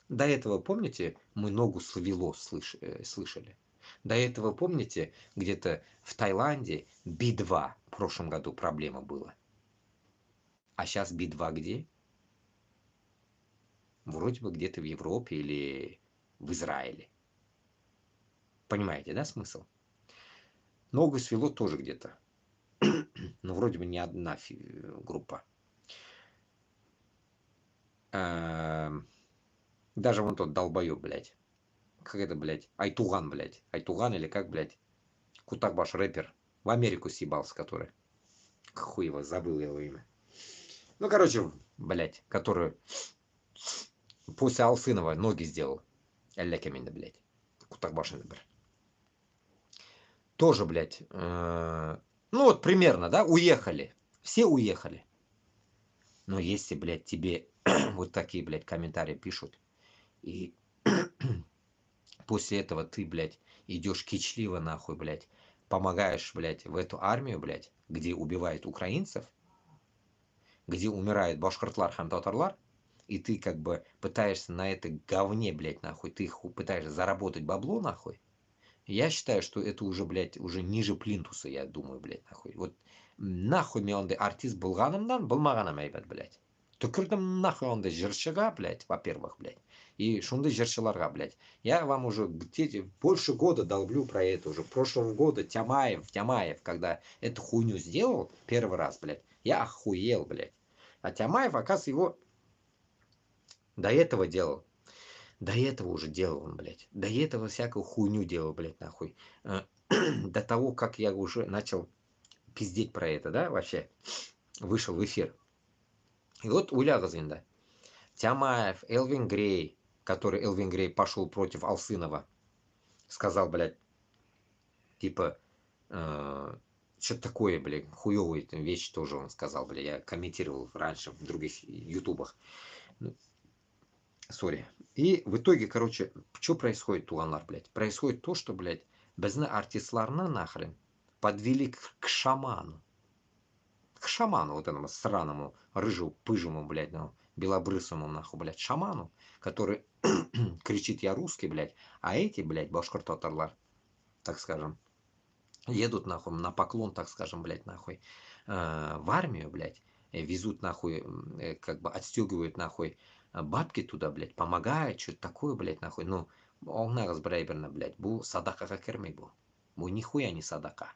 До этого, помните, мы ногу свело слышали? До этого, помните, где-то в Таиланде Би-2 в прошлом году проблема была. А сейчас Би-2 где? Вроде бы где-то в Европе или в Израиле. Понимаете, да, смысл? Ногу свело тоже где-то. Но вроде бы не одна группа. Даже вон тот долбоёб, блядь. Как это, блядь? Айтуган, блядь. Айтуган или как, блядь? Кутакбаш, рэпер. В Америку съебался, который. Хуй его, забыл его имя. Ну, короче, блядь, который после Алсынова ноги сделал. Эллекамина, блядь. Кутакбаш, блядь. Тоже, блядь. Ну, вот примерно, да? Уехали. Все уехали. Но если, блядь, тебе вот такие, блядь, комментарии пишут, и после этого ты, блядь, идешь кичливо, нахуй, блядь, помогаешь, блядь, в эту армию, блядь, где убивают украинцев, где умирают башкортлар, хам-татарлар, и ты как бы пытаешься на этой говне, блядь, нахуй, ты пытаешься заработать бабло, нахуй, я считаю, что это уже, блядь, уже ниже плинтуса, я думаю, блядь, нахуй. Вот нахуй мне он артист болғанымдан, болмағаным әйбәт, блядь. Түкірдім нахуй ондай жыршыға, блядь, во-первых, блядь. И шундай жыршыларға, блядь. Я вам уже больше года долблю про это уже. Прошлого года Тямаев, когда эту хуйню сделал первый раз, блядь, я охуел, блядь. А Тямаев, оказывается, его до этого делал. До этого уже делал он, блядь. До этого всякую хуйню делал, блядь, нахуй. До того, как я уже начал пиздеть про это, да, вообще. Вышел в эфир. И вот уйлағызын, да. Тямаев, Элвин Грей, который Элвин Грей пошел против Алсынова, сказал, блядь, типа, что-то такое, блядь, хуёвые вещи тоже он сказал, блядь. Я комментировал раньше в других ютубах. Сори. И в итоге, короче, что происходит, туганлар, блядь? Происходит то, что, блядь, безны артистларны нахрен подвели к шаману. К шаману, вот этому сраному, рыжему, пыжему, блядь, ну, белобрысому, нахуй, блядь, шаману, который кричит: я русский, блядь, а эти, блядь, башкортотарлар, так скажем, едут, нахуй, на поклон, так скажем, блядь, нахуй, в армию, блядь, везут, нахуй, как бы отстегивают, нахуй, бабки туда, блядь, помогают, что-то такое, блядь, нахуй, ну, он разбрайберно, блядь, был садака как кермей был, нихуя не садака.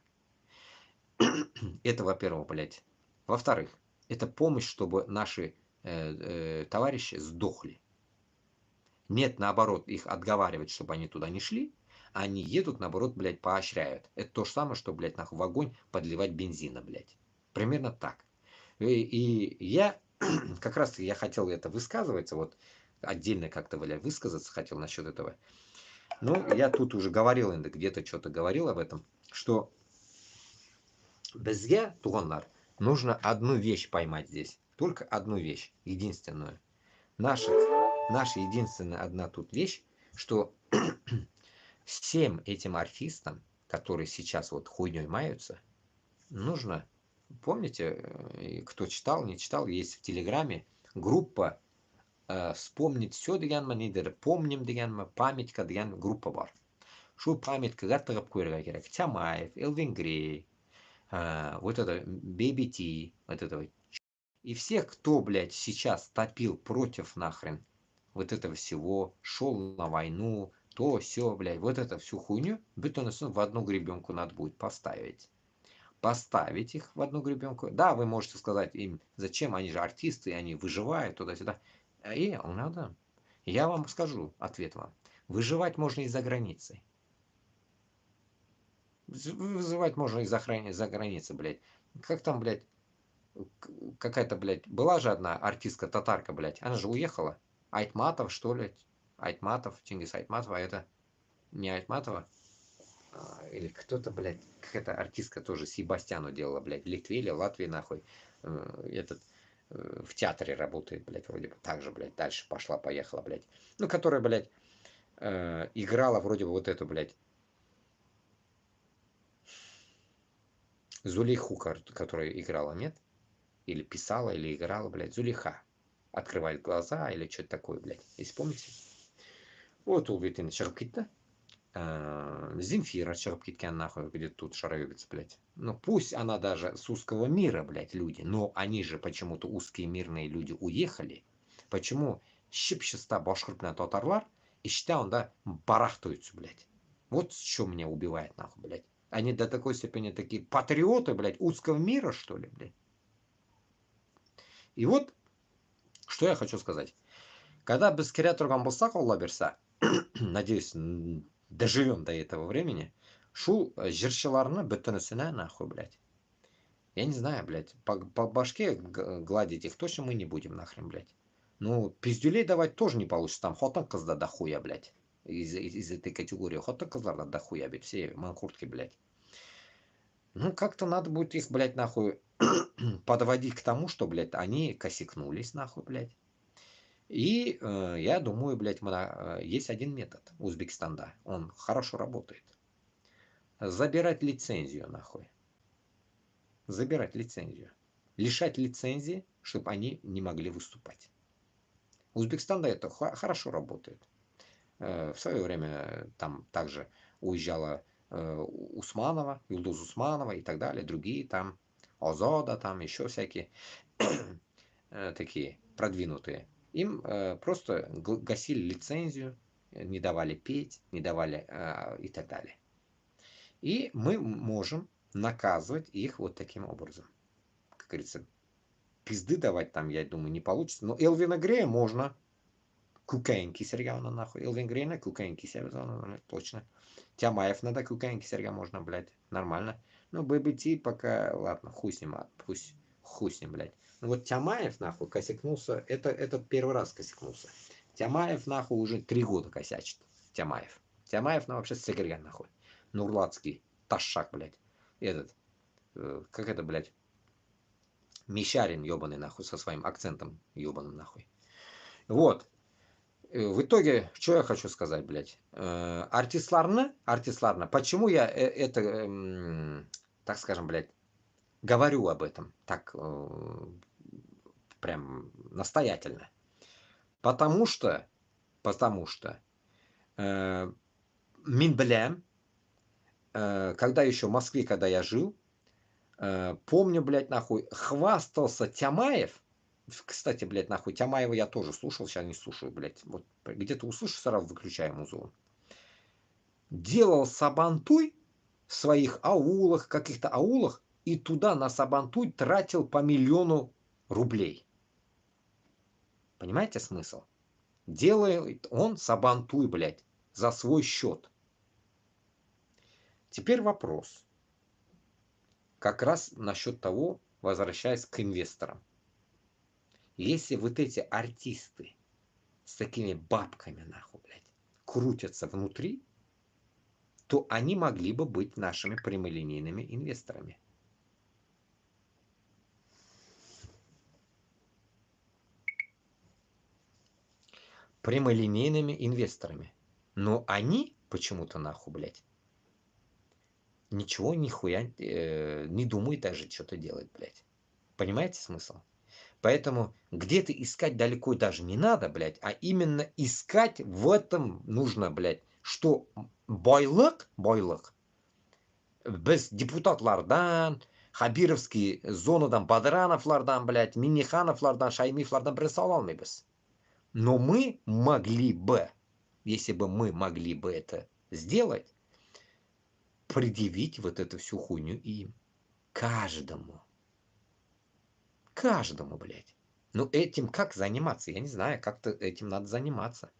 Это, во-первых, блядь. Во-вторых, это помощь, чтобы наши товарищи сдохли. Нет, наоборот, их отговаривать, чтобы они туда не шли, а они едут, наоборот, блядь, поощряют. Это то же самое, что, блядь, нахуй в огонь подливать бензина, блядь. Примерно так. И я, как раз я хотел это высказываться, вот отдельно как-то, блядь, высказаться хотел насчет этого. Ну, я тут уже говорил, где-то что-то говорил об этом, что безге, туганлар, нужно одну вещь поймать здесь. Только одну вещь, единственную. Наша единственная одна тут вещь, что всем этим артистам, которые сейчас вот хуйней маются, нужно, помните, кто читал, не читал, есть в Телеграме группа «Вспомнить все» деген недер, «Помним» деген, «Памятка» деген группа бар. Шу памяткаға тығып қойырға керек. Тямаев, Элвин Грей, вот это Baby T, вот этого. И всех, кто, блядь, сейчас топил против нахрен вот этого всего, шел на войну, то, все, блядь, вот это всю хуйню, бетонную в одну гребенку надо будет поставить. Поставить их в одну гребенку. Да, вы можете сказать им, зачем, они же артисты, они выживают туда-сюда. И надо. Я вам скажу, ответ вам. Выживать можно и за границей. Вызывать можно и за границей, блядь. Как там, блядь, какая-то, блядь, была же одна артистка, татарка, блядь. Она же уехала. Айтматов, что ли? Айтматов, Чингис Айтматов, а это не Айтматова. Или кто-то, блядь, какая-то артистка тоже Себастьяну делала, блядь, в Литве или Латвии, нахуй. В театре работает, блядь, вроде бы так же, блядь, дальше пошла-поехала, блядь. Ну, которая, блядь, играла вроде бы вот эту, блядь, Зулейху, которая играла, нет? Или писала, или играла, блядь, Зулейха. Открывает глаза или что-то такое, блядь. Если помните? Вот улбитин шығып Земфира шығып кеткен, нахуй, где тут шароебится, блядь. Ну, пусть она даже с узкого мира, блядь, люди, но они же почему-то узкие мирные люди уехали. Почему щипчеста башкұртна татарлар, іште онда барахтаются, блядь. Вот что меня убивает, нахуй, блядь. Они до такой степени такие патриоты, блядь, узкого мира, что ли, блядь. И вот, что я хочу сказать. Когда без келе тұрған болсақ, Алла берса, надеюсь, доживем до этого времени, шул жыршыларны бітінісіне, нахуй, блядь. Я не знаю, блядь, по башке гладить их точно мы не будем, нахрен, блядь. Ну, пиздюлей давать тоже не получится, там хатын-қызда дохуя, блядь. Из этой категории хатын-қызларда дохуя, блядь, все манкуртки, блядь. Ну, как-то надо будет их, блядь, нахуй, подводить к тому, что, блядь, они косякнулись, нахуй, блядь. И я думаю, блядь, есть один метод Узбекистана, он хорошо работает. Забирать лицензию, нахуй. Забирать лицензию. Лишать лицензии, чтобы они не могли выступать. Узбекистан это хорошо работает. В свое время там также уезжала Усманова, Юлдуз Усманова и так далее, другие там, Озода, там еще всякие такие продвинутые. Им просто гасили лицензию, не давали петь, не давали и так далее. И мы можем наказывать их вот таким образом. Как говорится, пизды давать там, я думаю, не получится. Но Элвина Грея можно. Кукаенки Сергеевна, нахуй. Элвин Грейна, Кукаенки Сергеевна, точно. Тямаев надо, Кукаенки Сергеевна можно, блядь. Нормально. Ну, ББТ пока, ладно, хуй с ним, пусть хуй с ним, блядь. Ну вот Тямаев, нахуй, косякнулся. Это первый раз косякнулся. Тямаев, нахуй, уже 3 года косячит. Тямаев. Тямаев, ну, вообще Сегерген, нахуй. Нурлацкий. Ташак, блядь. Этот. Как это, блядь? Мишарин, ебаный, нахуй, со своим акцентом ебаным, нахуй. Вот. В итоге, что я хочу сказать, блядь. Артистларна, почему я это, так скажем, блядь, говорю об этом так прям настоятельно. Потому что Минблям, когда еще в Москве, когда я жил, помню, блядь, нахуй, хвастался Тямаев. Кстати, блядь, нахуй, Тямаева я тоже слушал, сейчас не слушаю, блядь. Вот где-то услышу, сразу выключаю музыку. Делал сабантуй в своих аулах, каких-то аулах, и туда на сабантуй тратил по 1 000 000 рублей. Понимаете смысл? Делает он сабантуй, блядь, за свой счет. Теперь вопрос. Как раз насчет того, возвращаясь к инвесторам. Если вот эти артисты с такими бабками, нахуй, блядь, крутятся внутри, то они могли бы быть нашими прямолинейными инвесторами. Прямолинейными инвесторами. Но они почему-то, нахуй, блядь, ничего, нихуя не думают даже что-то делать, блядь. Понимаете смысл? Поэтому где-то искать далеко даже не надо, блядь, а именно искать в этом нужно, блядь, что байлық, біз депутатлардан, Хабировский зонадан, Бадырановлардан, блядь, Миннихановлардан, Шаймиевлардан біресе ала алмайбыз. Но мы могли бы, если бы мы могли бы это сделать, предъявить вот эту всю хуйню им. Каждому. Каждому, блядь. Ну этим как заниматься? Я не знаю, как-то этим надо заниматься.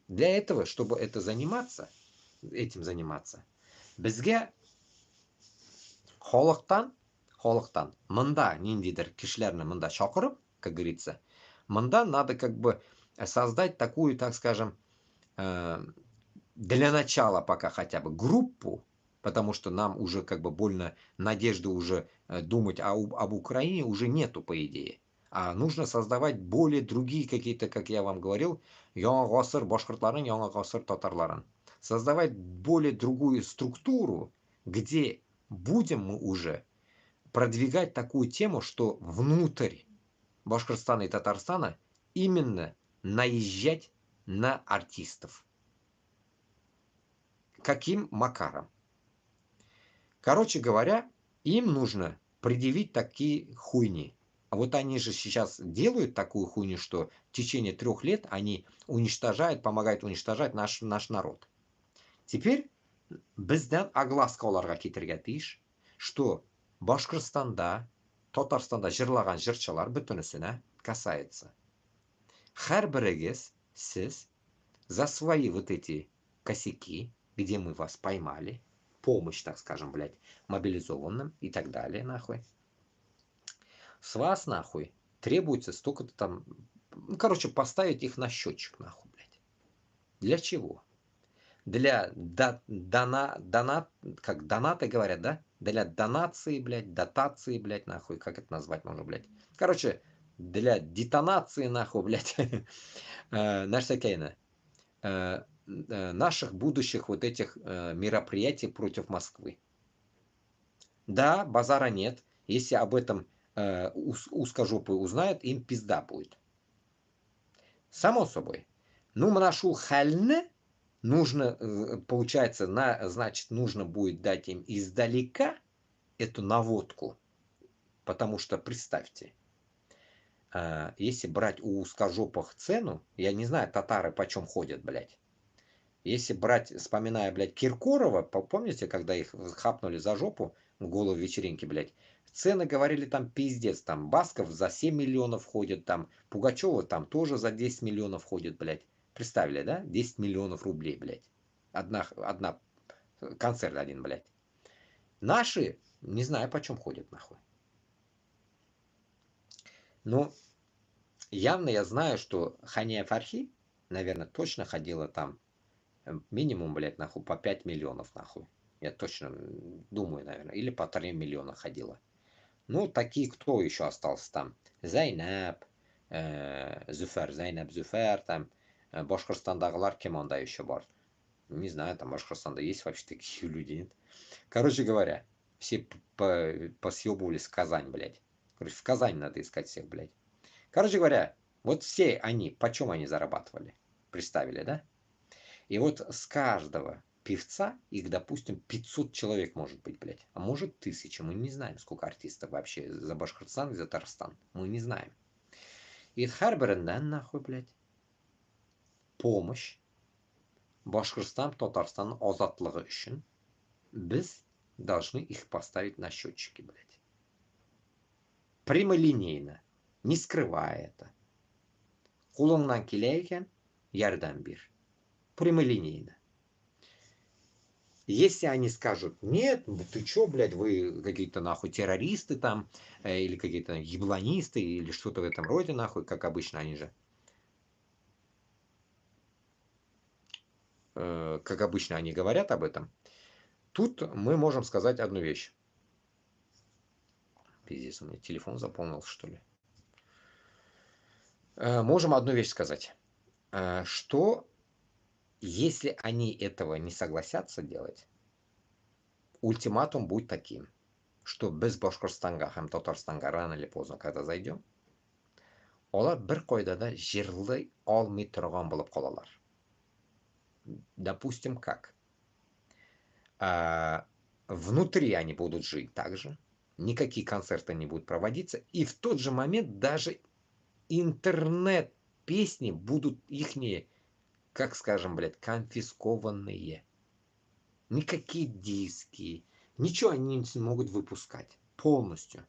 Для этого, чтобы этим заниматься, бізге холықтан мында ниндейдір кишілерні мында шақырып, как говорится, мында надо как бы создать такую, так скажем, для начала пока хотя бы группу, потому что нам уже как бы больно надежды уже думать об Украине уже нету, по идее. А нужно создавать более другие какие-то, как я вам говорил, яңа ғасыр башкортларын, яңа ғасыр татарларын. Создавать более другую структуру, где будем мы уже продвигать такую тему, что внутрь Башкортостана и Татарстана именно наезжать на артистов. Каким макаром? Короче говоря, им нужно предъявить такие хуйни. А вот они же сейчас делают такую хуйню, что в течение 3 лет они уничтожают, помогают уничтожать наш народ. Теперь бізден огласка оларға кетерге тиіш, что Башкортостанда, Татарстанда жырлаған жырчылар бүтінісіне касается. Әрбіріңіз сіз за свои вот эти косяки, где мы вас поймали, помощь, так скажем, блядь, мобилизованным и так далее, нахуй. С вас, нахуй, требуется столько-то там, ну, короче, поставить их на счетчик, нахуй, блядь. Для чего? Для как донаты говорят, да? Для донации, блядь, дотации, блядь, нахуй, как это назвать можно, блядь. Короче, для детонации, нахуй, блядь, наших будущих вот этих мероприятий против Москвы. Да, базара нет. Если об этом узкожопые узнают, им пизда будет. Само собой. Ну, нашу хальне нужно, получается, значит, нужно будет дать им издалека эту наводку. Потому что, представьте, если брать у узкожопых цену, я не знаю, татары почем ходят, блядь. Если брать, вспоминая, блядь, Киркорова, помните, когда их хапнули за жопу в голову вечеринки, блядь, цены говорили там пиздец, там Басков за 7 миллионов ходит, там Пугачева там тоже за 10 миллионов ходит, блядь. Представили, да? 10 миллионов рублей, блядь. Одна концерт один, блядь. Наши, не знаю, почем ходят, нахуй. Но явно я знаю, что Хания Фархи, наверное, точно ходила там минимум, блядь, нахуй, по 5 миллионов, нахуй. Я точно думаю, наверное. Или по 3 миллиона ходила. Ну, такие, кто еще остался там? Зайнаб, Зуфер, там, Башкортостандағылар, кем онда еще бар? Не знаю, там Башкортостанда есть вообще такие люди, нет? Короче говоря, все посъебывались в Казань, блядь. Короче, в Казань надо искать всех, блядь. Короче говоря, вот все они, почем они зарабатывали? Представили, да? И вот с каждого певца их, допустим, 500 человек может быть, блядь. А может 1000. Мы не знаем, сколько артистов вообще за Башкортостан и за Татарстан. Мы не знаем. И Харберенден, нахуй, блядь. Помощь Башкортостан, Татарстан азатлыгы үшін біз должны их поставить на счетчики, блядь. Прямолинейно, не скрывая это. Кулыңнан келе екен, ярдәм бир. Прямолинейно. Если они скажут, нет, ты чё, блядь, вы какие-то нахуй террористы там, или какие-то ебланисты, или что-то в этом роде, нахуй, как обычно они же. Как обычно они говорят об этом. Тут мы можем сказать одну вещь. Пиздец, у меня телефон заполнился, что ли. Можем одну вещь сказать. Что если они этого не согласятся делать, ультиматум будет таким, что без Башкортостанга, хам Татарстанга рано или поздно, когда зайдем, олар бір койдада жерлей алмай тұрған болып қалалар. Допустим, как? Внутри они будут жить также, никакие концерты не будут проводиться, и в тот же момент даже интернет-песни будут ихние, как скажем, блядь, конфискованные. Никакие диски, ничего они не смогут выпускать полностью.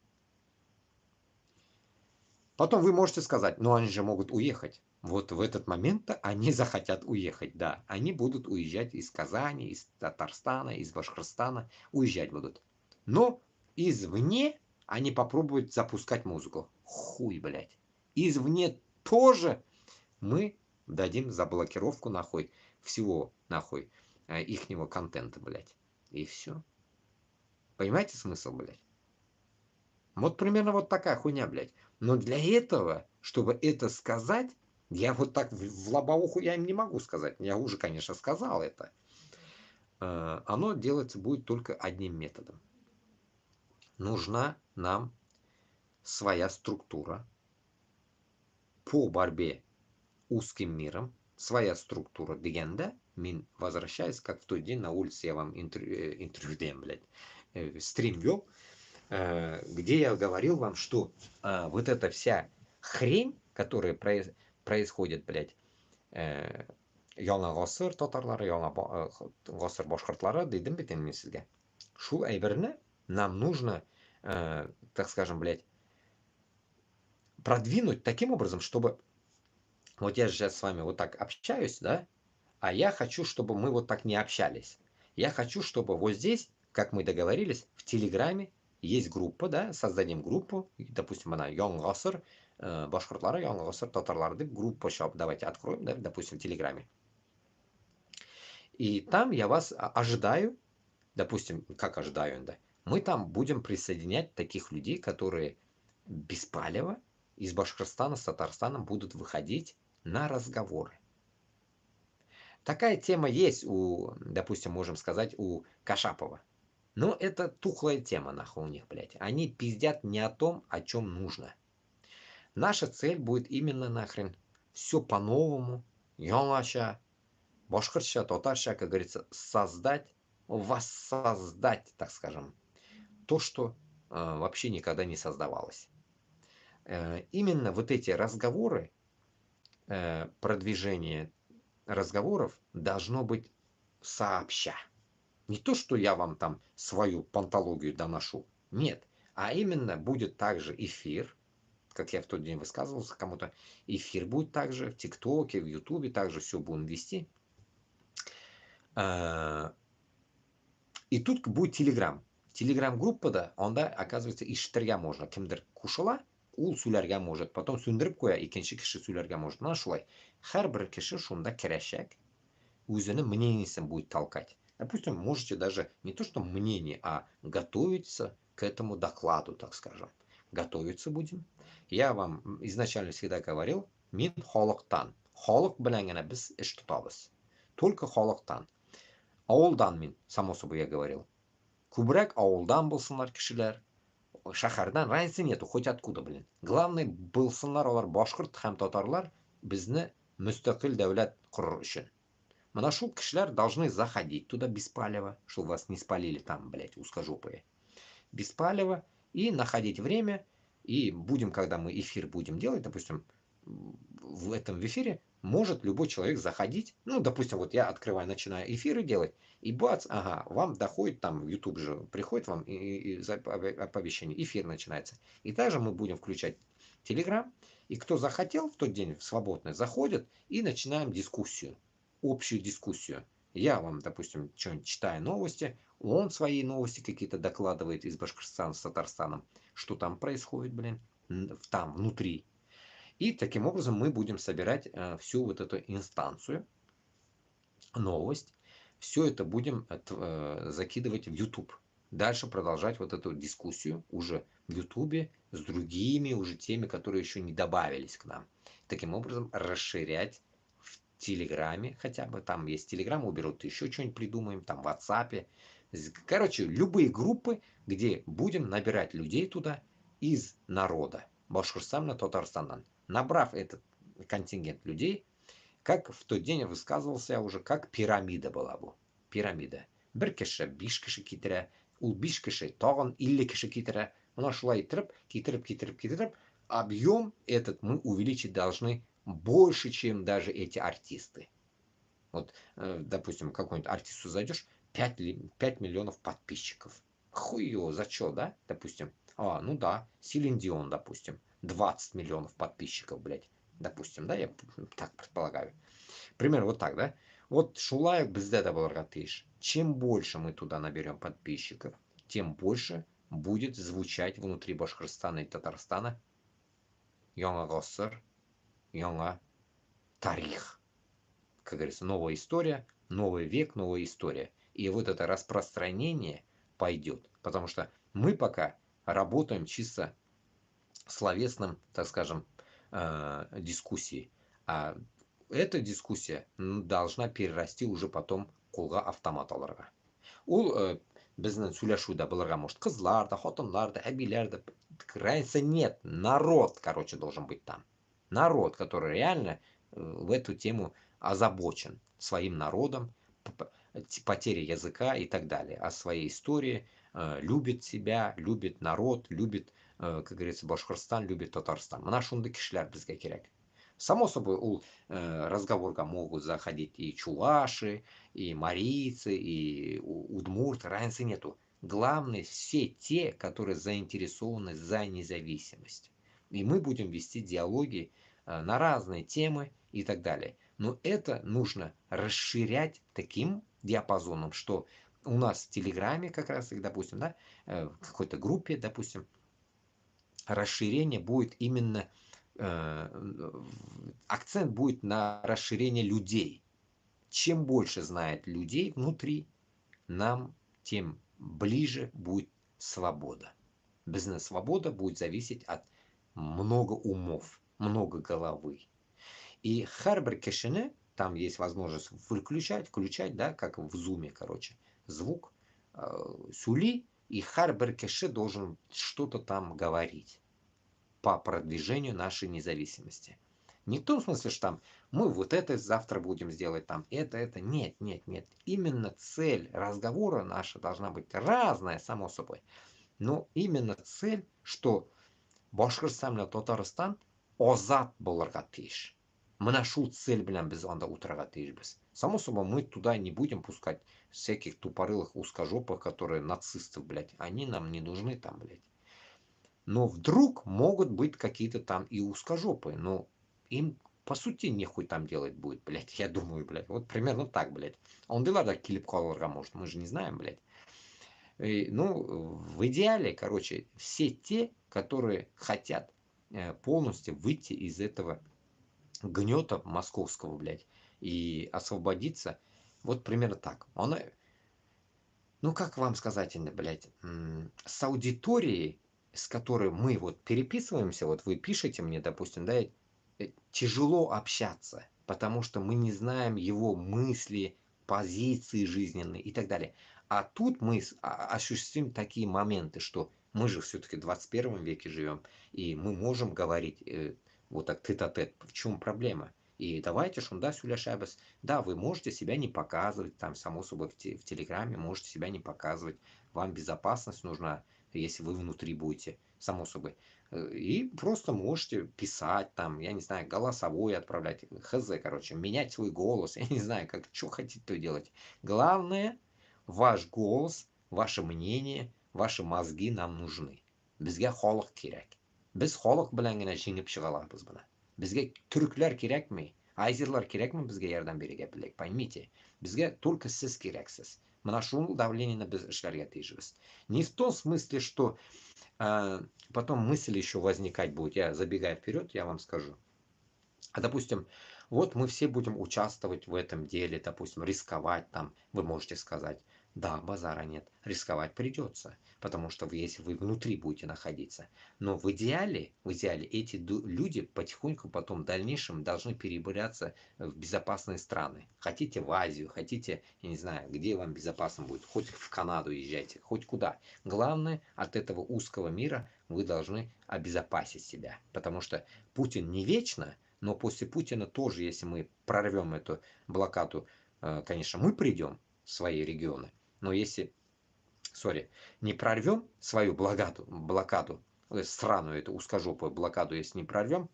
Потом вы можете сказать, ну они же могут уехать. Вот в этот момент они захотят уехать, да. Они будут уезжать из Казани, из Татарстана, из Башкортостана. Уезжать будут. Но извне они попробуют запускать музыку. Хуй, блядь. Извне тоже мы дадим заблокировку, нахуй, всего, нахуй, ихнего контента, блядь. И все. Понимаете смысл, блядь? Вот примерно вот такая хуйня, блядь. Но для этого, чтобы это сказать, я вот так в лобовуху я им не могу сказать. Я уже, конечно, сказал это. Оно делается будет только одним методом. Нужна нам своя структура по борьбе узким миром, своя структура дегенда. Мин, возвращаясь, как в тот день на улице я вам интервью даем, блядь, стрим вел, где я говорил вам, что вот эта вся хрень, которая происходит, блядь, Яңа гасыр татарлары, яңа гасыр башкортлары, дидим бит инде сезгә. Шул әйберне нам нужно, так скажем, блядь, продвинуть таким образом, чтобы вот я же сейчас с вами вот так общаюсь, да, а я хочу, чтобы мы вот так не общались. Я хочу, чтобы вот здесь, как мы договорились, в Телеграме есть группа, да, создадим группу, допустим, она Яңа гасыр башкортлары, яңа гасыр татарлары деп группа сейчас давайте откроем, да, допустим, в Телеграме. И там я вас ожидаю, допустим, как ожидаю, да, мы там будем присоединять таких людей, которые беспалево из Башкортостана с Татарстаном будут выходить на разговоры. Такая тема есть у, допустим, можем сказать, у Кашапова. Но это тухлая тема, нахуй, у них, блядь. Они пиздят не о том, о чем нужно. Наша цель будет именно нахрен все по-новому, яңаша, башкортча, татарча, как говорится, создать, воссоздать, так скажем, то, что вообще никогда не создавалось. Именно вот эти разговоры, продвижение разговоров должно быть сообща. Не то, что я вам там свою пантологию доношу, нет, а именно будет также эфир, как я в тот день высказывался кому-то, эфир будет также в ТикТоке, в Ютубе, также все будем вести. И тут будет Телеграм. Телеграм-группа, да, онда, оказывается, ишіттерге можно. Кимдир кушыла, ул сүйләргә может, потом сүндереп куя, икенче кеше сүйләргә может. Мына шулай. Һәрбер кеше шунда керәшәк, үзенең мнениесен будет толкать. Допустим, можете даже не то, что мнение, а готовиться к этому докладу, так скажем. Готовиться будем. Я вам изначально всегда говорил, мин халыктан. Халык белән генә без эш тотабыз. Только халыктан. Авылдан мин, само собой я говорил. Күбрәк авылдан булсыннар кешеләр. Шәһәрдән разницы нету, хоть откуда, блин. Главное, булсыннар алар башкорт һәм татарлар безне мөстәкыйль дәүләт корыр өчен. Мына шул кешеләр должны заходить туда беспалево, чтобы вас не спалили там, блядь, узкожопые. Беспалево и находить время. И будем, когда мы эфир будем делать, допустим, в этом эфире может любой человек заходить. Ну, допустим, вот я открываю, начинаю эфиры делать, и бац, ага, вам доходит, там, YouTube же приходит вам и оповещение, эфир начинается. И также мы будем включать Telegram, и кто захотел в тот день свободно заходит, и начинаем дискуссию, общую дискуссию. Я вам, допустим, что-нибудь читаю новости, он свои новости какие-то докладывает из Башкортостана с Татарстаном, что там происходит, блин, там, внутри. И таким образом мы будем собирать всю вот эту инстанцию, новость, все это будем закидывать в YouTube. Дальше продолжать вот эту дискуссию уже в YouTube с другими уже теми, которые еще не добавились к нам. Таким образом расширять в Телеграме, хотя бы там есть Телеграм, уберут, еще что-нибудь придумаем, там в WhatsApp. Короче, любые группы, где будем набирать людей туда из народа. Башкортостана, Татарстандан. Набрав этот контингент людей, как в тот день я высказывался уже, как пирамида была бы. Пирамида. Бер кеше 5 кеше китерә, ул 5 кеше тагын 50 кеше китерә. Моны шулай итеп, китереп, объем этот мы увеличить должны больше, чем даже эти артисты. Вот, допустим, какой-нибудь артисту зайдешь, 5 миллионов подписчиков. Хуй его, за что, да? Допустим. Ну да, Селин Дион, допустим. 20 миллионов подписчиков, блядь. Допустим, да, я так предполагаю. Примерно вот так, да? Вот Шулаев бізде был ратыш. Чем больше мы туда наберем подписчиков, тем больше будет звучать внутри Башкортостана и Татарстана яңа ғасыр, яңа тарих. Как говорится, новая история, новый век, новая история. И вот это распространение пойдет. Потому что мы пока работаем чисто словесным, так скажем, дискуссией. А эта дискуссия должна перерасти уже потом қолға автомат алырға. Ол біздің сөйлешуде бұларға может қызларда, хотынларда, әбилерда, разницы нет. Народ, короче, должен быть там. Народ, который реально в эту тему озабочен своим народом, потерей языка и так далее, о своей истории, любит себя, любит народ, любит, как говорится, Башкортостан, любит Татарстан. Мына шундай кишилер бізге керек. Само собой, у разговорга могут заходить и чуваши, и марийцы, и удмурты, разницы нету. Главное, все те, которые заинтересованы за независимость. И мы будем вести диалоги на разные темы и так далее. Но это нужно расширять таким диапазоном, что у нас в Телеграме как раз, допустим, да, в какой-то группе, допустим, расширение будет именно, акцент будет на расширение людей. Чем больше знает людей внутри, нам тем ближе будет свобода. Бизнес-свобода будет зависеть от много умов, много головы. И Харбер Кешене, там есть возможность включать, да, как в зуме, короче, звук, сюли, и Харбер Кеше должен что-то там говорить по продвижению нашей независимости. Не в том смысле, что там мы вот это завтра будем сделать, там это. Нет. Именно цель разговора наша должна быть разная, само собой. Но именно цель, что Башкортостан и Татарстан озат болырға тиіш. Мына шу цель белән без анда утырырга тиешбез. Само собой, мы туда не будем пускать всяких тупорылых узкожопых, которые нацистов, блядь. Они нам не нужны там, блядь. Но вдруг могут быть какие-то там и узкожопые, но им по сути нехуй там делать будет, блядь. Я думаю, блядь. Вот примерно так, блядь. Ондайларда килип калырга может, мы же не знаем, блядь. В идеале, короче, все те, которые хотят полностью выйти из этого гнета московского, блядь, и освободиться, вот примерно так. Как вам сказать, блядь, с аудиторией, с которой мы вот переписываемся, вот вы пишете мне, допустим, да, тяжело общаться, потому что мы не знаем его мысли, позиции жизненные и так далее. А тут мы осуществим такие моменты, что мы же все-таки в 21 веке живем, и мы можем говорить вот так тет-а-тет. В чем проблема? И давайте шунда сюляшабас. Да, вы можете себя не показывать, там, само собой, в Телеграме можете себя не показывать. Вам безопасность нужна, если вы внутри будете, само собой. И просто можете писать, там, я не знаю, голосовой отправлять, хз, короче, менять свой голос, я не знаю, что хотите, то делать. Главное, ваш голос, ваше мнение, ваши мозги нам нужны. Бізге халық керек. Біз халық белән генә жеңеп чыга алабыз буны. Бізге түркләр кирәкми, айзерлар кирәкми безгә ярдәм бирергә, блядь, поймите. Безгә только сез кирәксез. Мына шул давлениене без эшләргә тиешбез. Не в том смысле, что потом мысль еще возникать будет. Я забегая вперед, я вам скажу. Допустим, вот мы все будем участвовать в этом деле, допустим, рисковать там, вы можете сказать. Да, базара нет, рисковать придется, потому что если вы внутри будете находиться. Но в идеале эти люди потихоньку потом в дальнейшем должны перебираться в безопасные страны. Хотите в Азию, хотите, я не знаю, где вам безопасно будет, хоть в Канаду езжайте, хоть куда. Главное, от этого узкого мира вы должны обезопасить себя, потому что Путин не вечно, но после Путина тоже, если мы прорвем эту блокаду, конечно, мы придем в свои регионы. Но если, не прорвем свою блокаду, странную эту узкожопую блокаду, если не прорвем,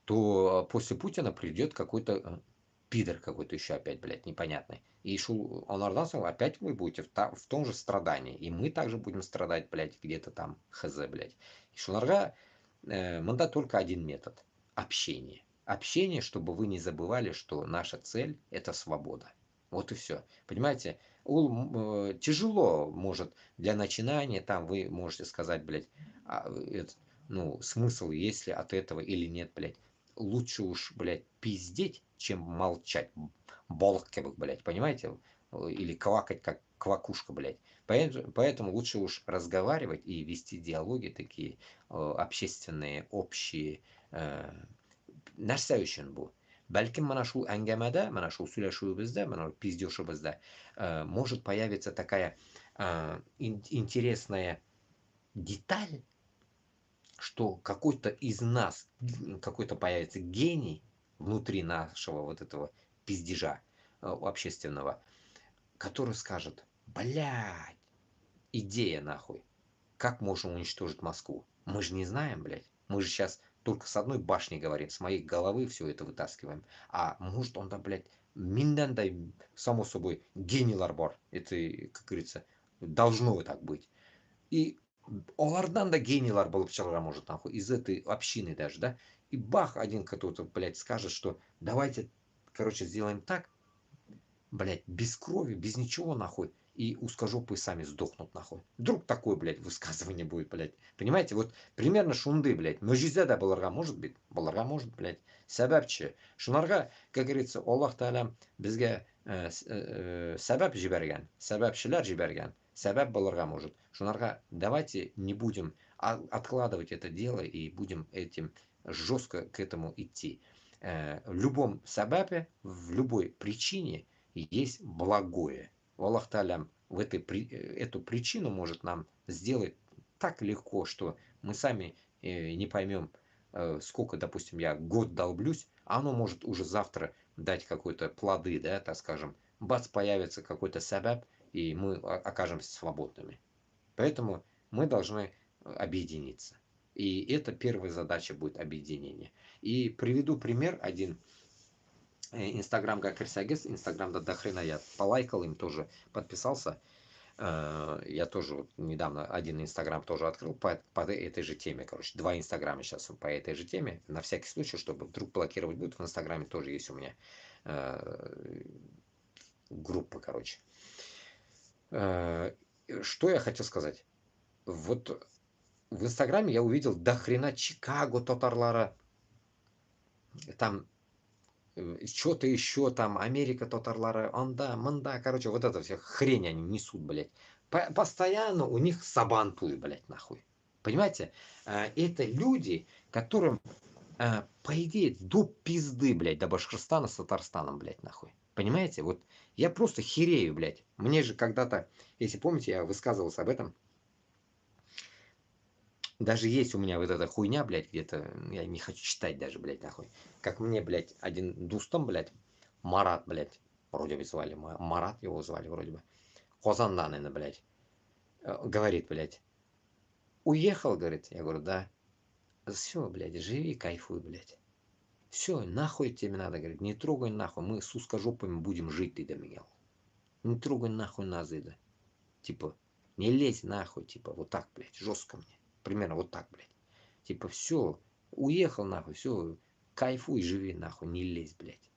то после Путина придет какой-то пидор какой-то еще опять, блядь, непонятный. И Онардан сказал, опять вы будете в том же страдании. И мы также будем страдать, блядь, где-то там, хз, блядь. И Шунарга, манда только один метод. Общение. Общение, чтобы вы не забывали, что наша цель – это свобода. Вот и все. Понимаете, тяжело, может, для начинания, там вы можете сказать, блядь, ну, смысл есть ли от этого или нет, блядь. Лучше уж, блядь, пиздеть, чем молчать. Болткивых, блядь, понимаете? Или квакать, как квакушка, блядь. Поэтому лучше уж разговаривать и вести диалоги такие общественные, общие. Нәрсә өчен бу? Бәлкем mana шул әңгәмәдә, mana шул сөйләшүебездә, mana пиздешебездә может появиться такая интересная деталь, что какой-то из нас, какой-то появится гений внутри нашего вот этого пиздежа общественного, который скажет, блядь, идея нахуй, как можем уничтожить Москву? Мы же не знаем, блядь, мы же сейчас только с одной башни говорим, с моей головы все это вытаскиваем, а может он там, блядь, миндандай, само собой, генийлар бар, это, как говорится, должно так быть. И олардан да генийлар болып шыға может нахуй, из этой общины даже, да, и бах, один кто-то, блядь, скажет, что давайте, короче, сделаем так, блядь, без крови, без ничего, нахуй, и узкожопые сами сдохнут, нахуй. Вдруг такое, блядь, высказывание будет, блядь. Понимаете, вот примерно шунды, блядь. Мөжизада баларға может быть, блядь. Сәбәпче. Шунарға, как говорится, Аллах Таала бізге сәбәп жіберген, сәбәпшілер жіберген, сәбәп баларға может. Шунарға давайте не будем откладывать это дело и будем этим жестко к этому идти. В любом сәбәпе, в любой причине есть благое. Аллах Та'аля эту причину может нам сделать так легко, что мы сами не поймем, сколько, допустим, я год долблюсь, а оно может уже завтра дать какой-то плоды, да, так скажем. Бац, появится какой-то сабаб, и мы окажемся свободными. Поэтому мы должны объединиться. И это первая задача будет объединение. И приведу пример один. Инстаграм Гакерсагес, Инстаграм до хрена я полайкал им тоже, подписался. Я тоже вот недавно один Инстаграм тоже открыл по этой же теме, короче. 2 Инстаграма сейчас по этой же теме. На всякий случай, чтобы вдруг блокировать будет, в Инстаграме тоже есть у меня группа, короче. Что я хотел сказать? Вот в Инстаграме я увидел до хрена Чикаго татарлара. Там что-то еще там, Америка татарлары, анда, манда, короче, вот это вся хрень они несут, блядь. Постоянно у них сабантуй, блядь, нахуй. Понимаете? Это люди, которым, по идее, до пизды, блядь, до Башкортостана с Татарстаном, блядь, нахуй. Понимаете? Вот я просто херею, блядь. Мне же когда-то, если помните, я высказывался об этом. Даже есть у меня вот эта хуйня, блядь, где-то, я не хочу читать даже, блядь, нахуй. Как мне, блядь, один дустом, блядь, Марат, блядь, вроде бы звали, Марат его звали вроде бы, Хозанданина, блядь, говорит, блядь, уехал, говорит, я говорю, да, все, блядь, живи, кайфуй, блядь, все, нахуй тебе надо, говорит, не трогай нахуй, мы с узкожопами будем жить, ты, Дамигал, не трогай нахуй нас, да, типа, не лезь нахуй, типа, вот так, блядь, жестко мне. Примерно вот так, блядь. Типа, все, уехал нахуй, все, кайфуй, живи нахуй, не лезь, блядь.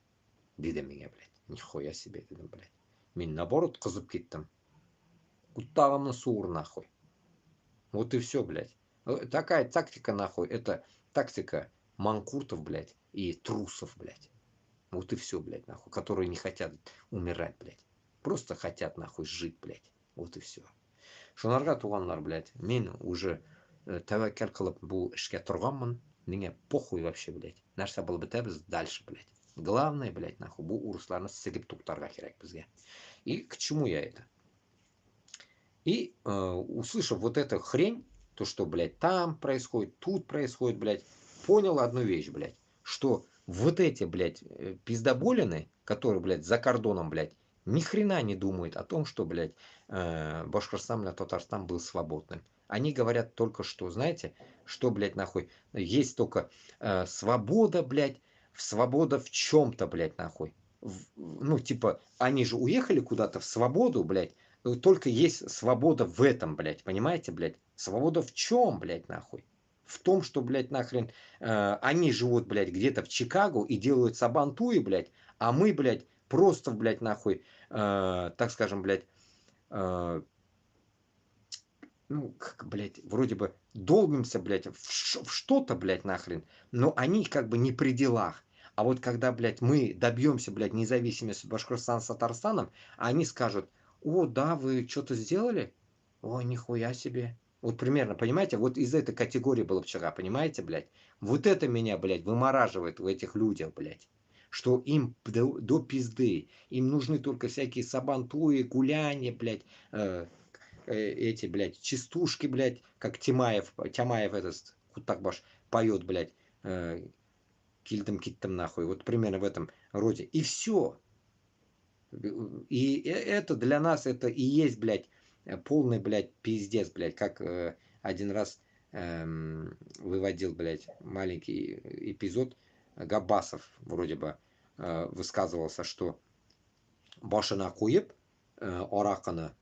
Дида меня, блядь. Нихуя себе, дедім, блядь. Мен наоборот қызып кеттім. Куттағымны суыр нахуй. Вот и все, блядь. Такая тактика, нахуй, это тактика манкуртов, блядь, и трусов, блядь. Вот и все, блядь, нахуй, которые не хотят умирать, блядь. Просто хотят, нахуй, жить, блядь. Вот и все. Шунарға туғанлар, блядь, мен уже тәуәккәл қылып бұл ішке тұрғанмын, меңе похуй вообще, блядь. Нәрсе болып бітеміз дальше, блядь. Главное, блядь, нахуй, бұл ұрыстарны сігіп туқтарға керек бізге. И к чему я это? И услышав вот эту хрень, то, что, блядь, там происходит, тут происходит, блядь, понял одну вещь, блядь, что вот эти, блядь, пиздоболины, которые, блядь, за кордоном, блядь, ни хрена не думают о том, что, блядь, Башкортостан, блядь, Татарстан был свободным. Они говорят только что, знаете, что, блядь, нахуй, есть только свобода, блядь, свобода в чем-то, блядь, нахуй. Ну, типа, они же уехали куда-то в свободу, блядь, только есть свобода в этом, блядь, понимаете, блядь? Свобода в чем, блядь, нахуй? В том, что, блядь, нахрен, они живут, блядь, где-то в Чикаго и делают сабантуи, блядь, а мы, блядь, просто, блядь, нахуй, так скажем, блядь, ну, как, блядь, вроде бы долбимся, блядь, в что-то, блядь, нахрен, но они как бы не при делах. А вот когда, блядь, мы добьемся, блядь, независимости Башкортостана с Татарстаном, они скажут: о, да, вы что-то сделали? О, нихуя себе. Вот примерно, понимаете, вот из этой категории было вчера, понимаете, блядь? Вот это меня, блядь, вымораживает в этих людях, блядь. Что им до пизды. Им нужны только всякие сабантуи, гуляния, блядь, эти, блядь, частушки, блядь, как Тямаев этот, Кутакбаш поет, блядь, кильтам-киттам нахуй, вот примерно в этом роде. И все. И это для нас, это и есть, блядь, полный, блядь, пиздец, блядь, как один раз выводил, блядь, маленький эпизод, Габасов вроде бы высказывался, что башына куеп орақыны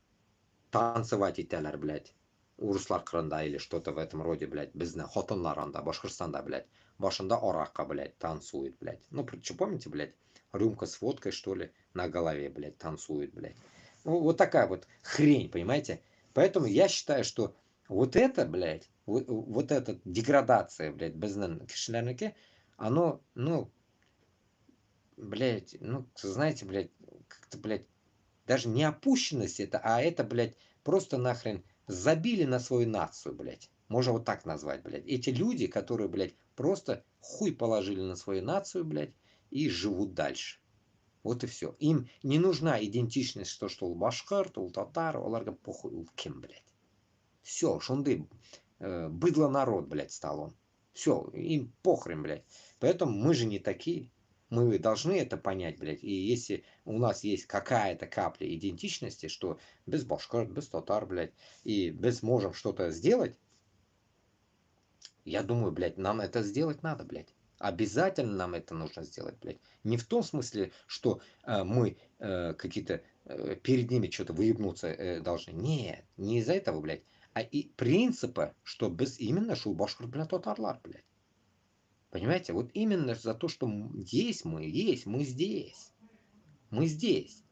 танцевать итәләр, блядь. Урыслар кырында или что-то в этом роде, блядь. Безне хотынлар анда, Башкортостанда, блядь. Башында арака, блядь, танцует, блядь. Ну, что помните, блядь? Рюмка с водкой, что ли, на голове, блядь, танцует, блядь. Ну, вот такая вот хрень, понимаете? Поэтому я считаю, что вот это, блядь, вот эта деградация, блядь, безнен кишлярнике, оно, ну, блядь, ну, знаете, блядь, как-то, блядь, даже не опущенность это, а это, блядь, просто нахрен забили на свою нацию, блядь. Можно вот так назвать, блядь. Эти люди, которые, блядь, просто хуй положили на свою нацию, блядь, и живут дальше. Вот и все. Им не нужна идентичность, что у башкар, то у татар, оларга похуй, у кем, блядь. Все, шунды, быдло народ, блядь, стал он. Все, им похрен, блядь. Поэтому мы же не такие. Мы должны это понять, блядь. И если у нас есть какая-то капля идентичности, что без башкар, без татар, блядь, и без можем что-то сделать, я думаю, блядь, нам это сделать надо, блядь. Обязательно нам это нужно сделать, блядь. Не в том смысле, что мы какие-то перед ними что-то выебнуться должны. Нет, не из-за этого, блядь. А и принципа, что без именно шулбашкар, блядь, татарлар, блядь. Понимаете, вот именно за то, что есть, мы здесь. Мы здесь.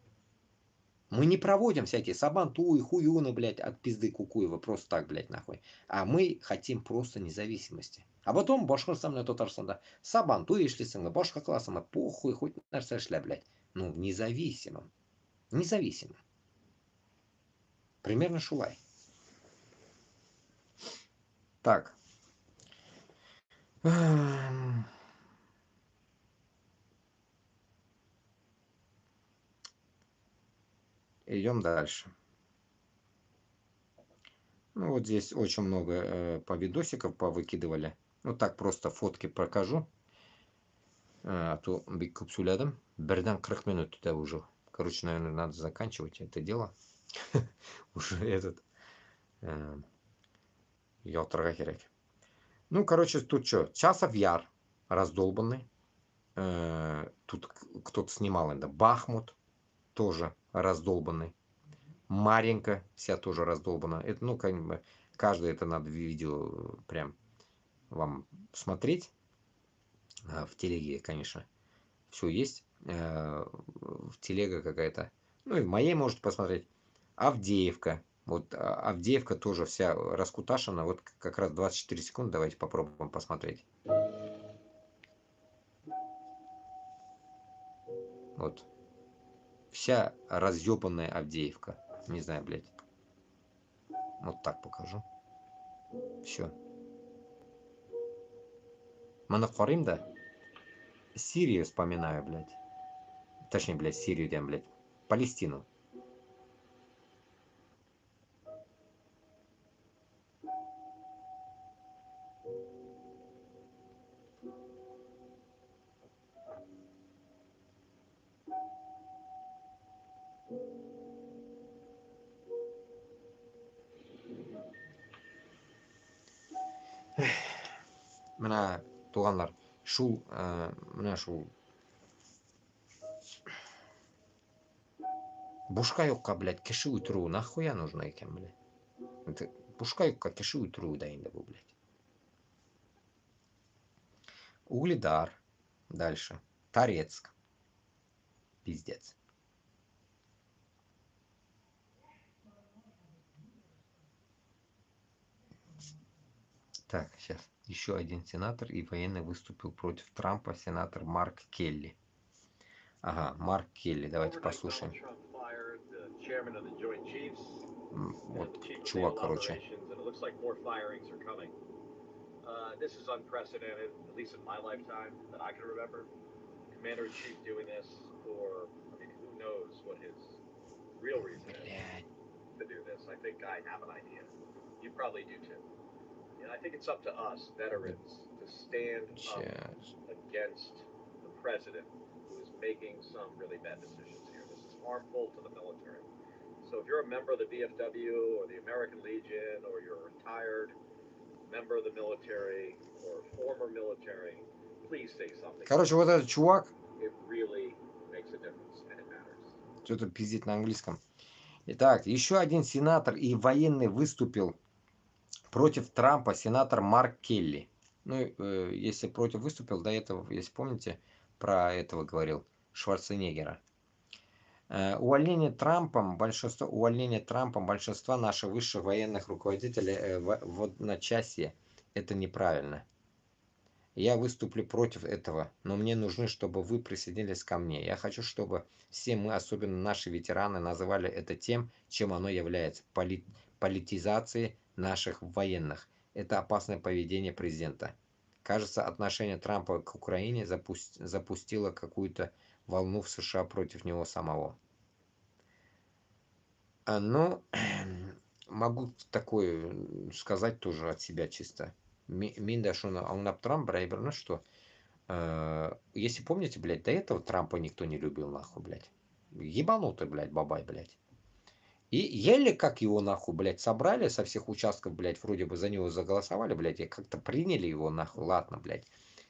Мы не проводим всякие сабантуи, хуюны, блядь, от пизды Кукуева, просто так, блядь, нахуй. А мы хотим просто независимости. А потом Башкортостан мен Татарстанда сабантуи ишлесің, башка классыма похуй, хоть нәрсе эшлә, блядь. Ну, независимым. Независимым. Примерно шулай. Так. Идем дальше. Ну, вот здесь очень много по видосиков повыкидывали. Вот так просто фотки покажу. А то бик күп сөйләдім. Бірден 40 минут да уже. Короче, наверное, надо заканчивать это дело. Уже этот ялтырға керек. Ну, короче, тут что? Часов Яр раздолбанный. Тут кто-то снимал это. Бахмут тоже раздолбанный. Маренька вся тоже раздолбана. Это, ну, как бы, каждый это надо видео прям вам смотреть. В телеге, конечно, все есть. В телега какая-то. Ну, и в моей можете посмотреть. Авдеевка. Вот Авдеевка тоже вся раскуташена. Вот как раз 24 секунды. Давайте попробуем посмотреть. Вот. Вся разъебанная Авдеевка. Не знаю, блядь. Вот так покажу. Все. Манакорим, да? Сирию вспоминаю, блядь. Точнее, блядь, Сирию, там, блядь. Палестину. Мына туганлар, шул, мына шул бушка юкка, блядь, кеше үтерүү нахуя нужно экен, блядь. Это бушка юкка кеше үтерүү да инде бу, блядь. Угледар. Дальше. Торецк. Пиздец. Так, сейчас. Еще один сенатор и военный выступил против Трампа, сенатор Марк Келли. Ага, Марк Келли, давайте послушаем. Вот чувак, короче. This is unprecedented, at least in my lifetime, that I can remember. Commander-in-Chief doing this for, I mean, who knows what his real reason is to do this. I think I have an idea. You probably do too. And I think it's up to us, veterans, to stand up against the president who is making some really bad decisions here. This is harmful to the military. So if you're a member of the VFW or the American Legion or you're a retired member of the military or former military, please say something. Короче, вот этот чувак. It really makes a difference and it matters. Что-то пиздит на английском. Итак, еще один сенатор и военный выступил против Трампа, сенатор Марк Келли. Ну, если против выступил, до этого, если помните, про этого говорил, Шварценеггера. Увольнение Трампом большинства наших высших военных руководителей в одночасье – это неправильно. Я выступлю против этого, но мне нужно, чтобы вы присоединились ко мне. Я хочу, чтобы все мы, особенно наши ветераны, называли это тем, чем оно является – политизацией наших военных. Это опасное поведение президента. Кажется, отношение Трампа к Украине запустило какую-то волну в США против него самого. Ну, могу такое сказать тоже от себя чисто. Миндашуна, а он об Трамп брайбер, ну что? Если помните, блядь, до этого Трампа никто не любил, нахуй, блядь. Ебанутый, блядь, бабай, блядь. И еле как его, нахуй, блядь, собрали со всех участков, блядь, вроде бы за него заголосовали, блядь, и как-то приняли его, нахуй, ладно, блядь.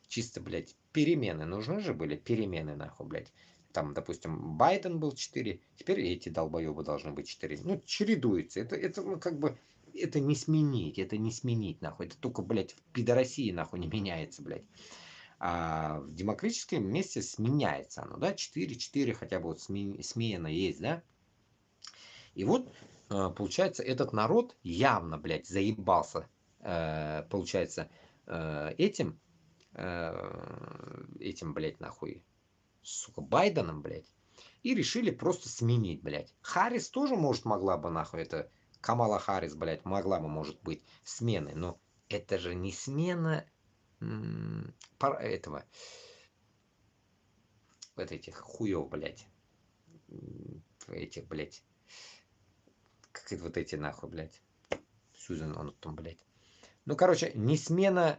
Чисто, блядь, перемены. Нужны же были перемены, нахуй, блядь. Там, допустим, Байден был 4, теперь эти долбоебы должны быть 4. Ну, чередуется. Это ну, как бы, это не сменить, нахуй. Это только, блядь, в пидорасии, нахуй, не меняется, блядь. А в демократическом месте сменяется оно, да, 4 хотя бы вот смена есть, да. И вот, получается, этот народ явно, блядь, заебался, получается, этим, блядь, нахуй, сука, Байденом, блядь, и решили просто сменить, блядь. Харрис тоже, может, могла бы, нахуй, это Камала Харрис, блядь, могла бы, может быть, сменой, но это же не смена этого, вот этих хуев, блядь, этих, блядь, как это вот эти, нахуй, блядь, Сьюзен, он там, блядь. Ну, короче, не смена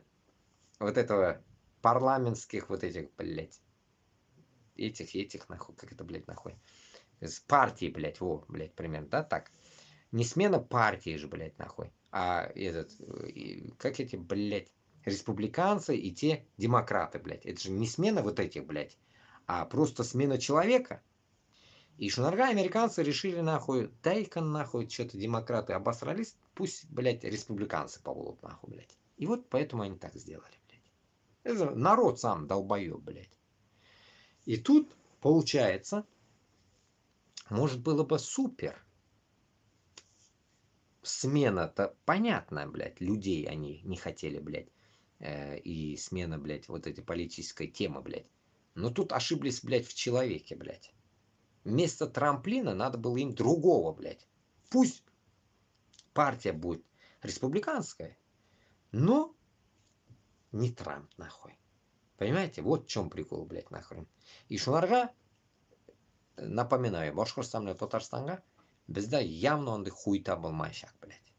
вот этого парламентских вот этих, блядь, этих, нахуй, как это, блядь, нахуй, с партии, блядь, во, блядь, примерно, да, так. Не смена партии же, блядь, нахуй, а этот, как эти, блядь, республиканцы и те демократы, блядь. Это же не смена вот этих, блядь, а просто смена человека. И шунарга американцы решили, нахуй, дай-ка, нахуй, что-то демократы обосрались, пусть, блядь, республиканцы побудут, нахуй, блядь. И вот поэтому они так сделали, блядь. Это народ сам долбоёб, блядь. И тут, получается, может было бы супер. Смена-то понятная, блядь, людей они не хотели, блядь. И смена, блядь, вот этой политической темы, блядь. Но тут ошиблись, блядь, в человеке, блядь. Вместо трамплина надо было им другого, блядь. Пусть партия будет республиканская, но не Трамп, нахуй. Понимаете? Вот в чем прикол, блядь, нахуй. И шунарга, напоминаю, Башкортостан мен Татарстанга bizda явно он хуйта был мащак, блядь.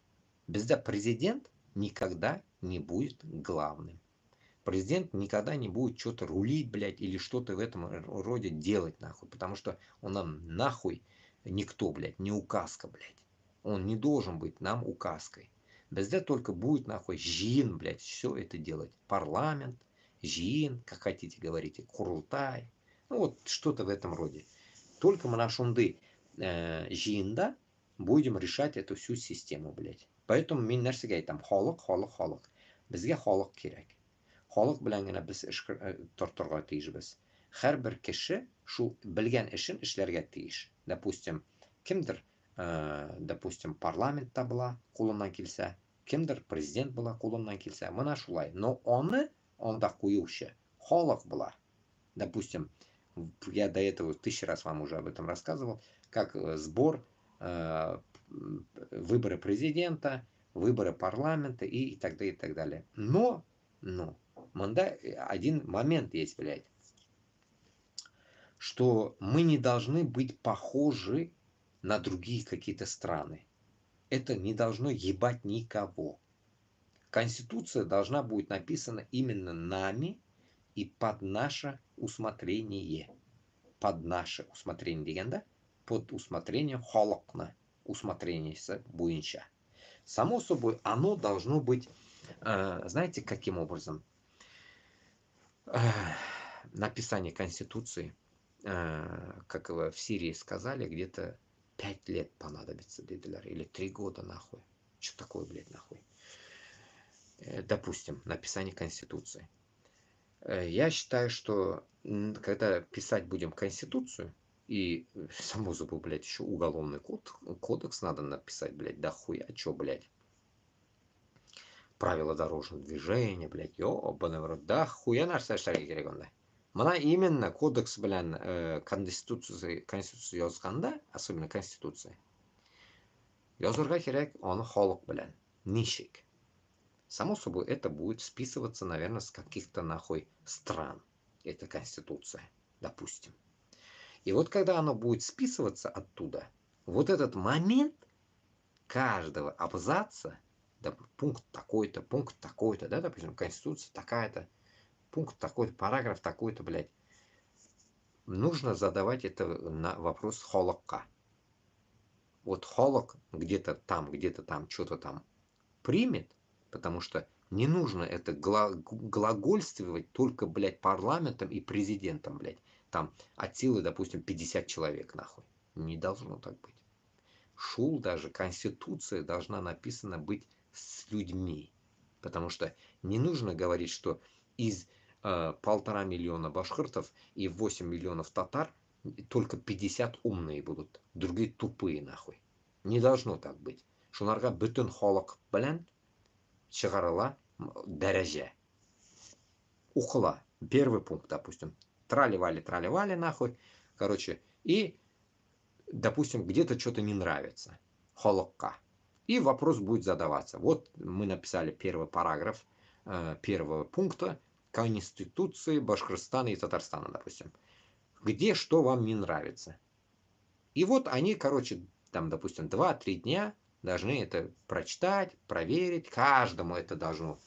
Bizda президент никогда не будет главным. Президент никогда не будет что-то рулить, блядь, или что-то в этом роде делать, нахуй. Потому что он нам нахуй никто, блядь, не указка, блядь. Он не должен быть нам указкой. Безде только будет нахуй жин, блядь, все это делать. Парламент, жин, как хотите говорите, курултай. Ну вот что-то в этом роде. Только мы на шунды жинда будем решать эту всю систему, блядь. Поэтому мен нәрсеге айтам, халық. Бізге халық керек. Халық белән генә без эш тотарга тиешбез. Һәрбер кеше шул белгән эшен эшләргә тиеш. Допустим, кемдер, допустим, парламентта була, кулыннан килсә, кемдер президент була, кулыннан килсә. Менә шулай. Но аны анда куючы халық була. Допустим, я до этого 1000 раз вам уже об этом рассказывал, как сбор, выборы президента, выборы парламента и так далее, и так далее. Но, манда один момент есть, блядь, что мы не должны быть похожи на другие какие-то страны. Это не должно ебать никого. Конституция должна быть написана именно нами и под наше усмотрение. Под наше усмотрение дегенде, под усмотрение халыкны усмотрениесі бойынша. Само собой, оно должно быть, знаете, каким образом? Написание Конституции, как в Сирии сказали, где-то 5 лет понадобится, или 3 года нахуй. Что такое, блядь, нахуй? Допустим, написание Конституции. Я считаю, что когда писать будем Конституцию, и само собой, блядь, еще уголовный кодекс надо написать, блядь, да хуя, чё, блядь. Правила дорожного движения, блядь, ёбаный в рот, да хуя нәрсе эшләргә керек онда. Мына именно кодекс белән Конституция язганда, особенно Конституция, язырга керек аны халык белән. Ничек? Само собой, это будет списываться, наверное, с каких-то нахуй стран. Это Конституция, допустим. И вот когда оно будет списываться оттуда, вот этот момент каждого абзаца, да, пункт такой-то, да, допустим, Конституция такая-то, пункт такой-то, параграф такой-то, блядь, нужно задавать это на вопрос халыкка. Вот халык где-то там, что-то там примет, потому что не нужно это глагольствовать только, блядь, парламентом и президентом, блядь. Там от силы, допустим, 50 человек, нахуй. Не должно так быть. Шул даже, Конституция должна написана быть с людьми. Потому что не нужно говорить, что из 1,5 миллиона башкиртов и 8 миллионов татар только 50 умные будут. Другие тупые, нахуй. Не должно так быть. Шунарга бүтін халық белән чыгарыла дәрәҗә. Укыла. Первый пункт, допустим. Трали-вали, нахуй. Короче, и, допустим, где-то что-то не нравится. Халыкка. И вопрос будет задаваться. Вот мы написали первый параграф первого пункта Конституции Башкортостана и Татарстана, допустим. Где что вам не нравится. И вот они, короче, там, допустим, 2-3 дня должны это прочитать, проверить. Каждому это должно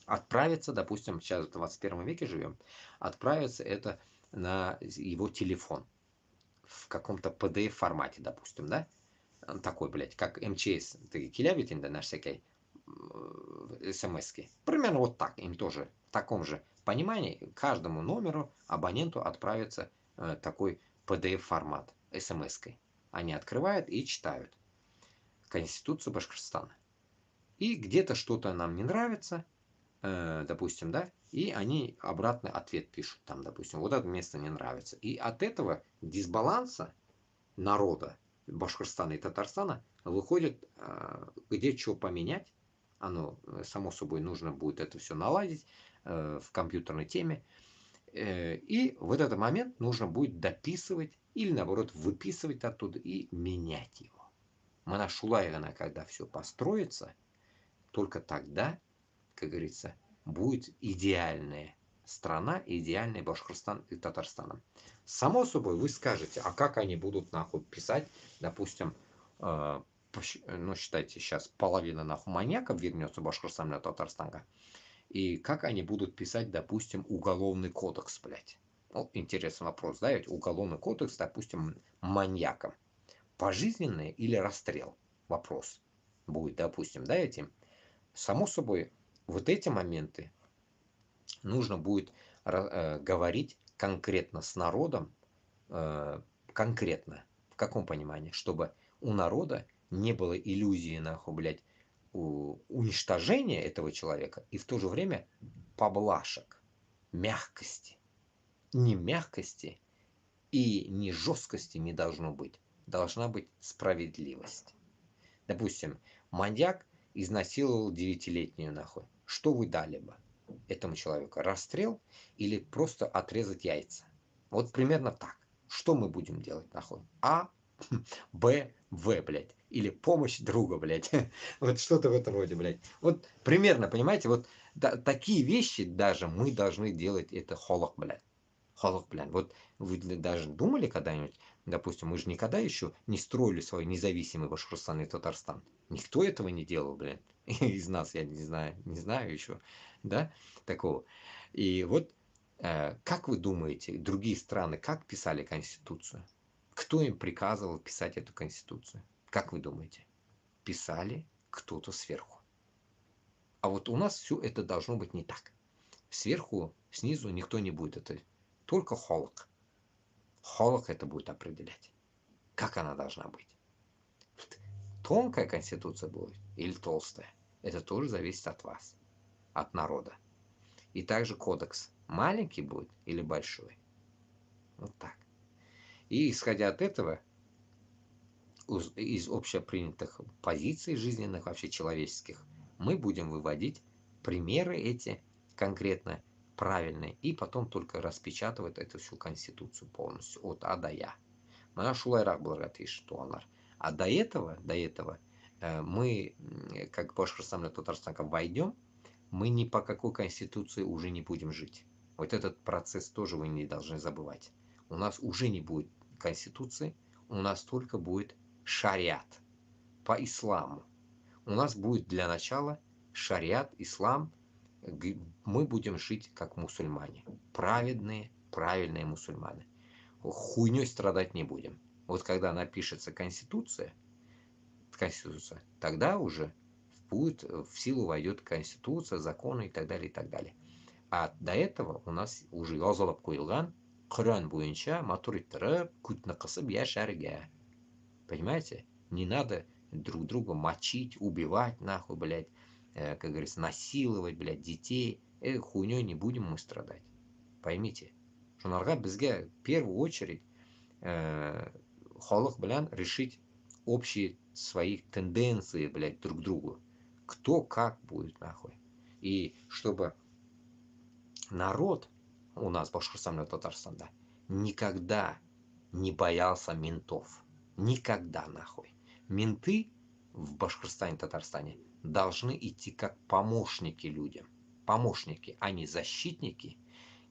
отправиться, допустим, сейчас в 21 веке живем, отправиться это на его телефон в каком-то PDF формате, допустим, да? Такой, блядь, как МЧС, ты килявитин, наш всякий смс-ки. Примерно вот так, им тоже в таком же понимании каждому номеру, абоненту отправится такой PDF формат смс-кой. Они открывают и читают Конституцию Башкортостана. И где-то что-то нам не нравится, допустим, да, и они обратный ответ пишут, там, допустим, вот это место не нравится. И от этого дисбаланса народа Башкортостана и Татарстана выходит, где что поменять. Оно, само собой, нужно будет это все наладить в компьютерной теме. И в этот момент нужно будет дописывать или, наоборот, выписывать оттуда и менять его. Мана Шулаевна, когда все построится, только тогда, как говорится, будет идеальная страна, идеальный Башкортостан и Татарстан. Само собой, вы скажете, а как они будут нахуй писать, допустим, ну считайте, сейчас половина нахуй маньяков вернется в Башкортостан и Татарстан, и как они будут писать, допустим, уголовный кодекс, блядь. Ну, интересный вопрос, да, ведь уголовный кодекс, допустим, маньяком. Пожизненное или расстрел? Вопрос. будет, допустим, да, этим, само собой, вот эти моменты нужно будет говорить конкретно с народом, конкретно, в каком понимании, чтобы у народа не было иллюзии, нахуй, блядь, уничтожения этого человека и в то же время поблажек, мягкости. Ни мягкости и ни жесткости не должно быть. Должна быть справедливость. Допустим, маньяк изнасиловал 9-летнюю, нахуй. Что вы дали бы этому человеку? Расстрел или просто отрезать яйца? Вот примерно так. Что мы будем делать, нахуй? А, Б, В, блядь. Или помощь друга, блядь. Вот что-то в этом роде, блядь. Вот примерно, понимаете, вот такие вещи даже мы должны делать, это холок, блядь. Холок, блядь. Вот вы даже думали когда-нибудь, допустим, мы же никогда еще не строили свой независимый Башкортостан и Татарстан. Никто этого не делал, блядь. Из нас, я не знаю еще, да, такого. И вот, как вы думаете, другие страны как писали Конституцию? Кто им приказывал писать эту Конституцию? Как вы думаете? Писали кто-то сверху. А вот у нас все это должно быть не так. Сверху, снизу никто не будет это. Только холок. Холок это будет определять. Как она должна быть. Тонкая Конституция будет или толстая. Это тоже зависит от вас. От народа. И также кодекс. Маленький будет или большой. Вот так. И исходя от этого, из общепринятых позиций жизненных, вообще человеческих, мы будем выводить примеры эти конкретно правильные и потом только распечатывать эту всю Конституцию полностью от А до Я. А до этого мы, как Башкортостан и Татарстан, войдем, мы ни по какой Конституции уже не будем жить. Вот этот процесс тоже вы не должны забывать. У нас уже не будет Конституции, у нас только будет шариат по исламу. У нас будет для начала шариат, ислам. Мы будем жить как мусульмане. Правильные мусульмане. Хуйней страдать не будем. Вот когда напишется Конституция, тогда уже будет в силу войдет Конституция, законы и так далее, и так далее. А до этого у нас уже язылып қойылған Құран бойынша мотор иттіріп, күтіні қысып яшәргә. Понимаете? Не надо друг друга мочить, убивать, нахуй, блядь, как говорится, насиловать, блядь, детей. Хуйней не будем мы страдать. Поймите. Шунарға бізге в первую очередь халық белән решить общие свои тенденции, блядь, друг к другу. Кто как будет, нахуй. И чтобы народ у нас в Башкортостане и Татарстане никогда не боялся ментов. Никогда, нахуй. Менты в Башкортостане и Татарстане должны идти как помощники людям. Помощники, а не защитники.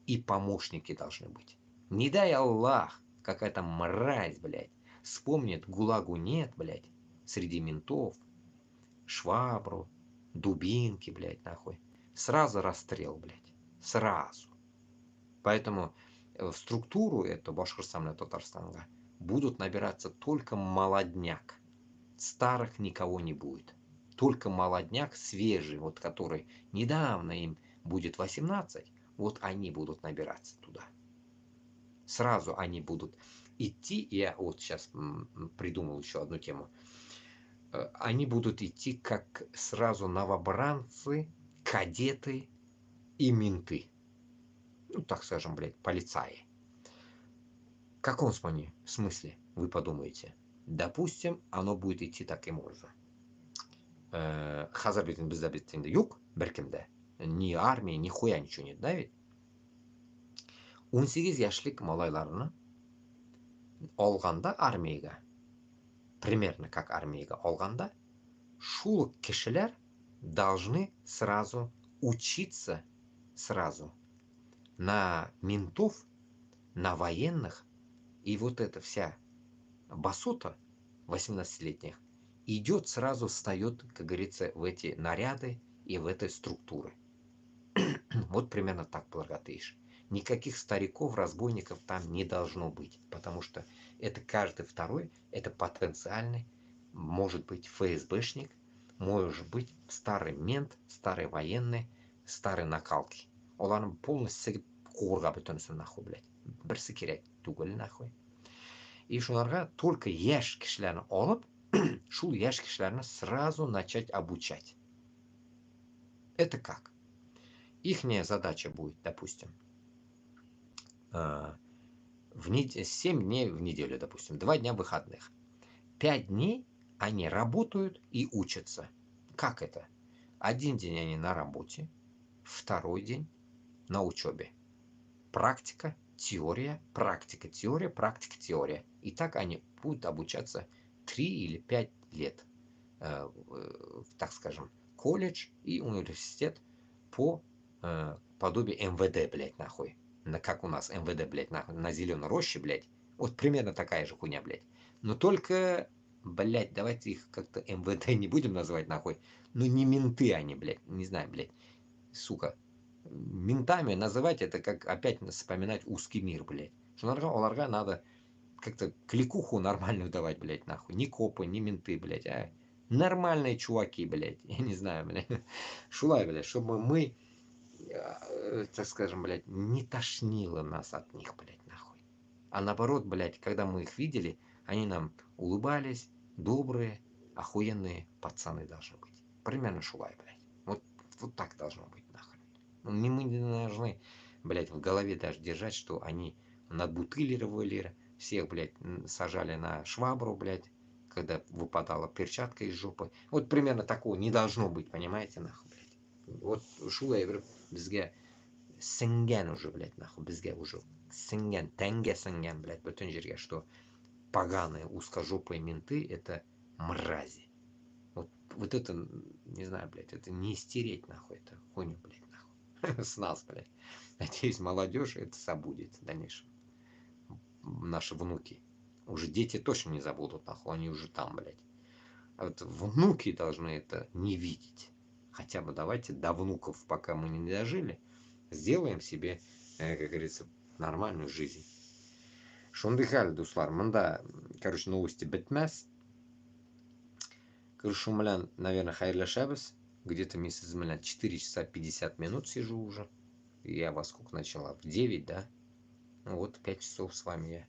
И помощники должны быть. Не дай Аллах, какая-то мразь, блядь, вспомнит ГУЛАГу нет, блядь, среди ментов, швабру, дубинки, блядь, нахуй. Сразу расстрел, блядь. Сразу. Поэтому в структуру эту Башкортостана и Татарстана будут набираться только молодняк. Старых никого не будет. Только молодняк свежий, вот который недавно им будет 18, вот они будут набираться туда. Сразу они будут идти, я вот сейчас придумал еще одну тему. Они будут идти как сразу новобранцы, кадеты и менты. Ну, так скажем, блядь, полицаи. В каком смысле, вы подумаете? Допустим, оно будет идти таким образом. Хазар битин bizda bittiğinde yok birkimde. Ни армия, ни хуя ничего нет, да ведь? 18 яшьлек малайларны алганда армияга, примерно как армияга алганда, шул кешелер должны сразу учиться сразу на ментов, на военных, и вот эта вся басота 18-летних идет сразу, встает, как говорится, в эти наряды и в этой структуры. Вот примерно так, Благотыш. Никаких стариков, разбойников там не должно быть, потому что это каждый второй, это потенциальный, может быть, ФСБшник, может быть старый мент, старый военный, старый накалки. Оларны полностью қуырға бүтінсін нахуй, блядь. Бірсі керек түгел нахуй. И шуларға только яш кішілерін алып, шул яш кішілерін сразу начать обучать. Это как? Ихняя задача будет, допустим, 7 дней в неделю, допустим, 2 дня выходных. 5 дней они работают и учатся. Как это? 1 день они на работе, 2 день на учебе. Практика, теория, практика, теория, практика, теория. И так они будут обучаться 3 или 5 лет. Так скажем, колледж и университет по подобию МВД, блядь, нахуй. Как у нас МВД, блядь, нахуй, на Зеленой роще, блядь. Вот примерно такая же хуйня, блядь. Но только, блядь, давайте их как-то МВД не будем называть, нахуй. Ну не менты они, блядь, не знаю, блядь, сука. Ментами называть это как опять вспоминать узкий мир, блядь. Что оларга надо как-то кликуху нормальную давать, блядь, нахуй. Ни копы, ни менты, блядь, а нормальные чуваки, блядь. Я не знаю, блядь. Шулай, блядь, чтобы мы, так скажем, блядь, не тошнило нас от них, блядь, нахуй. А наоборот, блядь, когда мы их видели, они нам улыбались, добрые, охуенные пацаны должны быть. Примерно шулай, блядь. Вот так должно быть, нахуй. Мы не должны, блядь, в голове даже держать, что они надбутылировали, всех, блядь, сажали на швабру, блядь, когда выпадала перчатка из жопы. Вот примерно такого не должно быть, понимаете, нахуй, блядь. Вот шулай, бізге сіңген уже, блядь, нахуй, бізге уже сіңген, тәнге сіңген, блядь, бүтін жерге, что поганые узкожопые менты это мрази. Вот это, не знаю, блядь, это не стереть, нахуй, это хуйню, блядь. С нас, блядь. Надеюсь, молодежь это забудет в дальнейшем. Наши внуки. Уже дети точно не забудут, нахуй, они уже там, блядь. А вот внуки должны это не видеть. Хотя бы давайте до внуков, пока мы не дожили, сделаем себе, как говорится, нормальную жизнь. Шундыхаль, дуслар, мында, короче, новости битмес. Короче, наверное, хайрлашабес. Где-то месяц, 4 часа 50 минут сижу уже. Я во сколько начала? В 9, да? Ну вот, 5 часов с вами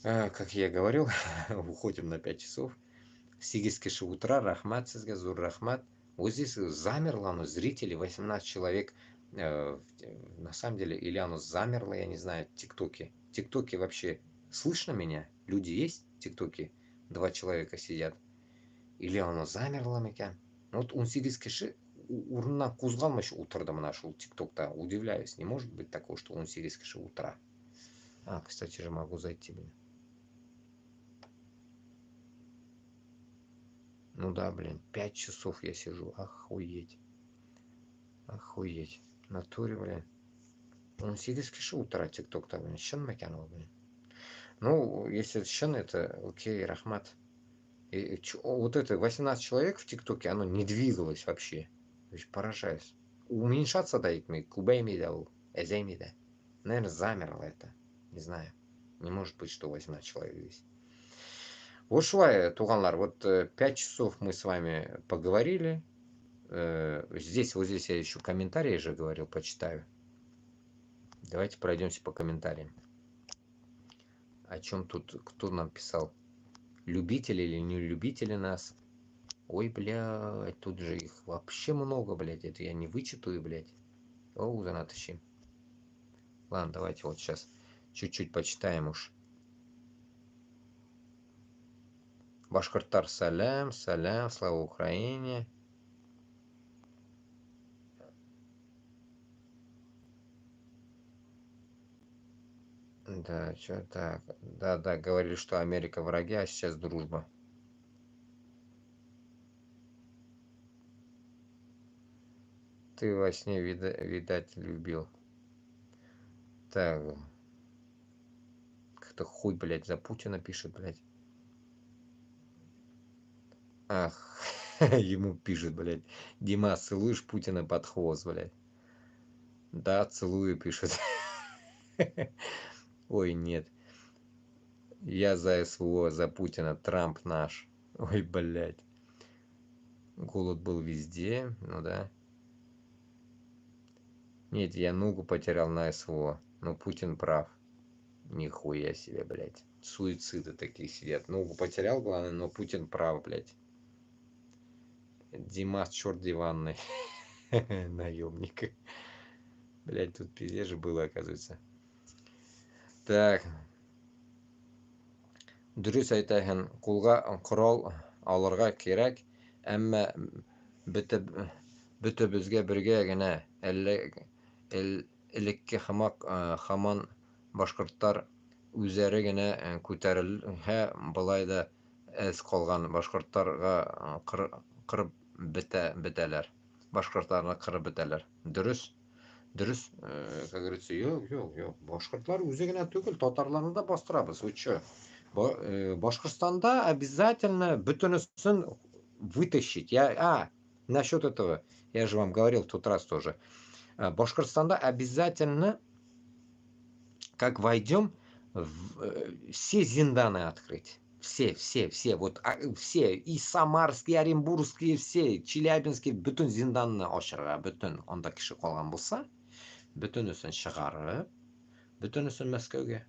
я. Как я говорил, уходим на 5 часов. Сигискиши утра, рахмат, зур рахмат. Вот здесь замерло оно, зрители, 18 человек. На самом деле, или оно замерло, я не знаю, тиктоки. Тиктоки вообще, слышно меня? Люди есть в тиктоке? 2 человека сидят. Или оно замерло, мекан? Вот 18 киши урнына қозғалмай отырды мына шул тиктокта. Удивляюсь, не может быть такого, что 18 киши утра. Кстати же, могу зайти, блин. Ну да, блин, 5 часов я сижу. Охуеть. Охуеть. В натуре, блин. 18 киши утра тиктокта, блин. Шын мекан, блин. Ну, если шын, это окей, рахмат. И вот это 18 человек в ТикТоке, оно не двигалось вообще. То есть поражаюсь. Уменьшаться дает мне, кубейми дал, эзейми да. Наверное, замерло это. Не знаю. Не может быть, что 18 человек здесь. Вот шулай, туганлар, вот 5 часов мы с вами поговорили. Здесь, вот здесь я еще комментарии же говорил, почитаю. Давайте пройдемся по комментариям. О чем тут, кто нам писал? Любители или не любители нас. Ой, блядь, тут же их вообще много, блядь. Это я не вычитаю, блядь. О, занатащим. Ладно, давайте вот сейчас чуть-чуть почитаем уж. Башкортар салям, салям, слава Украине. Да, что так? Да, говорили, что Америка враги, а сейчас дружба. Ты во сне, видать, любил. Так. Кто хуй, блядь, за Путина пишет, блядь. Ах, ему пишет, блядь. Дима, целуешь Путина под хвост, блядь. Да, целую, пишет. Ой, нет. Я за СВО, за Путина, Трамп наш. Ой, блядь. Голод был везде, ну да. Нет, я ногу потерял на СВО. Но Путин прав. Нихуя себе, блядь. Суициды такие сидят. Ногу потерял, главное, но Путин прав, блядь. Димас, черт диванный. Наемник. Блядь, тут пиздец же было, оказывается. Так. Дөрес әйтәһең, кулга корал алырга кирәк, әмма бөтәбезгә бергә генә элекке хаман башкортлар үзләре генә күтәрелһә, болай да әз калган башкортларга кырып бетәләр. Башкортларны кырып бетәләр. Дөрес, как говорится, yok. Башкортлар үзе генә түгел, татарларны да бастырабыз. Вы чё? Башкортостанда обязательно бетонусын вытащить. Насчет этого, я же вам говорил в тот раз тоже. Башкортостанда обязательно, как войдем, все зинданы открыть. Все. Вот все. И самарские, и оренбургские, все. Челябинские, бүтін зинданны ашырға. Бүтін онда кіші қалған болса, бүтінісін шығарып, бүтінісін Мәскеуге.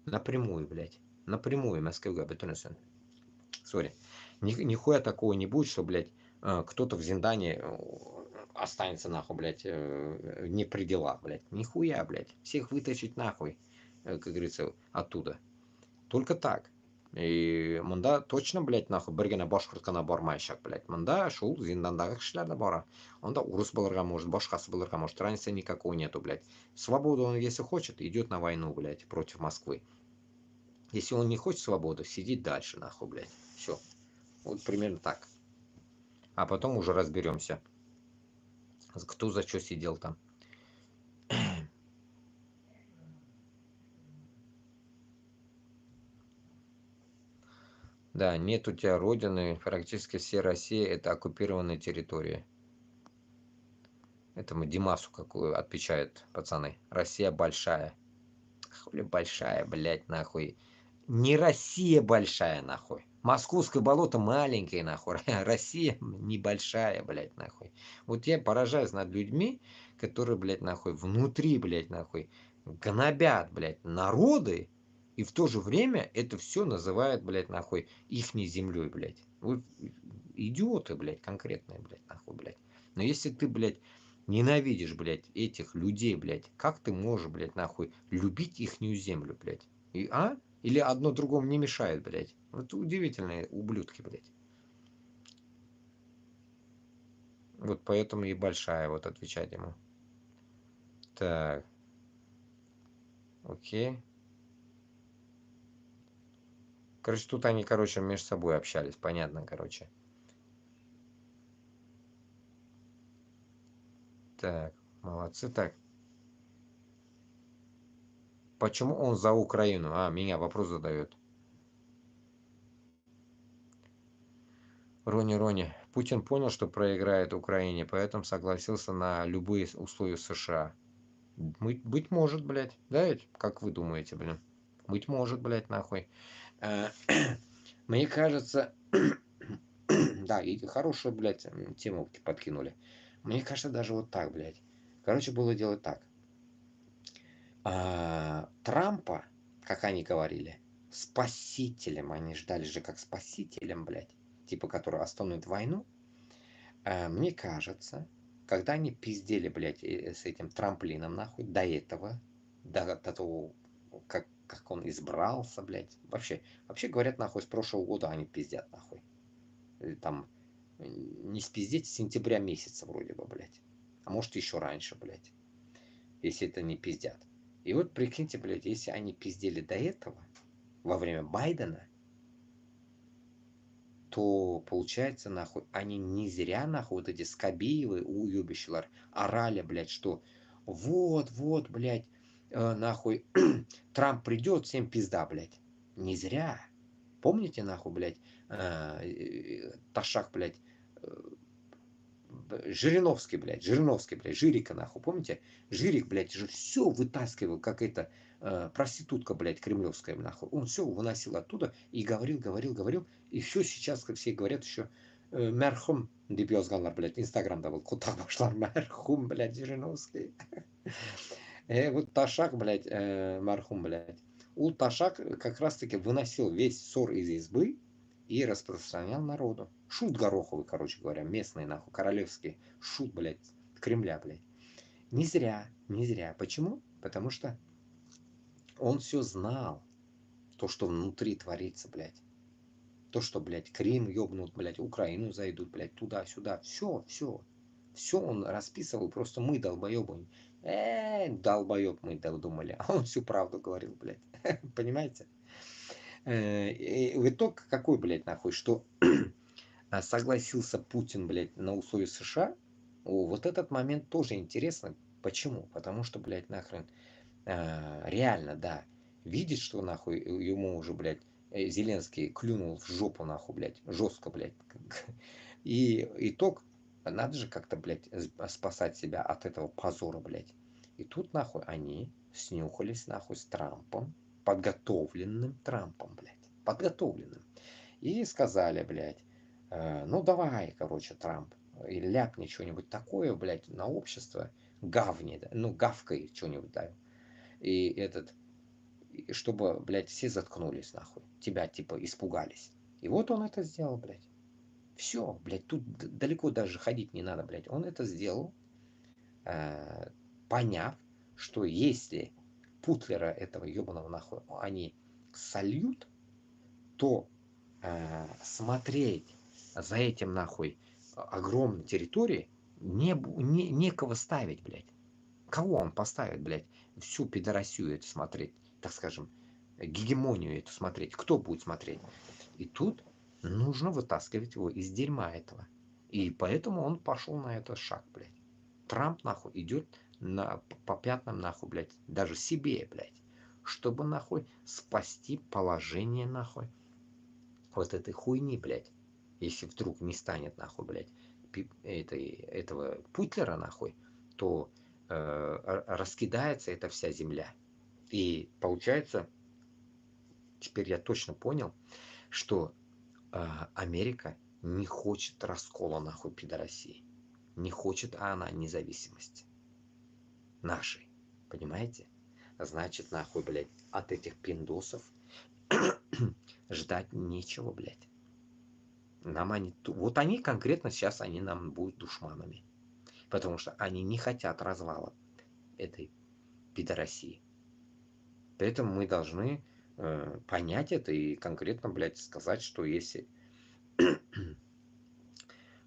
Напрямую, блядь. Напрямую Москве бетонусын. Сори. Нихуя такого не будет, что, блядь, кто-то в Зиндане останется, нахуй, блядь, не при делах, блядь. Нихуя, блядь. Всех вытащить нахуй, как говорится, оттуда. Только так. И мында точно, блядь, нахуй, бергене башкорткана бармайшак, блядь. Мында шул Зиндандагы кишләр да бара. Онда урыс булырга может, башкасы булырга может. Разницы никакого нету, блядь. Свободу он, если хочет, идет на войну, блядь, против Москвы. Если он не хочет свободы, сидит дальше, нахуй, блядь. Все. Вот примерно так. А потом уже разберемся, кто за что сидел там. Да, нет у тебя родины. Практически все Россия — это оккупированная территория. Это мы Димасу какую отвечают, пацаны. Россия большая. Хули большая, блядь, нахуй. Не Россия большая, нахуй. Московское болото маленькое, нахуй. Россия небольшая, блядь, нахуй. Вот я поражаюсь над людьми, которые, блядь, нахуй, внутри, блядь, нахуй, гнобят, блядь, народы, и в то же время это все называют, блядь, нахуй, ихней землей, блядь. Вот идиоты, блядь, конкретные, блядь, нахуй, блядь. Но если ты, блядь, ненавидишь, блядь, этих людей, блядь, как ты можешь, блядь, нахуй, любить ихнюю землю, блядь? Или одно другому не мешает, блядь? Вот удивительные ублюдки, блядь. Вот поэтому и большая, вот отвечать ему. Так. Окей. Короче, тут они, между собой общались, понятно, короче. Так, молодцы, так. Почему он за Украину? Меня вопрос задает. Рони. Путин понял, что проиграет Украине, поэтому согласился на любые условия США. Быть может, блядь. Да ведь? Как вы думаете, блин? Быть может, блядь, нахуй. Мне кажется... Да, и хорошую, блядь, тему подкинули. Мне кажется, даже вот так, блядь. Короче, было делать так. Трампа, как они говорили, спасителем, они ждали же как спасителем, блядь, типа, который остановит войну. Мне кажется, когда они пиздели, блядь, с этим трамплином, нахуй, до этого, до того, как он избрался, блядь, вообще говорят, нахуй, с прошлого года они пиздят, нахуй. Там, не спиздеть, с сентября месяца вроде бы, блядь. А может еще раньше, блядь, если это не пиздят. И вот прикиньте, блядь, если они пиздели до этого, во время Байдена, то получается, нахуй, они не зря, нахуй, вот эти Скабеевы, уебищелар, орали, блядь, что вот, блядь, нахуй, Трамп придет, всем пизда, блядь. Не зря. Помните, нахуй, блядь, Ташак, блядь, Жириновский, блядь, Жирика, нахуй, помните? Жирик, блядь, же все вытаскивал, как эта проститутка, блядь, кремлевская, нахуй. Он все выносил оттуда и говорил, и все сейчас, как все говорят, еще Мәрхүм деп язганлар, блядь, Инстаграмда был. Куда пошлар, мәрхүм, блядь, Жириновский. Вот Ташак, блядь, мәрхүм, блядь. У Ташак как раз-таки выносил весь ссор из избы и распространял народу. Шут гороховый, короче говоря, местный, нахуй, королевский. Шут, блядь, Кремля, блядь. Не зря, не зря. Почему? Потому что он все знал, то, что внутри творится, блядь. То, что, блядь, Крым ёбнут, блядь, Украину зайдут, блядь, туда-сюда. Все он расписывал, просто мы, долбоёбы, долбоёб мы думали. А он всю правду говорил, блядь. Понимаете? И в итог какой, блядь, нахуй, что согласился Путин, блядь, на условия США. Вот этот момент тоже интересно. Почему? Потому что, блядь, нахрен, реально, да, видит, что нахуй ему уже, блядь, Зеленский клюнул в жопу, нахуй, блядь, жестко, блядь. И итог, надо же как-то, блядь, спасать себя от этого позора, блядь. И тут, нахуй, они снюхались, нахуй, с Трампом, подготовленным Трампом, блядь, подготовленным. И сказали, блядь, ну давай, короче, Трамп, и ляпни что-нибудь такое, блядь, на общество, гавни, да, ну гавкай что-нибудь, да. И этот, чтобы, блядь, все заткнулись, нахуй. Тебя, типа, испугались. И вот он это сделал, блядь. Все, блядь, тут далеко даже ходить не надо, блядь. Он это сделал, поняв, что если Путлера этого ебаного, нахуй, они сольют, то смотреть за этим, нахуй, огромной территорией некого ставить, блядь. Кого он поставит, блядь, всю пидорасию это смотреть, так скажем, гегемонию эту смотреть? Кто будет смотреть? И тут нужно вытаскивать его из дерьма этого. И поэтому он пошел на этот шаг, блядь. Трамп, нахуй, идет по пятнам, нахуй, блядь, даже себе, блядь, чтобы, нахуй, спасти положение, нахуй, вот этой хуйни, блядь. Если вдруг не станет, нахуй, блядь, этого Путлера, нахуй, то раскидается эта вся земля. И получается, теперь я точно понял, что Америка не хочет раскола, нахуй, пидорасии. Не хочет она независимости нашей. Понимаете? Значит, нахуй, блядь, от этих пиндосов ждать нечего, блядь. Нам они, вот они конкретно сейчас, они нам будут душманами. Потому что они не хотят развала этой пидорасии. Поэтому мы должны понять это и конкретно, блядь, сказать, что если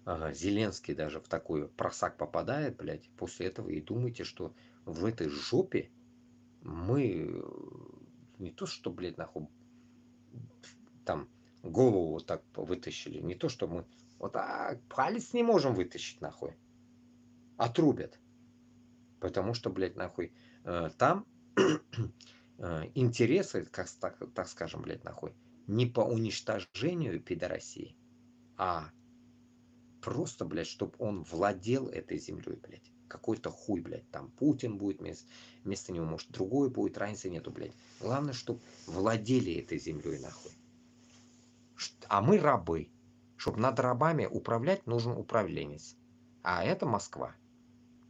Зеленский даже в такой просак попадает, блядь, после этого и думайте, что в этой жопе мы не то, что, блядь, нахуй, там голову вот так вытащили, не то, что мы вот так палец не можем вытащить, нахуй, отрубят. Потому что, блядь, нахуй, там интересы, как, так скажем, блядь, нахуй, не по уничтожению пидорасии, а просто, блядь, чтобы он владел этой землей, блядь. Какой-то хуй, блядь, там Путин будет вместо него, может, другой будет, разницы нету, блядь. Главное, чтобы владели этой землей, нахуй. А мы рабы. Чтобы над рабами управлять, нужен управленец. А это Москва.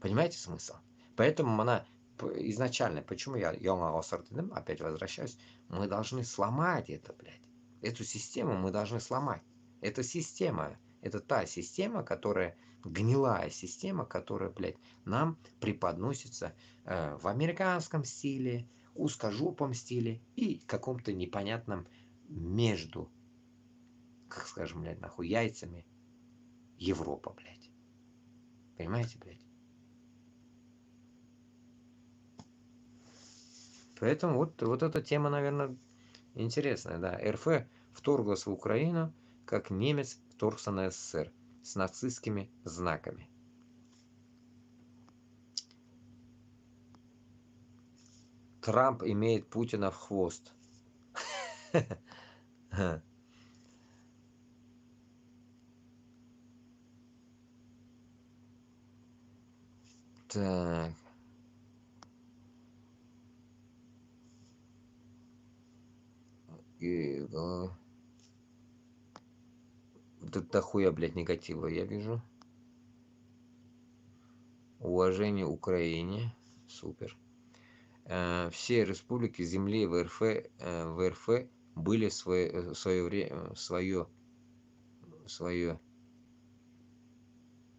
Понимаете смысл? Поэтому она изначально, почему я опять возвращаюсь, мы должны сломать это, блядь. Эту систему мы должны сломать. Эта система, это та система, которая, гнилая система, которая, блядь, нам преподносится в американском стиле, узкожопом стиле и каком-то непонятном между, как скажем, блядь, нахуй, яйцами Европа, блядь. Понимаете, блядь? Поэтому вот эта тема, наверное, интересная, да. РФ вторглась в Украину, как немец вторгся на СССР с нацистскими знаками. Трамп имеет Путина в хвост. Так. Тут дохуя, блядь, негатива я вижу. Уважение Украине. Супер. Все республики земли в РФ были в свое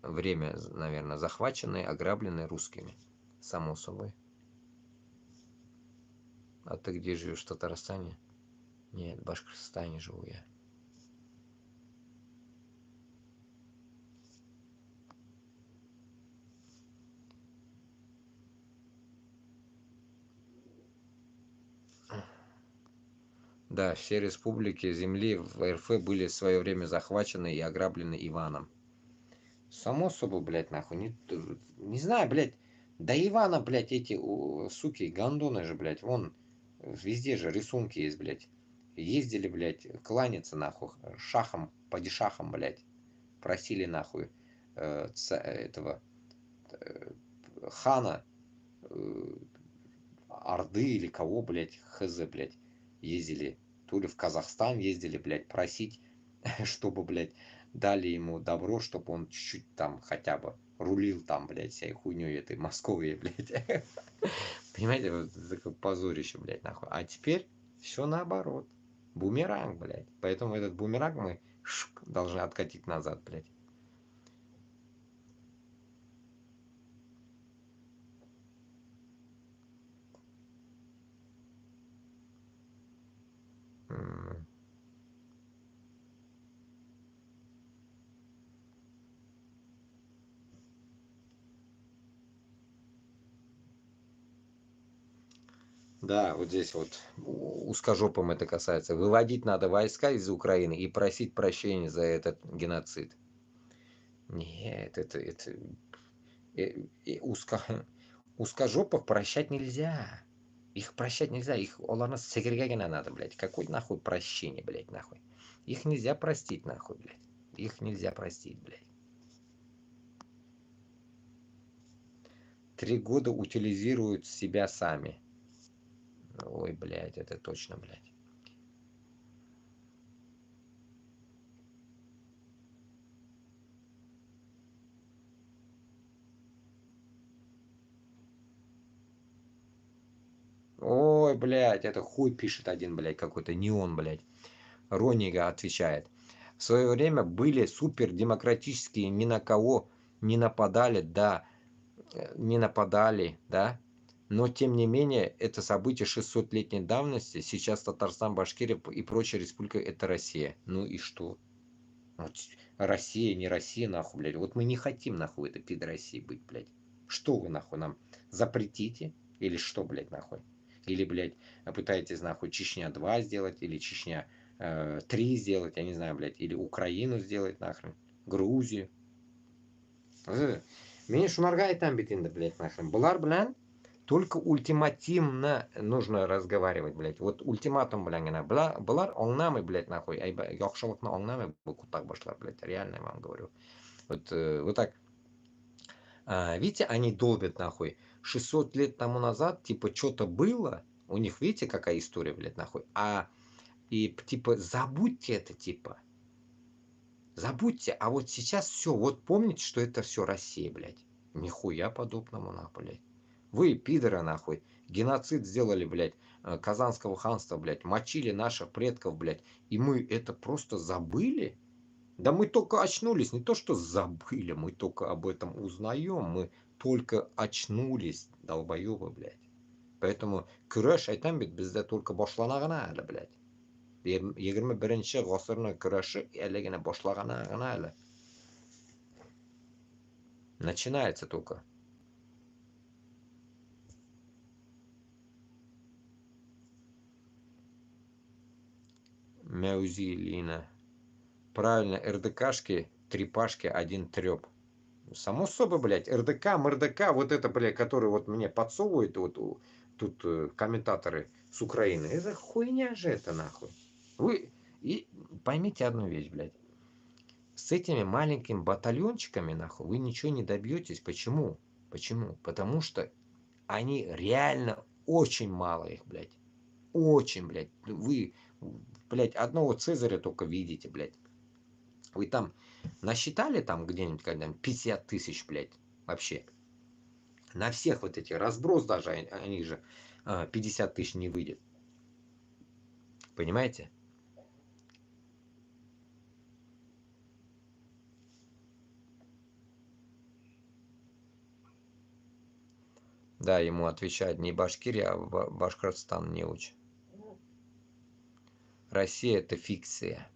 время, наверное, захвачены, ограблены русскими. Само собой. А ты где живешь? В Татарстане? Нет, в Башкортостане живу я. Да, все республики земли в РФ были в свое время захвачены и ограблены Иваном. Само собой, блядь, нахуй. Не знаю, блядь. Да Ивана, блядь, эти суки, гондоны же, блядь, вон, везде же рисунки есть, блядь. Ездили, блядь, кланяться, нахуй, шахом, падишахом, блядь. Просили, нахуй, этого хана, Орды или кого, блядь, хз, блядь, ездили. То ли в Казахстан ездили, блядь, просить, чтобы, блядь, дали ему добро, чтобы он чуть-чуть там хотя бы рулил там, блядь, всей хуйней этой Москвы, блядь. Понимаете, вот такое позорище, блядь, нахуй. А теперь все наоборот. Бумеранг, блядь. Поэтому этот бумеранг мы должны откатить назад, блядь. Да, вот здесь вот узкожопым это касается. Выводить надо войска из Украины и просить прощения за этот геноцид. Нет, узкожопых прощать нельзя. Их прощать нельзя. Их оларна сегрегагена надо, блядь. Какой нахуй прощение, блядь, нахуй. Их нельзя простить, нахуй, блядь. Их нельзя простить, блядь. 3 года утилизируют себя сами. Ой, блядь, это точно, блядь. Ой, блядь, это хуй пишет один, блядь, какой-то неон, блядь. Ронига отвечает. В свое время были супер демократические, ни на кого не нападали, да, не нападали, да. Но, тем не менее, это событие 600-летней давности. Сейчас Татарстан, Башкирия и прочая республика – это Россия. Ну и что? Вот Россия, не Россия, нахуй, блядь. Вот мы не хотим, нахуй, это пидорасии быть, блядь. Что вы, нахуй, нам запретите? Или что, блядь, нахуй? Или, блядь, пытаетесь, нахуй, Чечня 2 сделать, или Чечня 3 сделать, я не знаю, блядь, или Украину сделать, нахрен, Грузию. Меня шунаргай там битинда, блядь, нахрен. Булар, блядь, только ультимативно нужно разговаривать, блядь. Вот ультиматум, блядь, булар оңнамы, блядь, нахуй. Яхшылыкны оңнамы, кутак башлар, блядь, реально я вам говорю. Вот, вот так. Видите, они долбят, нахуй. 600 лет тому назад, типа, что-то было. У них, видите, какая история, блядь, нахуй. И, типа, забудьте это, типа. Забудьте. А вот сейчас все. Вот помните, что это все Россия, блядь. Нихуя подобному, нахуй, блядь. Вы, пидоры, нахуй. Геноцид сделали, блядь. Казанского ханства, блядь. Мочили наших предков, блядь. И мы это просто забыли? Да мы только очнулись, не то что забыли, мы только об этом узнаем, мы только очнулись, долбоебы, блядь. Поэтому күрәш айтам бит бездә только башлана гына әле, блядь. 21-нче гасырның көрәше әле генә башлаганы гына әле. Начинается только. Мяузилина. Правильно, РДКшки, трепашки, один треп. Само собой, блядь, РДК, МРДК, вот это, блядь, который вот мне подсовывает, вот тут комментаторы с Украины. Это хуйня же это, нахуй. Вы и поймите одну вещь, блядь. С этими маленькими батальончиками, нахуй, вы ничего не добьетесь. Почему? Почему? Потому что они реально очень мало их, блядь. Очень, блядь. Вы, блядь, одного Цезаря только видите, блядь. Вы там насчитали там где-нибудь когда-нибудь 50 тысяч, блядь, вообще? На всех вот эти разброс даже, они же 50 тысяч не выйдет. Понимаете? Да, ему отвечают не Башкирия, а Башкортостан не очень. Россия это фикция.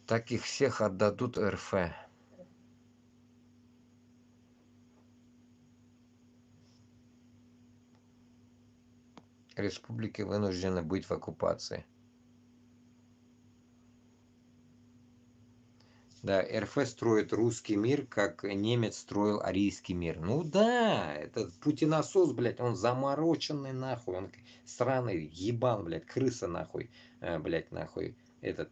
Так их всех отдадут РФ. Республики вынуждены быть в оккупации. Да, РФ строит русский мир, как немец строил арийский мир. Ну да, этот путиносос, блядь, он замороченный нахуй, он сраный, ебан, блядь, крыса нахуй, блядь, нахуй, этот,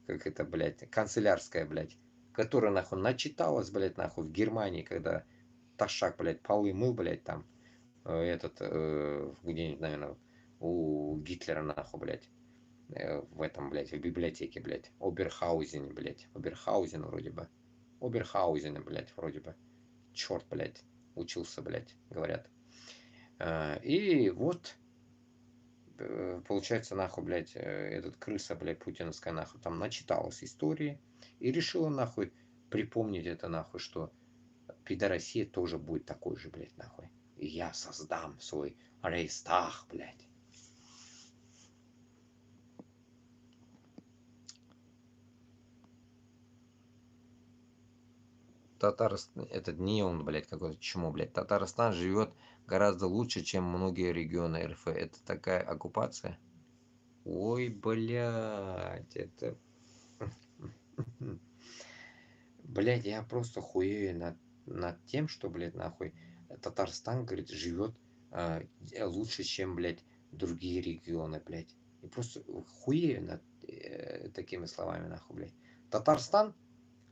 как это, блядь, канцелярская, блядь, которая, нахуй, начиталась, блядь, нахуй, в Германии, когда Ташак, блядь, полы мыл, блядь, там, этот, где-нибудь, наверное, у Гитлера, нахуй, блядь. В этом, блядь, в библиотеке, блядь, Оберхаузене, блядь, Оберхаузен вроде бы, Оберхаузене, блядь, вроде бы, черт, блядь, учился, блядь, говорят. И вот, получается, нахуй, блядь, этот крыса, блядь, путиновская, нахуй, там начиталась истории и решила, нахуй, припомнить это, нахуй, что пидорасия тоже будет такой же, блядь, нахуй. И я создам свой Рейхстаг, блядь. Татарстан, этот не он, блядь, какой-то чмо, блядь. Татарстан живет гораздо лучше, чем многие регионы РФ. Это такая оккупация. Ой, блядь, это... Блядь, я просто хуею над тем, что, блядь, нахуй, Татарстан, говорит, живет лучше, чем, блядь, другие регионы, блядь. И просто хуею над такими словами, нахуй, блядь. Татарстан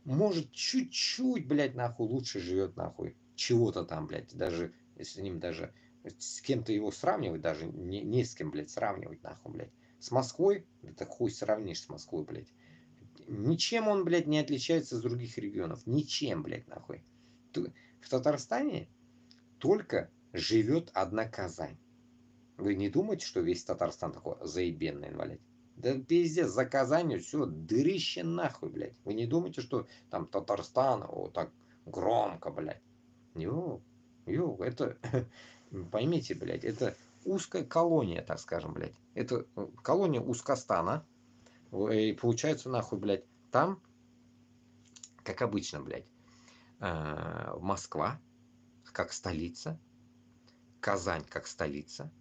может чуть-чуть, блядь, нахуй лучше живет, нахуй. Чего-то там, блядь, даже если с ним даже с кем-то его сравнивать, даже не с кем, блядь, сравнивать, нахуй, блядь. С Москвой, да так хуй сравнишь с Москвой, блядь. Ничем он, блядь, не отличается от других регионов. Ничем, блядь, нахуй. В Татарстане только живет одна Казань. Вы не думаете, что весь Татарстан такой заебенный, блядь? Да пиздец, за Казанью все дырище нахуй, блядь. Вы не думаете, что там Татарстан, вот так громко, блядь. Это, поймите, блядь, это узкая колония, так скажем, блядь. Это колония Узкостана. И получается, нахуй, блядь, там, как обычно, блядь, Москва, как столица, Казань, как столица,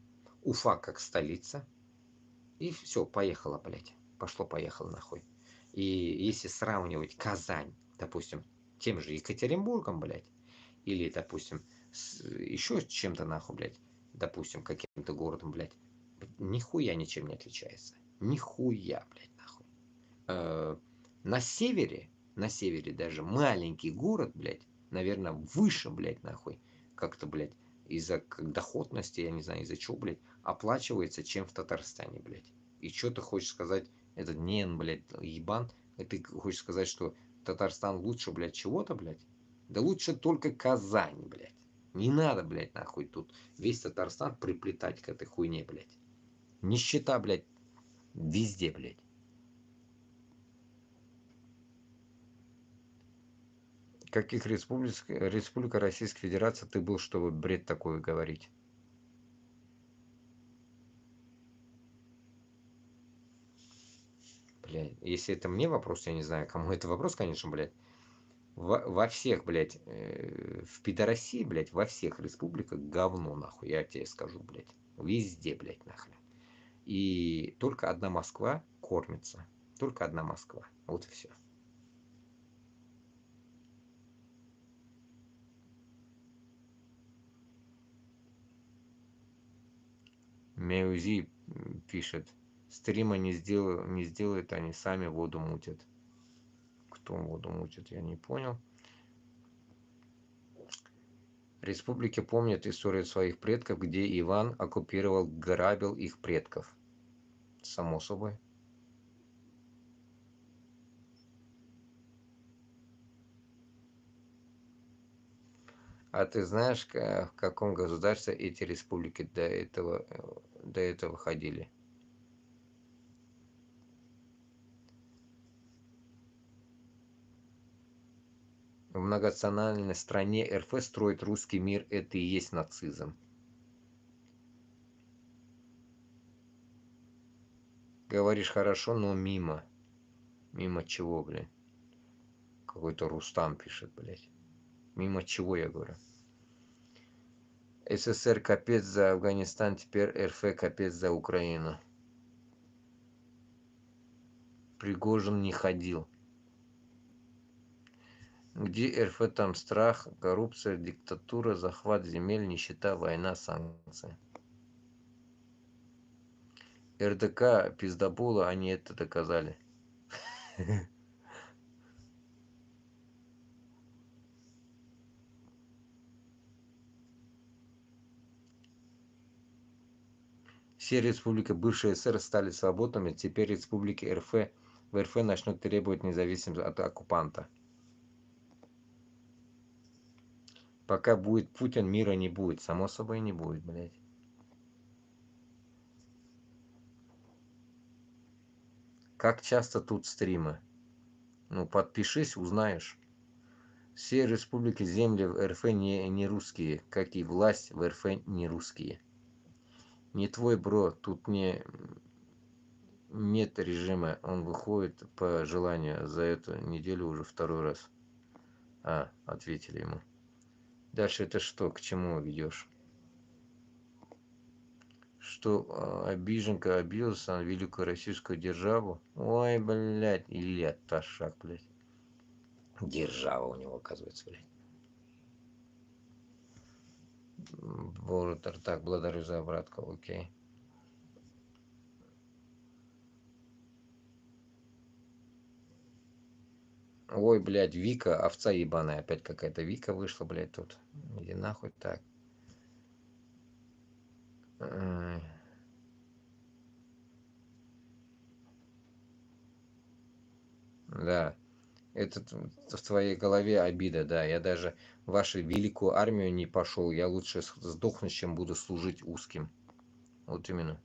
Уфа, как столица, и все, поехала, блядь. Пошло-поехало, нахуй. И если сравнивать Казань, допустим, тем же Екатеринбургом, блядь, или, допустим, еще с чем-то, нахуй, блядь, допустим, каким-то городом, блядь, нихуя ничем не отличается. Нихуя, блядь, нахуй. На севере даже маленький город, блядь, наверное, выше, блядь, нахуй, как-то, блядь, из-за доходности, я не знаю, из-за чего, блядь, оплачивается, чем в Татарстане, блядь. И что ты хочешь сказать, этот нен, блядь, ебан, и ты хочешь сказать, что Татарстан лучше, блядь, чего-то, блядь? Да лучше только Казань, блядь. Не надо, блядь, нахуй тут весь Татарстан приплетать к этой хуйне, блядь. Нищета, блядь, везде, блядь. Каких республика Российской Федерации ты был, чтобы бред такой говорить? Блядь, если это мне вопрос, я не знаю, кому это вопрос, конечно, блядь. Во всех, блядь, в пидорасии, блядь, во всех республиках говно, нахуй, я тебе скажу, блядь. Везде, блядь, нахуй. И только одна Москва кормится. Только одна Москва. Вот и все. Меузи пишет. Стрима не сделают, они сами воду мутят. Кто воду мутит, я не понял. Республики помнят историю своих предков, где Иван оккупировал, грабил их предков. Само собой. А ты знаешь, в каком государстве эти республики до этого ходили? В многонациональной стране РФ строит русский мир, это и есть нацизм. Говоришь хорошо, но мимо. Мимо чего, блин? Какой-то Рустам пишет, блядь. Мимо чего, я говорю? СССР капец за Афганистан, теперь РФ капец за Украину. Пригожин не ходил. Где РФ, там страх, коррупция, диктатура, захват земель, нищета, война, санкции. РДК, пиздобола, они это доказали. Все республики бывшей СССР стали свободными, теперь республики в РФ начнут требовать независимости от оккупанта. Пока будет Путин, мира не будет. Само собой не будет, блядь. Как часто тут стримы? Ну, подпишись, узнаешь. Все республики, земли в РФ не русские, как и власть в РФ не русские. Не твой, бро, тут нет режима, он выходит по желанию. За эту неделю уже второй раз. Ответили ему. Дальше это что, к чему ведешь? Что обиженка обиделся на великую российскую державу? Ой, блядь, Илья Ташак, блядь. Держава у него, оказывается, блядь. Вот так, благодарю за обратку, окей. Ой, блядь, Вика, овца ебаная, опять какая-то Вика вышла, блядь, тут. Иди нахуй так. Да, это в твоей голове обида, да. Я даже в вашу великую армию не пошел. Я лучше сдохну, чем буду служить узким. Вот именно.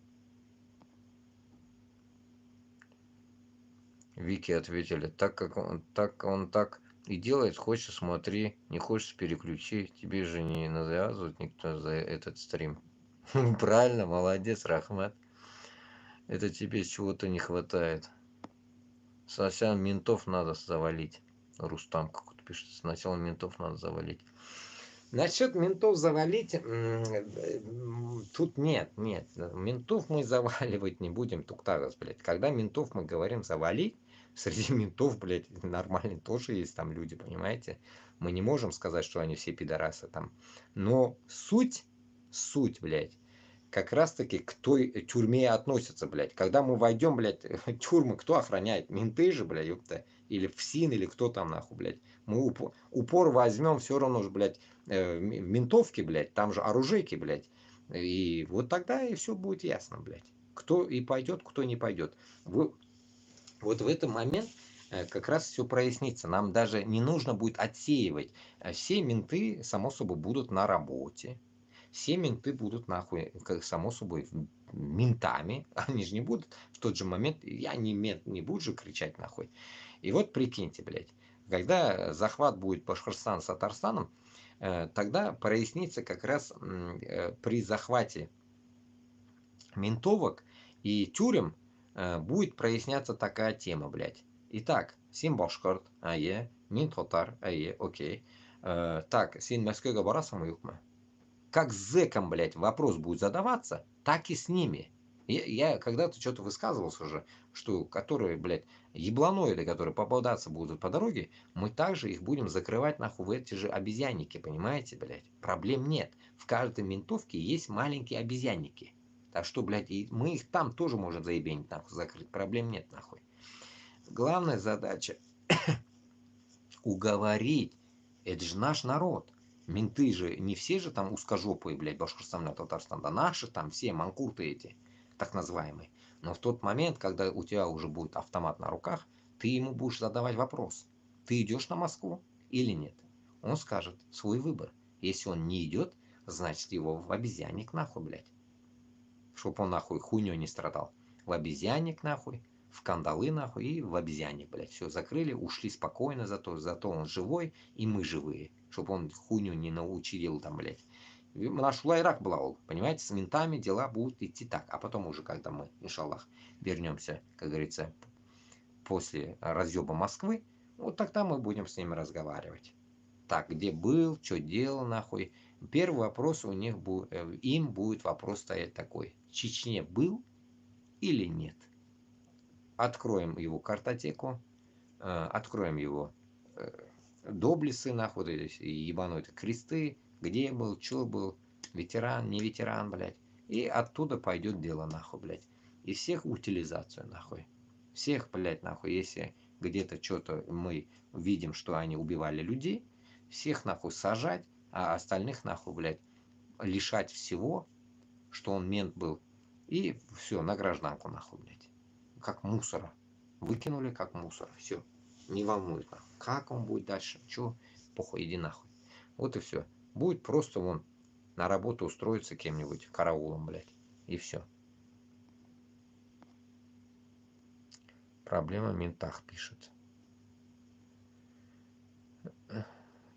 Вики ответили, так он так и делает, хочешь смотри, не хочешь переключи, тебе же не навязывает никто за этот стрим. Правильно, молодец, Рахмат. Это тебе чего-то не хватает. Сначала ментов надо завалить. Рустам какой-то пишет, сначала ментов надо завалить. Насчет ментов завалить, тут нет. Ментов мы заваливать не будем, туктагас, блядь. Когда ментов мы говорим завалить, среди ментов, блядь, нормально тоже есть там люди, понимаете? Мы не можем сказать, что они все пидорасы там. Но суть, блядь, как раз таки к той тюрьме относится, блядь. Когда мы войдем, блядь, тюрьмы, кто охраняет? Менты же, блядь, ёпта. Или ФСИН, или кто там, нахуй, блядь. Мы упор возьмем, все равно же, блядь, ментовки, блядь, там же оружейки, блядь. И вот тогда и все будет ясно, блядь. Кто и пойдет, кто не пойдет. Вот в этот момент как раз все прояснится. Нам даже не нужно будет отсеивать. Все менты, само собой, будут на работе. Все менты будут, нахуй, как само собой, ментами. Они же не будут в тот же момент, я не мент, не буду же кричать, нахуй. И вот прикиньте, блядь, когда захват будет Башкортостана с Татарстаном, тогда прояснится как раз при захвате ментовок и тюрем будет проясняться такая тема, блядь. Итак, син башкорт, мин татар, окей. Так, син Москвега барасамы юкма. Как с зэком, блядь, вопрос будет задаваться, так и с ними. Я когда-то что-то высказывался уже, что которые, блядь, ебланоиды, которые попадаться будут по дороге, мы также их будем закрывать нахуй в эти же обезьянники, понимаете, блядь? Проблем нет. В каждой ментовке есть маленькие обезьянники. Так что, блядь, и мы их там тоже можем заебенить, нахуй, закрыть. Проблем нет, нахуй. Главная задача уговорить. Это же наш народ. Менты же, не все же там узкожопые, блядь, Башкортостан, Татарстан, да наши там все манкурты эти, так называемые. Но в тот момент, когда у тебя уже будет автомат на руках, ты ему будешь задавать вопрос. Ты идешь на Москву или нет? Он скажет свой выбор. Если он не идет, значит его в обезьянник нахуй, блядь. Чтоб он нахуй хуйней не страдал. В обезьянник нахуй, в кандалы нахуй и в обезьянник, блядь. Все, закрыли, ушли спокойно, зато он живой и мы живые. Чтоб он хуйню не научил там, блядь. Наш лайрак был, понимаете, с ментами дела будут идти так. А потом уже, когда мы, иншаллах, вернемся, как говорится, после разъеба Москвы, вот тогда мы будем с ними разговаривать. Так, где был, что делал, нахуй. Первый вопрос у них будет, им будет вопрос стоять такой. В Чечне был или нет? Откроем его картотеку, откроем его доблесы, нахуй, эти ебанутые кресты, где был, что был, ветеран, не ветеран, блядь. И оттуда пойдет дело, нахуй, блядь. И всех утилизацию, нахуй. Всех, блядь, нахуй, если где-то что-то мы видим, что они убивали людей, всех, нахуй, сажать, а остальных, нахуй, блядь, лишать всего, что он мент был. И все, на гражданку, нахуй, блядь. Как мусора. Выкинули как мусор. Все. Не волнует, нахуй. Как он будет дальше? Че? Похуй, иди нахуй. Вот и все. Будет просто вон на работу устроиться кем-нибудь караулом, блядь. И все. Проблема в ментах, пишет.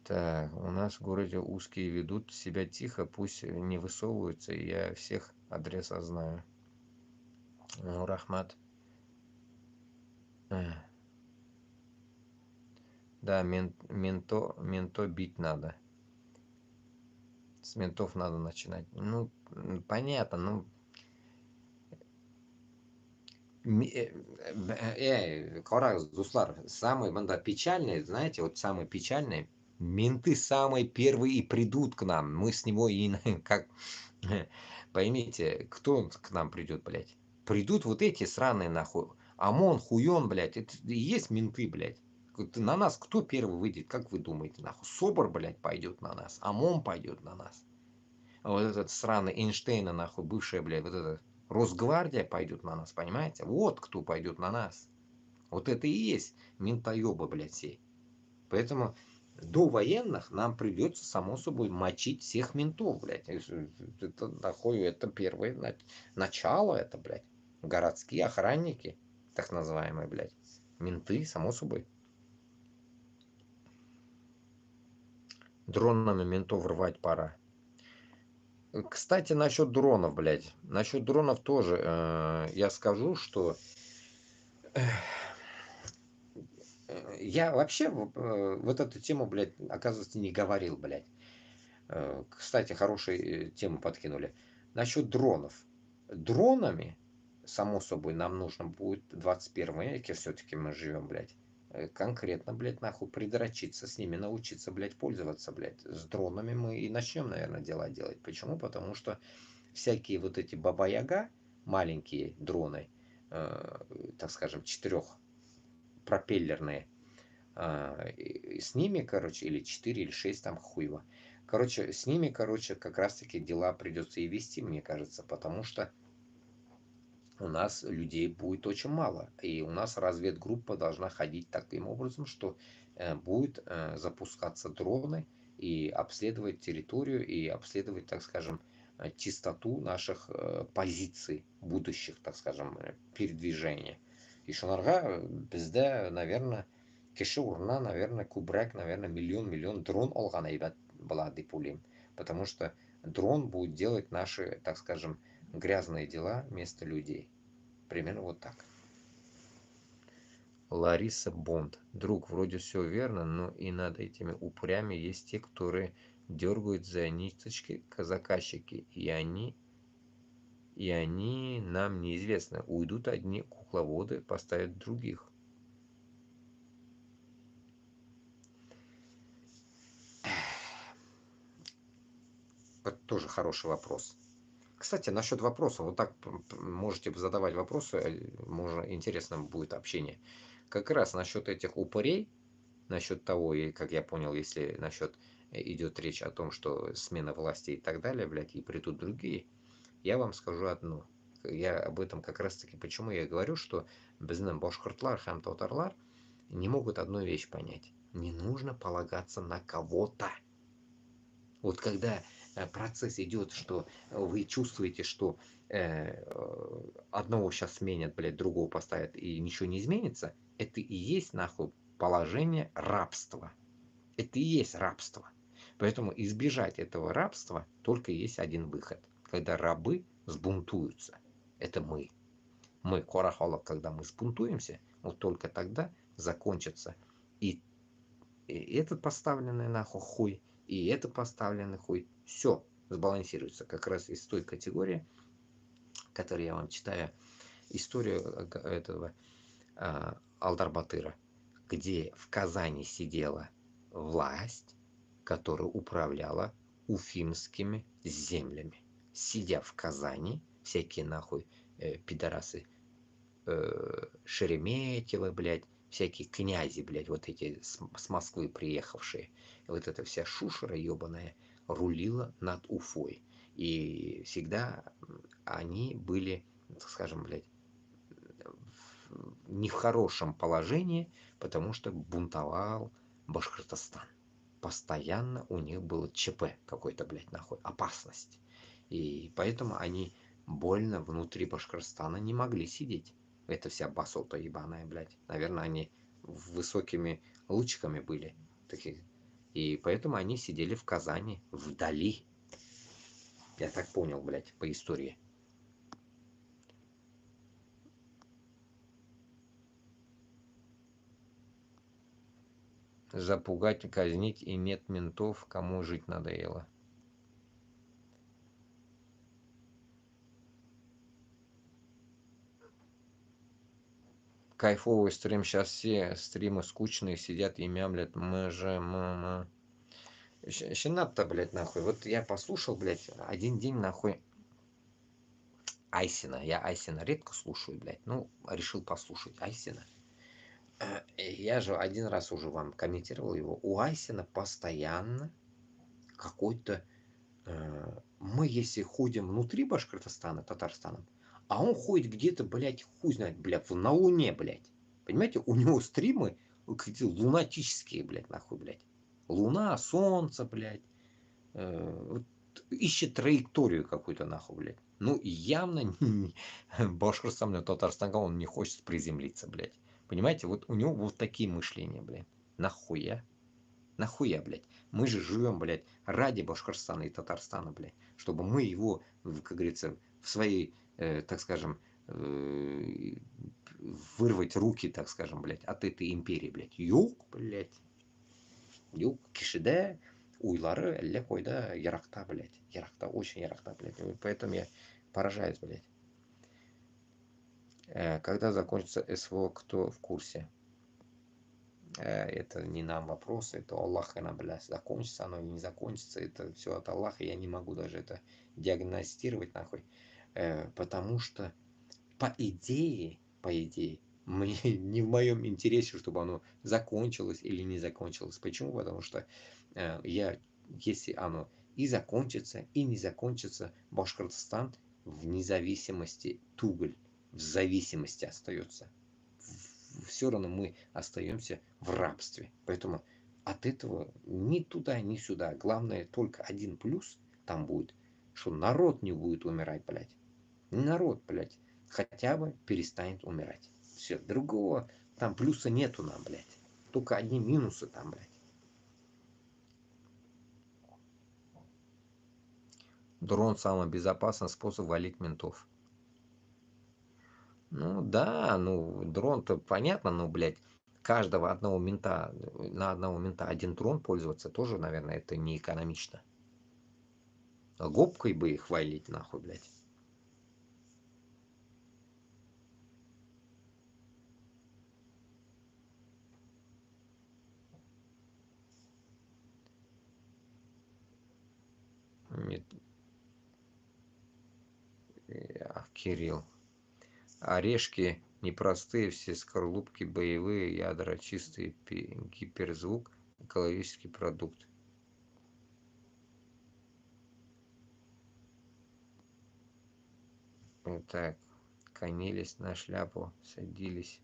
Так, у нас в городе узкие ведут себя тихо, пусть не высовываются, я всех адреса знаю. Ну, Рахмат. Да, менто бить надо. С ментов надо начинать. Ну, понятно, ну... Корак, Зуслар, самые печальные, знаете, вот самые печальные, менты самые первые и придут к нам. Мы с него и как... Поймите, кто к нам придет, блядь? Придут вот эти сраные нахуй. ОМОН, хуён, блядь, это и есть менты, блядь. На нас кто первый выйдет, как вы думаете, нахуй? СОБР, блядь, пойдет на нас, ОМОН пойдет на нас. А вот этот сраный Эйнштейна, нахуй, бывшая, блядь, вот этот Росгвардия пойдет на нас, понимаете? Вот кто пойдет на нас. Вот это и есть ментоёбы, блядь, все. Поэтому до военных нам придется, само собой, мочить всех ментов, блядь. Это, нахуй, это первое начало, это, блядь. Городские охранники, так называемые, блядь. Менты, само собой. Дронами ментов рвать пора. Кстати, насчет дронов, блядь. Насчет дронов тоже я скажу, что я вообще вот эту тему, блядь, оказывается, не говорил, блядь. Кстати, хорошую тему подкинули. Насчет дронов. Дронами, само собой, нам нужно будет в 21 веке, все-таки мы живем, блядь, конкретно, блядь, нахуй придрочиться с ними, научиться, блядь, пользоваться, блядь. С дронами мы и начнем, наверное, дела делать. Почему? Потому что всякие вот эти баба-яга, маленькие дроны, так скажем, 4-пропеллерные, с ними, короче, или 4, или 6, там хуево. Короче, с ними, короче, как раз-таки дела придется и вести, мне кажется, потому что у нас людей будет очень мало. И у нас разведгруппа должна ходить таким образом, что будет запускаться дроны и обследовать территорию, и обследовать, так скажем, чистоту наших позиций будущих, так скажем, передвижения. И шунарга, безде, наверное, кеше урна, наверное, кубрак, наверное, миллион дрон алган айбат была депулим. Потому что дрон будет делать наши, так скажем, грязные дела вместо людей. Примерно вот так. Лариса Бонд. Друг, вроде все верно, но и над этими упрями есть те, которые дергают за ниточки заказчики. И они нам неизвестны. Уйдут одни кукловоды, поставят других. Это тоже хороший вопрос. Кстати, насчет вопросов, вот так можете задавать вопросы, можно, интересно будет общение. Как раз насчет этих упырей, насчет того, и как я понял, если насчет идет речь о том, что смена власти и так далее, блядь, и придут другие, я вам скажу одно. Я об этом как раз таки, почему я говорю, что безнем башкортлар, хам татарлар не могут одну вещь понять. Не нужно полагаться на кого-то. Вот когда процесс идет, что вы чувствуете, что одного сейчас сменят, блядь, другого поставят, и ничего не изменится, это и есть, нахуй, положение рабства. Это и есть рабство. Поэтому избежать этого рабства только есть один выход. Когда рабы сбунтуются. Это мы. Мы, Корахолов, когда мы сбунтуемся, вот только тогда закончится и этот поставленный нахуй хуй, и это поставленный хуй. Все сбалансируется. Как раз из той категории, которую я вам читаю, историю этого Алдар Батыра, где в Казани сидела власть, которая управляла уфимскими землями. Сидя в Казани, всякие нахуй пидорасы, Шереметьево, блядь, всякие князи, блядь, вот эти с Москвы приехавшие, вот эта вся шушера ебаная рулила над Уфой. И всегда они были, так скажем, блядь, не в хорошем положении, потому что бунтовал Башкортостан. Постоянно у них было ЧП какой-то, блядь, нахуй, опасность. И поэтому они больно внутри Башкортостана не могли сидеть. Это вся басота ебаная, блядь. Наверное, они высокими лучиками были. Такие. И поэтому они сидели в Казани, вдали. Я так понял, блядь, по истории. Запугать, казнить, и нет ментов, кому жить надоело. Кайфовый стрим. Сейчас все стримы скучные, сидят и мямлят. Мы же, мама. Щенат-то, блядь, нахуй. Вот я послушал, блядь, один день, нахуй, Айсена. Я Айсена редко слушаю, блядь. Ну, решил послушать Айсена. Я же один раз уже вам комментировал его. У Айсена постоянно какой-то... мы, если ходим внутри Башкортостана, Татарстана, а он ходит где-то, блядь, хуй знает, блядь, на Луне, блядь. Понимаете, у него стримы какие-то лунатические, блядь, нахуй, блядь. Луна, солнце, блядь. Вот, ищет траекторию какую-то, нахуй, блядь. Ну, явно Башкортостан, Татарстан, он не хочет приземлиться, блядь. Понимаете, вот у него вот такие мышления, блядь. Нахуя? Нахуя, блядь? Мы же живем, блядь, ради Башкортостана и Татарстана, блядь. Чтобы мы его, как говорится, в своей, так скажем, вырвать руки, так скажем, блядь, от этой империи, блядь. Юг, блядь. Юг, кишиде, уйлары, әллә койда, яракта, блядь. Яракта, очень яракта, блядь. Поэтому я поражаюсь, блядь. Когда закончится СВО, кто в курсе? Это не нам вопрос, это Аллаха нам, блядь, закончится оно или не закончится, это все от Аллаха, я не могу даже это диагностировать, нахуй, потому что по идее, мне не в моем интересе, чтобы оно закончилось или не закончилось. Почему? Потому что если оно и закончится, и не закончится, Башкортостан в независимости Туголь, в зависимости остается. Все равно мы остаемся в рабстве. Поэтому от этого ни туда, ни сюда. Главное, только один плюс там будет, что народ не будет умирать, блядь. Народ, блядь, хотя бы перестанет умирать. Все, другого там плюса нету нам, блядь. Только одни минусы там, блядь. Дрон самый безопасный способ валить ментов. Ну да, ну дрон-то понятно, но, блядь, каждого одного мента, на одного мента один дрон пользоваться тоже, наверное, это не экономично. Губкой бы их валить, нахуй, блядь. Кирилл. Орешки непростые, все скорлупки боевые, ядра чистые, гиперзвук, экологический продукт. Так, конились на шляпу, садились.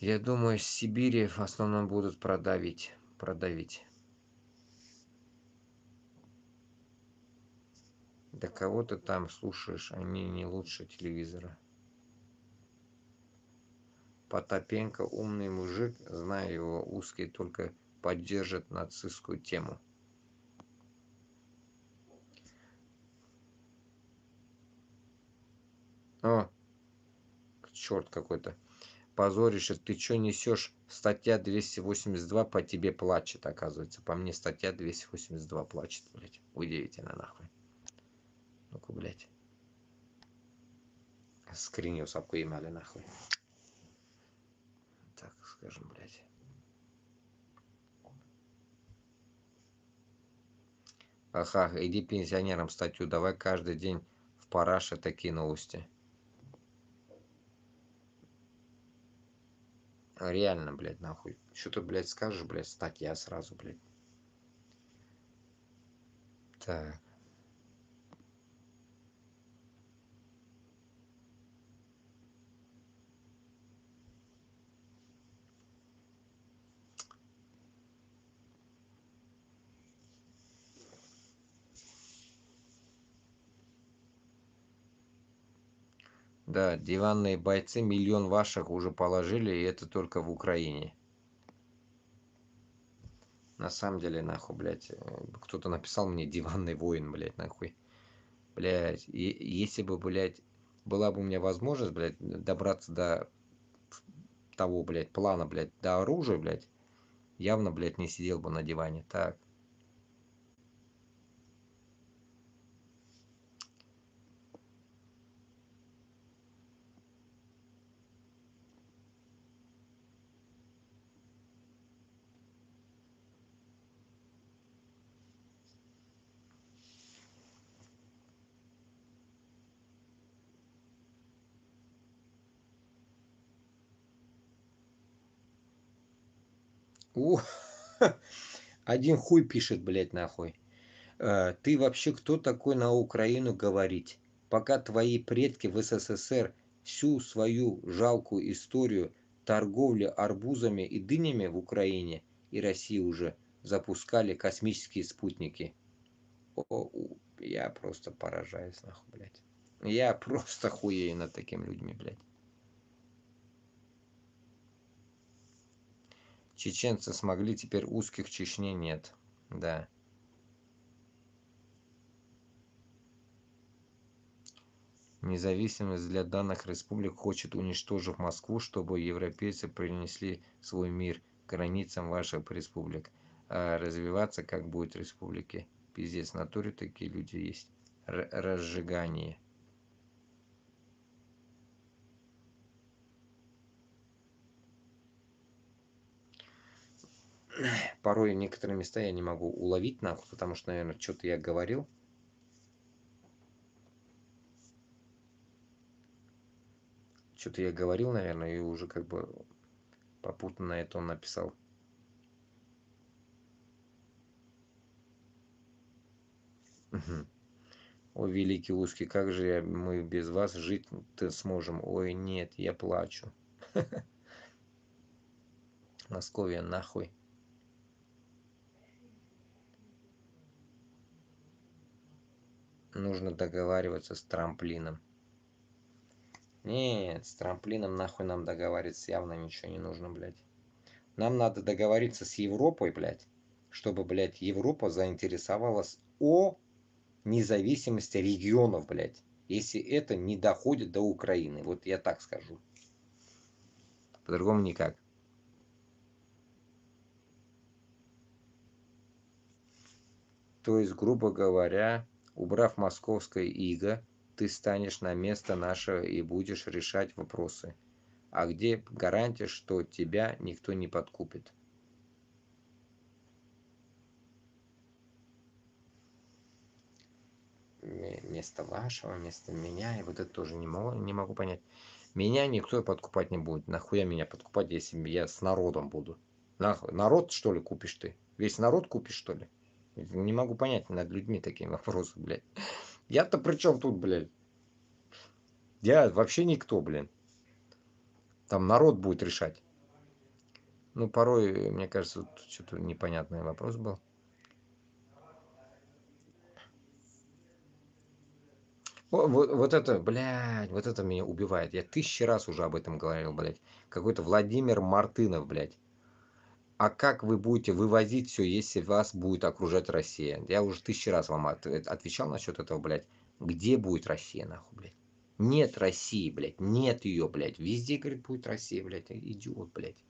Я думаю, с Сибири в основном будут продавить. Да кого ты там слушаешь, они не лучше телевизора. Потапенко умный мужик, знаю его, узкий только поддержит нацистскую тему. О, черт какой-то. Позорище, ты чё несешь? Статья 282 по тебе плачет, оказывается. По мне статья 282 плачет, блядь. Удивительно, нахуй. Ну-ка, блядь. Скринил сапку имали, нахуй. Так, скажем, блядь. Ага, иди пенсионерам статью давай каждый день в параше такие новости. Реально, блядь, нахуй. Что ты, блядь, скажешь, блядь, статья сразу, блядь. Так. Да, диванные бойцы, 1 миллион ваших уже положили, и это только в Украине. На самом деле, нахуй, блядь, кто-то написал мне диванный воин, блядь, нахуй. Блядь, и если бы, блядь, была бы у меня возможность, блядь, добраться до того, блядь, плана, блядь, до оружия, блядь, явно, блядь, не сидел бы на диване. Так. Один хуй пишет, блядь, нахуй. Ты вообще кто такой на Украину говорить? Пока твои предки в СССР всю свою жалкую историю торговли арбузами и дынями в Украине и России уже запускали космические спутники. Я просто поражаюсь, нахуй, блядь. Я просто хуею над такими людьми, блядь. Чеченцы смогли, теперь узких в Чечне нет. Да. Независимость для данных республик хочет уничтожить Москву, чтобы европейцы принесли свой мир к границам ваших республик. А развиваться как будет республики? Пиздец, в натуре такие люди есть. Разжигание. Порой некоторые места я не могу уловить, нахуй, потому что, наверное, что-то я говорил. Что-то я говорил, наверное, и уже как бы попутно на это он написал. Ой, великий узкий, как же мы без вас жить-то сможем? Ой, нет, я плачу. Московия, нахуй. Нужно договариваться с трамплином. Нет, с трамплином нахуй нам договариваться явно ничего не нужно, блядь. Нам надо договориться с Европой, блядь, чтобы, блядь, Европа заинтересовалась о независимости регионов, блядь, если это не доходит до Украины. Вот я так скажу. По-другому никак. То есть, грубо говоря, убрав московское иго, ты станешь на место нашего и будешь решать вопросы. А где гарантия, что тебя никто не подкупит? Вместо вашего, вместо меня, и вот это тоже не могу понять. Меня никто подкупать не будет. Нахуя меня подкупать, если я с народом буду? Нахуй, народ, что ли, купишь ты? Весь народ купишь, что ли? Не могу понять над людьми такие вопросы, блядь. Я-то при чем тут, блядь? Я вообще никто, блин. Там народ будет решать. Ну, порой, мне кажется, вот что-то непонятный вопрос был. Вот это, блядь, вот это меня убивает. Я 1000 раз уже об этом говорил, блядь. Какой-то Владимир Мартынов, блядь. А как вы будете вывозить все, если вас будет окружать Россия? Я уже 1000 раз вам отвечал насчет этого, блядь. Где будет Россия, нахуй, блядь? Нет России, блядь. Нет ее, блядь. Везде, говорит, будет Россия, блядь. Идиот, блядь.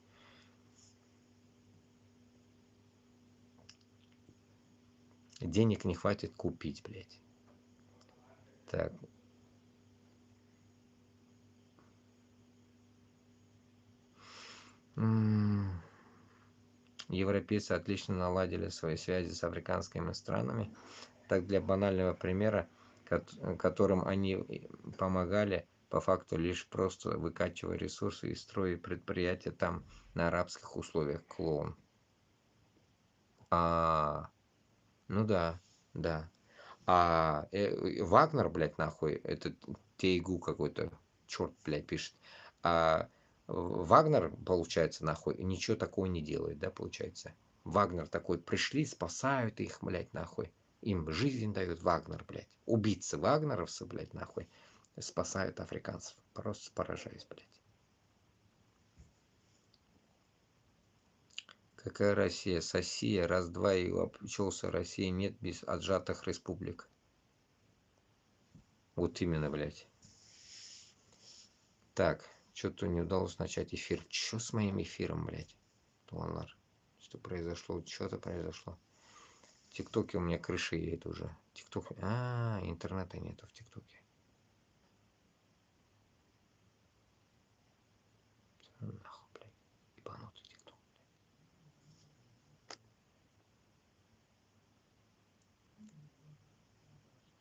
Денег не хватит купить, блядь. Так. Европейцы отлично наладили свои связи с африканскими странами. Так, для банального примера, которым они помогали, по факту лишь просто выкачивая ресурсы и строя предприятия там на арабских условиях. Клоун. Ну да, да. Вагнер, блядь, нахуй, это Тейгу какой-то, черт, блядь, пишет. Вагнер, получается, нахуй, ничего такого не делает, да, получается. Вагнер такой, пришли, спасают их, блядь, нахуй. Им жизнь дают, Вагнер, блядь. Убийцы вагнеровцы, блядь, нахуй, спасают африканцев. Просто поражаюсь, блядь. Какая Россия? Сосия, раз-два и обчелся. России нет без отжатых республик. Вот именно, блядь. Так, что-то не удалось начать эфир. Что с моим эфиром, блядь? Туанлар. Что произошло? Что-то произошло. В ТикТоке у меня крыша едет уже. ТикТок. Интернета нету в ТикТоке. Нахуй, блядь. Ебанутый ТикТок.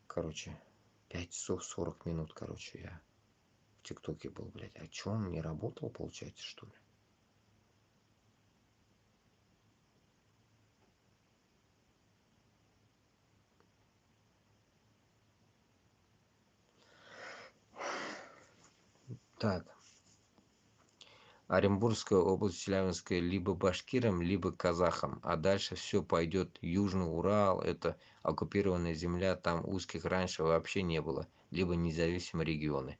Короче, 5 часов 40 минут, короче, я в ТикТоке был, блядь. А чё, он не работал, получается, что ли? Так. Оренбургская область, Челябинская либо башкирам, либо казахам. А дальше все пойдет. Южный Урал, это оккупированная земля, там узких раньше вообще не было. Либо независимые регионы.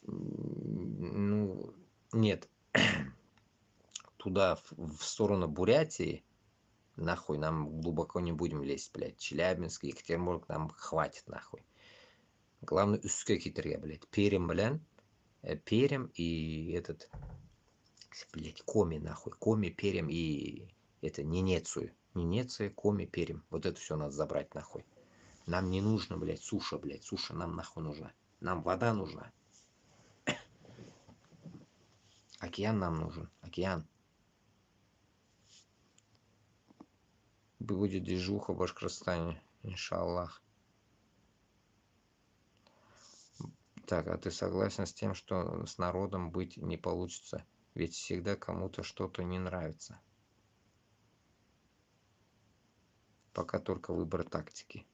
Ну, нет. Туда, в сторону Бурятии, нахуй, нам глубоко не будем лезть, блядь. Челябинск, Екатеринбург, нам хватит, нахуй. Главное, үске кетерге, блядь. Перем и этот, блядь, Коми, нахуй. Коми, Перем и это, Ненецию. Ненеция, Коми, Перем. Вот это все надо забрать, нахуй. Нам не нужно, блядь, суша, блядь. Суша нам нахуй нужна. Нам вода нужна. Океан нам нужен. Океан. Будет движуха в Башкортостане. Иншаллах. Так, а ты согласен с тем, что с народом быть не получится? Ведь всегда кому-то что-то не нравится. Пока только выбор тактики.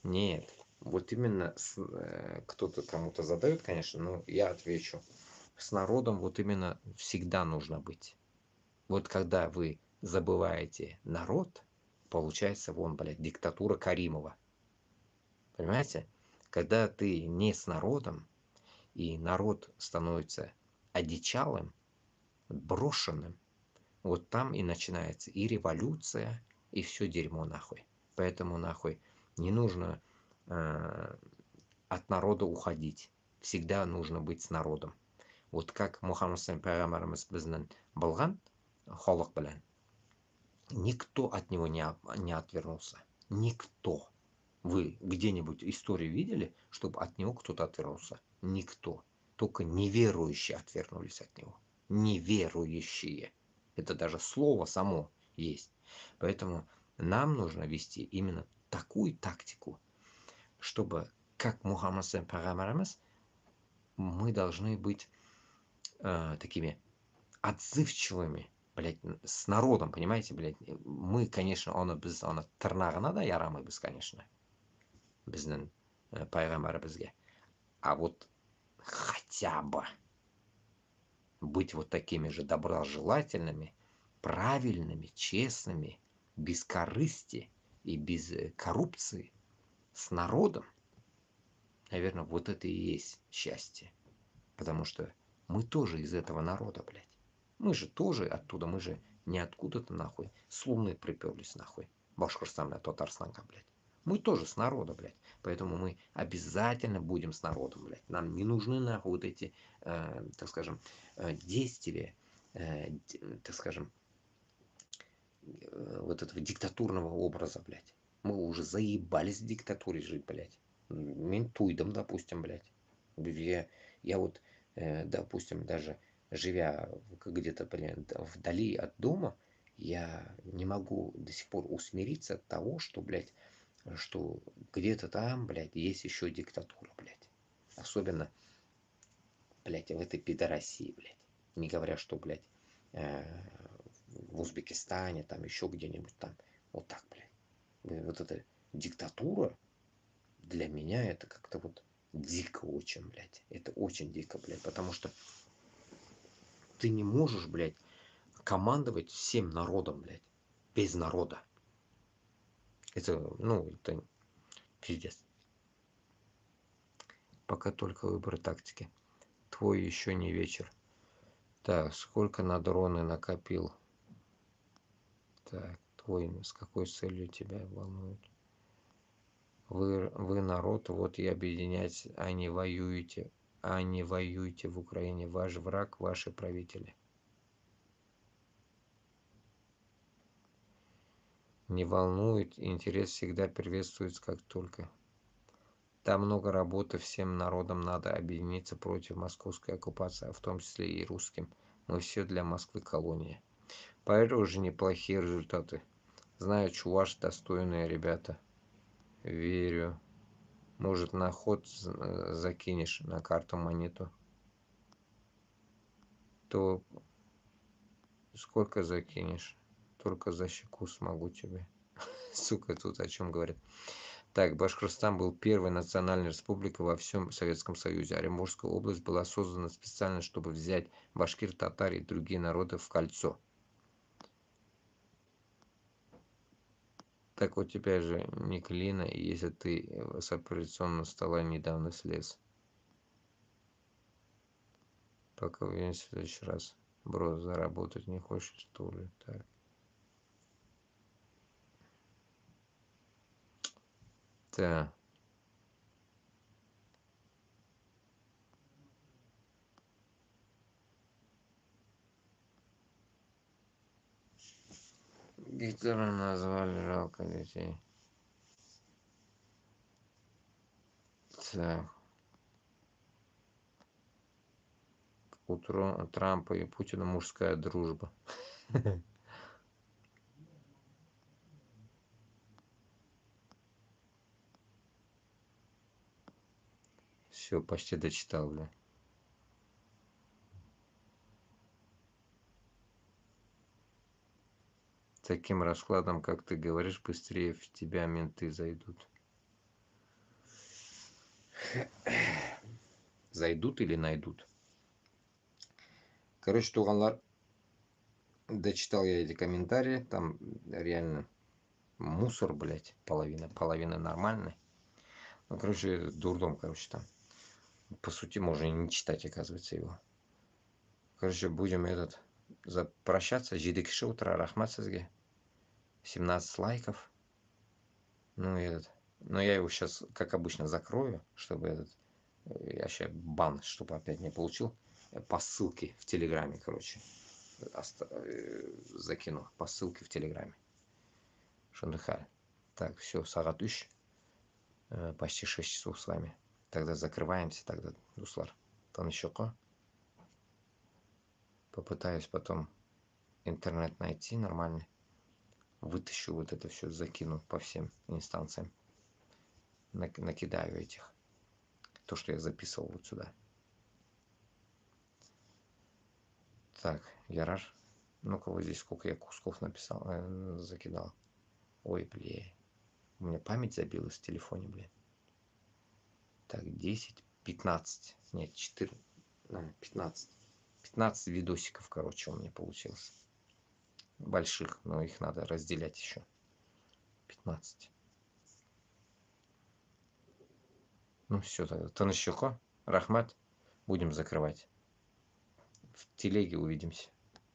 Нет, вот именно кто-то кому-то задает, конечно, но я отвечу. С народом вот именно всегда нужно быть. Вот когда вы забываете народ, получается, вон, блядь, диктатура Каримова. Понимаете? Когда ты не с народом, и народ становится одичалым, брошенным, вот там и начинается и революция, и все дерьмо нахуй. Поэтому нахуй не нужно от народа уходить. Всегда нужно быть с народом. Вот как Мухаммад пайғамбарымыз біздің болған халық білән, никто от него не отвернулся. Никто. Вы где-нибудь историю видели, чтобы от него кто-то отвернулся? Никто. Только неверующие отвернулись от него. Неверующие. Это даже слово само есть. Поэтому нам нужно вести именно такую тактику, чтобы, как Мухаммад пайғамбарымыз, мы должны быть такими отзывчивыми блядь, с народом, понимаете, блядь. Мы, конечно, біз тырнағына да ярамайбыз, конечно. Біздің пайғамбарымызге. А вот хотя бы быть вот такими же доброжелательными, правильными, честными, без корысти и без коррупции с народом, наверное, вот это и есть счастье. Потому что мы тоже из этого народа, блядь. Мы же тоже оттуда, мы же не откуда-то нахуй с Луны приперлись нахуй. Башкортостан, Татарстанка, блядь. Мы тоже с народа, блядь. Поэтому мы обязательно будем с народом, блядь. Нам не нужны нахуй вот эти, так скажем, действия, так скажем, вот этого диктатурного образа, блядь. Мы уже заебались в диктатуре жить, блядь. Ментуйдом, допустим, блядь. Я вот, допустим, даже живя где-то, блин, вдали от дома, я не могу до сих пор усмириться от того, что, блядь, что где-то там, блядь, есть еще диктатура, блядь. Особенно, блядь, в этой пидорасии, блядь. Не говоря, что, блядь, в Узбекистане, там еще где-нибудь там. Вот так, блядь. Вот эта диктатура для меня это как-то вот дико очень, блядь. Это очень дико, блядь. Потому что ты не можешь, блядь, командовать всем народом, блядь. Без народа. Это, ну, это пиздец. Пока только выбор тактики. Твой еще не вечер. Так, сколько на дроны накопил? Так, твой, с какой целью тебя волнует? Вы народ, вот и объединять, а не воюете в Украине. Ваш враг, ваши правители. Не волнует, интерес всегда приветствуется как только. Там много работы, всем народам надо объединиться против московской оккупации, а в том числе и русским. Мы все для Москвы колония. Поэтому уже неплохие результаты. Знаю, чуваш достойные ребята. Верю. Может, на ход закинешь на карту монету. То сколько закинешь? Только за щеку смогу тебе. Сука, тут о чем говорят. Так, Башкортостан был первой национальной республикой во всем Советском Союзе. Оренбургская область была создана специально, чтобы взять башкир, татар и другие народы в кольцо. Так у тебя же не клина, если ты с операционного стола недавно слез. Пока в следующий раз. Бро, заработать не хочешь, что ли? Так. Так. Гитлера назвали жалко детей. Так. У Трампа и Путина мужская дружба. Все, почти дочитал, бля. Таким раскладом, как ты говоришь, быстрее в тебя менты зайдут. Зайдут или найдут? Короче, туғанлар, дочитал я эти комментарии. Там реально мусор, блядь, половина нормальный. Ну, короче, дурдом, короче, там. По сути, можно и не читать, оказывается, его. Короче, будем прощаться. Жидекши утра, рахмат сізге. 17 лайков. Ну, но я его сейчас, как обычно, закрою, чтобы я сейчас бан, чтобы опять не получил. По ссылке в Телеграме, короче. Закину по ссылке в Телеграме. Шундыхаль. Так, все, сағат 3. Почти 6 часов с вами. Тогда закрываемся, тогда, дуслар. Танышоко. Попытаюсь потом интернет найти нормальный. Вытащу вот это все, закину по всем инстанциям. Накидаю этих. То, что я записывал вот сюда. Так, Ярар. Ну-ка, вот здесь сколько я кусков написал, закидал. Ой, блин. У меня память забилась в телефоне, блин. Так, 10, 15. Нет, 4, 15. 15 видосиков, короче, у меня получилось. Больших, но их надо разделять еще. 15. Ну все, тогда. Тыныш Рахмат. Будем закрывать. В телеге увидимся.